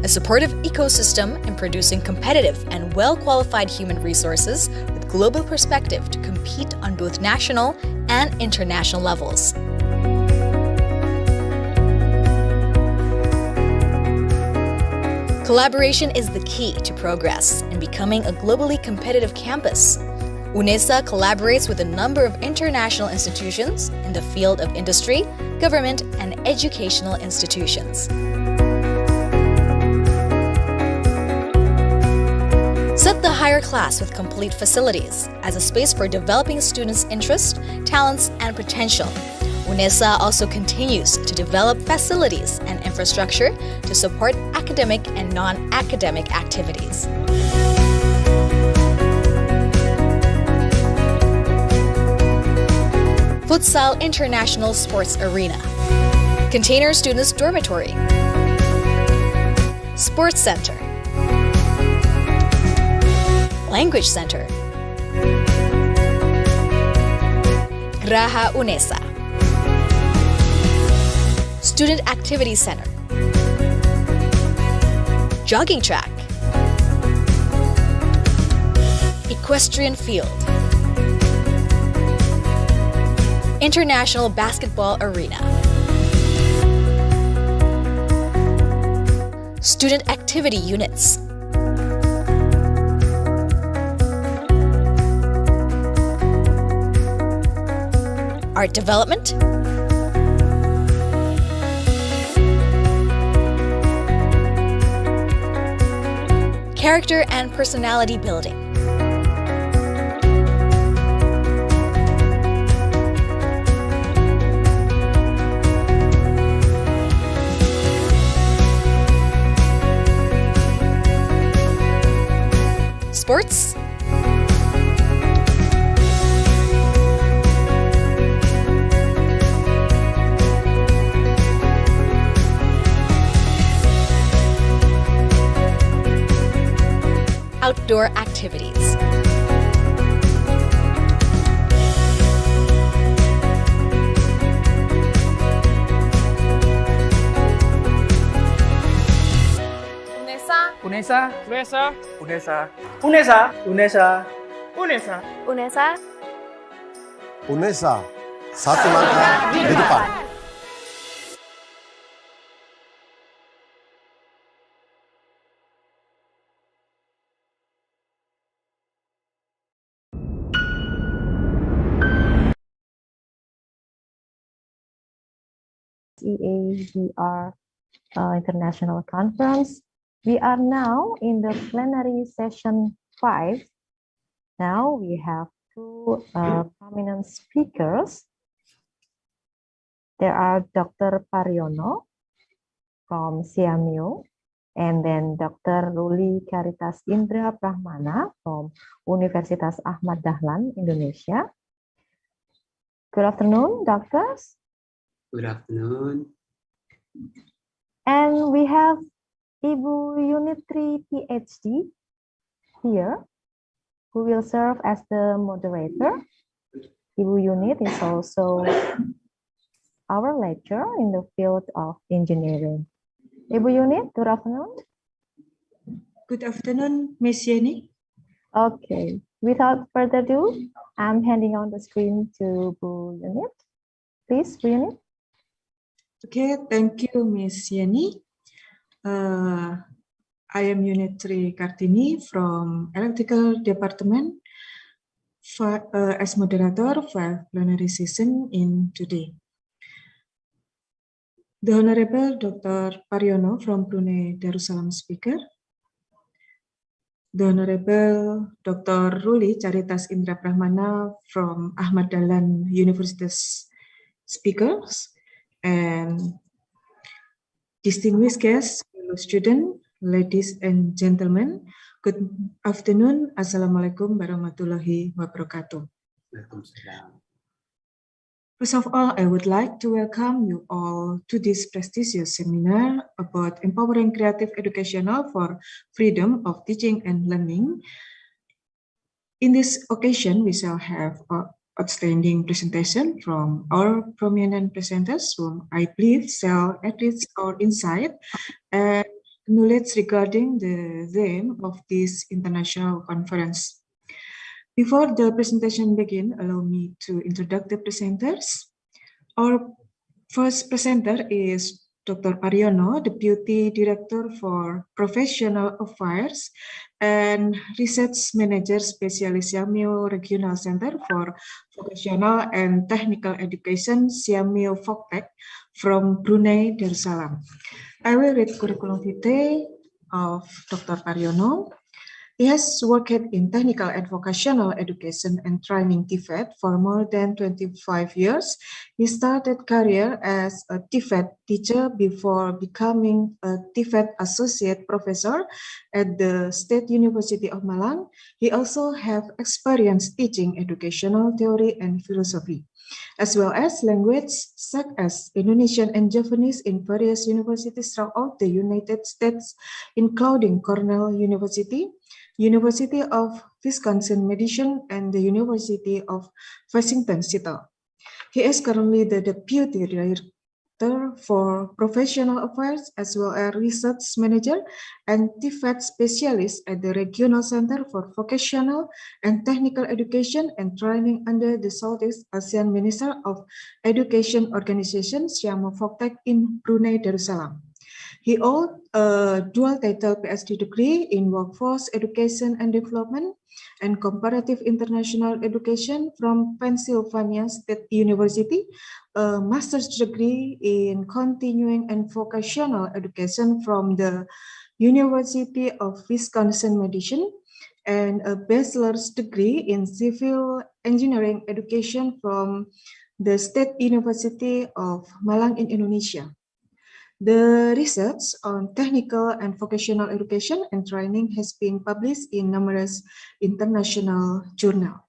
a supportive ecosystem in producing competitive and well-qualified human resources with global perspective to compete on both national and international levels. Collaboration is the key to progress in becoming a globally competitive campus. UNESA collaborates with a number of international institutions in the field of industry, government, and educational institutions. Set the higher class with complete facilities as a space for developing students' interests, talents, and potential. UNESA also continues to develop facilities and infrastructure to support academic and non-academic activities. Futsal International Sports Arena, Container Students Dormitory, Sports Center, Language Center, Graha Unesa, Student Activity Center, Jogging Track, Equestrian Field, International Basketball Arena, Student Activity Units, Art Development, Character and Personality Building, Sports, Outdoor activities, Unesa, Unesa, Unesa, Unesa, Unesa, Unesa, Unesa. UNESA, satu langkah di depan. EADR International Conference. We are now in the plenary session 5. Now we have two prominent speakers. There are Dr. Pariono from CMU, and then Dr. Ruli Caritas Indra Brahmana from Universitas Ahmad Dahlan, Indonesia. Good afternoon, doctors. Good afternoon. And we have Ibu Unitri PhD here, who will serve as the moderator. Ibu Unit is also our lecturer in the field of engineering. Ibu Unit, good afternoon. Good afternoon, Miss Yeni. Okay, without further ado, I'm handing on the screen to Bu Unit. Please, Bu Unit. Okay, thank you, Miss Yeni. I am Unitri Kartini from Electrical Department as moderator for plenary session in today. The Honorable Dr. Pariono from Brunei Darussalam speaker. The Honorable Dr. Ruli Caritas Indra Brahmana from Ahmad Dahlan Universitas speakers, and distinguished guests, fellow students, ladies and gentlemen, good afternoon. Assalamualaikum warahmatullahi wabarakatuh. First of all, I would like to welcome you all to this prestigious seminar about empowering creative educational for freedom of teaching and learning. In this occasion, we shall have outstanding presentation from our prominent presenters whom I believe shall enrich our insight and knowledge regarding the theme of this international conference. Before the presentation begins, allow me to introduce the presenters. Our first presenter is Dr. Pariono, Deputy Director for Professional Affairs and Research Manager Specialist Siamio Regional Center for Vocational and Technical Education, Siamio Voktek, from Brunei Darussalam. I will read curriculum vitae of Dr. Pariono. He has worked in technical and vocational education and training TVET for more than 25 years. He started career as a TVET teacher before becoming a TVET associate professor at the State University of Malang. He also has experience teaching educational theory and philosophy. as well as languages such as Indonesian and Japanese in various universities throughout the United States, including Cornell University, University of Wisconsin-Madison, and the University of Washington Seattle. He is currently the Deputy Director for Professional Affairs as well as Research Manager and TVET Specialist at the Regional Center for Vocational and Technical Education and Training under the Southeast Asian Minister of Education Organization, Siamo Voktek in Brunei Darussalam. He holds a dual title PhD degree in Workforce Education and Development and Comparative International Education from Pennsylvania State University, a master's degree in Continuing and Vocational Education from the University of Wisconsin-Madison, and a bachelor's degree in Civil Engineering Education from the State University of Malang in Indonesia. The research on technical and vocational education and training has been published in numerous international journals.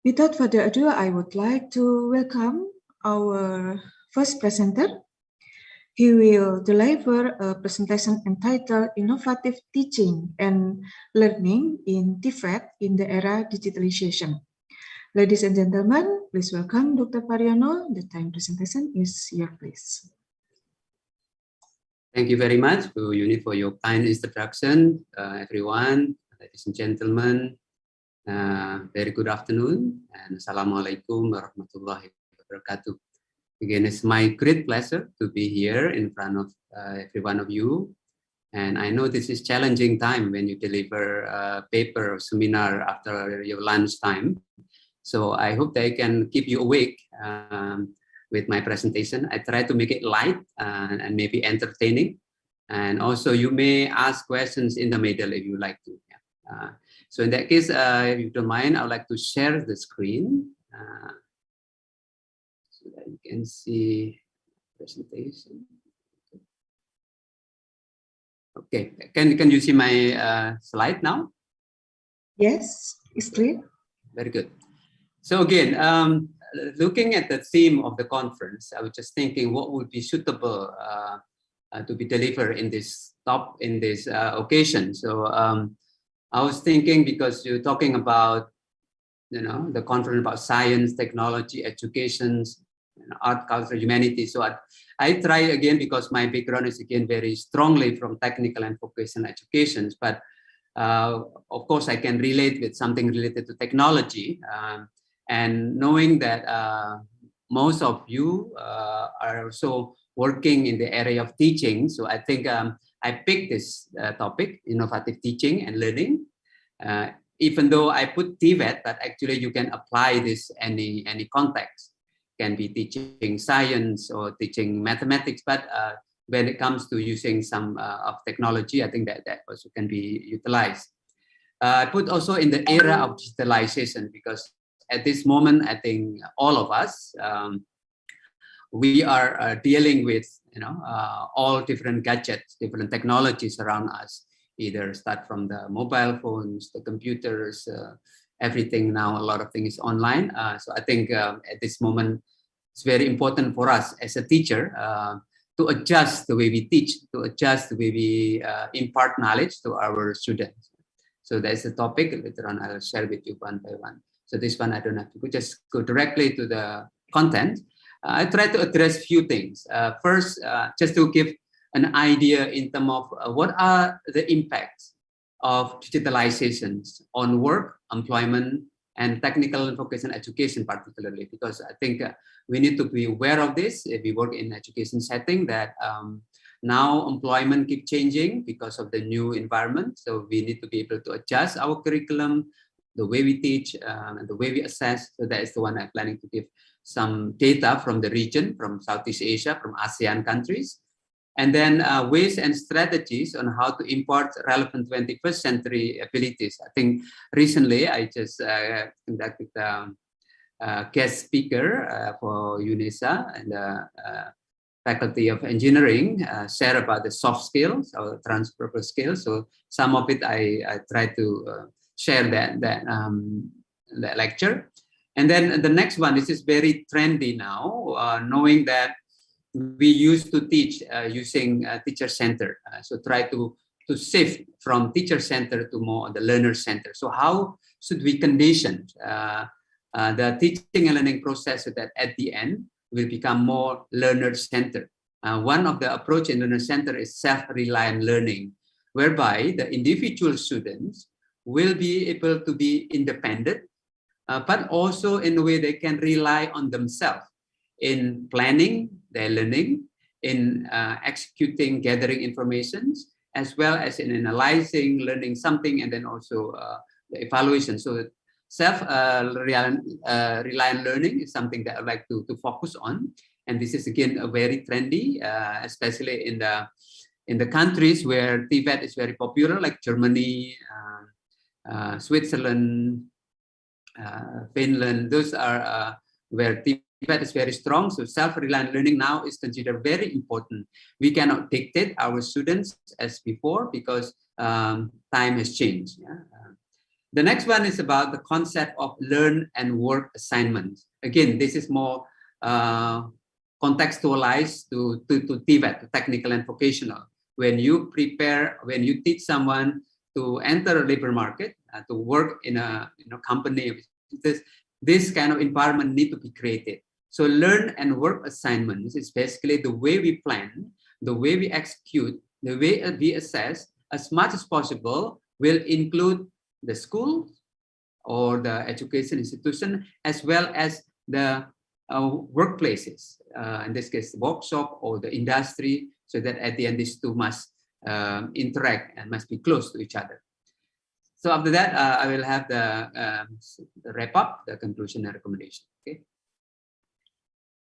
Without further ado, I would like to welcome our first presenter. He will deliver a presentation entitled Innovative Teaching and Learning in TVET in the Era Digitalization. Ladies and gentlemen, please welcome Dr. Pariono. The time presentation is yours, please. Thank you very much, Bu Yuni, for your kind introduction. Everyone, ladies and gentlemen, very good afternoon and Assalamualaikum warahmatullahi wabarakatuh. Again, it's my great pleasure to be here in front of every one of you. And I know this is challenging time when you deliver a paper or seminar after your lunch time. So I hope that I can keep you awake with my presentation. I try to make it light and maybe entertaining. And also you may ask questions in the middle if you like to. So in that case, if you don't mind, I would like to share the screen so that you can see presentation. Okay, can you see my slide now? Yes, it's clear. Very good. So again, looking at the theme of the conference, I was just thinking what would be suitable to be delivered in this occasion. So I was thinking, because you're talking about, the conference about science, technology, education, art, culture, humanity. So I try again, because my background is again very strongly from technical and vocational education, but of course I can relate with something related to technology. And knowing that most of you are also working in the area of teaching, so I think I picked this topic, innovative teaching and learning. Even though I put TVET, but actually you can apply this any context. Can be teaching science or teaching mathematics, but when it comes to using some of technology, I think that also can be utilized. I put also in the era of digitalization, because at this moment, I think all of us, we are dealing with, all different gadgets, different technologies around us, either start from the mobile phones, the computers, everything now, a lot of things online. So I think at this moment, it's very important for us as a teacher to adjust the way we teach, to adjust the way we impart knowledge to our students. So that's the topic. Later on, I'll share with you one by one. So this one, I don't have to just go directly to the content. I try to address few things. First, just to give an idea in terms of what are the impacts of digitalizations on work, employment, and technical and vocational education particularly, because I think we need to be aware of this if we work in education setting, that now employment keep changing because of the new environment. So we need to be able to adjust our curriculum, the way we teach, and the way we assess. So that is the one I'm planning to give some data from the region, from Southeast Asia, from ASEAN countries. And then ways and strategies on how to impart relevant 21st century abilities. I think recently I just conducted a guest speaker for UNISA and the Faculty of Engineering, share about the soft skills or transferable skills. So some of it I try to share that lecture. And then the next one, this is very trendy now, knowing that we used to teach using teacher-centered. So try to shift from teacher-centered to more the learner-centered. So how should we condition the teaching and learning process so that at the end will become more learner-centered? One of the approach in learner-centered is self-reliant learning, whereby the individual students will be able to be independent, but also in a way they can rely on themselves in planning their learning, in executing, gathering information, as well as in analyzing, learning something, and then also the evaluation. So self-reliant learning is something that I'd like to focus on. And this is again a very trendy, especially in the countries where TVET is very popular, like Germany, Switzerland, Finland. Those are where TVET is very strong. So self-reliant learning now is considered very important. We cannot dictate our students as before because time has changed. Yeah? The next one is about the concept of learn and work assignments. Again, this is more contextualized to TVET, to technical and vocational. When you teach someone to enter a labor market, to work in a company, this kind of environment need to be created. So learn and work assignments is basically the way we plan, the way we execute, the way we assess, as much as possible will include the school or the education institution, as well as the workplaces, in this case, the workshop or the industry, so that at the end, these two must interact and must be close to each other. So after that, I will have the wrap up, the conclusion and recommendation. Okay.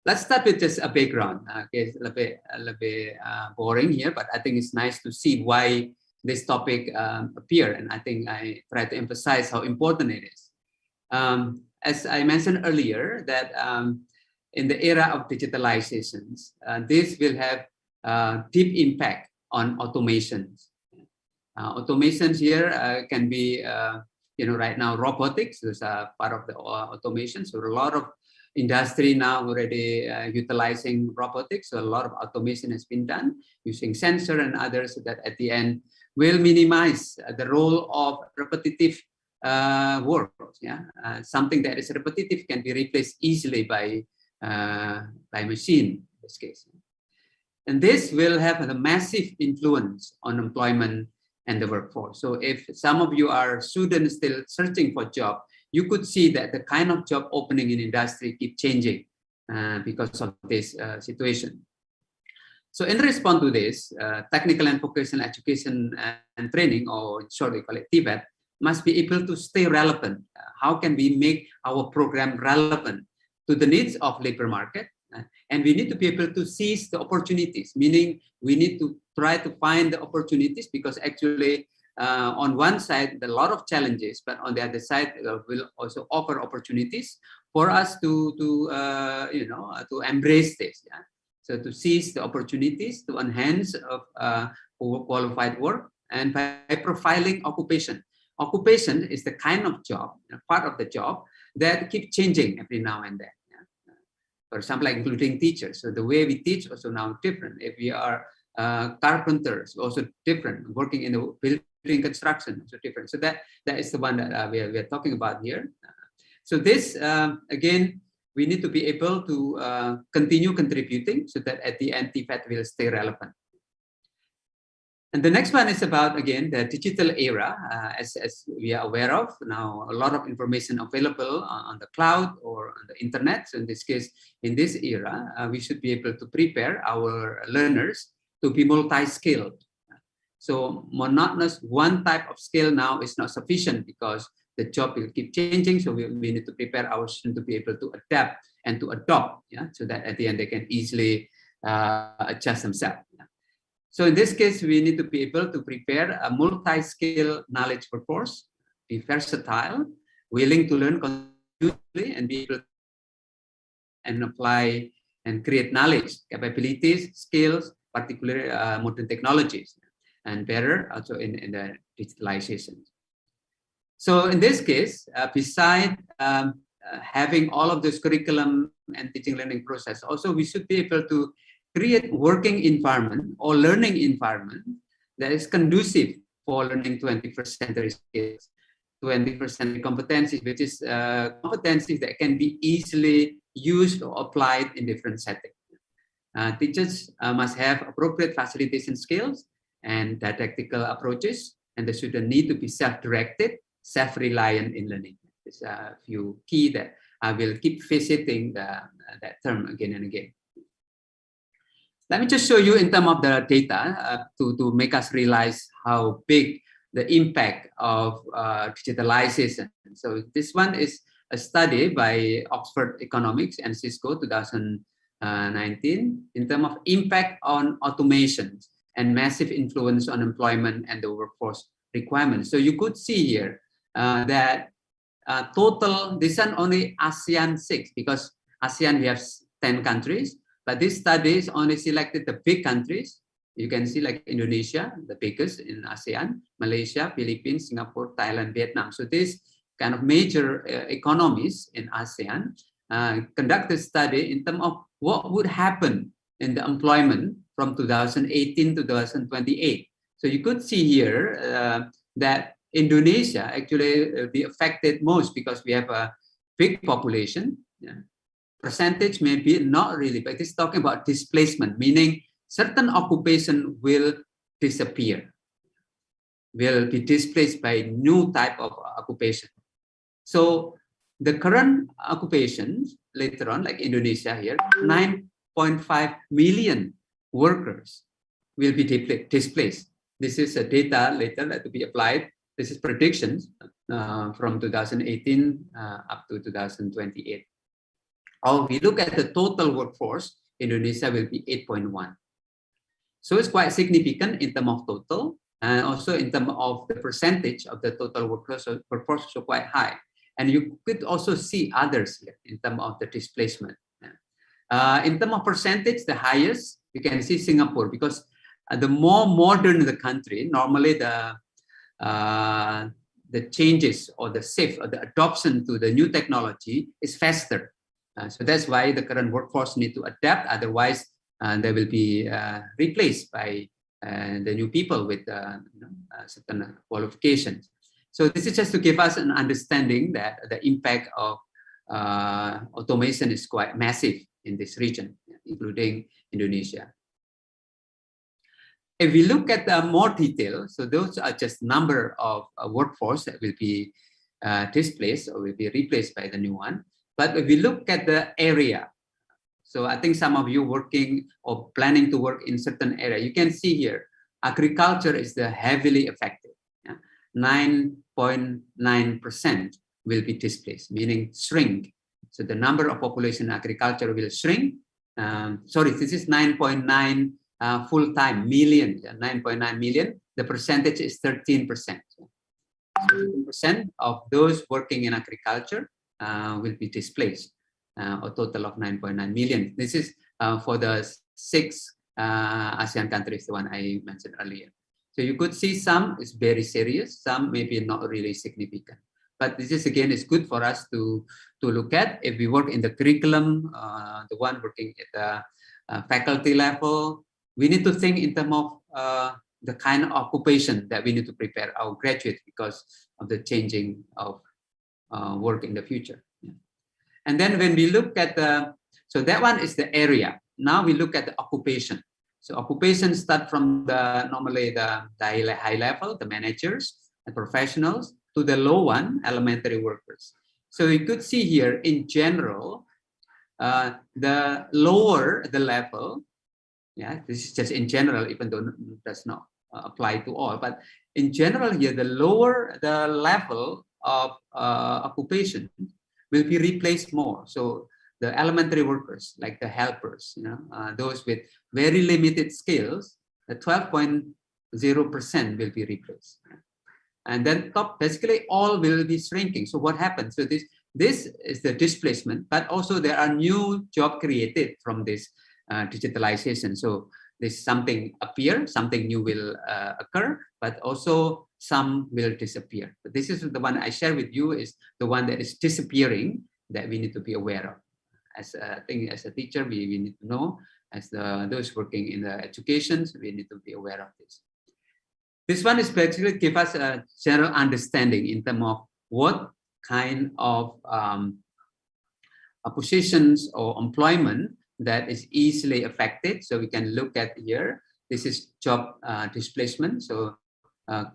Let's start with just a background. Okay, it's a little bit boring here, but I think it's nice to see why this topic appeared, and I think I try to emphasize how important it is. As I mentioned earlier, that in the era of digitalizations, this will have deep impact on automations. Automations here can be, right now robotics is part of the automation. So a lot of industry now already utilizing robotics. So a lot of automation has been done using sensor and others, so that at the end will minimize the role of repetitive work. Yeah, something that is repetitive can be replaced easily by machine in this case. And this will have a massive influence on employment and the workforce. So if some of you are students still searching for job, you could see that the kind of job opening in industry keep changing because of this situation. So in response to this, technical and vocational education and training, or in short we call it TVET, must be able to stay relevant. How can we make our program relevant to the needs of labor market? And we need to be able to seize the opportunities, meaning we need to try to find the opportunities, because actually on one side, there are a lot of challenges, but on the other side, will also offer opportunities for us to embrace this. Yeah? So to seize the opportunities, to enhance qualified work, and by profiling occupation. Occupation is the kind of job, part of the job that keep changing every now and then. For example, like including teachers. So the way we teach also now different. If we are carpenters, also different. Working in the building construction, also different. So that is the one that we are talking about here. So this, again, we need to be able to continue contributing so that at the end, TVET will stay relevant. And the next one is about, again, the digital era. As we are aware of now, a lot of information available on the cloud or on the internet. So in this case, in this era, we should be able to prepare our learners to be multi-skilled. So monotonous one type of skill now is not sufficient, because the job will keep changing. So we need to prepare our students to be able to adapt and to adopt, yeah, so that at the end they can easily adjust themselves. Yeah. So in this case, we need to be able to prepare a multi-skill knowledge workforce, be versatile, willing to learn continuously, and be able to and apply and create knowledge, capabilities, skills, particularly modern technologies, and better also in the digitalization. So in this case, beside having all of this curriculum and teaching learning process, also we should be able to create working environment or learning environment that is conducive for learning 21st century skills, 21st century competencies, which is competencies that can be easily used or applied in different settings. Teachers must have appropriate facilitation skills and didactical approaches, and the student need to be self-directed, self-reliant in learning. There's a few key that I will keep visiting that term again and again. Let me just show you in terms of the data to make us realize how big the impact of digitalization. So this one is a study by Oxford Economics and Cisco 2019 in terms of impact on automation and massive influence on employment and the workforce requirements. So you could see here that total, this is only ASEAN 6, because ASEAN we have 10 countries, but this study is only selected the big countries. You can see like Indonesia, the biggest in ASEAN, Malaysia, Philippines, Singapore, Thailand, Vietnam. So these kind of major economies in ASEAN conduct a study in terms of what would happen in the employment from 2018 to 2028. So you could see here that Indonesia actually be affected most because we have a big population. Yeah. Percentage maybe not really, but it's talking about displacement, meaning certain occupation will disappear, will be displaced by new type of occupation. So the current occupations later on, like Indonesia here, 9.5 million workers will be displaced. This is a data later that to be applied. This is predictions from 2018 up to 2028. Or we look at the total workforce, Indonesia will be 8.1. So it's quite significant in terms of total, and also in terms of the percentage of the total workforce, so quite high. And you could also see others here in terms of the displacement. In terms of percentage, the highest, you can see Singapore, because the more modern the country, normally the changes or the shift or the adoption to the new technology is faster. So that's why the current workforce need to adapt. Otherwise, they will be replaced by the new people with certain qualifications. So this is just to give us an understanding that the impact of automation is quite massive in this region, including Indonesia. If we look at more detail, so those are just number of workforce that will be displaced or will be replaced by the new one. But if we look at the area, so I think some of you working or planning to work in certain area, you can see here, agriculture is the heavily affected. 9.9% will be displaced, meaning shrink. So the number of population in agriculture will shrink. Sorry, this is 9.9 full-time million, 9.9 million. The percentage is 13%. 13% of those working in agriculture will be displaced, a total of 9.9 million. This is for the 6 ASEAN countries, the one I mentioned earlier. So you could see some is very serious, some maybe not really significant. But this is again, is good for us to look at. If we work in the curriculum, the one working at the faculty level, we need to think in terms of the kind of occupation that we need to prepare our graduates because of the changing of work in the future. Yeah. And then when we look at so that one is the area. Now we look at the occupation. So occupation start from normally the high level, the managers and professionals, to the low one, elementary workers. So you could see here in general, the lower the level, yeah, this is just in general, even though it does not apply to all, but in general here, the lower the level of occupation will be replaced more. So the elementary workers, like the helpers, those with very limited skills, the 12.0% will be replaced. And then top, basically all will be shrinking. So what happens? So this is the displacement, but also there are new jobs created from this digitalization. So there's something appear, something new will occur, but also some will disappear. But this is the one I share with you is the one that is disappearing that we need to be aware of. As I think as a teacher, we need to know. As those working in the education, we need to be aware of this. This one is basically give us a general understanding in terms of what kind of positions or employment that is easily affected. So we can look at here. This is job displacement. So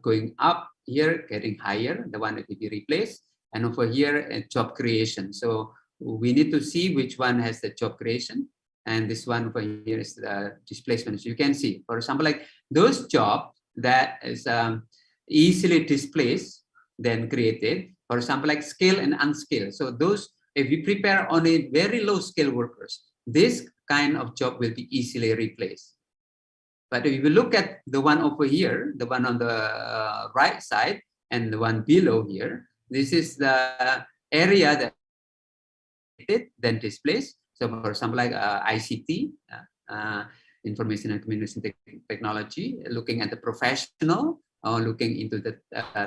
going up here, getting higher, the one that will be replaced. And over here, job creation. So we need to see which one has the job creation. And this one over here is the displacement. So you can see, for example, like those jobs that is easily displaced, then created. For example, like skilled and unskilled. So those, if we prepare only very low skill workers, this kind of job will be easily replaced. But if you look at the one over here, the one on the right side and the one below here, this is the area that then displaced. So for example, like ICT, information and communication technology, looking at the professional or looking into the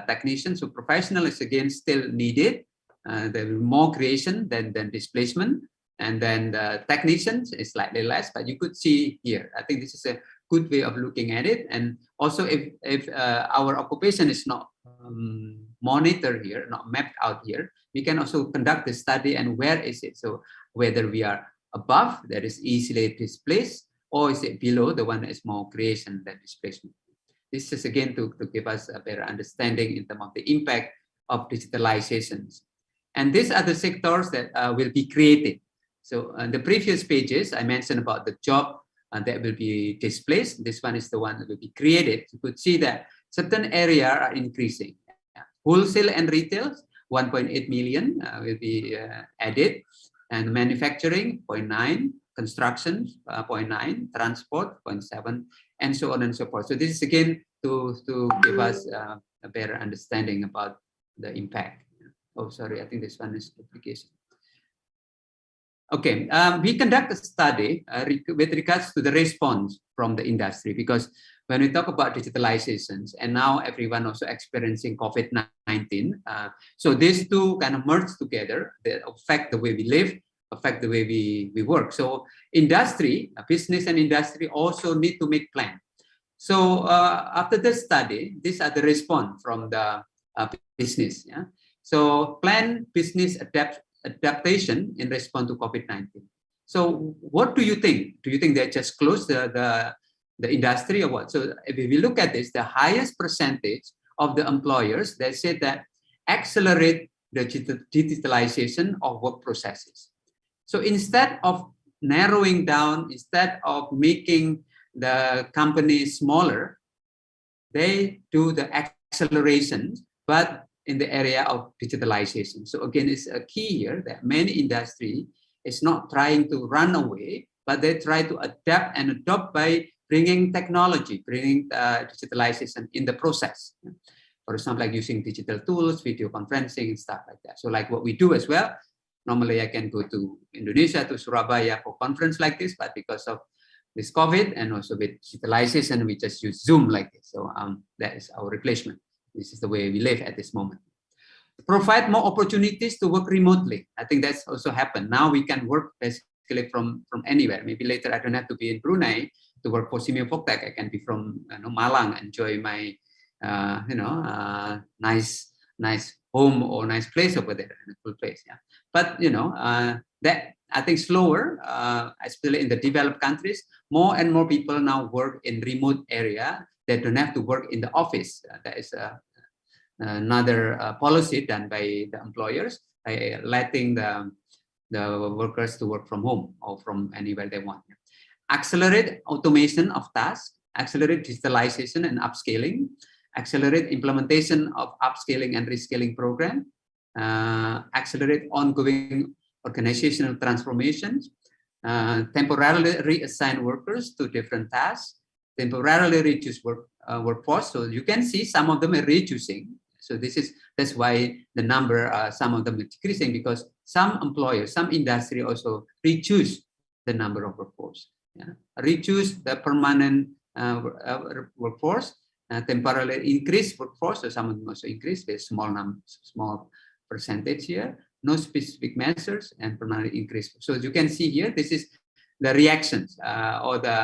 technician. So professional is again still needed. There will be more creation than displacement. And then the technicians is slightly less, but you could see here. I think this is a good way of looking at it. And also if our occupation is not monitored here, not mapped out here, we can also conduct the study and where is it? So whether we are above, that is easily displaced, or is it below, the one that is more creation than displacement. This is again to give us a better understanding in terms of the impact of digitalizations. And these are the sectors that will be created. So on the previous pages, I mentioned about the job that will be displaced. This one is the one that will be created. You could see that certain areas are increasing. Wholesale and retail, 1.8 million will be added. And manufacturing, 0.9, construction, 0.9, transport, 0.7, and so on and so forth. So this is again to give us a better understanding about the impact. Oh, sorry, I think this one is duplication. Okay, we conduct a study with regards to the response from the industry, because when we talk about digitalizations and now everyone also experiencing COVID-19, so these two kind of merge together, they affect the way we live, affect the way we work. So industry, business and industry also need to make plans. So after the study, these are the response from the business. Yeah? So plan business adaptation in response to COVID-19. So what do you think? Do you think they just close the industry or what? So if we look at this, the highest percentage of the employers, they said that accelerate the digitalization of work processes. So instead of narrowing down, instead of making the company smaller, they do the acceleration, but in the area of digitalization. So again, it's a key here that many industry is not trying to run away, but they try to adapt and adopt by bringing technology, bringing digitalization in the process. For example, like using digital tools, video conferencing and stuff like that. So like what we do as well, normally I can go to Indonesia, to Surabaya for conference like this, but because of this COVID and also with digitalization, we just use Zoom like this. So that is our replacement. This is the way we live at this moment. Provide more opportunities to work remotely. I think that's also happened. Now we can work basically from anywhere. Maybe later I don't have to be in Brunei to work for Simeo Poktek. I can be from Malang, enjoy my nice home or nice place over there, a cool place. Yeah. But that I think slower, especially in the developed countries, more and more people now work in remote area. They don't have to work in the office. That is another policy done by the employers, by letting the workers to work from home or from anywhere they want. Accelerate automation of tasks, accelerate digitalization and upscaling, accelerate implementation of upscaling and reskilling program, accelerate ongoing organizational transformations, temporarily reassign workers to different tasks, temporarily reduce workforce. So you can see some of them are reducing. So that's why the number, some of them are decreasing, because some employers, some industry also reduce the number of workforce. Yeah? Reduce the permanent workforce, temporarily increase workforce. So some of them also increase with small percentage here. no specific measures, and permanently increase. So as you can see here, this is the reactions or the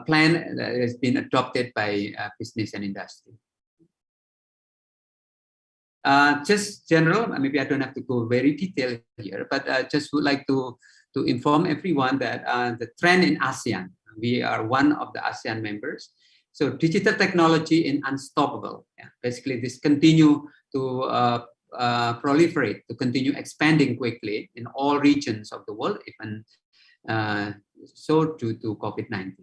plan that has been adopted by business and industry. Just general, maybe I don't have to go very detailed here, but I just would like to inform everyone that the trend in ASEAN, we are one of the ASEAN members. So digital technology is unstoppable. Yeah. Basically, this continue to proliferate, to continue expanding quickly in all regions of the world, even so due to COVID-19.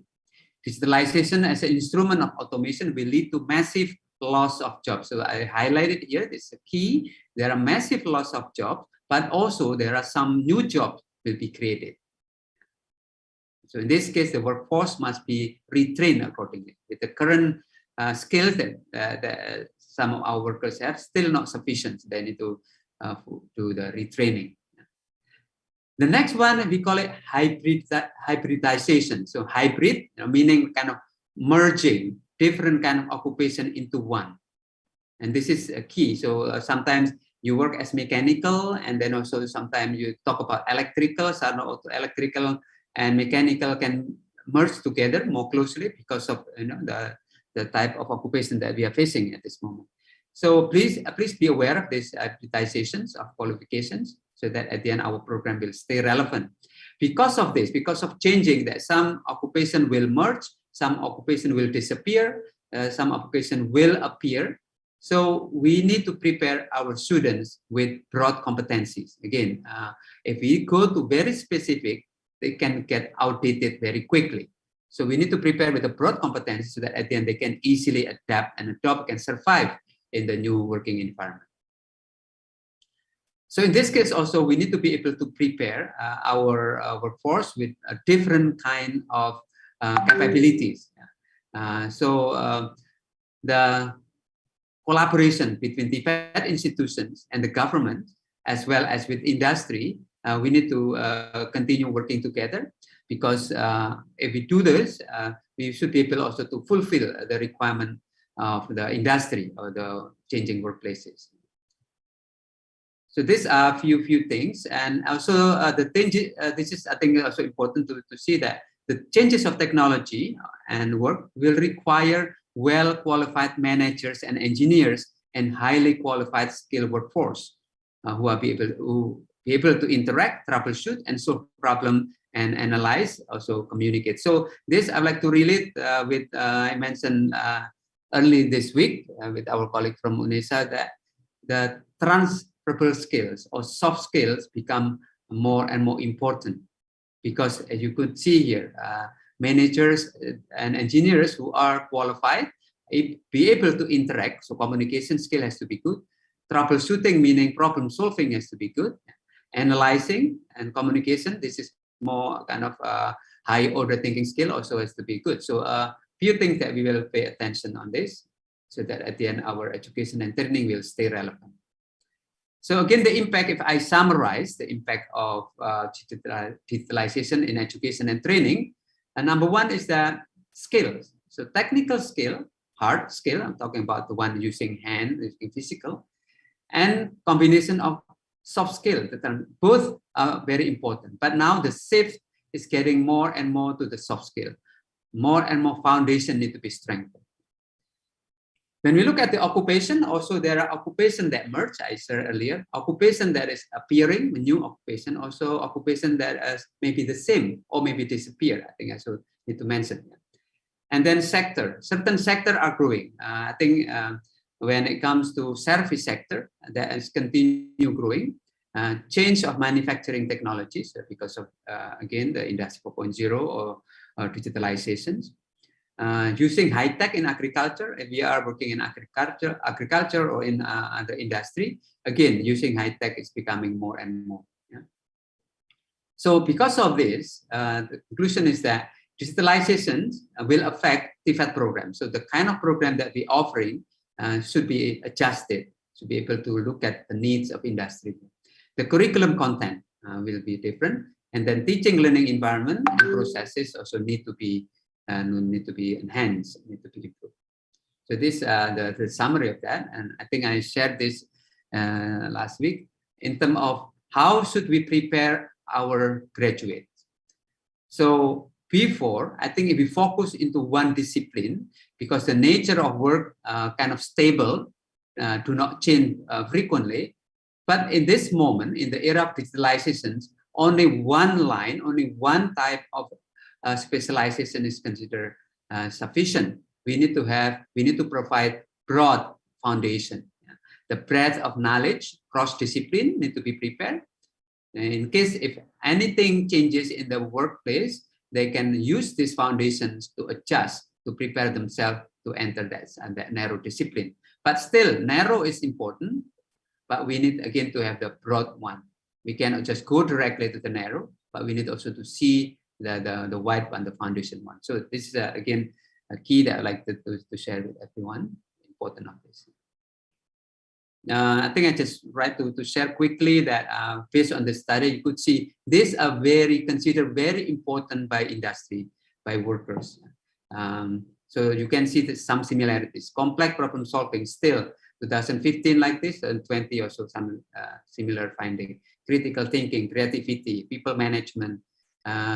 Digitalization as an instrument of automation will lead to massive loss of jobs. So I highlighted here, this is a key. There are massive loss of jobs, but also there are some new jobs will be created. So in this case, the workforce must be retrained accordingly. With the current skills that some of our workers have, still not sufficient. They need to do the retraining. The next one, we call it hybridization. So hybrid, meaning kind of merging different kind of occupation into one. And this is a key. So sometimes you work as mechanical, and then also sometimes you talk about electrical, so electrical and mechanical can merge together more closely because of the type of occupation that we are facing at this moment. So please be aware of these hybridizations of qualifications, so that at the end our program will stay relevant. Because of this, because of changing that, some occupation will merge, some occupation will disappear, some occupation will appear. So we need to prepare our students with broad competencies. Again, if we go to very specific, they can get outdated very quickly. So we need to prepare with a broad competency so that at the end they can easily adapt and adopt and survive in the new working environment. So in this case also, we need to be able to prepare our workforce with a different kind of capabilities. The collaboration between DFED institutions and the government, as well as with industry, we need to continue working together, because if we do this, we should be able also to fulfill the requirement of the industry or the changing workplaces. So these are a few things, and also this is, I think, also important to see that the changes of technology and work will require well-qualified managers and engineers and highly qualified skilled workforce who will be able to interact, troubleshoot, and solve problem and analyze, also communicate. So this I'd like to relate with I mentioned early this week with our colleague from UNESA, that the transferable skills or soft skills become more and more important, because as you could see here, managers and engineers who are qualified be able to interact. So communication skill has to be good. Troubleshooting, meaning problem solving, has to be good. Analyzing and communication, this is more kind of high order thinking skill, also has to be good. So a few things that we will pay attention on this, so that at the end our education and training will stay relevant. So again, the impact, if I summarize the impact of digitalization in education and training, number one is the skills. So technical skill, hard skill, I'm talking about the one using hand, using physical, and combination of soft skill, that both are very important. But now the shift is getting more and more to the soft skill. More and more foundation need to be strengthened. When we look at the occupation, also there are occupations that merge, I said earlier, occupation that is appearing, a new occupation, also occupation that is maybe the same or maybe disappear. I think I should need to mention. And then sector, certain sectors are growing. I think when it comes to service sector, that is continue growing. Change of manufacturing technologies because of, again, the Industry 4.0 or digitalizations. Using high tech in agriculture, if we are working in agriculture or in other industry, again, using high tech is becoming more and more. Yeah? So because of this, the conclusion is that digitalization will affect DFED programs. So the kind of program that we're offering should be adjusted to be able to look at the needs of industry. The curriculum content will be different, and then teaching learning environment and processes also need to be enhanced, need to be improved. So this the summary of that, and I think I shared this last week. in terms of how should we prepare our graduates. So before, I think if we focus into one discipline, because the nature of work kind of stable, do not change frequently. But in this moment, in the era of digitalizations, only one line, only one type of specialization is considered sufficient. We need to provide broad foundation. The breadth of knowledge, cross-discipline need to be prepared. In case if anything changes in the workplace, they can use these foundations to adjust, to prepare themselves to enter that narrow discipline. But still, narrow is important, but we need again to have the broad one. We cannot just go directly to the narrow, but we need also to see the wide one, the foundation one. So this is again a key that I'd like to share with everyone, important of this. I think I just write to share quickly that based on the study, you could see these are considered very important by industry, by workers. So you can see some similarities. Complex problem solving still 2015 like this, and 20 or so some similar finding. Critical thinking, creativity, people management,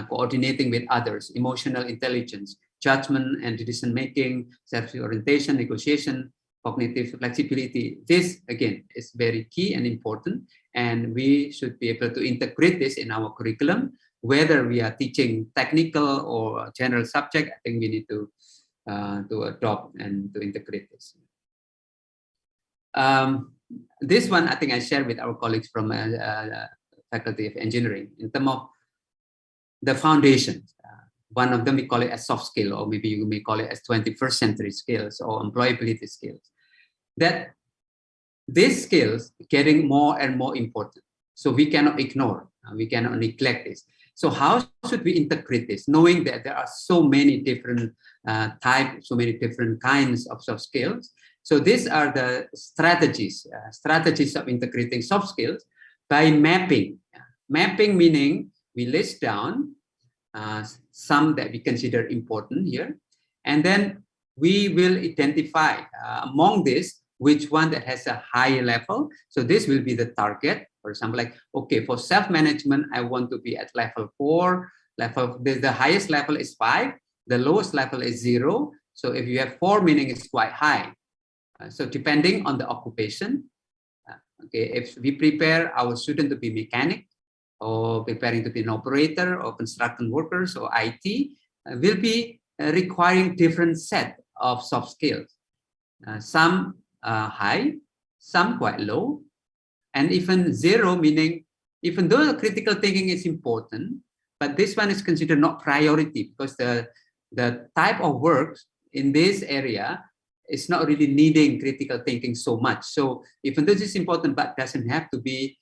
coordinating with others, emotional intelligence, judgment and decision making, self-orientation, negotiation, cognitive flexibility. This again is very key and important, and we should be able to integrate this in our curriculum, whether we are teaching technical or general subject. I think we need to adopt and to integrate this. This one I think I shared with our colleagues from Faculty of Engineering in terms of the foundation. One of them we call it as soft skill, or maybe you may call it as 21st century skills or employability skills. That these skills getting more and more important. So we cannot ignore, we cannot neglect this. So how should we integrate this, knowing that there are so many different types, so many different kinds of soft skills? So these are the strategies of integrating soft skills by mapping. Mapping meaning we list down some that we consider important here, and then we will identify among this which one that has a higher level. So this will be the target. For example, like, okay, for self-management, I want to be at level 4. The highest level is 5. The lowest level is 0. So if you have 4, meaning it's quite high. So depending on the occupation, okay, if we prepare our student to be mechanic, or preparing to be an operator, or construction workers, or IT, will be requiring different set of soft skills. Some high, some quite low, and even 0, meaning even though critical thinking is important, but this one is considered not priority, because the type of work in this area is not really needing critical thinking so much. So even though this is important, but doesn't have to be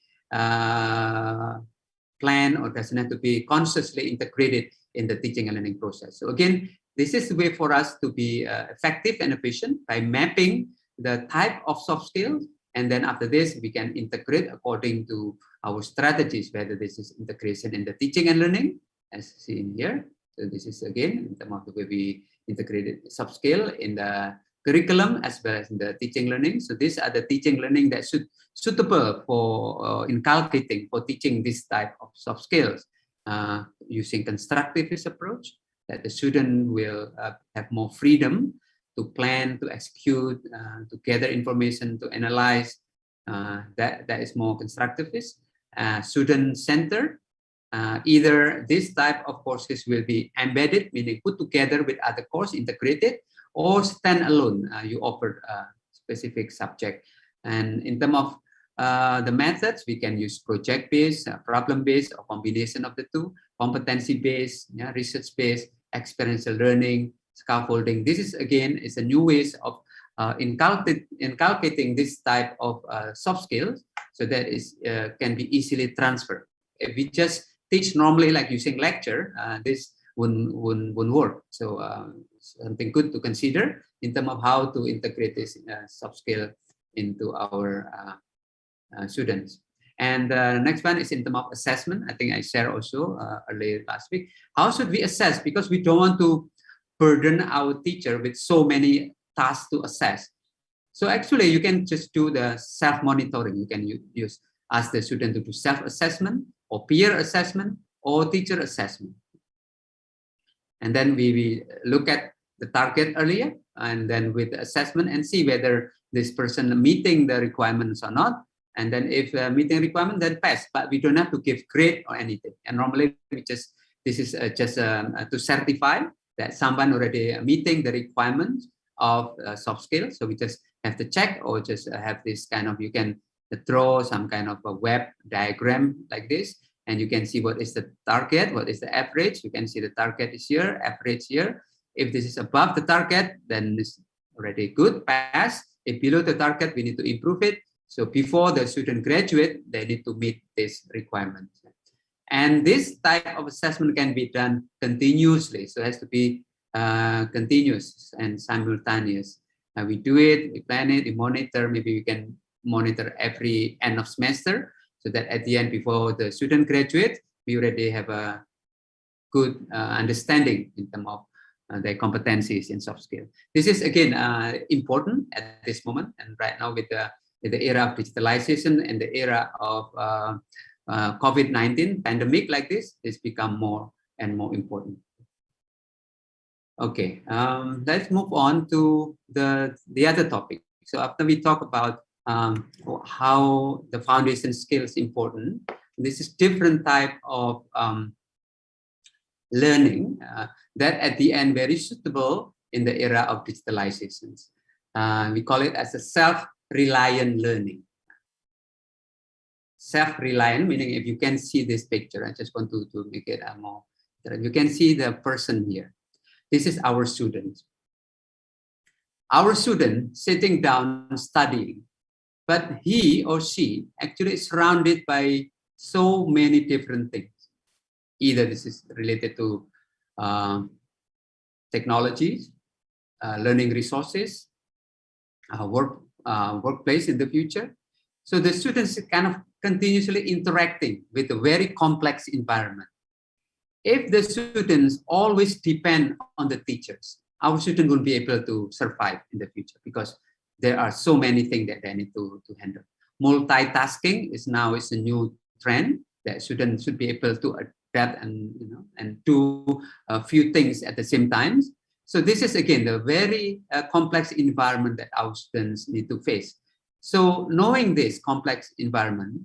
planned or doesn't have to be consciously integrated in the teaching and learning process. So again, this is the way for us to be effective and efficient by mapping the type of soft skills. And then after this, we can integrate according to our strategies, whether this is integration in the teaching and learning, as seen here. So this is again, in terms of the way we integrated soft skill in the curriculum as well as in the teaching learning. So these are the teaching learning that suitable for inculcating, for teaching this type of soft skills using constructivist approach, that the student will have more freedom to plan, to execute, to gather information, to analyze. That is more constructivist. Student-centered. Either this type of courses will be embedded, meaning put together with other courses, integrated, or stand alone. You offer a specific subject. And in terms of the methods, we can use project-based, problem-based, or combination of the two, competency-based, research-based, experiential learning, scaffolding. This is again is a new ways of inculcating this type of soft skills, so that is can be easily transferred. If we just teach normally like using lecture, this wouldn't work. So something good to consider in terms of how to integrate this soft skill into our students. And the next one is in terms of assessment. I think I shared also earlier last week. How should we assess? Because we don't want to burden our teacher with so many tasks to assess. So actually, you can just do the self-monitoring. You can use ask the student to do self-assessment or peer assessment or teacher assessment. And then we look at the target earlier, and then with the assessment and see whether this person meeting the requirements or not. And then if meeting requirement, then pass. But we don't have to give grade or anything. And normally this is just to certify that someone already meeting the requirements of soft skills. So we just have to check, or just have this kind of, you can draw some kind of a web diagram like this, and you can see what is the target, what is the average. You can see the target is here, average here. If this is above the target, then it's already good, pass. If below the target, we need to improve it. So before the student graduate, they need to meet this requirement. And this type of assessment can be done continuously. So it has to be continuous and simultaneous. We do it, we plan it, we monitor. Maybe we can monitor every end of semester, so that at the end, before the student graduates, we already have a good understanding in terms of their competencies in soft skills. This is again important at this moment, and right now with the era of digitalization and the era of COVID-19 pandemic like this, it's become more and more important. Okay, let's move on to the other topic. So after we talk about how the foundation skills important, this is different type of learning that at the end very suitable in the era of digitalizations. We call it as a self-reliant learning. Self-reliant, meaning if you can see this picture, I just want to make it more, you can see the person here. This is our student. Our student sitting down studying, but he or she actually is surrounded by so many different things. Either this is related to technologies, learning resources, workplace in the future. So the students are kind of continuously interacting with a very complex environment. If the students always depend on the teachers, our students will be able to survive in the future, because there are so many things that they need to handle. Multitasking is now a new trend that students should be able to adapt and do a few things at the same time. So this is again the very complex environment that our students need to face. So knowing this complex environment,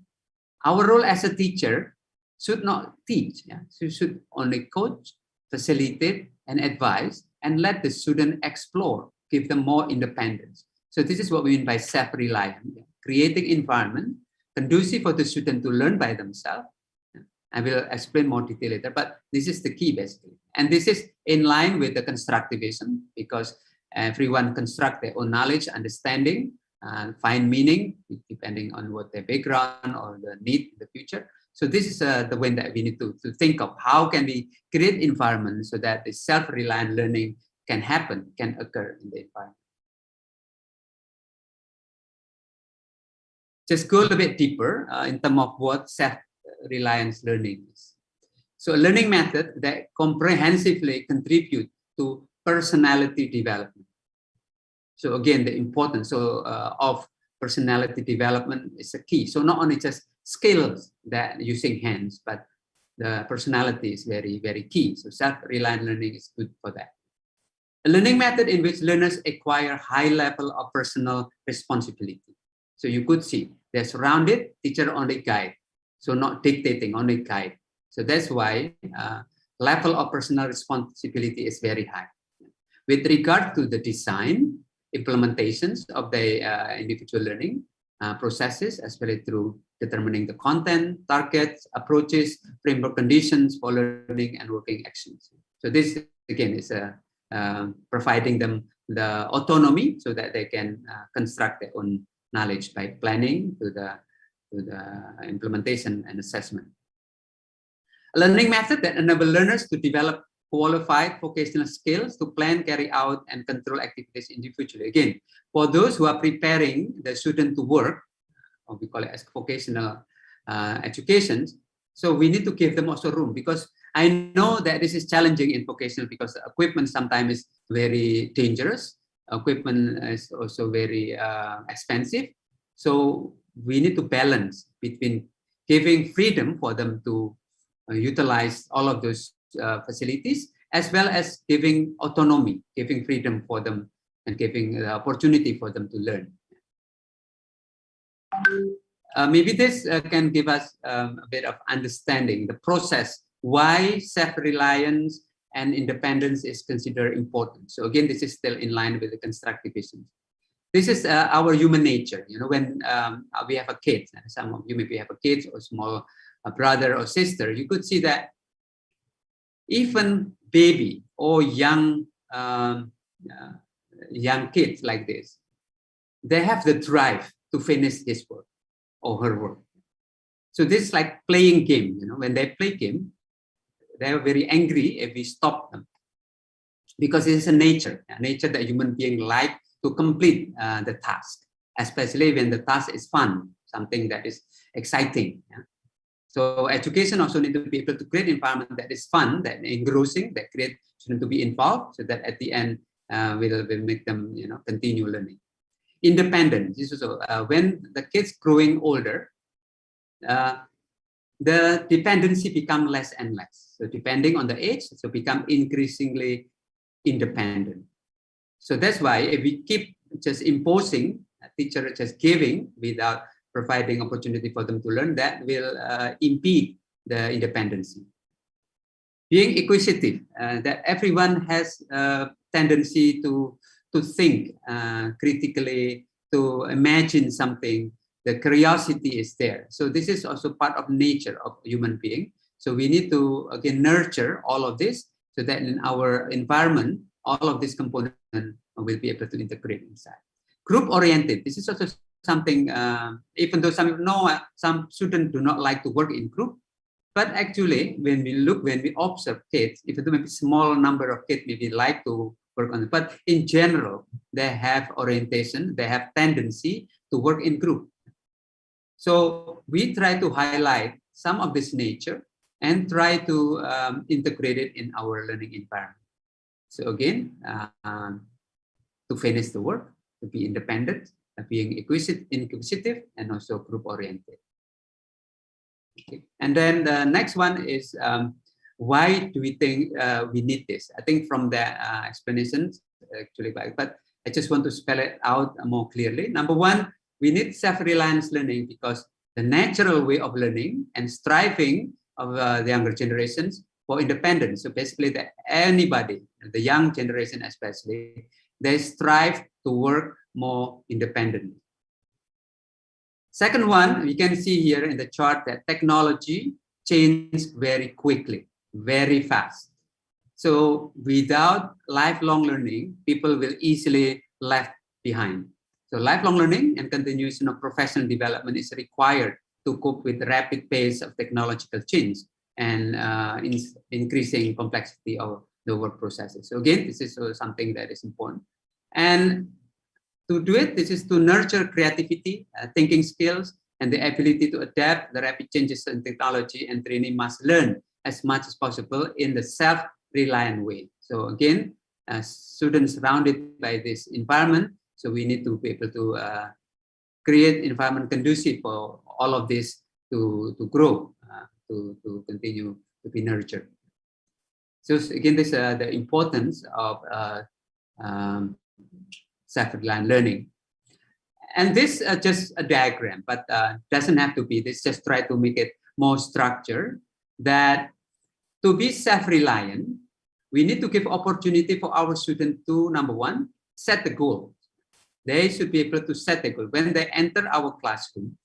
our role as a teacher should not teach. Yeah? So you should only coach, facilitate, and advise, and let the student explore, give them more independence. So this is what we mean by self-reliant, creating environment conducive for the student to learn by themselves. I will explain more detail later, but this is the key basically. And this is in line with the constructivism, because everyone construct their own knowledge, understanding, and find meaning depending on what their background or the need in the future. So this is the way that we need to think of how can we create environment so that the self-reliant learning can happen, can occur in the environment. Just go a little bit deeper in terms of what self-reliance learning is. So a learning method that comprehensively contribute to personality development. So again, the importance of personality development is a key. So not only just skills that using hands, but the personality is very, very key. So self-reliant learning is good for that. A learning method in which learners acquire high level of personal responsibility. So you could see they're surrounded, teacher only guide. So not dictating, only guide. So that's why level of personal responsibility is very high. With regard to the design, implementations of the individual learning processes, especially through determining the content, targets, approaches, framework conditions for learning and working actions. So this again is providing them the autonomy so that they can construct their own knowledge by planning to the implementation and assessment. A learning method that enables learners to develop qualified vocational skills to plan, carry out, and control activities individually. Again, for those who are preparing the student to work, or we call it as vocational education, so we need to give them also room, because I know that this is challenging in vocational because the equipment sometimes is very dangerous. Equipment is also very expensive. So we need to balance between giving freedom for them to utilize all of those facilities, as well as giving autonomy, giving freedom for them, and giving the opportunity for them to learn. Maybe this can give us a bit of understanding the process, why self-reliance and independence is considered important. So again, this is still in line with the constructivism. This is our human nature. You know, when we have a kid, some of you maybe have a kid or small brother or sister, you could see that even baby or young kids like this, they have the drive to finish his work or her work. So this is like playing game. You know, when they play game, they are very angry if we stop them, because it is a nature that human being like to complete the task, especially when the task is fun, something that is exciting. Yeah? So education also need to be able to create environment that is fun, that engrossing, that create students to be involved, so that at the end will make them, you know, continue learning. Independence. This is also when the kids growing older, the dependency become less and less. So depending on the age, so become increasingly independent. So that's why if we keep just imposing, a teacher just giving without providing opportunity for them to learn, that will impede the independency. Being inquisitive, that everyone has a tendency to think critically, to imagine something. The curiosity is there. So this is also part of nature of human being. So we need to, again, nurture all of this so that in our environment, all of these components will be able to integrate inside. Group-oriented. This is also something, even though some students do not like to work in group, but actually, when we observe kids, even though maybe small number of kids maybe like to work on it, but in general, they have orientation, they have tendency to work in group. So we try to highlight some of this nature and try to integrate it in our learning environment. So again, to finish the work, to be independent, being inquisitive, and also group-oriented. Okay. And then the next one is, why do we think we need this? I think from the explanations, actually, but I just want to spell it out more clearly. Number one, we need self-reliance learning because the natural way of learning and striving of the younger generations for independence. So basically, anybody, the young generation especially, they strive to work more independently. Second one, we can see here in the chart that technology changes very quickly, very fast. So without lifelong learning, people will easily left behind. So lifelong learning and continuation of professional development is required to cope with the rapid pace of technological change and increasing complexity of the work processes. So again, this is something that is important. And to do it, this is to nurture creativity, thinking skills, and the ability to adapt the rapid changes in technology, and training must learn as much as possible in the self-reliant way. So again, students surrounded by this environment, so we need to be able to create environment conducive for all of this to grow, to continue to be nurtured. So again, this the importance of self-reliant learning. And this just a diagram, but doesn't have to be. This just try to make it more structured. That to be self-reliant, we need to give opportunity for our students to, number one, set the goal. They should be able to set the goal. When they enter our classroom,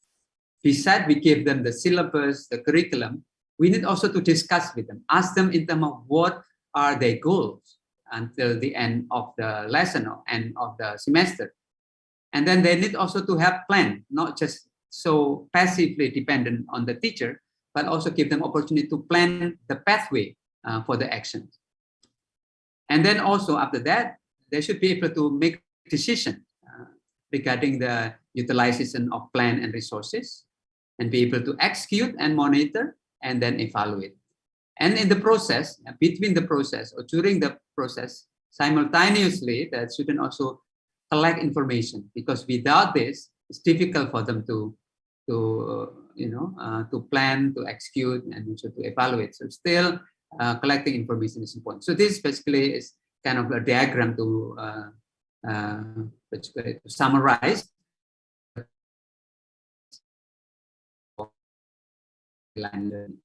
besides we give them the syllabus, the curriculum, we need also to discuss with them, ask them in terms of what are their goals until the end of the lesson or end of the semester. And then they need also to have plan, not just so passively dependent on the teacher, but also give them opportunity to plan the pathway for the actions. And then also after that, they should be able to make decisions regarding the utilization of plan and resources, and be able to execute and monitor and then evaluate. And in the process, between the process or during the process, simultaneously, the student also collect information, because without this, it's difficult for them to to plan, to execute, and also to evaluate. So still collecting information is important. So this basically is kind of a diagram to summarize learning.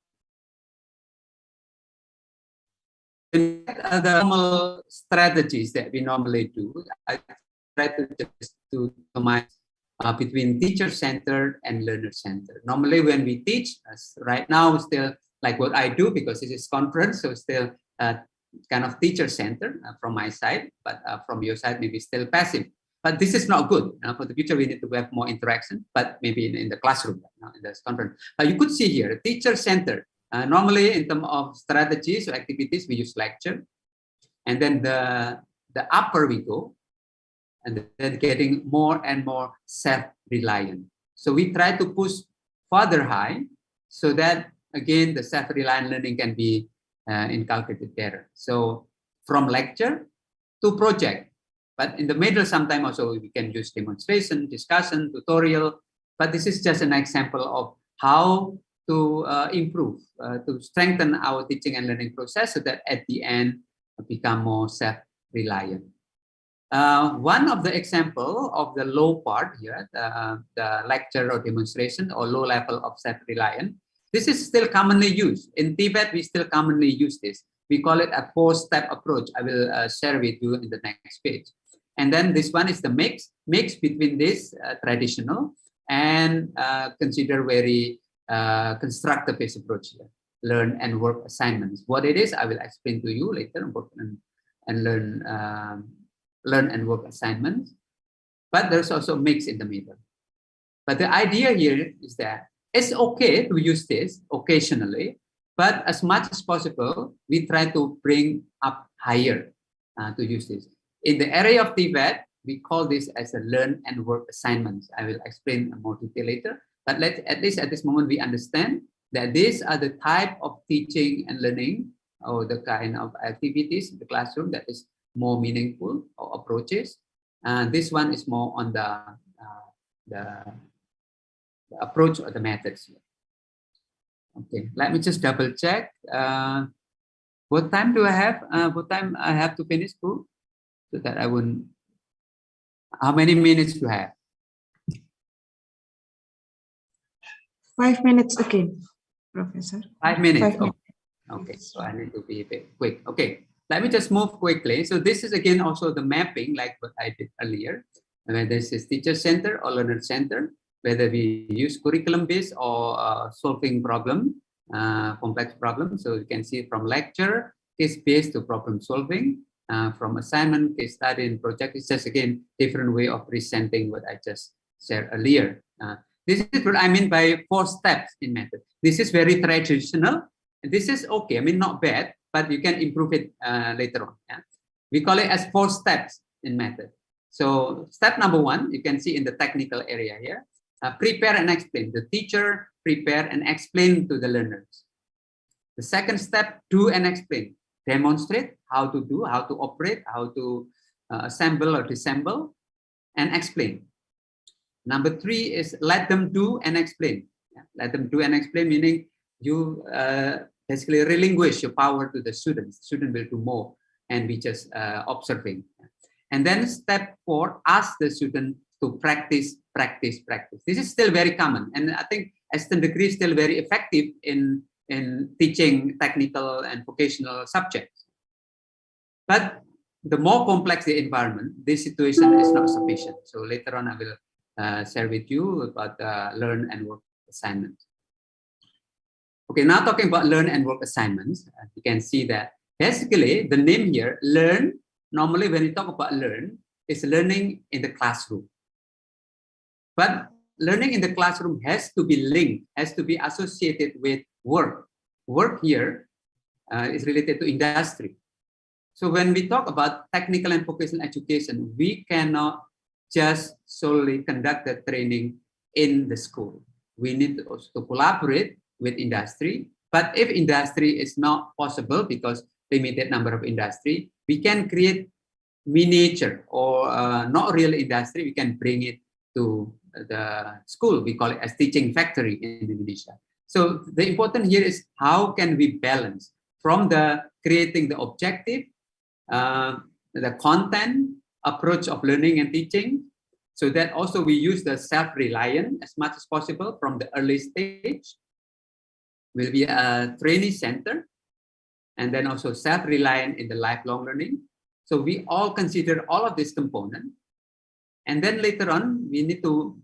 The normal strategies that we normally do, I try to just to combine between teacher-centered and learner-centered. Normally when we teach, right now still like what I do because this is conference, so still kind of teacher-centered from my side, but from your side maybe still passive. But this is not good. For the future, we need to have more interaction, but maybe in the classroom, in this conference. You could see here, teacher-centered. Normally, in terms of strategies or activities, we use lecture. And then the upper we go, and then getting more and more self-reliant. So we try to push further high so that, again, the self-reliant learning can be inculcated there. So from lecture to project. But in the middle, sometimes also we can use demonstration, discussion, tutorial. But this is just an example of how to improve, to strengthen our teaching and learning process so that at the end become more self-reliant. One of the example of the low part here, the lecture or demonstration or low level of self-reliant, this is still commonly used. In Tibet, we still commonly use this. We call it a 4-step approach. I will share with you in the next page. And then this one is the mix between this traditional and consider very constructive-based approach here. Learn and work assignments. What it is, I will explain to you later. Work and learn and work assignments. But there's also a mix in the middle. But the idea here is that it's okay to use this occasionally, but as much as possible, we try to bring up higher to use this. In the area of Tibet, we call this as a learn and work assignments. I will explain in more detail later. But at least at this moment, we understand that these are the type of teaching and learning or the kind of activities in the classroom that is more meaningful or approaches. This one is more on the approach or the methods here. Okay, let me just double check. What time do I have? What time I have to finish, Pooh? So that I wouldn't. How many minutes do I have? 5 minutes again, Professor. 5 minutes. 5 minutes. Okay, so I need to be a bit quick. Okay, let me just move quickly. So this is again also the mapping like what I did earlier. Whether this is teacher center or learner center, whether we use curriculum based or solving problem, complex problems. So you can see from lecture, case based to problem solving, from assignment, case study, and project. It's just again different way of presenting what I just shared earlier. This is what I mean by 4 steps in method. This is very traditional. This is okay. I mean, not bad, but you can improve it later on. Yeah? We call it as 4 steps in method. So step number 1, you can see in the technical area here. Prepare and explain. The teacher prepare and explain to the learners. The second step, do and explain. Demonstrate how to do, how to operate, how to assemble or disassemble, and explain. Number 3 is let them do and explain. Yeah? Let them do and explain, meaning you basically relinquish your power to the students. The student will do more and be just observing. And then step 4, ask the student to practice. This is still very common. And I think STEM degree is still very effective in teaching technical and vocational subjects. But the more complex the environment, this situation is not sufficient. So later on, I will share with you about learn and work assignments. Okay, now talking about learn and work assignments, you can see that basically the name here, learn, normally when you talk about learn, is learning in the classroom. But learning in the classroom has to be linked, has to be associated with work. Work here is related to industry. So when we talk about technical and vocational education, we cannot just solely conduct the training in the school. We need to also collaborate with industry. But if industry is not possible because limited number of industry, we can create miniature or not real industry. We can bring it to the school. We call it as teaching factory in Indonesia. So the important here is how can we balance from the creating the objective, the content, approach of learning and teaching, so that also we use the self-reliant as much as possible from the early stage. Will be a training center, and then also self-reliant in the lifelong learning. So we all consider all of these components. And then later on, we need to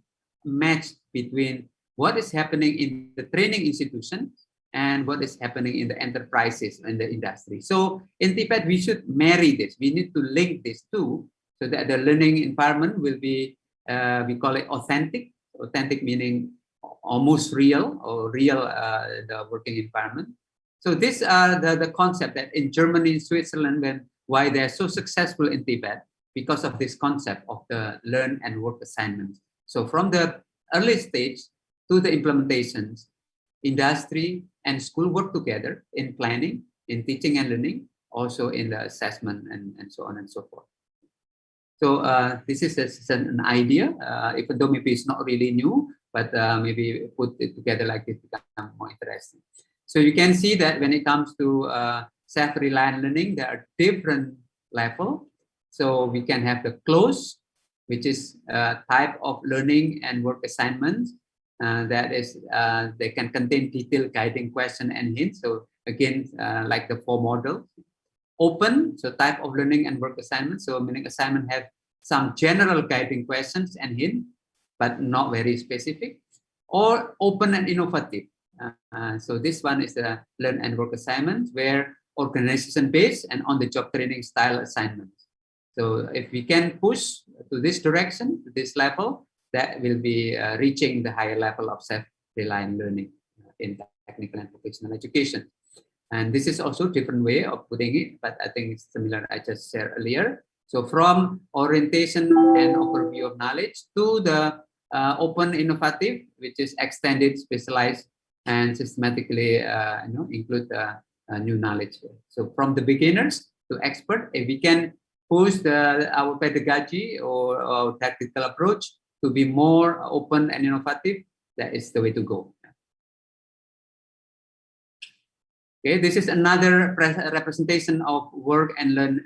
match between what is happening in the training institution and what is happening in the enterprises and the industry. So in TPET, we should marry this. We need to link these two so that the learning environment will be, we call it authentic. Authentic meaning almost real, or real the working environment. So these are the concept that in Germany, Switzerland, why they're so successful in Tibet, because of this concept of the learn and work assignments. So from the early stage to the implementations, industry and school work together in planning, in teaching and learning, also in the assessment and so on and so forth. So this is an idea, even though maybe it's not really new, but maybe put it together like this become more interesting. So you can see that when it comes to self-reliant learning, there are different levels. So we can have the close, which is a type of learning and work assignments. That is, they can contain detailed guiding question and hints. So again, like the 4 models. Open, so type of learning and work assignments. So meaning assignment have some general guiding questions and hints, but not very specific. Or open and innovative. So this one is the learn and work assignment, where organization-based and on-the-job training style assignments. So if we can push to this direction, to this level, that will be reaching the higher level of self-reliant learning in technical and vocational education. And this is also a different way of putting it, but I think it's similar I just shared earlier. So from orientation and overview of knowledge to the open innovative, which is extended, specialized, and systematically include new knowledge. So from the beginners to expert, if we can push our pedagogy or tactical approach to be more open and innovative, that is the way to go. Okay, this is another representation of work and learn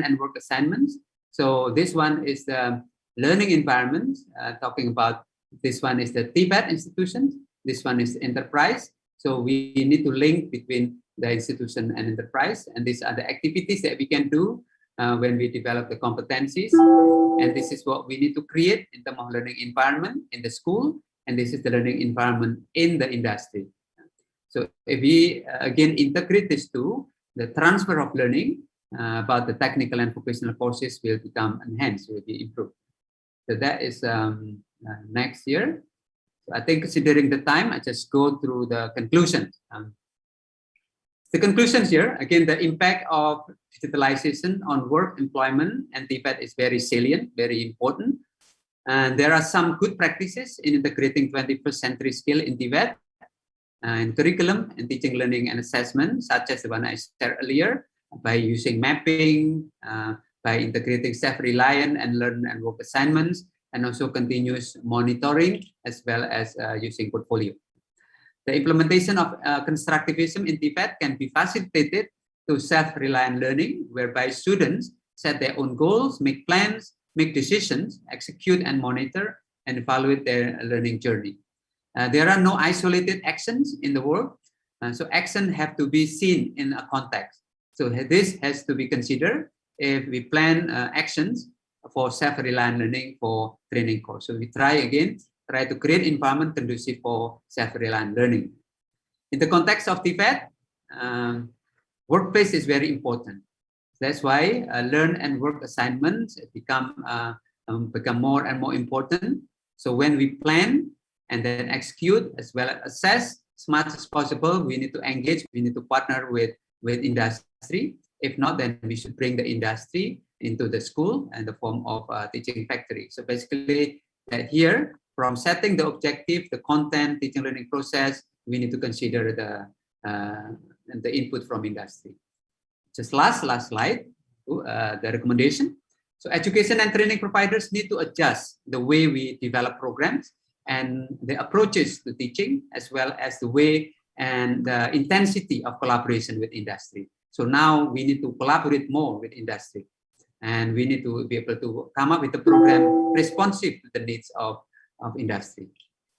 and work assignments. So this one is the learning environment, talking about this one is the TPET institution, this one is enterprise. So we need to link between the institution and enterprise, and these are the activities that we can do when we develop the competencies. And this is what we need to create in terms of learning environment in the school, and this is the learning environment in the industry. So if we again integrate these two, the transfer of learning about the technical and vocational courses will become enhanced, will be improved. So that is next year. So I think considering the time, I just go through the conclusions. The conclusions here, again, the impact of digitalization on work, employment, and TPET is very salient, very important. And there are some good practices in integrating 21st century skill in TPET and curriculum and teaching, learning, and assessment, such as the one I shared earlier, by using mapping, by integrating self-reliant and learn and work assignments, and also continuous monitoring, as well as using portfolio. The implementation of constructivism in TPET can be facilitated through self-reliant learning, whereby students set their own goals, make plans, make decisions, execute and monitor, and evaluate their learning journey. There are no isolated actions in the work, so action have to be seen in a context. So this has to be considered if we plan actions for self-reliant learning for training course. So we try to create environment conducive for self-reliant learning. In the context of TPET, workplace is very important. That's why learn and work assignments become more and more important. So when we plan and then execute as well as assess as much as possible, we need to engage, we need to partner with industry. If not, then we should bring the industry into the school in the form of teaching factory. So basically here, from setting the objective, the content, teaching learning process, we need to consider the input from industry. Just last slide, the recommendation. So education and training providers need to adjust the way we develop programs and the approaches to teaching, as well as the way and the intensity of collaboration with industry. So now we need to collaborate more with industry, and we need to be able to come up with a program responsive to the needs of industry.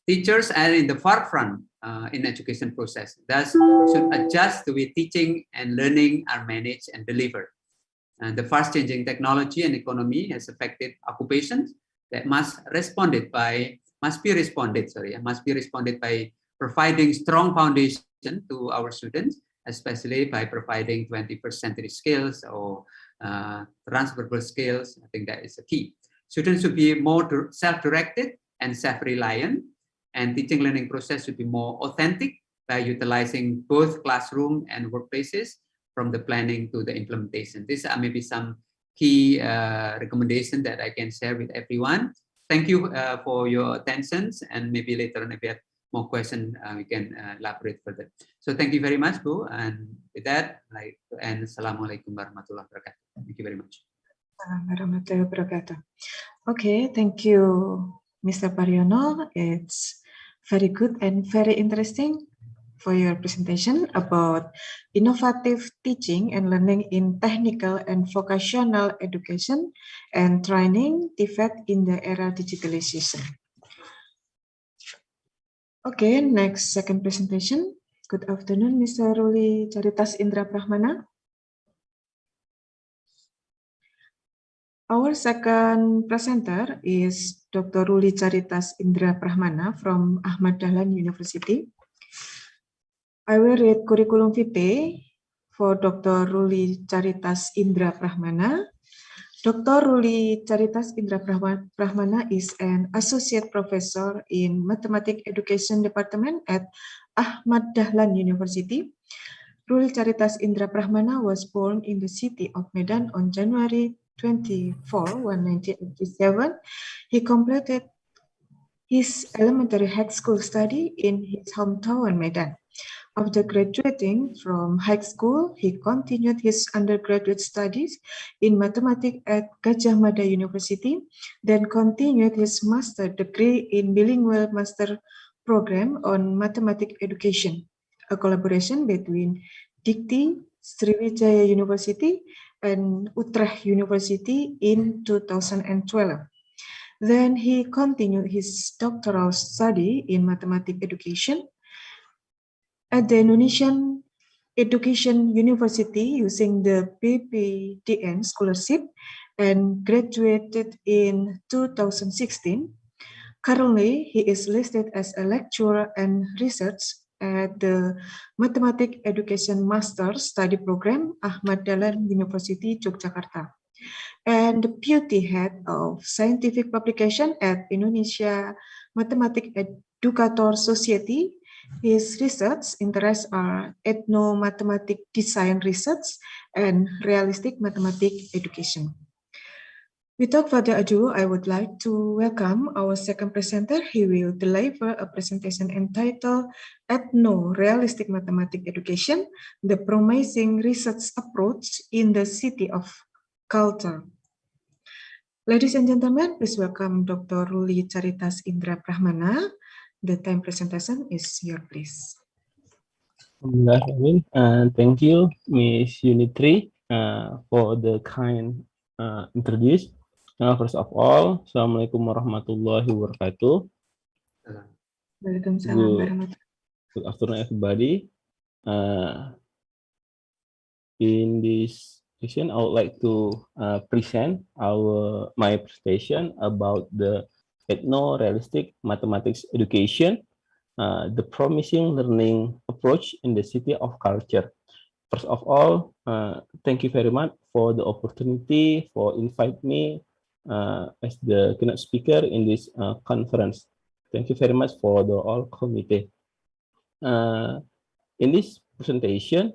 Teachers are in the forefront in education process, thus should adjust the way teaching and learning are managed and delivered. And the fast changing technology and economy has affected occupations that must be responded by providing strong foundation to our students, especially by providing 21st century skills or transferable skills. I think that is the key. Students should be more self-directed and self-reliant, and teaching learning process should be more authentic by utilizing both classroom and workplaces from the planning to the implementation. These are maybe some key recommendations that I can share with everyone. Thank you for your attention, and maybe later on if you have more questions, we can elaborate further. So thank you very much, Bu. And with that, I'd like to end. Assalamualaikum warahmatullahi wabarakatuh. Thank you very much. Warahmatullahi wabarakatuh. Okay, thank you, Mr. Pariono. It's very good and very interesting for your presentation about innovative teaching and learning in technical and vocational education and training TVET in the era digitalization. Okay, next second presentation. Good afternoon, Mr. Ruli Charitas Indra Prahmana. Our second presenter is Dr. Ruli Charitas Indra Prahmana from Ahmad Dahlan University. I will read curriculum vitae for Dr. Ruli Charitas Indra Prahmana. Dr. Ruli Charitas Indra Prahmana is an associate professor in Mathematics Education Department at Ahmad Dahlan University. Ruli Charitas Indra Prahmana was born in the city of Medan on January 24, 1987. He completed his elementary high school study in his hometown Medan. After graduating from high school, he continued his undergraduate studies in mathematics at Gajah Mada University, then continued his master degree in bilingual master program on mathematics education, a collaboration between Dikti, Sriwijaya University, and Utrecht University in 2012. Then he continued his doctoral study in mathematics education at the Indonesian Education University using the BPDN scholarship and graduated in 2016. Currently, he is listed as a lecturer and research at the Mathematics Education Master Study Program, Ahmad Dahlan University, Yogyakarta, and deputy head of scientific publication at Indonesia Mathematics Educator Society. His research interests are ethno-mathematics design research and realistic mathematics education. Without further ado, I would like to welcome our second presenter. He will deliver a presentation entitled Ethno-Realistic Mathematics Education, the Promising Research Approach in the City of Culture. Ladies and gentlemen, please welcome Dr. Ruli Charitas Indra Prahmana. The time presentation is yours, please. Thank you, Miss Unitri, for the kind introduction. First of all, Assalamualaikum warahmatullahi wabarakatuh. Good afternoon, everybody. In this session, I would like to present my presentation about the ethno-realistic mathematics education, the promising learning approach in the city of culture. First of all, thank you very much for the opportunity for invite me as the keynote speaker in this conference. Thank you very much for the all committee. In this presentation,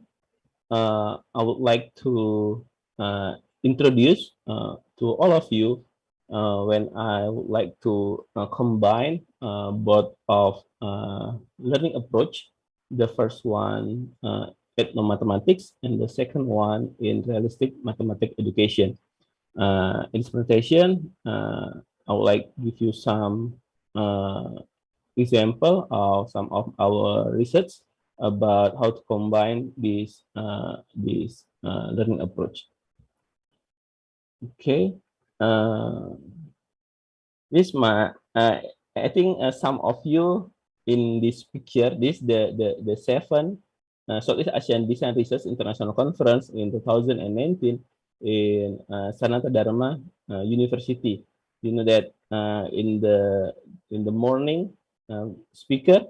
I would like to introduce to all of you when I would like to combine both of learning approach. The first one, ethno-mathematics, and the second one in realistic mathematics education. In this presentation, I would like to give you some example of some of our research about how to combine this learning approach. Okay, this I think some of you in this picture, this the seven Southeast Asian Design Research International Conference in 2019 in Sanata Dharma University. You know that in the morning speaker,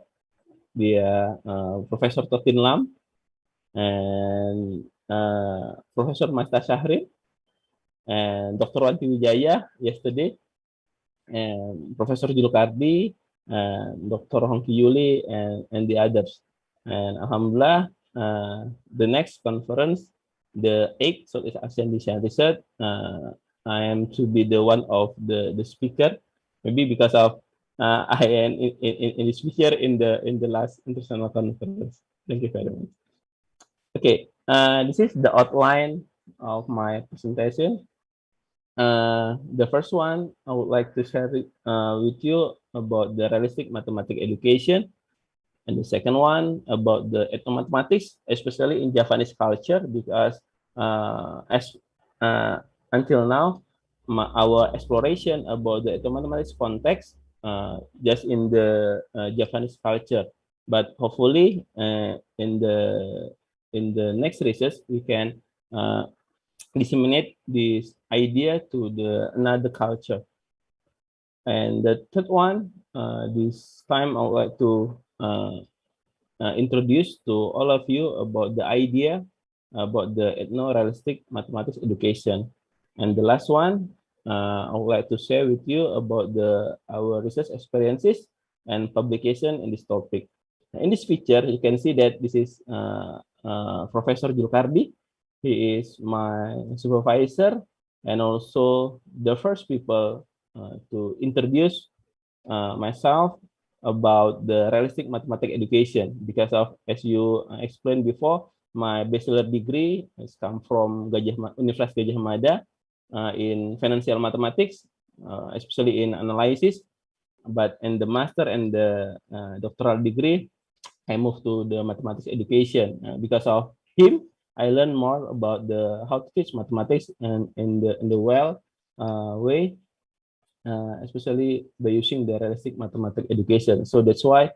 dia Professor Totin Lam and Professor Masta Syahrin and Dr. Wanti Wijaya yesterday, and Professor Julkardi, Dr. Hongki Yuli, and the others. And Alhamdulillah, the next conference, the 8th Southeast Asian Design Research, I am to be the one of the speaker, maybe because of I am in the speaker in the last international conference. Thank you very much. Okay, this is the outline of my presentation. The first one, I would like to share with you about the realistic mathematics education. And the second one about the ethnomathematics, especially in Japanese culture, because until now, our exploration about the ethnomathematics context just in the Japanese culture. But hopefully, in the next research, we can disseminate this idea to another culture. And the third one, this time I would like to introduce to all of you about the idea about the ethno-realistic mathematics education. And the last one, I would like to share with you about our research experiences and publication in this topic. In this picture, you can see that this is Professor Julkardi. He is my supervisor and also the first people to introduce myself about the realistic mathematics education, because of, as you explained before, my bachelor degree has come from Universitas Gajah Mada in financial mathematics, especially in analysis. But in the master and the doctoral degree, I moved to the mathematics education. Because of him, I learned more about how to teach mathematics and in the well way, especially by using the realistic mathematics education. So that's why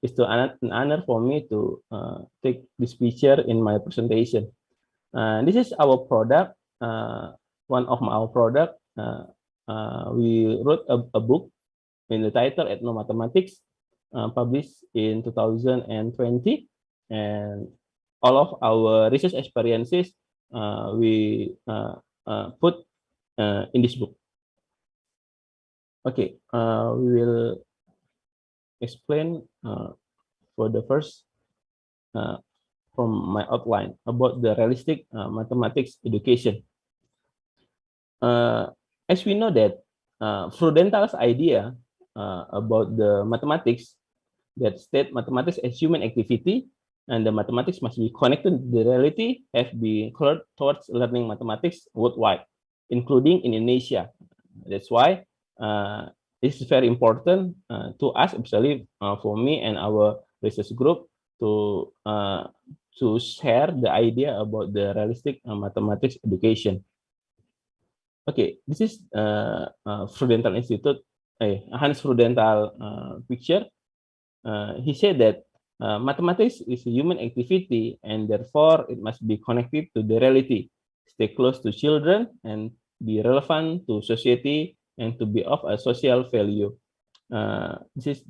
it's an honor for me to take this picture in my presentation. This is our product, one of our product. We wrote a book in the title Ethnomathematics, published in 2020, and all of our research experiences we put in this book. Okay, we will explain for the first from my outline about the realistic mathematics education. As we know that Frudental's idea about the mathematics that state mathematics as human activity and the mathematics must be connected to the reality have been colored towards learning mathematics worldwide, including in Indonesia. That's why this is very important to us, especially for me and our research group, to share the idea about the realistic mathematics education. Okay, this is Frudental Institute, Hans Frudental picture. He said that mathematics is a human activity and therefore it must be connected to the reality, stay close to children, and be relevant to society and to be of a social value. This is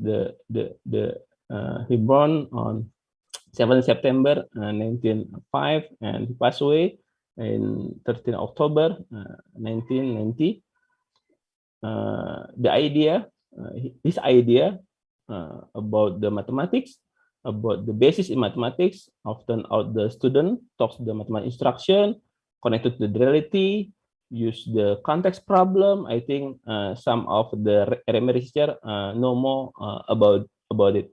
he born on 7 September 1905 and he passed away in 13 October 1990. His idea about the mathematics, about the basis in mathematics, often out the student talks the mathematics instruction, connected to the reality, use the context problem. I think some of the researchers know more about it.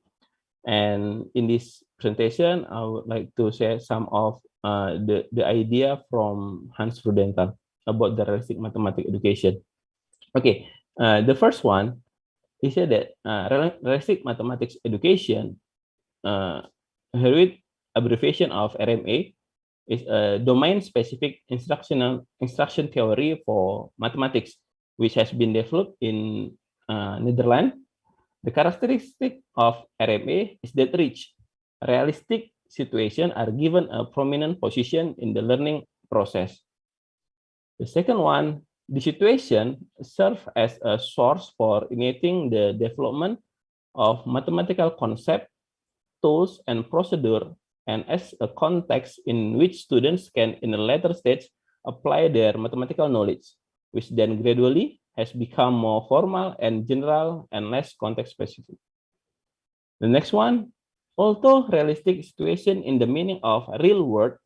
And in this presentation, I would like to share some of the idea from Hans Frudental. about the realistic mathematics education. Okay, the first one is that realistic mathematics education, here with abbreviation of RMA, is a domain-specific instruction theory for mathematics, which has been developed in Netherlands. The characteristic of RMA is that rich, realistic situations are given a prominent position in the learning process. The second one, the situation serves as a source for initiating the development of mathematical concept, tools, and procedure, and as a context in which students can, in a later stage, apply their mathematical knowledge, which then gradually has become more formal and general and less context-specific. The next one, although realistic situation in the meaning of real world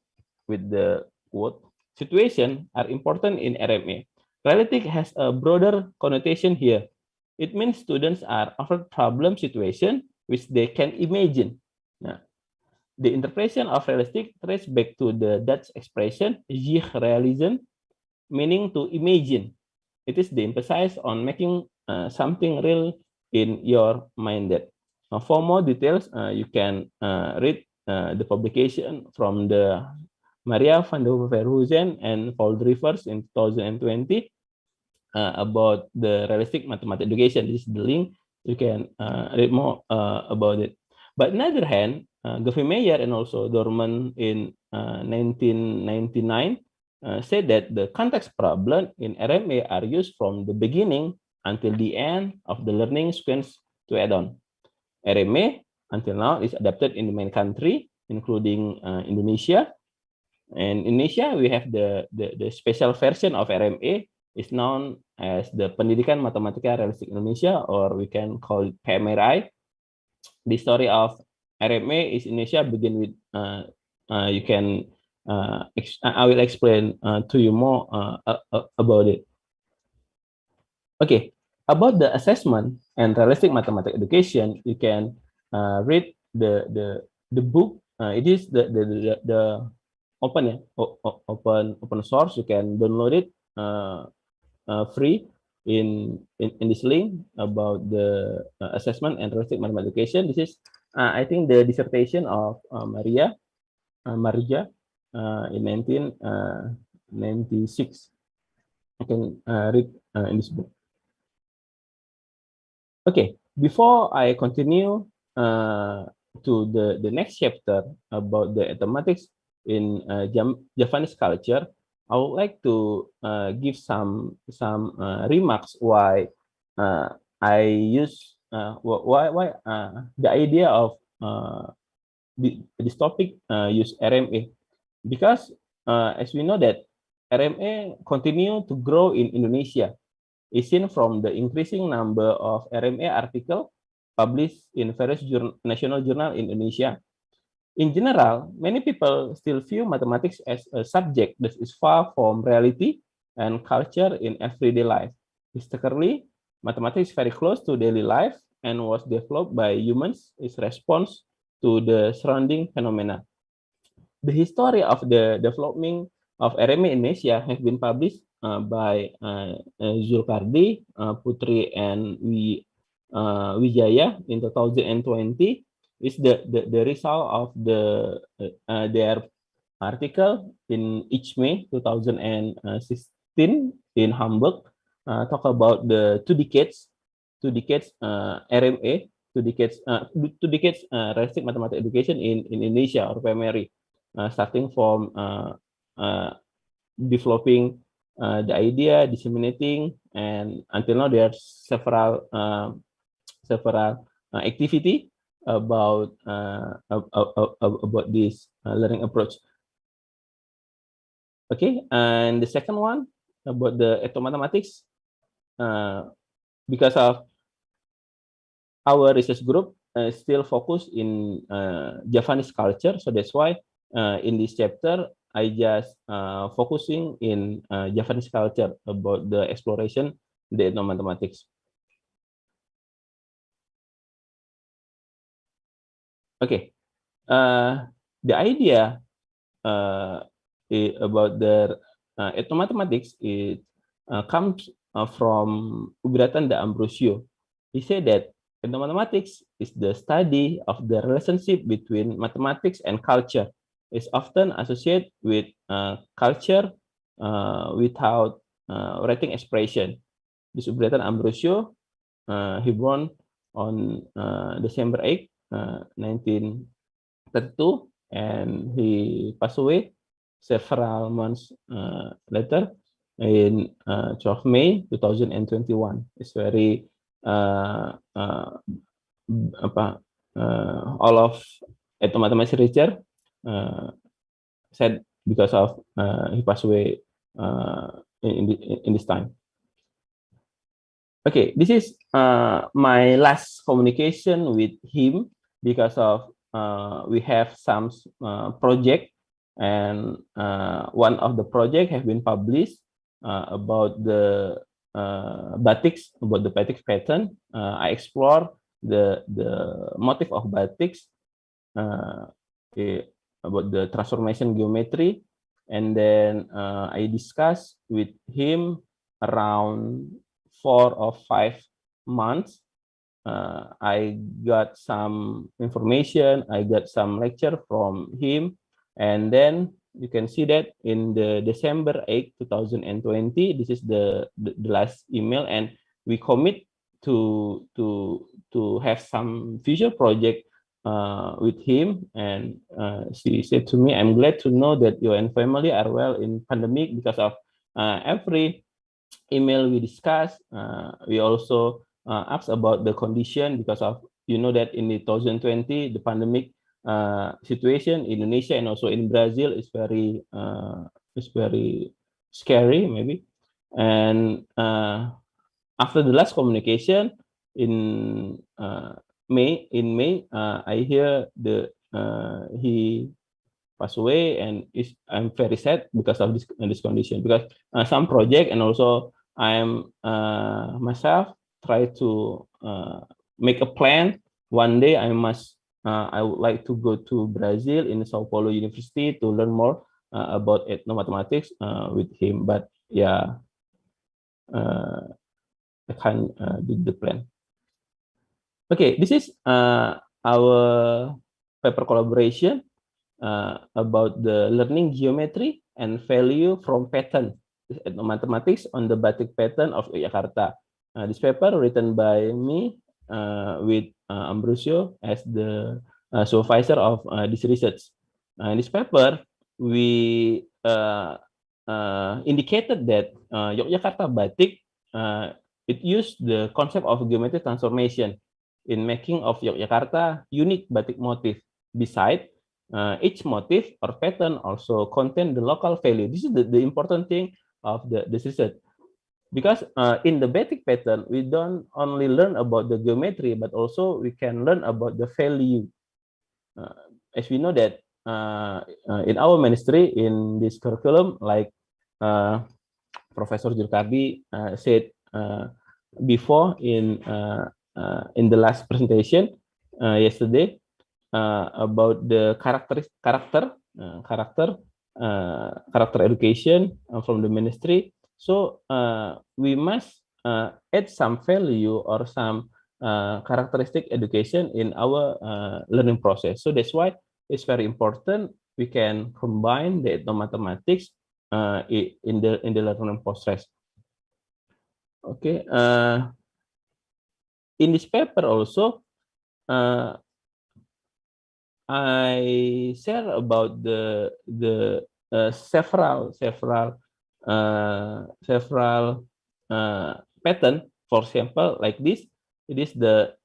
with the quote, situation are important in RMA. Realistic has a broader connotation here. It means students are offered problem situation which they can imagine. Now, the interpretation of realistic traces back to the Dutch expression zich realism, meaning to imagine. It is the emphasis on making something real in your mind. For more details, you can read the publication from the Maria van der Verhoeven and Paul Rivers in 2020 about the realistic mathematics education. This is the link. You can read more about it. But on the other hand, Goffey Meyer and also Dorman in 1999 said that the context problem in RMA are used from the beginning until the end of the learning sequence to add on. RMA until now is adapted in the main country, including Indonesia. And in Indonesia, we have the special version of RMA is known as the Pendidikan Matematika Realistik Indonesia, or we can call it PMRI. The story of RMA is Indonesia begin with, you can, I will explain to you more about it. Okay, about the assessment and realistic mathematics education, you can read the book. It is the open source. You can download it free in this link about the assessment and realistic mathematics education. This is I think the dissertation of Marija in 1996. I can read in this book. Okay, before I continue to the next chapter about the mathematics in Javanese culture, I would like to give some remarks why I use why the idea of this topic use RMA, because as we know that RMA continue to grow in Indonesia, is seen from the increasing number of RMA articles published in various national journals in Indonesia. In general, many people still view mathematics as a subject that is far from reality and culture in everyday life. Historically, mathematics is very close to daily life and was developed by humans in response to the surrounding phenomena. The history of the development of RMA in Indonesia has been published by Zulkardi, Putri, and Wijaya in 2020. Is the result of their article in each May 2016 in Hamburg, talk about the two decades RMA, two decades realistic mathematics education in Indonesia, or PMRI, starting from developing the idea, disseminating, and until now there are several activity about this learning approach. Okay, and the second one about the mathematics, because of our research group still focused in Javanese culture, so that's why in this chapter I just focusing in Javanese culture about the exploration the mathematics. Okay, the idea about the ethnomathematics comes from Ugratan de Ambrosio. He said that ethnomathematics is the study of the relationship between mathematics and culture. It's often associated with culture without writing expression. This Ugratan Ambrosio, he born on December 8, 1932, and he passed away several months later in 12 May 2021. It's very all of ethnomathematics research said because of he passed away in this time. Okay, this is my last communication with him because of we have some project, and one of the project have been published about the batiks, about the batik pattern. I explore the motif of batiks, about the transformation geometry, and then I discussed with him around 4 or 5 months. I got some information, I got some lecture from him, and then you can see that in the December 8, 2020, this is the last email, and we commit to have some future project with him. And she said to me, I'm glad to know that you and family are well in pandemic, because of every email we discuss. We also asked about the condition, because of, you know, that in the 2020 the pandemic situation in Indonesia and also in Brazil is very scary maybe. And after the last communication in May, I hear he passed away, and I'm very sad because of this condition, because some project, and also I'm myself try to make a plan. One day I would like to go to Brazil in Sao Paulo University to learn more about ethnomathematics with him, but yeah, I can't do the plan. Okay, this is our paper collaboration about the learning geometry and value from pattern mathematics on the batik pattern of Yogyakarta. This paper written by me with Ambrosio as the supervisor of this research. In this paper, we indicated that Yogyakarta batik, it used the concept of geometric transformation in making of Yogyakarta unique batik motif. Besides, each motif or pattern also contain the local value. This is the important thing of this research, because in the batik pattern we don't only learn about the geometry, but also we can learn about the value. As we know that in our ministry, in this curriculum, like Professor Julkardi said before in the last presentation yesterday, about the character education from the ministry. So we must add some value or some characteristic education in our learning process. So that's why it's very important we can combine the ethnomathematics in the learning process. Okay. In this paper also, I share about the several pattern. For example, like this, it is the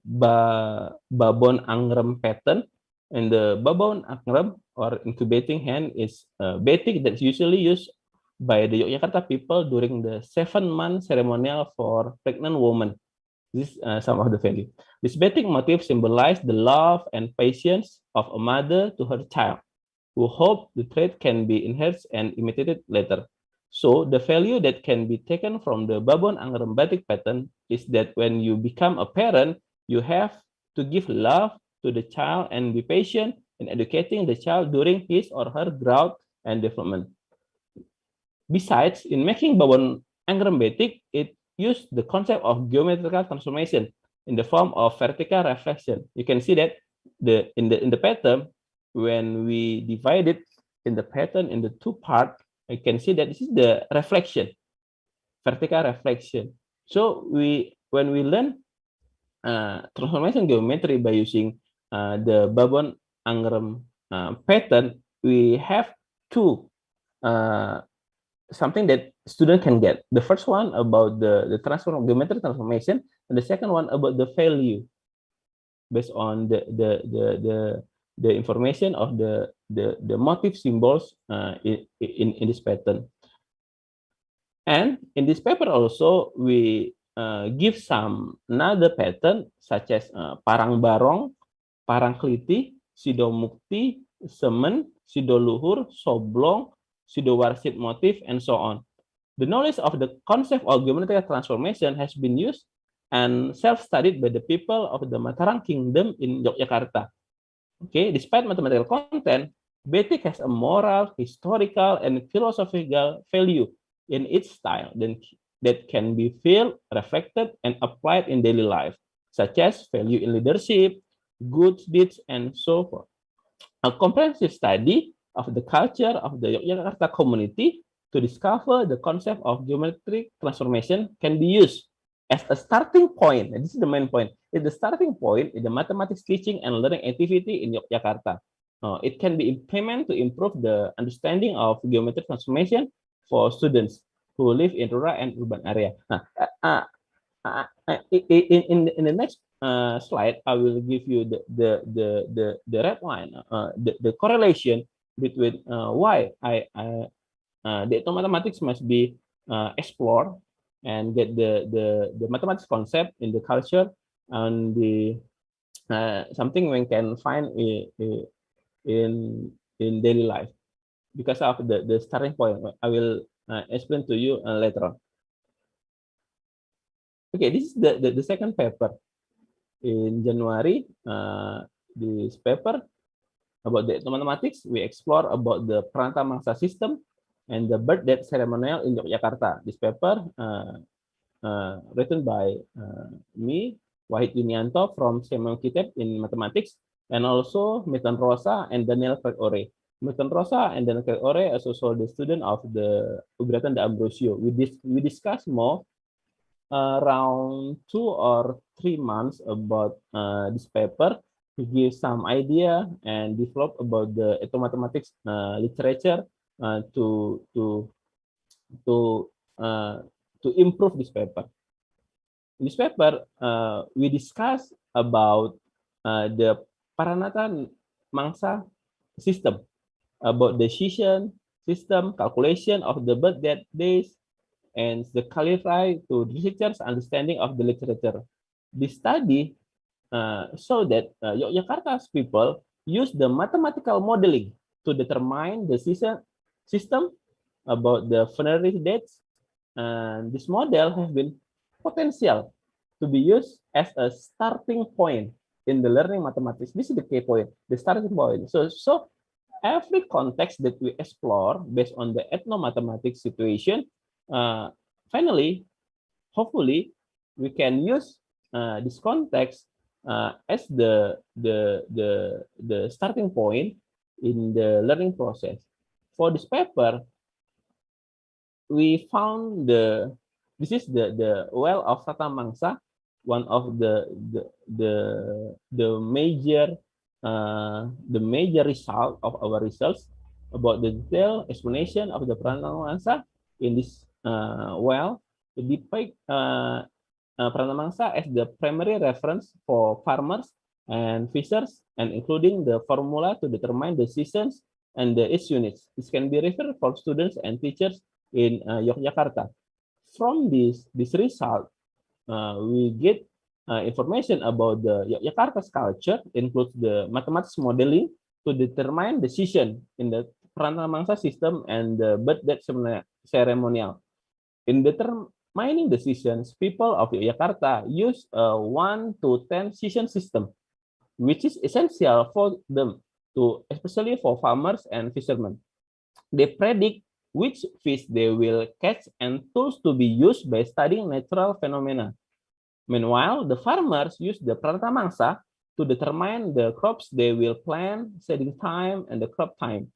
babon angrem pattern, and the babon angrem or incubating hen is batik that's usually used by the Yogyakarta people during the 7-month ceremonial for pregnant women. This is some of the value. This batik motif symbolizes the love and patience of a mother to her child, who hope the trait can be inherited and imitated later. So the value that can be taken from the babon angrem batik pattern is that when you become a parent, you have to give love to the child and be patient in educating the child during his or her growth and development. Besides, in making babon Anggram batik, it used the concept of geometrical transformation in the form of vertical reflection. You can see that in the pattern, when we divide it in the pattern in the two parts, you can see that this is the reflection, vertical reflection. So when we learn transformation geometry by using the babon Anggram pattern, we have two something that student can get. The first one about the geometric transformation, and the second one about the value based on the information of the motif symbols in this pattern. And in this paper also we give some another pattern such as parang barong, parang kliti, sido mukti, semen, sido luhur, soblong, sido warsit motif, and so on. The knowledge of the concept of geometrical transformation has been used and self-studied by the people of the Mataram Kingdom in Yogyakarta. Okay, despite mathematical content, batik has a moral, historical, and philosophical value in its style that can be felt, reflected, and applied in daily life, such as value in leadership, good deeds, and so forth. A comprehensive study of the culture of the Yogyakarta community to discover the concept of geometric transformation can be used as a starting point. And this is the main point. It's the starting point in the mathematics teaching and learning activity in Yogyakarta. It can be implemented to improve the understanding of geometric transformation for students who live in rural and urban area. In the next slide, I will give you the red line, the correlation between why the mathematics must be explored and get the mathematics concept in the culture, and the something we can find in daily life because of the starting point. I will explain to you later on. Okay, this is the second paper in January. This paper about the mathematics, we explore about the Pranata Mangsa system and the birth death ceremonial in Yogyakarta. This paper written by me, Wahid Yunianto from Semang Kitab in Mathematics, and also Milton Rosa and Daniel Craig Ore. Milton Rosa and Daniel Craig Ore also the student of the Ugratan de Ambrosio. We discuss more around 2 or 3 months about this paper to give some idea and develop about the mathematics literature to improve this paper. In this paper, we discuss about the Pranata Mangsa system, about the decision system, calculation of the birth death days, and the clarify to researchers' understanding of the literature. This study show that Yogyakarta's people use the mathematical modeling to determine the system about the funerary dates, and this model has been potential to be used as a starting point in the learning mathematics. This is the key point, the starting point. So every context that we explore based on the ethno-mathematics situation, finally, hopefully, we can use this context as the starting point in the learning process. For this paper, we found this is the well of Tata Mangsa, one of the major result of our results about the detailed explanation of the Pranata Mangsa in this well. It depicts Pranata Mangsa as the primary reference for farmers and fishers, and including the formula to determine the seasons and the its units. This can be referred for students and teachers in Yogyakarta. From this result, we get information about the Yogyakarta's culture, includes the mathematics modeling to determine the season in the Pranata Mangsa system and the birth death ceremonial. In determining the seasons, people of Yogyakarta use a 1 to 10 season system, which is essential for them, especially for farmers and fishermen. They predict which fish they will catch, and tools to be used by studying natural phenomena. Meanwhile, the farmers use the pratamangsa to determine the crops they will plant, seeding time, and the crop time.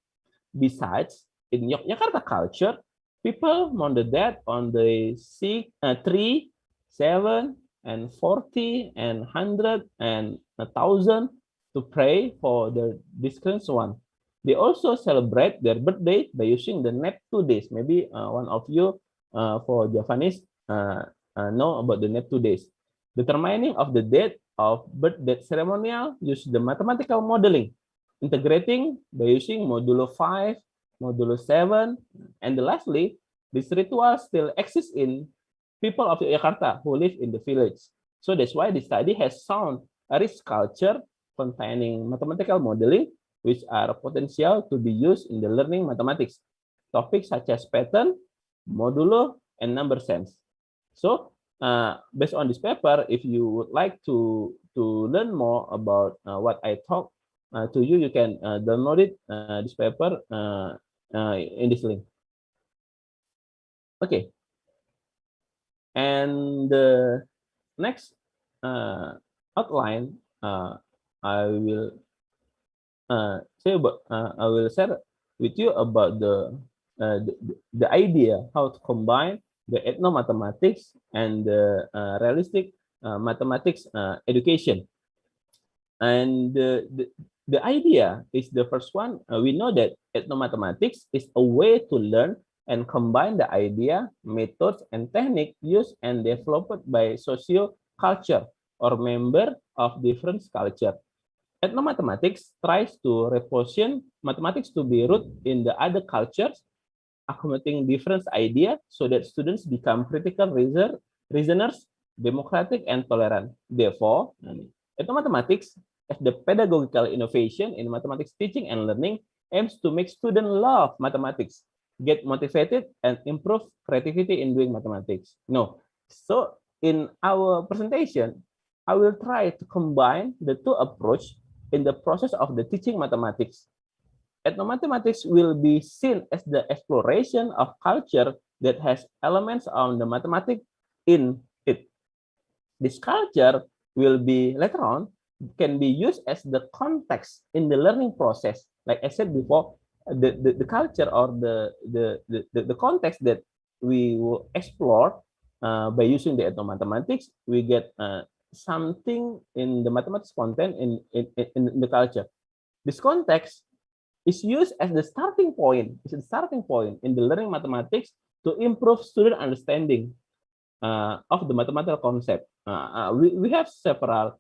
Besides, in Yogyakarta culture, people mount the dead on the 3, 7, and 40, and 100, and 1,000 to pray for the disgraced one. They also celebrate their birthday by using the Neptu days. Maybe one of you for Javanese know about the Neptu days. Determining of the date of birthday ceremonial use the mathematical modeling, integrating by using modulo 5, modulo 7, and lastly, this ritual still exists in people of Yogyakarta who live in the village. So that's why the study has found a rich culture containing mathematical modeling, which are potential to be used in the learning mathematics. Topics such as pattern, modulo, and number sense. So based on this paper, if you would like to learn more about what I talk to you, you can download it, this paper in this link. Okay. And the next outline I will I will share with you about the idea how to combine the ethnomathematics and the realistic mathematics education. And the idea is the first one. We know that ethnomathematics is a way to learn and combine the idea, methods, and technique used and developed by socio-culture or member of different culture. Ethnomathematics tries to reposition mathematics to be rooted in the other cultures, accommodating different ideas so that students become critical reasoners, democratic, and tolerant. Therefore, ethnomathematics as the pedagogical innovation in mathematics teaching and learning aims to make students love mathematics, get motivated, and improve creativity in doing mathematics. No. So in our presentation, I will try to combine the two approaches in the process of the teaching mathematics. Ethnomathematics will be seen as the exploration of culture that has elements of the mathematics in it. This culture will be later on can be used as the context in the learning process. Like I said before, the culture or the context that we will explore by using the ethnomathematics, we get something in the mathematics content in the culture. This context is used as the starting point. It's the starting point in the learning mathematics to improve student understanding of the mathematical concept. We have several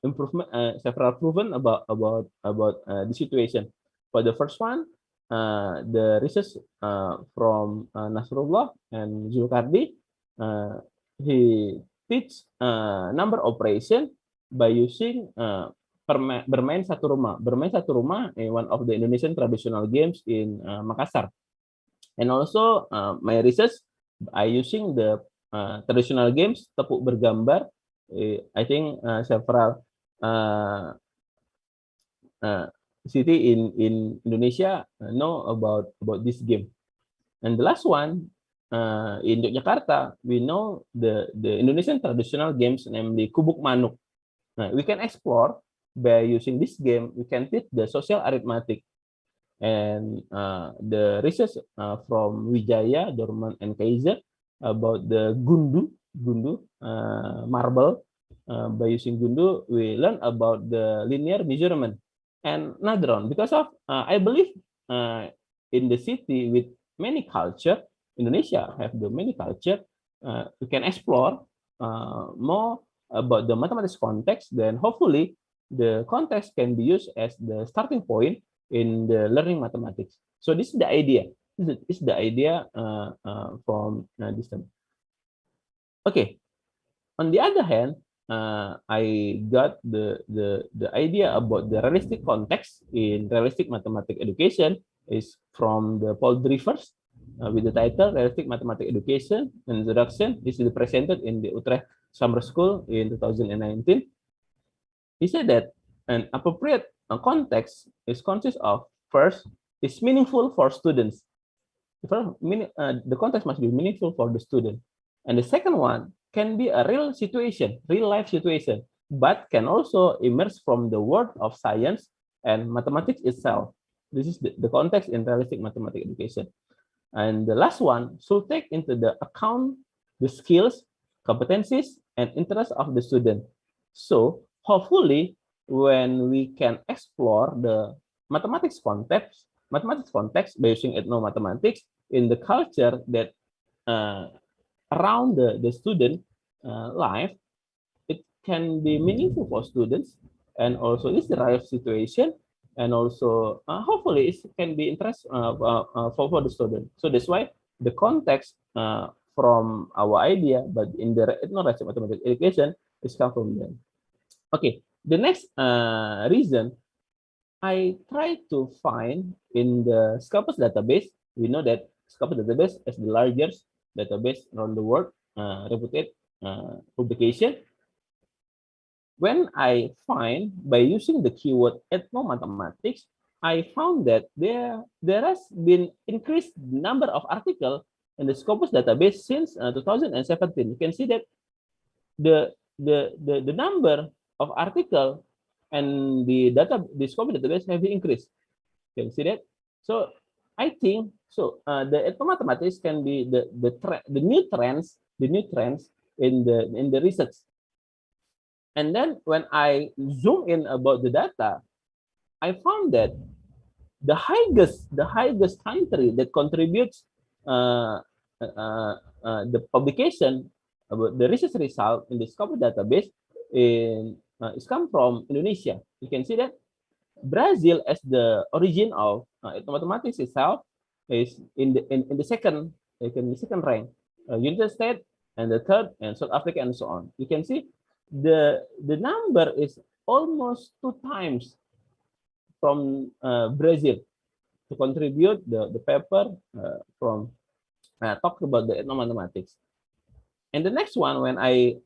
improvement, several proven about the situation. For the first one, the research from Nasrullah and Zulkardi, he teach number operation by using bermain satu rumah. Bermain satu rumah is one of the Indonesian traditional games in Makassar. And also my research by using the traditional games tepuk bergambar. I think several city in Indonesia know about this game. And the last one in Yogyakarta, we know the Indonesian traditional games, namely kubuk manuk. Now, we can explore by using this game. We can teach the social arithmetic. And the research from Wijaya, Dorman, and Kaiser about the gundu marble. By using gundu, we learn about the linear measurement and nadron. Because of I believe in the city with many culture, Indonesia have the many culture. We can explore more about the mathematics context. Then hopefully the context can be used as the starting point in the learning mathematics. So this is the idea. This is the idea from this term. Okay. On the other hand, I got the idea about the realistic context in realistic mathematics education is from the Paul Drivers with the title Realistic Mathematics Education Introduction. This is presented in the Utrecht Summer School in 2019. He said that an appropriate context is consists of first is meaningful for students. The context must be meaningful for the student. And the second one can be a real situation, real life situation, but can also emerge from the world of science and mathematics itself. This is the context in realistic mathematics education. And the last one should take into the account the skills, competencies, and interests of the student. So hopefully, when we can explore the mathematics context by using ethnomathematics in the culture that around the student life, it can be meaningful for students, and also it's the right situation, and also hopefully it can be interest for the student. So that's why the context from our idea, but in the ethno-rational mathematics education, is come from them. Okay, the next reason I try to find in the Scopus database. We know that Scopus database is the largest database around the world, reputed publication. When I find by using the keyword ethnomathematics, I found that there has been increased number of articles in the Scopus database since 2017. You can see that the number of article and the Scopus database have increased. You can see that. So I think so. The ethnomathematics can be the new trends in the research. And then when I zoom in about the data, I found that the highest country that contributes the publication about the research result in the Scopus database is come from Indonesia. You can see that Brazil as the origin of mathematics itself is in the second rank. United States and the third, and South Africa and so on. You can see the number is almost 2 times from Brazil to contribute the paper from talk about the ethnomathematics. And the next one, when I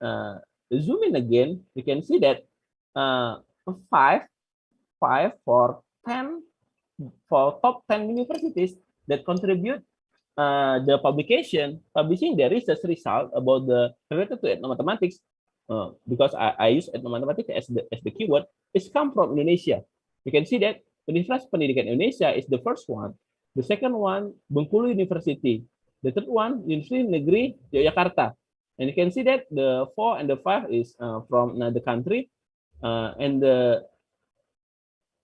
zoom in again, you can see that 5 for top 10 universities that contribute the publishing the research result about the related to ethnomathematics, because I use ethnomathematics as the keyword, is come from Indonesia. You can see that Universitas Pendidikan Indonesia is the first one. The second one, Bengkulu University. The third one, Universitas Negeri Yogyakarta. And you can see that the 4 and the 5 is from another country, and the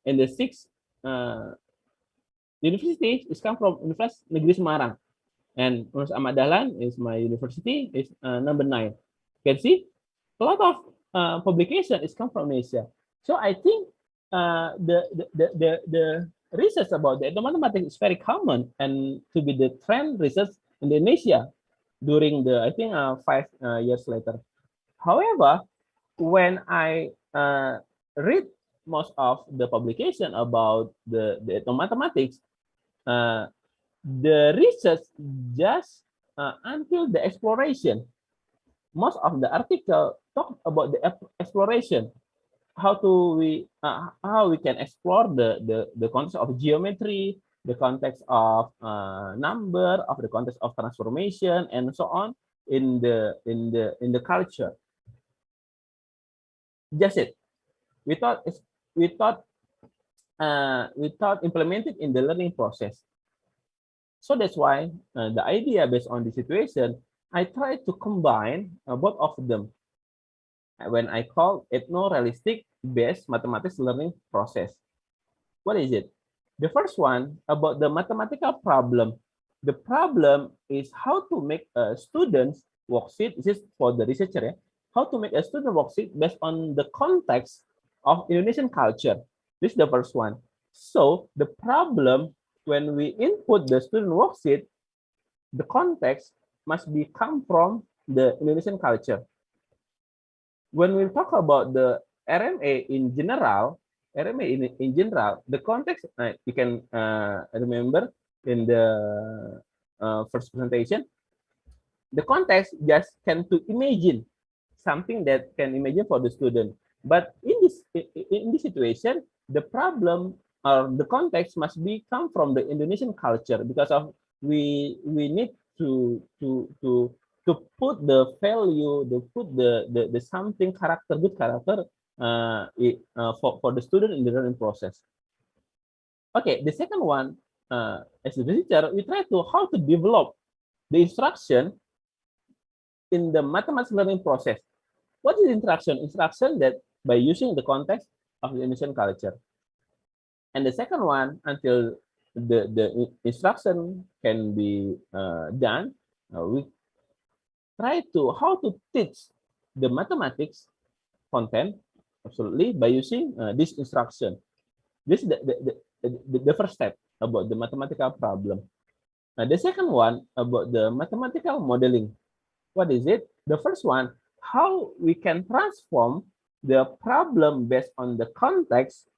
6th university is come from Universitas Negeri Semarang, and Universitas Ahmad Dahlan is my university, is number 9. You can see a lot of publication is come from Indonesia. So I think the research about the ethnomathematics is very common and to be the trend research in Indonesia during the, I think, 5 years later. However, when I read most of the publication about the ethnomathematics, the research just until the exploration. Most of the article talk about the exploration, how we can explore the context of geometry, the context of number, of the context of transformation, and so on in the culture. Just it. We thought implemented in the learning process. So that's why the idea based on the situation, I try to combine both of them when I call ethno-realistic based mathematics learning process. What is it? The first one about the mathematical problem. The problem is how to make a student's worksheet. This is for the researcher. How to make a student worksheet based on the context of Indonesian culture. This is the first one. So the problem when we input the student worksheet, the context must be come from the Indonesian culture. When we talk about the RMA in general, the context you can remember in the first presentation. The context just can to imagine something that can imagine for the student. But in this situation, the problem or the context must be come from the Indonesian culture, because of we need to put the value, to put the something character, good character for the student in the learning process. Okay, the second one, as a teacher, we try to how to develop the instruction in the mathematics learning process. What is instruction? Instruction that by using the context of the Indonesian culture. And the second one, until the instruction can be done, we try to how to teach the mathematics content absolutely by using this instruction. This is the first step about the mathematical problem. The second one about the mathematical modeling. What is it? The first one, how we can transform the problem based on the context,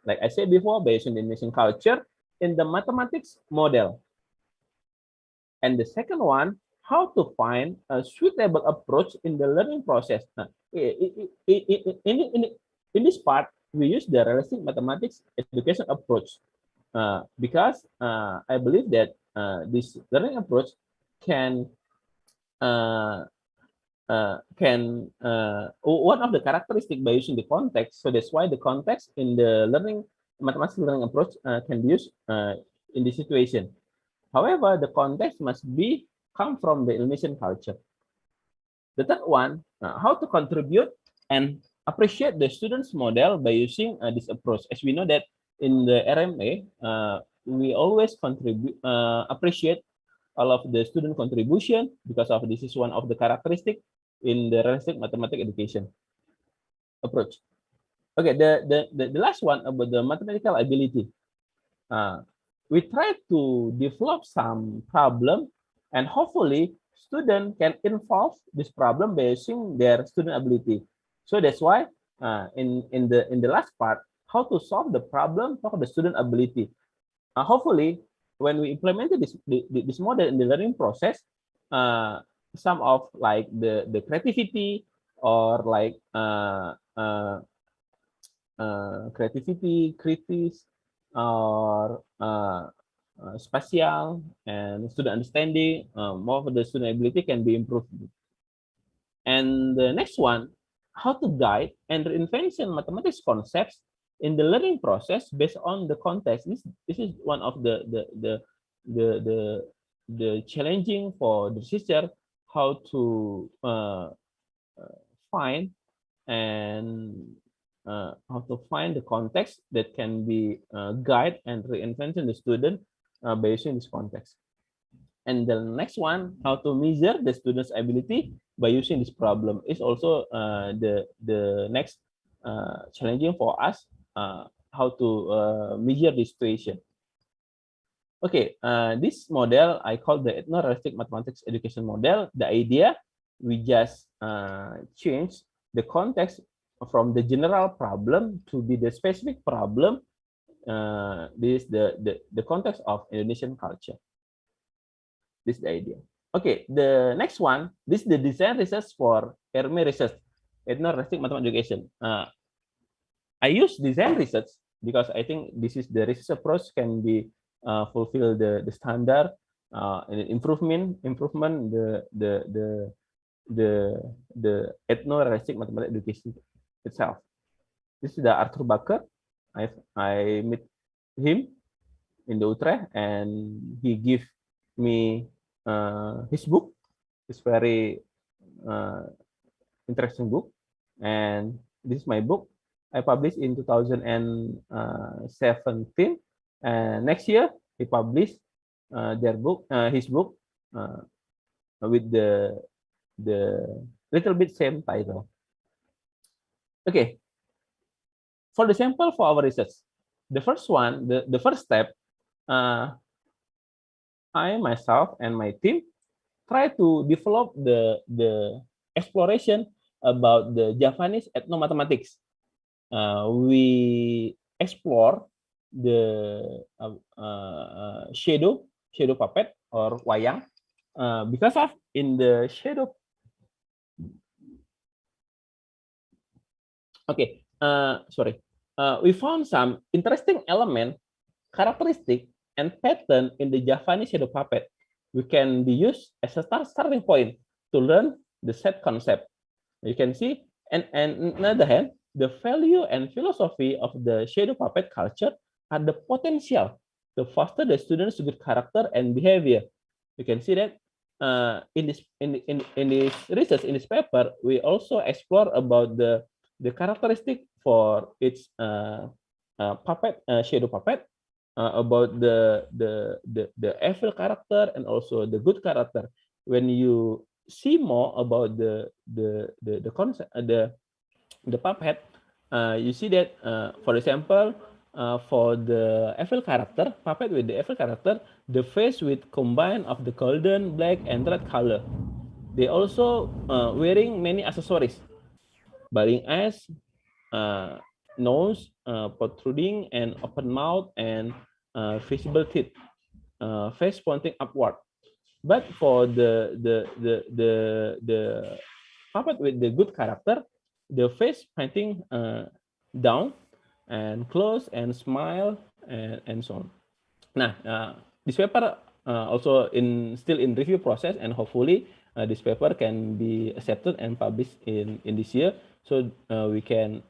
like I said before, based on the Indonesian culture, in the mathematics model. And the second one, how to find a suitable approach in the learning process. Now, in this part, we use the realistic mathematics education approach because I believe that this learning approach can one of the characteristics by using the context. So that's why the context in the mathematics learning approach can be used in this situation. However, the context must come from the Indonesian culture. The third one, how to contribute and appreciate the student's model by using this approach. As we know that in the RMA, we always appreciate all of the student contribution, because of this is one of the characteristics in the realistic mathematics education approach. Okay, the last one about the mathematical ability. We try to develop some problem, and hopefully student can involve this problem based on their student ability. So that's why in the last part, how to solve the problem for the student ability. Hopefully, when we implemented this model in the learning process, some of like the creativity or like creativity, critics, or spatial and student understanding, more of the student ability can be improved. And the next one, how to guide and reinvention mathematics concepts in the learning process based on the context. This is one of the challenging for the teacher, how to find the context that can be guide and reinvention the student based on this context. And the next one, how to measure the student's ability by using this problem, is also the next challenging for us, how to measure this situation. Okay, this model I call the ethno-realistic mathematics education model. The idea, we just change the context from the general problem to be the specific problem. This is the context of Indonesian culture. This is the idea. Okay, the next one, this is the design research for RMA research, ethno-realistic mathematics education. I use design research because I think this is the research approach can be fulfill the standard improvement the ethno-realistic mathematics education itself. This is the Arthur Bakker. I met him in the Utrecht, and he give me his book. It's very interesting book, and this is my book. I published in 2017, and next year he published his book with the little bit same title. Okay, for the sample for our research, the first one, the first step, I myself and my team try to develop the exploration about the Javanese ethnomathematics. We explore the shadow puppet or wayang, because of in the shadow. Okay, sorry. we found some interesting element, characteristic, and pattern in the Javanese shadow puppet. We can be used as a starting point to learn the set concept. You can see, and on the other hand, the value and philosophy of the shadow puppet culture are the potential to foster the students' good character and behavior. You can see that in this research in this paper, we also explore about the characteristic for its puppet shadow puppet, about the evil character and also the good character. When you see more about the concept, the puppet, you see that, for example, for the evil character, puppet with the evil character, the face with combine of the golden, black, and red color. They also wearing many accessories, balding eyes, nose protruding, and open mouth, and visible teeth, face pointing upward. But for the puppet with the good character, the face pointing down and close and smile and so on. Nah, this paper also still in review process, and hopefully this paper can be accepted and published in this year, so we can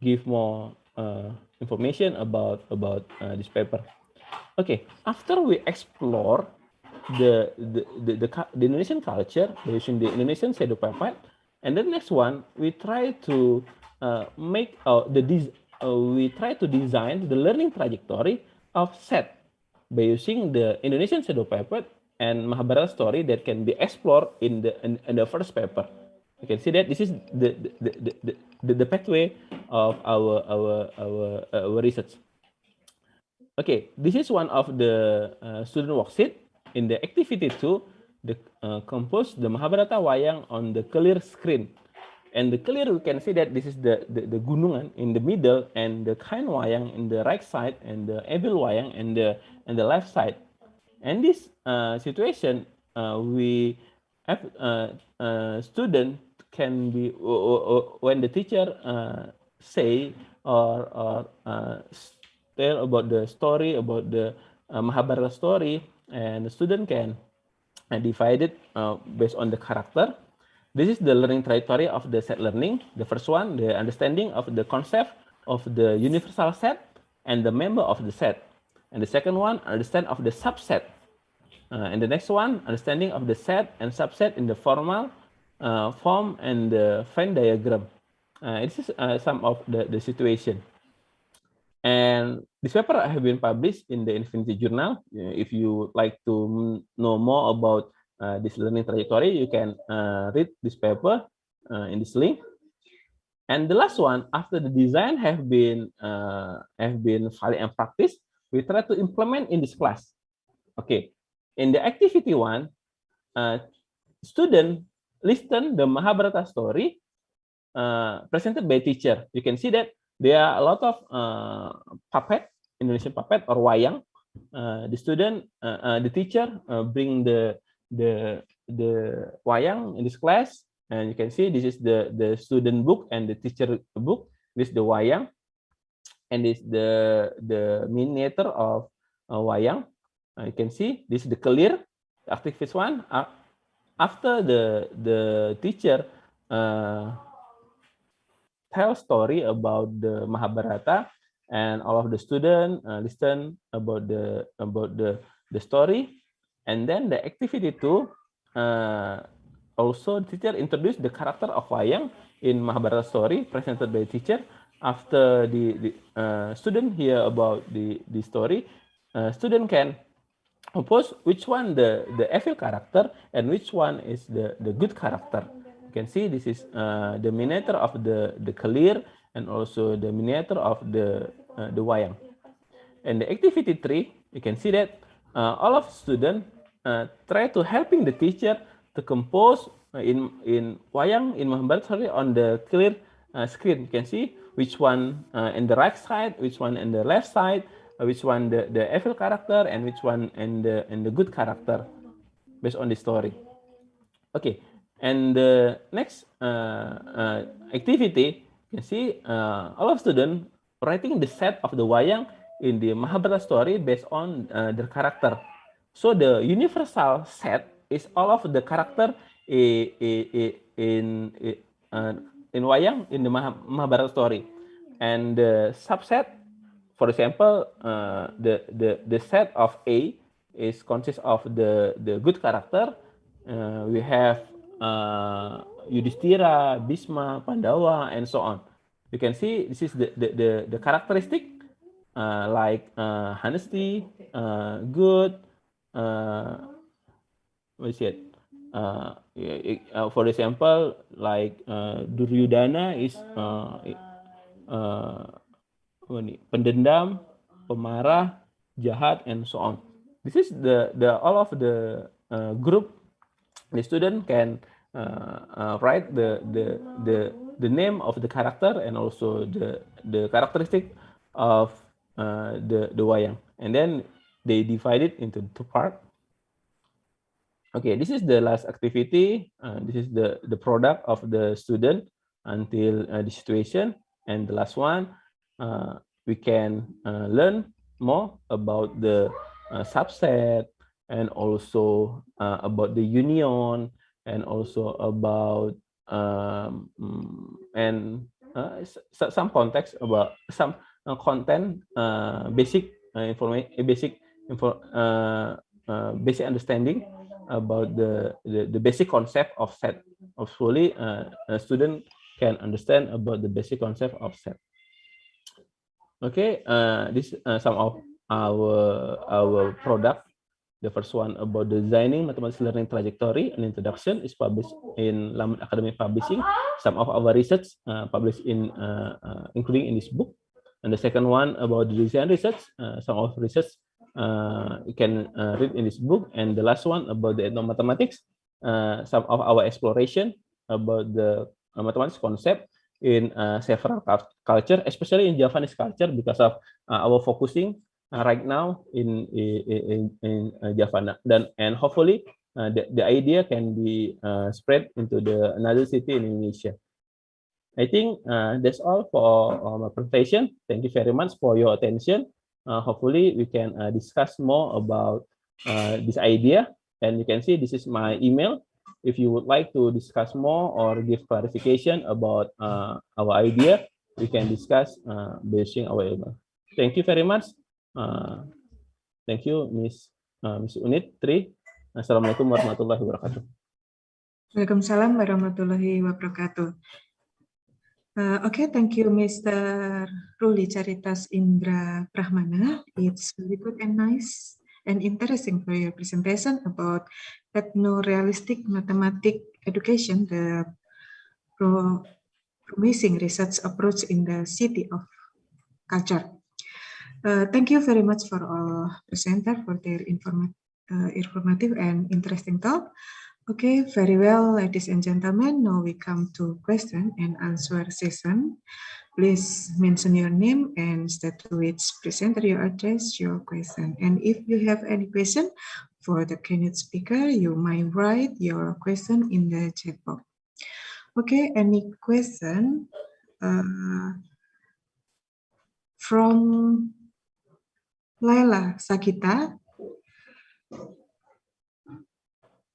give more information about this paper. Okay, after we explore the Indonesian culture using the Indonesian shadow puppet, and the next one we try to we try to design the learning trajectory of set by using the Indonesian shadow puppet and Mahabharata story that can be explored in the first paper. You can see that this is the pathway of our research. Okay, this is one of the student worksheet. In the activity 2, compose the Mahabharata wayang on the clear screen. And the clear, we can see that this is the gunungan in the middle, and the kind wayang in the right side, and the evil wayang in the left side. And this situation, we have student can be when the teacher say or tell about the story about the Mahabharata story, and the student can divide it based on the character. This is the learning trajectory of the set learning. The first one, the understanding of the concept of the universal set and the member of the set. And the second one, understand of the subset. And the next one, understanding of the set and subset in the formal form and the Venn diagram. This is some of the situation. And this paper have been published in the Infinity Journal. If you like to know more about this learning trajectory, you can read this paper in this link. And the last one, after the design have been valid and practiced, we try to implement in this class. Okay, in the activity 1, student listen the Mahabharata story presented by teacher. You can see that there are a lot of puppet, Indonesian puppet or wayang. The student, the teacher bring the wayang in this class, and you can see this is the student book and the teacher book. This is the wayang, and this is the miniature of wayang. You can see this is the clear activist 1. After the teacher tell story about the Mahabharata, and all of the students listen about the story, and then the activity 2, also the teacher introduced the character of wayang in Mahabharata story presented by teacher. After the student hear about the story, student can compose which one the evil character and which one is the good character. You can see this is the miniature of the clear, and also the miniature of the wayang. And the activity 3, you can see that all of students try to helping the teacher to compose in wayang in Mahabharata story on the clear screen. You can see which one in the right side, which one in the left side, which one the evil character, and which one in the good character based on the story. Okay. And the next activity, you can see all of students writing the set of the wayang in the Mahabharata story based on their character. So the universal set is all of the character in wayang in the Mahabharata story, and the subset, for example, the set of A is consists of the good character. We have Yudhishthira, Bhisma, Pandawa, and so on. You can see this is the characteristic like honesty, good. What is it? For example, like Duryodhana is pendendam, pemarah, jahat, and so on. This is the all of the group. The student can write the name of the character and also the characteristic of the wayang, and then they divide it into two parts. Okay, this is the last activity. This is the product of the student until the situation, and the last one we can learn more about the subset, and also about the union, and also about some context about some content, basic information, basic understanding about the basic concept of set. Hopefully, a student can understand about the basic concept of set. Okay, this some of our product. The first one about designing mathematics learning trajectory, an introduction, is published in Laman Academic Publishing. Some of our research published in including in this book. And the second one about the design research, some of research you can read in this book. And the last one about the ethnomathematics, some of our exploration about the mathematics concept in several culture, especially in Javanese culture, because of our focusing right now in Javana. And hopefully the idea can be spread into the another city in Indonesia. I think that's all for my presentation. Thank you very much for your attention. Hopefully we can discuss more about this idea. And you can see this is my email. If you would like to discuss more or give clarification about our idea, we can discuss using our email. Thank you very much. Thank you, Miss Unit 3. Assalamualaikum warahmatullahi wabarakatuh. Waalaikumsalam warahmatullahi wabarakatuh. Okay, thank you, Mr. Ruli Charitas Indra Brahmana. It's very good and nice and interesting for your presentation about ethno-realistic mathematics education, the promising research approach in the city of culture. Thank you very much for all presenters for their informative and interesting talk. Okay, very well, ladies and gentlemen. Now we come to question and answer session. Please mention your name and state to which presenter you address your question. And if you have any question for the keynote speaker, you might write your question in the chat box. Okay, any question from Laila Sakita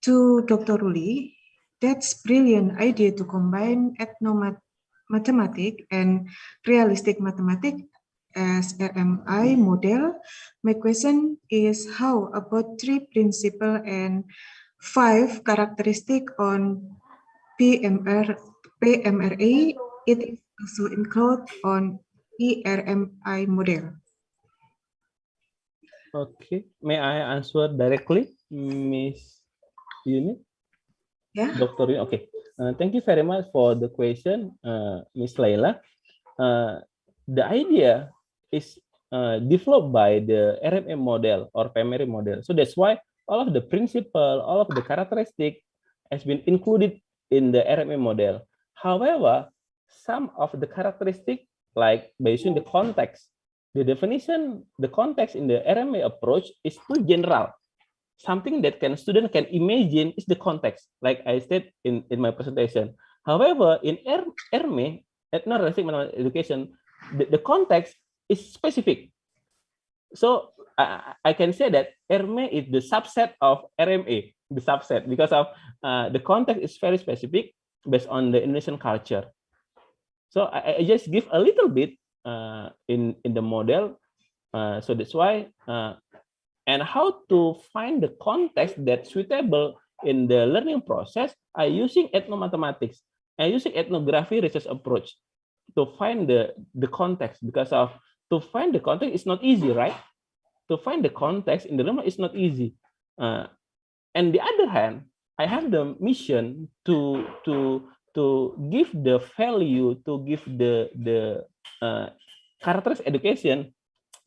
to Dr. Ruli? That's brilliant idea to combine ethno-mathematics and realistic mathematics as RMI model. My question is, how about 3 principles and 5 characteristics on PMRA? It is also included on ERMI model. Okay, may I answer directly, Miss Yuni? Yeah. Dr. Yuni, okay. Thank you very much for the question, Miss Laila. The idea is developed by the RMM model or PMRA model. So that's why all of the principle, all of the characteristic has been included in the RMM model. However, some of the characteristic, like based on the context, the definition, the context in the RMA approach is too general. something that student can imagine is the context, like I said in my presentation. However, in ERME, ethno-realistic mathematics education, the context is specific. So I can say that ERME is the subset of RMA, the subset, because of the context is very specific based on the Indonesian culture. So I just give a little bit in the model. So that's why, and how to find the context that's suitable in the learning process, I using ethnomathematics. I using ethnography research approach to find the context, because of to find the context is not easy, right? To find the context in the room is not easy. And the other hand, I have the mission to give the value, to give the characteristic education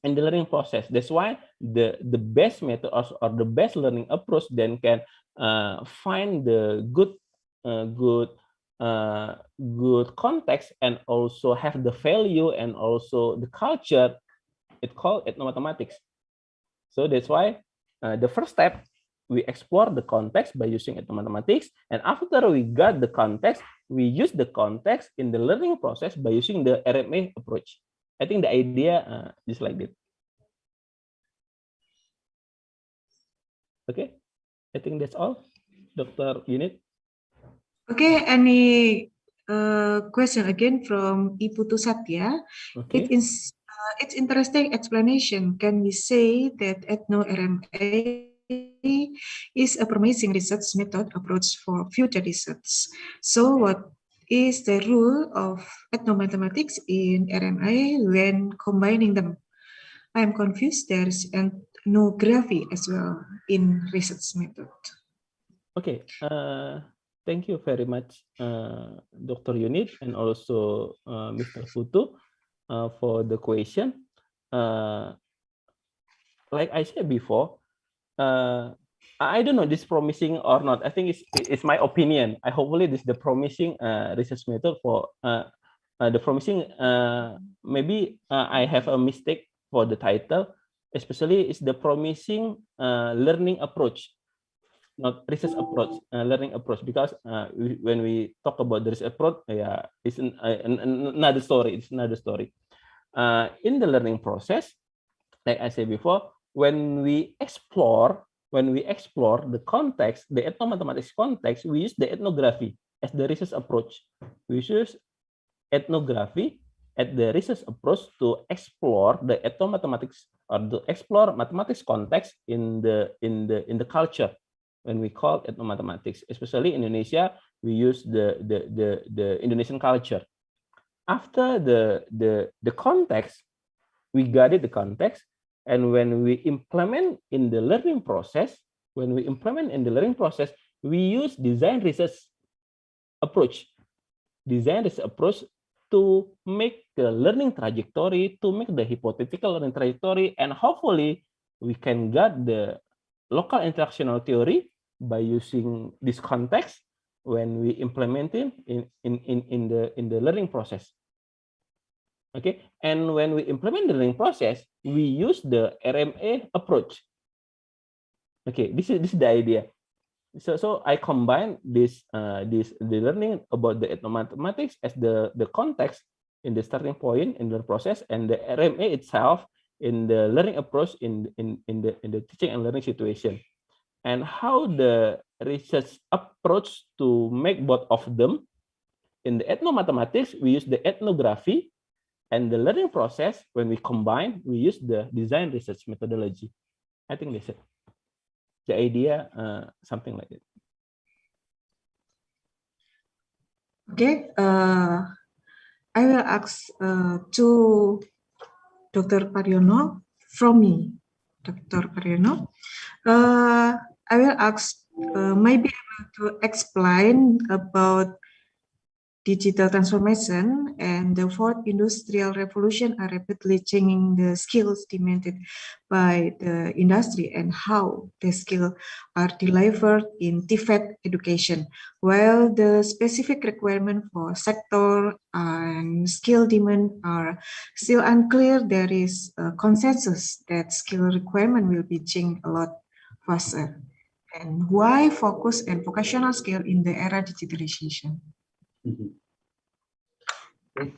in the learning process. That's why the best method or the best learning approach then can find the good context and also have the value and also the culture. It's called ethnomathematics. So that's why the first step, we explore the context by using ethnomathematics, and after we got the context, we use the context in the learning process by using the RMA approach. I think the idea is like that. Okay, I think that's all, Dr. Unit. Okay, any question again from Ibu Tusatya? Okay. It's interesting explanation. Can we say that ethno-RMA is a promising research method approach for future research? So what is the role of ethnomathematics in RMA when combining them? I am confused. There is ethnography as well in research method. Okay, thank you very much, Dr. Unit, and also Mr. Futu for the question. Like I said before, I don't know this promising or not. I think it's my opinion. Hopefully this is the promising research method for the promising. Maybe I have a mistake for the title. Especially it's the promising learning approach, not research approach, learning approach. Because when we talk about the research approach, yeah, it's another story. It's another story. In the learning process, like I said before, when we explore the context, the ethnomathematics context, we use the ethnography as the research approach. We use ethnography as the research approach to explore the ethnomathematics or to explore mathematics context in the culture. When we call ethnomathematics, especially in Indonesia, we use the Indonesian culture. After the context, we got it, the context. And when we implement in the learning process, we use design research approach. Design research approach to make the learning trajectory, to make the hypothetical learning trajectory, and hopefully we can get the local interactional theory by using this context when we implement it in the learning process. Okay, and when we implement the learning process, we use the RMA approach. Okay, this is the idea. So I combine the learning about the ethnomathematics as the context in the starting point in the process, and the RMA itself in the learning approach in the teaching and learning situation. And how the research approach to make both of them. In the ethnomathematics, we use the ethnography. And the learning process, when we combine, we use the design research methodology. I think that's it. The idea, something like it. Okay, I will ask to Dr. Paryono from me. Dr. Paryono, I will ask, maybe able to explain about digital transformation and the fourth industrial revolution are rapidly changing the skills demanded by the industry and how the skills are delivered in TVET education. While the specific requirements for sector and skill demand are still unclear, there is a consensus that skill requirement will be changed a lot faster? And why focus and vocational skill in the era digitalization? Okay.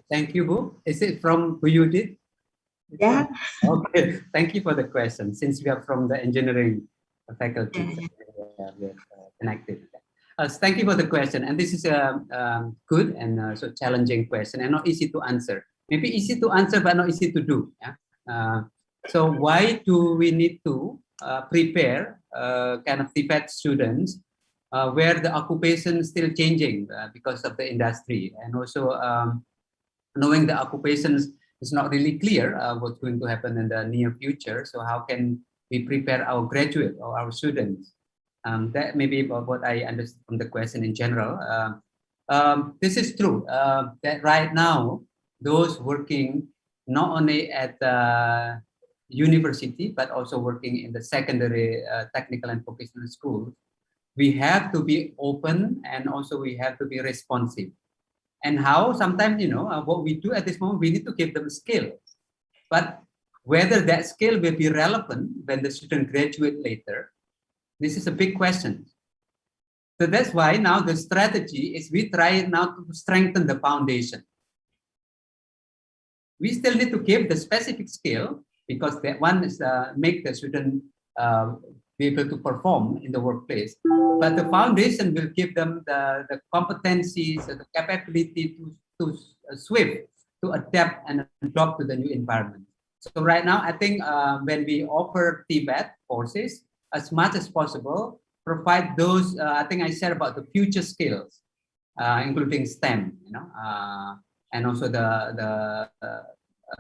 Thank you, Bu. Is it from Bu Yudit? Yeah. Okay. Thank you for the question. Since we are from the engineering faculty, we are connected. Thank you for the question. And this is a good and so challenging question and not easy to answer. Maybe easy to answer, but not easy to do. Yeah? So why do we need to prepare kind of TVET students where the occupation is still changing because of the industry, and also knowing the occupations is not really clear what's going to happen in the near future. So how can we prepare our graduate or our students? That may be what I understand from the question in general. This is true that right now, those working not only at the university, but also working in the secondary technical and vocational schools, we have to be open and also we have to be responsive. And how? Sometimes, you know, what we do at this moment, we need to give them skills. But whether that skill will be relevant when the student graduate later, this is a big question. So that's why now the strategy is we try now to strengthen the foundation. We still need to give the specific skill because that one is make the student be able to perform in the workplace. But the foundation will give them the competencies, the capability to swift, to adapt and adopt to the new environment. So right now, I think when we offer TVET courses, as much as possible, provide those, I think I said about the future skills, including STEM, you know, and also the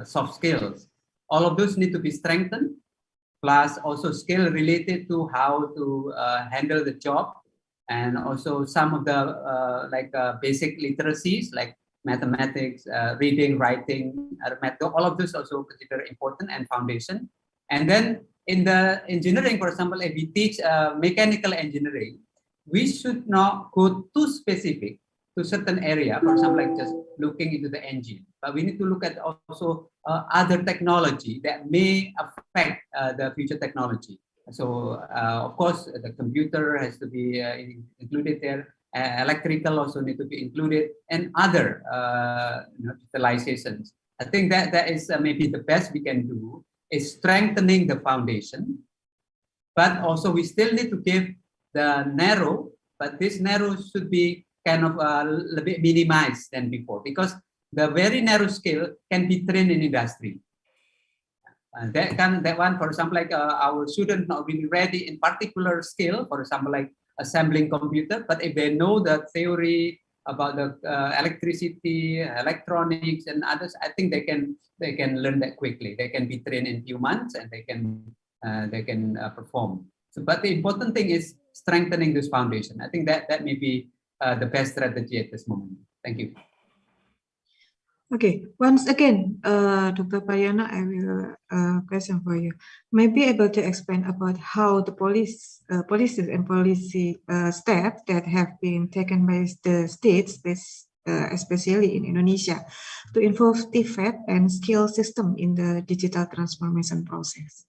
soft skills. All of those need to be strengthened, plus also skill related to how to handle the job, and also some of the basic literacies like mathematics, reading, writing, arithmetic. All of this also considered important and foundation. And then in the engineering, for example, if we teach mechanical engineering, we should not go too specific to certain area, for example, like just looking into the engine. But we need to look at also other technology that may affect the future technology. So, of course, the computer has to be included there. Electrical also need to be included, and other utilizations. I think that is maybe the best we can do, is strengthening the foundation. But also we still need to give the narrow, but this narrow should be kind of a little bit minimized than before, because the very narrow skill can be trained in industry. That one, for example, like our students not really ready in particular skill, for example, like assembling computer, but if they know the theory about the electricity, electronics, and others, I think they can learn that quickly. They can be trained in a few months, and they can perform. So, but the important thing is strengthening this foundation. I think that may be the best strategy at this moment. Thank you. Okay, once again, Dr. Pariana, I will question for you. May be able to explain about how the policies and policy steps that have been taken by the states, especially in Indonesia, to involve TVET and skill system in the digital transformation process.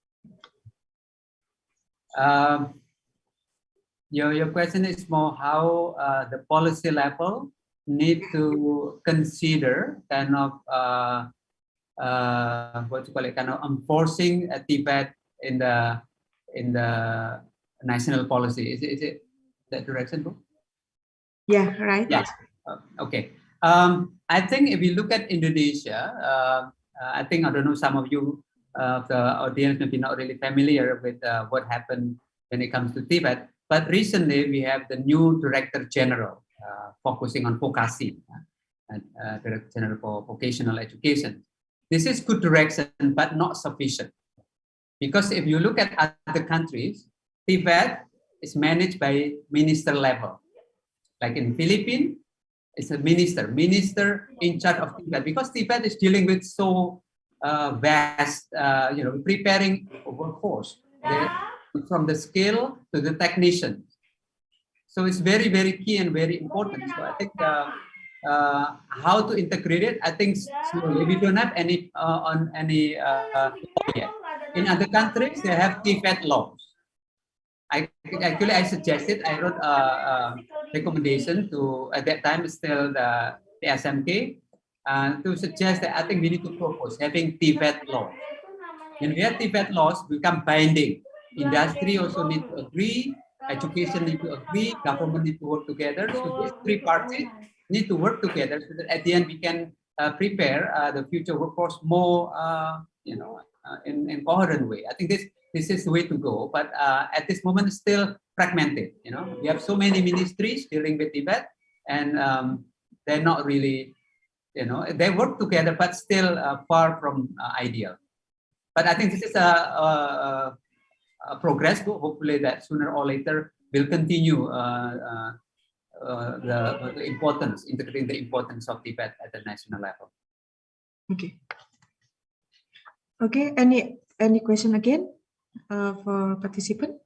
Your question is more how the policy level need to consider kind of what you call it, kind of enforcing a TVET in the national policy. Is it that direction, Bro? Yeah, right. Yeah. Okay. I think if you look at Indonesia, I think, I don't know, some of you, the audience may be not really familiar with what happened when it comes to TVET, but recently we have the new Director General focusing on Vokasi, Director General for Vocational Education. This is good direction, but not sufficient. Because if you look at other countries, TVET is managed by minister level. Like in Philippines, it's a minister in charge of TVET, because TVET is dealing with so vast, preparing a workforce, from the skill to the technician. So it's very, very key and very important. So I think how to integrate it, I think slowly. We don't have any on any law yet. In other countries, they have TVET laws. I suggested, I wrote a recommendation to, at that time, still the SMK, to suggest that I think we need to propose having TVET law. When we have TVET laws, become binding. Industry also need to agree, education need to agree, government need to work together. So these three parties need to work together so that at the end we can prepare the future workforce more, in coherent way. I think this is the way to go. But at this moment, it's still fragmented. We have so many ministries dealing with Tibet, and they're not really, they work together, but still far from ideal. But I think this is a progress. Hopefully, that sooner or later will continue the importance, integrating the importance of Tibet at the national level. Okay. Okay. Any question again for participant?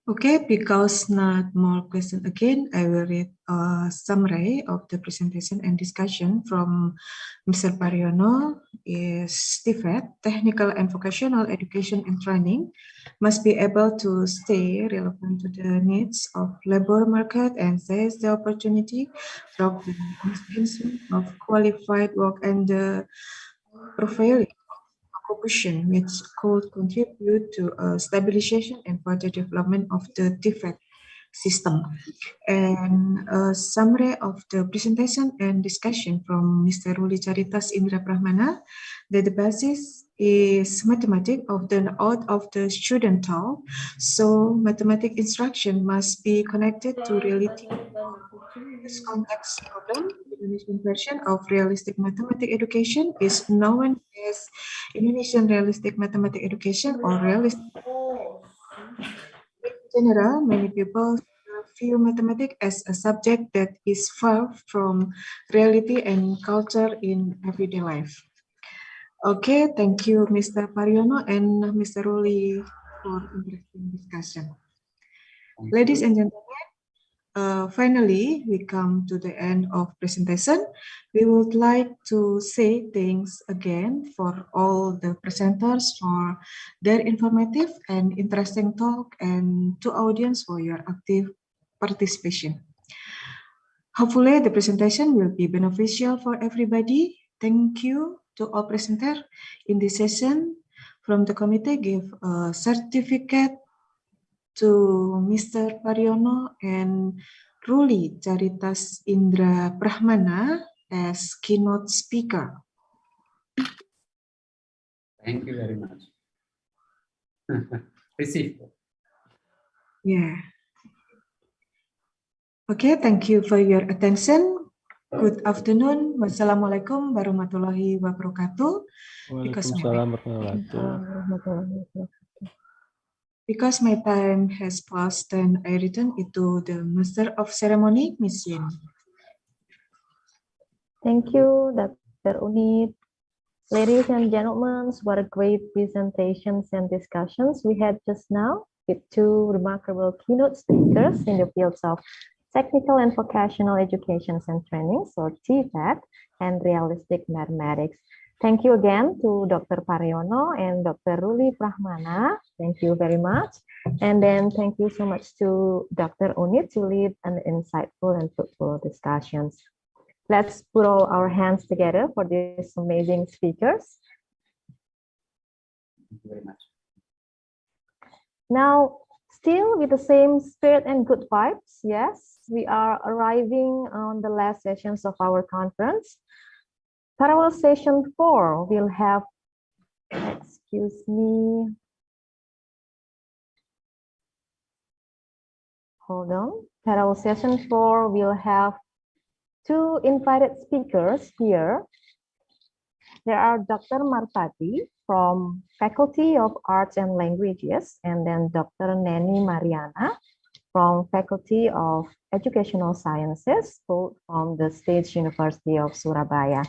Okay, because not more question again, I will read a summary of the presentation and discussion from Mr. Pariono. Is TVET, Technical and Vocational Education and Training, must be able to stay relevant to the needs of labor market and seize the opportunity from the enhancement of qualified work and the profiling occupation, which could contribute to a stabilization and further development of the TVET system. And a summary of the presentation and discussion from Mr. Ruli Charitas Indra Brahmana, that the basis is mathematics of the out of the student talk. So mathematics instruction must be connected to reality. This complex problem, the Indonesian version of realistic mathematics education is known as Indonesian realistic mathematics education or realistic. In general, many people view mathematics as a subject that is far from reality and culture in everyday life. Okay, thank you, Mr. Pariono and Mr. Ruli for interesting discussion. Ladies and gentlemen, finally, we come to the end of presentation. We would like to say thanks again for all the presenters for their informative and interesting talk, and to audience for your active participation. Hopefully, the presentation will be beneficial for everybody. Thank you to all presenters in this session. From the committee, give a certificate to Mr. Pariono and Ruli Charitas Indra Brahmana as keynote speaker. Thank you very much. Receive. Yeah. Okay, thank you for your attention. Good afternoon. Wassalamualaikum warahmatullahi wabarakatuh. Waalaikumsalam warahmatullahi wabarakatuh. Because my time has passed, and I return it to the Master of Ceremony, Miss Yen. Thank you, Dr. Unit. Ladies and gentlemen, what a great presentations and discussions we had just now with two remarkable keynote speakers in the fields of Technical and Vocational Education and Trainings, or TVET, and Realistic Mathematics. Thank you again to Dr. Pariono and Dr. Ruli Brahmana. Thank you very much. And then thank you so much to Dr. Unit to lead an insightful and fruitful discussions. Let's put all our hands together for these amazing speakers. Thank you very much. Now, still with the same spirit and good vibes, yes, we are arriving on the last sessions of our conference. Parallel session 4 will have, excuse me, hold on. Parallel session 4 will have two invited speakers here. There are Dr. Martati from Faculty of Arts and Languages, and then Dr. Neni Mariana from Faculty of Educational Sciences, both from the STEACH University of Surabaya.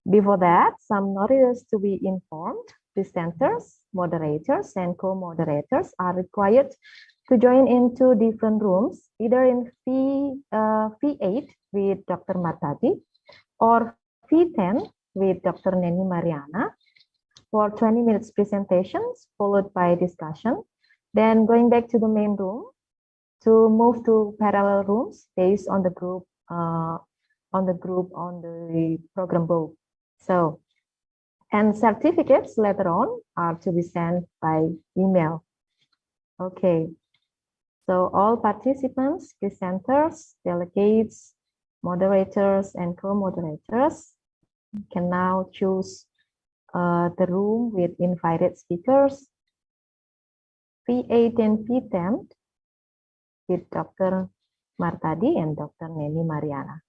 Before that, some notices to be informed. Presenters, moderators, and co-moderators are required to join into different rooms, either in P8 with Dr. Martati or P10 with Dr. Neni Mariana for 20 minutes presentations, followed by discussion. Then going back to the main room to move to parallel rooms based on the group on the program book. So, and certificates later on are to be sent by email. Okay. So all participants, presenters, delegates, moderators, and co-moderators can now choose the room with invited speakers, P8 and P10 with Dr. Martadi and Dr. Neni Mariana.